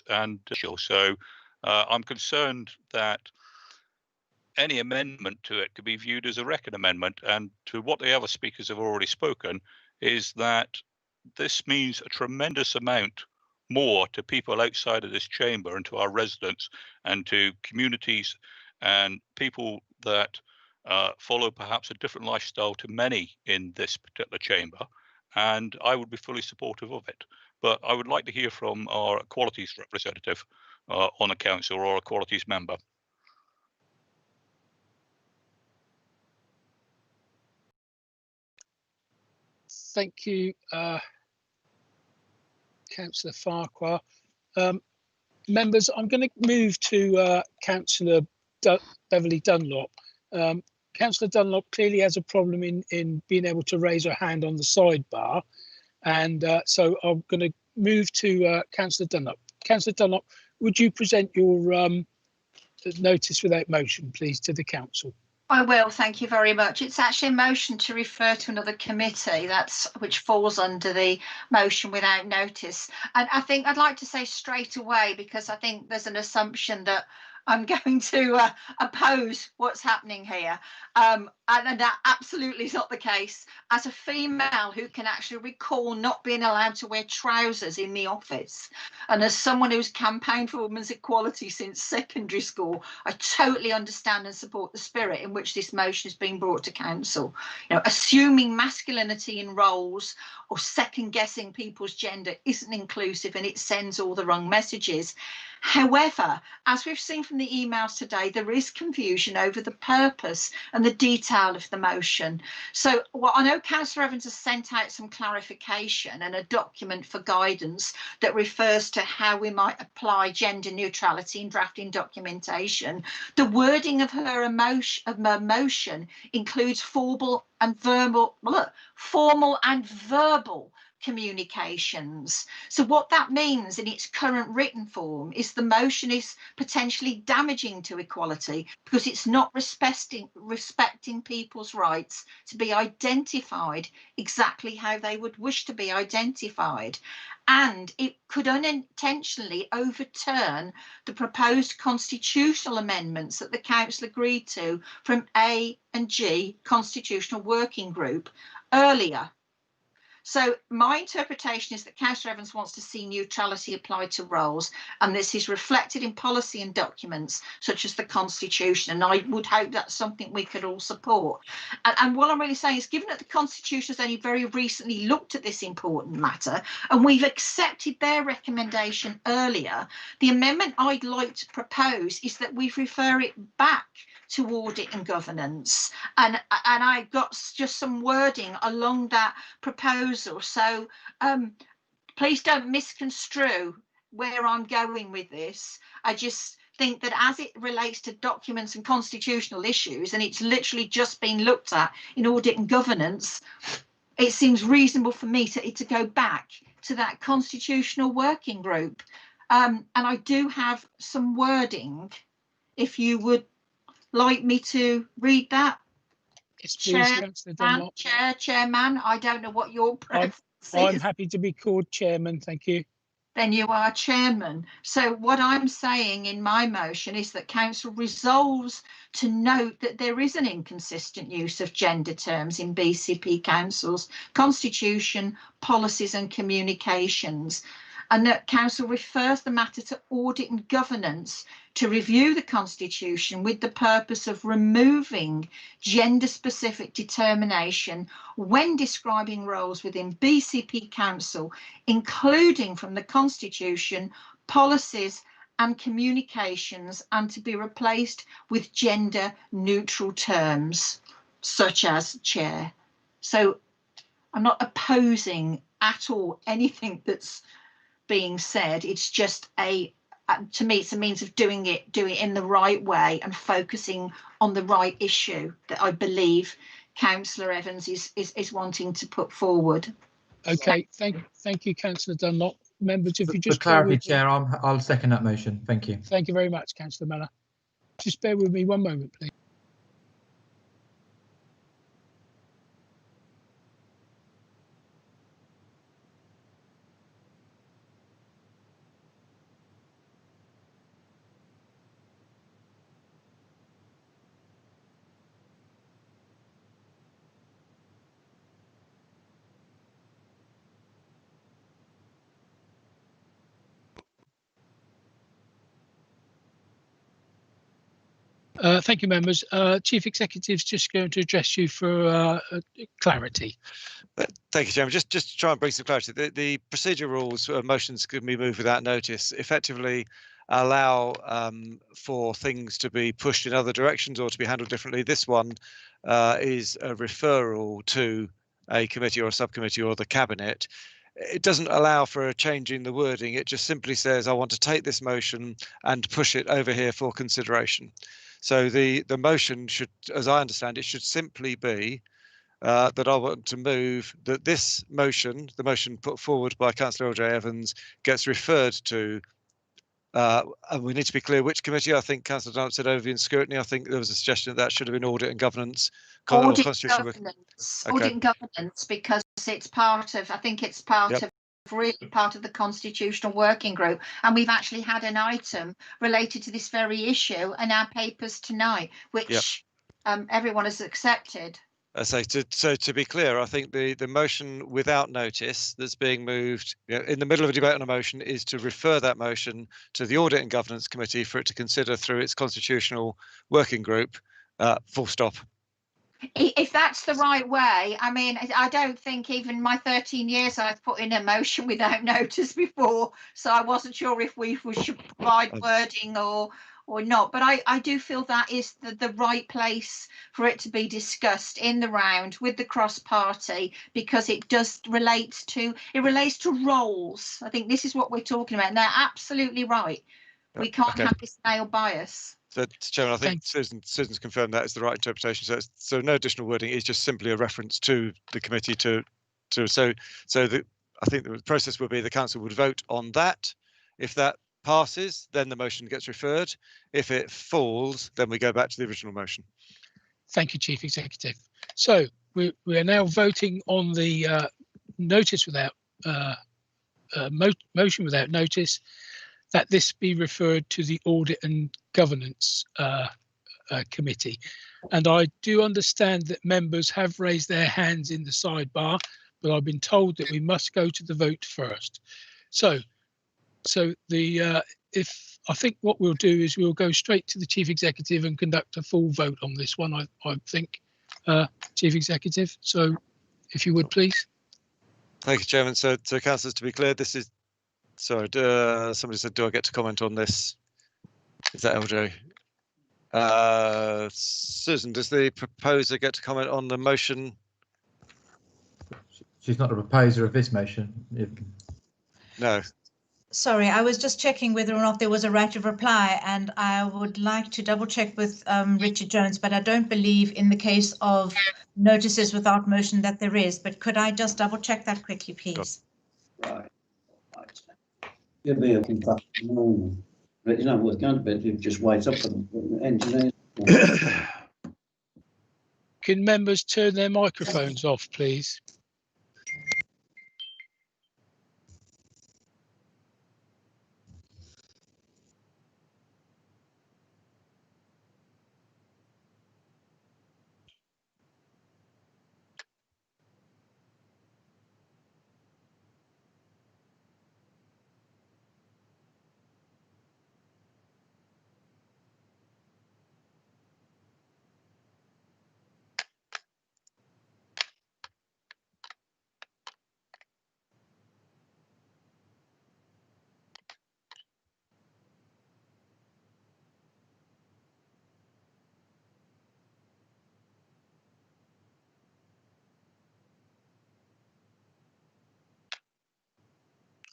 S8: and so I'm concerned that any amendment to it could be viewed as a record amendment, and to what the other speakers have already spoken is that this means a tremendous amount more to people outside of this chamber and to our residents and to communities and people that follow perhaps a different lifestyle to many in this particular chamber, and I would be fully supportive of it. But I would like to hear from our equalities representative on the council or a equalities member.
S1: Thank you, Councillor Farquhar. Members, I'm going to move to Councillor Beverly Dunlop. Councillor Dunlop clearly has a problem in being able to raise her hand on the sidebar, and so I'm going to move to Councillor Dunlop. Councillor Dunlop, would you present your notice without motion, please, to the council?
S7: I will, thank you very much. It's actually a motion to refer to another committee, which falls under the motion without notice. And I think I'd like to say straight away, because I think there's an assumption that I'm going to oppose what's happening here. And that absolutely is not the case. As a female who can actually recall not being allowed to wear trousers in the office, and as someone who's campaigned for women's equality since secondary school, I totally understand and support the spirit in which this motion is being brought to council. You know, assuming masculinity in roles or second guessing people's gender isn't inclusive, and it sends all the wrong messages. However, as we've seen from the emails today, there is confusion over the purpose and the detail of the motion. So I know Councillor Evans has sent out some clarification and a document for guidance that refers to how we might apply gender neutrality in drafting documentation. The wording of her motion includes formal and verbal communications. So what that means in its current written form is the motion is potentially damaging to equality because it's not respecting people's rights to be identified exactly how they would wish to be identified. And it could unintentionally overturn the proposed constitutional amendments that the council agreed to from A and G Constitutional Working Group earlier. So my interpretation is that Councillor Evans wants to see neutrality applied to roles, and this is reflected in policy and documents such as the Constitution, and I would hope that's something we could all support. And what I'm really saying is, given that the Constitution has only very recently looked at this important matter and we've accepted their recommendation earlier, the amendment I'd like to propose is that we refer it back to audit and governance, and I got just some wording along that proposal, so please don't misconstrue where I'm going with this. I just think that as it relates to documents and constitutional issues, and it's literally just been looked at in audit and governance, it seems reasonable for me to go back to that constitutional working group, and I do have some wording if you would like me to read that.
S1: Yes, please,
S7: Chairman, I don't know what your preference is.
S1: I'm happy to be called chairman, thank you.
S7: Then you are chairman. So what I'm saying in my motion is that council resolves to note that there is an inconsistent use of gender terms in BCP Council's constitution, policies and communications, and that council refers the matter to audit and governance to review the constitution with the purpose of removing gender specific determination when describing roles within BCP Council, including from the constitution, policies and communications, and to be replaced with gender neutral terms such as chair. So I'm not opposing at all anything that's being said. It's just to me, it's a means of doing it in the right way and focusing on the right issue that I believe Councillor Evans is wanting to put forward.
S1: Okay, thank you, Councillor Dunlop. Members, if you just
S10: for clarity, Chair, I'll second that motion. Thank you.
S1: Thank you very much, Councillor Mellor. Just bear with me one moment, please. Thank you, members. Chief Executive's just going to address you for clarity.
S6: Thank you, Chairman. Just to try and bring some clarity, the procedure rules, motions can be moved without notice, effectively allow for things to be pushed in other directions or to be handled differently. This one is a referral to a committee or a subcommittee or the cabinet. It doesn't allow for a change in the wording. It just simply says, I want to take this motion and push it over here for consideration. So the motion should, as I understand it, should simply be that I want to move that this motion, the motion put forward by Councillor L.J. Evans, gets referred to, and we need to be clear which committee. I think Councillor Dunlop said overview and scrutiny. I think there was a suggestion that should have been audit and governance.
S7: Audit and governance, because it's part of, I think it's part of really part of the constitutional working group, and we've actually had an item related to this very issue in our papers tonight, which everyone has accepted.
S6: So to be clear, I think the motion without notice that's being moved in the middle of a debate on a motion is to refer that motion to the Audit and Governance Committee for it to consider through its constitutional working group, full stop.
S7: If that's the right way, I mean, I don't think even my 13 years I've put in a motion without notice before, so I wasn't sure if we should provide wording or not. But I do feel that is the right place for it to be discussed in the round with the cross party, because it does relates to roles. I think this is what we're talking about, and they're absolutely right. We can't have this male bias.
S6: So, Chairman, I think Susan's confirmed that is the right interpretation. So no additional wording. It's just simply a reference to the committee I think the process will be the council would vote on that. If that passes, then the motion gets referred. If it falls, then we go back to the original motion.
S1: Thank you, Chief Executive. So we are now voting on the notice without motion without notice, that this be referred to the Audit and Governance Committee. And I do understand that members have raised their hands in the sidebar, but I've been told that we must go to the vote first. So if I think what we'll do is we'll go straight to the Chief Executive and conduct a full vote on this one, I think, Chief Executive. So if you would, please.
S6: Thank you, Chairman. So councillors, to be clear, this is, sorry, somebody said, do I get to comment on this? Is that LJ? Susan, does the proposer get to comment on the motion?
S10: She's not a proposer of this motion.
S6: No.
S15: Sorry, I was just checking whether or not there was a right of reply, and I would like to double check with Richard Jones, but I don't believe in the case of notices without motion that there is. But could I just double check that quickly, please?
S13: Right. Give me a moment. But you know what's going to be, you just wait up for the engineers.
S1: Can members turn their microphones off, please?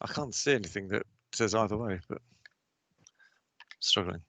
S6: I can't see anything that says either way, but struggling.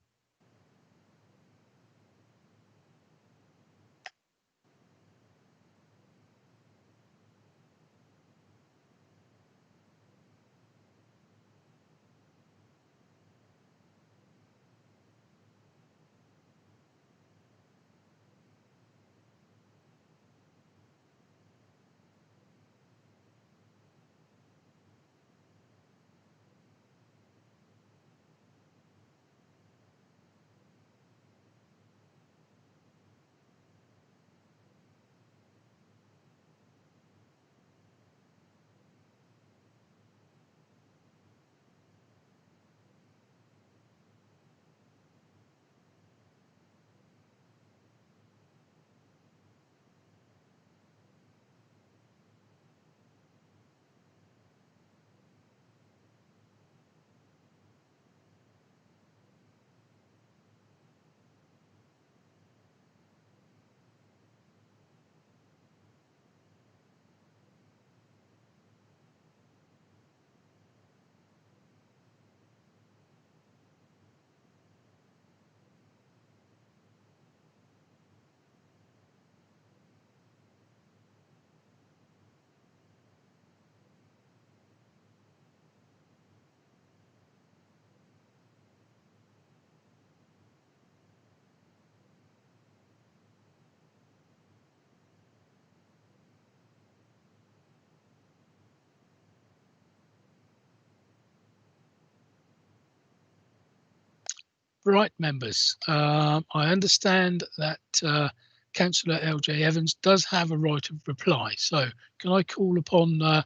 S1: Right, members. I understand that Councillor LJ Evans does have a right of reply. So can I call upon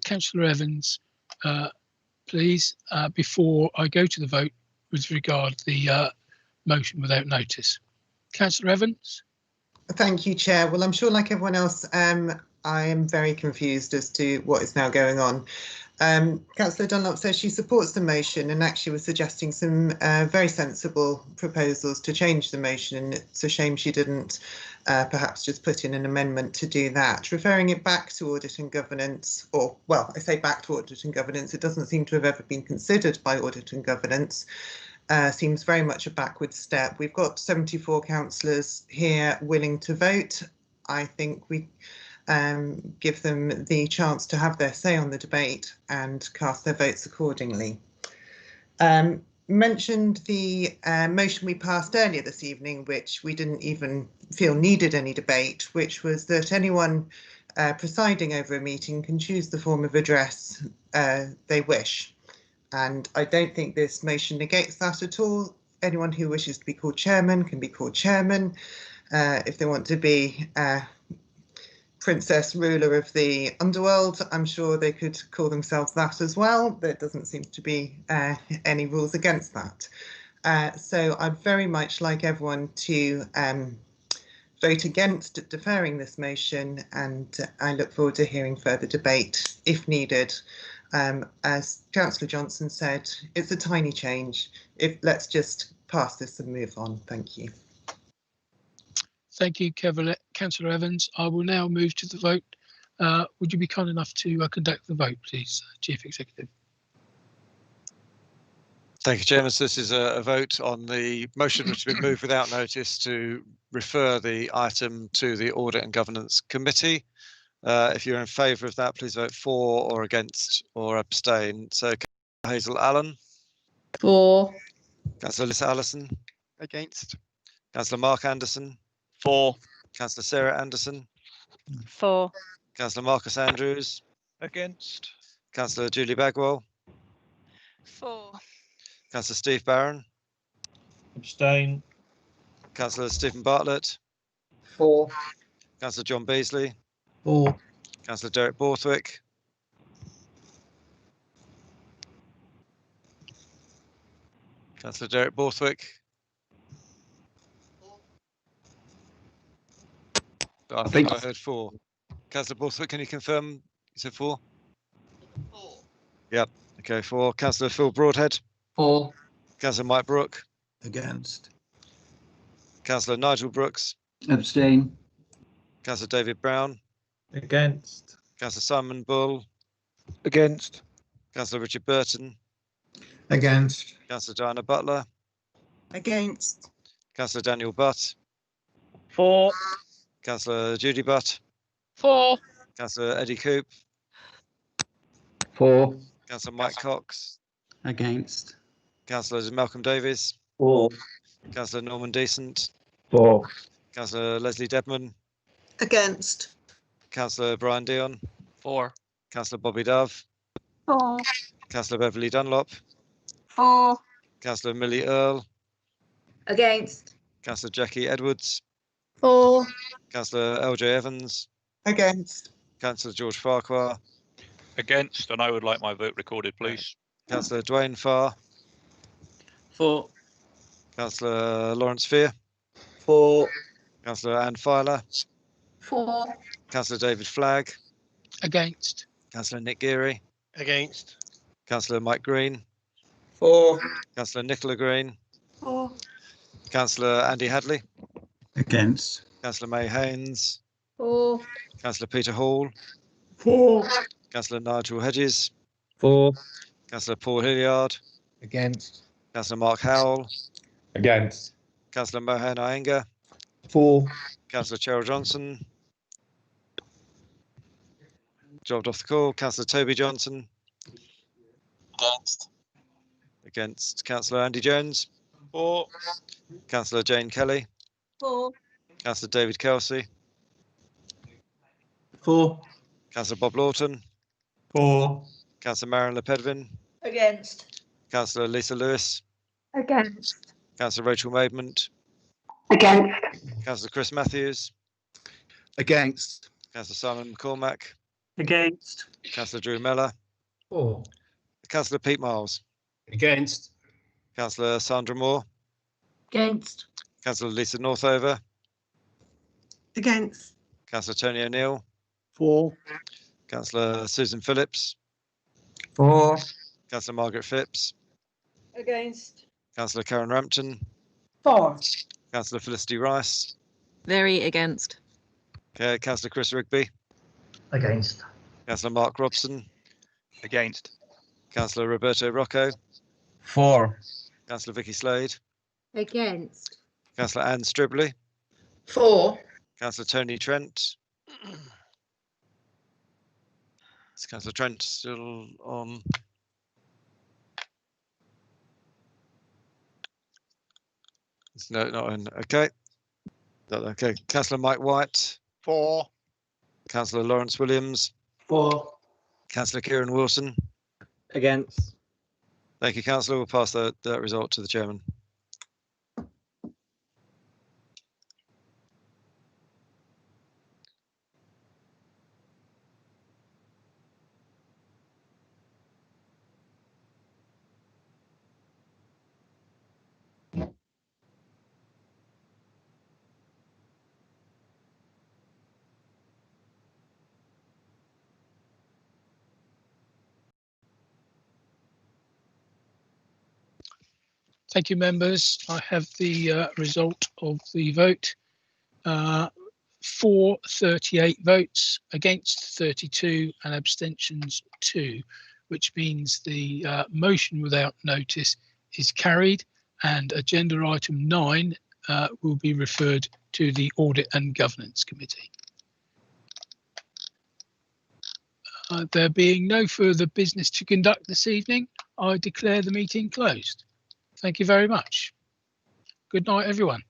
S1: Councillor Evans, please, before I go to the vote with regard to the motion without notice? Councillor Evans?
S17: Thank you, Chair. Well, I'm sure, like everyone else, I am very confused as to what is now going on. Councillor Dunlop says she supports the motion and actually was suggesting some very sensible proposals to change the motion. It's a shame she didn't perhaps just put in an amendment to do that. Referring it back to audit and governance, or, well, I say back to audit and governance, it doesn't seem to have ever been considered by audit and governance. Seems very much a backward step. We've got 74 councillors here willing to vote. I think we give them the chance to have their say on the debate and cast their votes accordingly. Mentioned the motion we passed earlier this evening, which we didn't even feel needed any debate, which was that anyone presiding over a meeting can choose the form of address they wish. And I don't think this motion negates that at all. Anyone who wishes to be called chairman can be called chairman. If they want to be princess ruler of the underworld, I'm sure they could call themselves that as well. There doesn't seem to be any rules against that. So I'd very much like everyone to vote against deferring this motion, and I look forward to hearing further debate if needed. As Councillor Johnson said, it's a tiny change. Let's just pass this and move on. Thank you.
S1: Thank you, Councillor Evans. I will now move to the vote. Would you be kind enough to conduct the vote, please, Chief Executive?
S6: Thank you, Chairman. So this is a vote on the motion which has been moved without notice to refer the item to the Audit and Governance Committee. If you're in favour of that, please vote for or against or abstain. So Hazel Allen.
S14: For.
S6: Councillor Lisa Allison.
S18: Against.
S6: Councillor Mark Anderson.
S5: For.
S6: Councillor Sarah Anderson.
S14: For.
S6: Councillor Marcus Andrews.
S5: Against.
S6: Councillor Julie Bagwell.
S14: For.
S6: Councillor Steve Barron.
S11: Abstain.
S6: Councillor Stephen Bartlett.
S18: For.
S6: Councillor John Beasley.
S10: For.
S6: Councillor Derek Borthwick. Councillor Derek Borthwick. I think I heard for. Councillor Borthwick, can you confirm you said for? For. Yep. Okay, for. Councillor Phil Broadhead.
S18: For.
S6: Councillor Mike Brooke.
S10: Against.
S6: Councillor Nigel Brooks.
S13: Abstain.
S6: Councillor David Brown.
S11: Against.
S6: Councillor Simon Bull.
S20: Against.
S6: Councillor Richard Burton.
S10: Against.
S6: Councillor Diana Butler.
S19: Against.
S6: Councillor Daniel Butt.
S5: For.
S6: Councillor Judy Butt.
S14: For.
S6: Councillor Eddie Coop.
S13: For.
S6: Councillor Mike Cox.
S13: Against.
S6: Councillor Malcolm Davies.
S13: For.
S6: Councillor Norman Decent.
S13: For.
S6: Councillor Leslie Debman.
S2: Against.
S6: Councillor Brian Dion.
S5: For.
S6: Councillor Bobby Dove.
S7: For.
S6: Councillor Beverly Dunlop.
S7: For.
S6: Councillor Millie Earl.
S14: Against.
S6: Councillor Jackie Edwards.
S14: For.
S6: Councillor LJ Evans.
S17: Against.
S6: Councillor George Farquhar.
S8: Against, and I would like my vote recorded, please.
S6: Councillor Dwayne Farr.
S18: For.
S6: Councillor Lawrence Fear.
S18: For.
S6: Councillor Anne Filer.
S14: For.
S6: Councillor David Flagg.
S1: Against.
S6: Councillor Nick Geary.
S18: Against.
S6: Councillor Mike Green.
S18: For.
S6: Councillor Nicola Green.
S14: For.
S6: Councillor Andy Hadley.
S12: Against.
S6: Councillor May Haynes.
S14: For.
S6: Councillor Peter Hall.
S18: For.
S6: Councillor Nigel Hedges.
S18: For.
S6: Councillor Paul Hilliard.
S18: Against.
S6: Councillor Mark Howell.
S11: Against.
S6: Councillor Mohan Iyengar.
S18: For.
S6: Councillor Cheryl Johnson. Jobbed off the call. Councillor Toby Johnson.
S18: Against.
S6: Against. Councillor Andy Jones.
S5: For.
S6: Councillor Jane Kelly.
S14: For.
S6: Councillor David Kelsey.
S18: For.
S6: Councillor Bob Lawton.
S11: For.
S6: Councillor Marion Le Pedvin.
S14: Against.
S6: Councillor Lisa Lewis.
S9: Against.
S6: Councillor Rachel Maidment.
S9: Against.
S6: Councillor Chris Matthews.
S18: Against.
S6: Councillor Simon McCormack.
S11: Against.
S6: Councillor Drew Miller.
S18: For.
S6: Councillor Pete Miles.
S18: Against.
S6: Councillor Sandra Moore.
S14: Against.
S6: Councillor Lisa Northover.
S17: Against.
S6: Councillor Tony O'Neill.
S18: For.
S6: Councillor Susan Phillips.
S18: For.
S6: Councillor Margaret Phipps.
S14: Against.
S6: Councillor Karen Rampton.
S14: For.
S6: Councillor Felicity Rice.
S3: Very against.
S6: Okay, Councillor Chris Rigby.
S18: Against.
S6: Councillor Mark Robson.
S5: Against.
S6: Councillor Roberto Rocco.
S18: For.
S6: Councillor Vicky Slade.
S4: Against.
S6: Councillor Anne Stribley.
S14: For.
S6: Councillor Tony Trent. Is Councillor Trent still on? It's no, not in. Okay. Okay. Councillor Mike White.
S5: For.
S6: Councillor Lawrence Williams.
S18: For.
S6: Councillor Kieran Wilson.
S18: Against.
S6: Thank you, Councillor. We'll pass that result to the chairman.
S1: Thank you, members. I have the result of the vote. For 38 votes, against 32 and abstentions 2, which means the motion without notice is carried and agenda item 9 will be referred to the Audit and Governance Committee. There being no further business to conduct this evening, I declare the meeting closed. Thank you very much. Good night, everyone.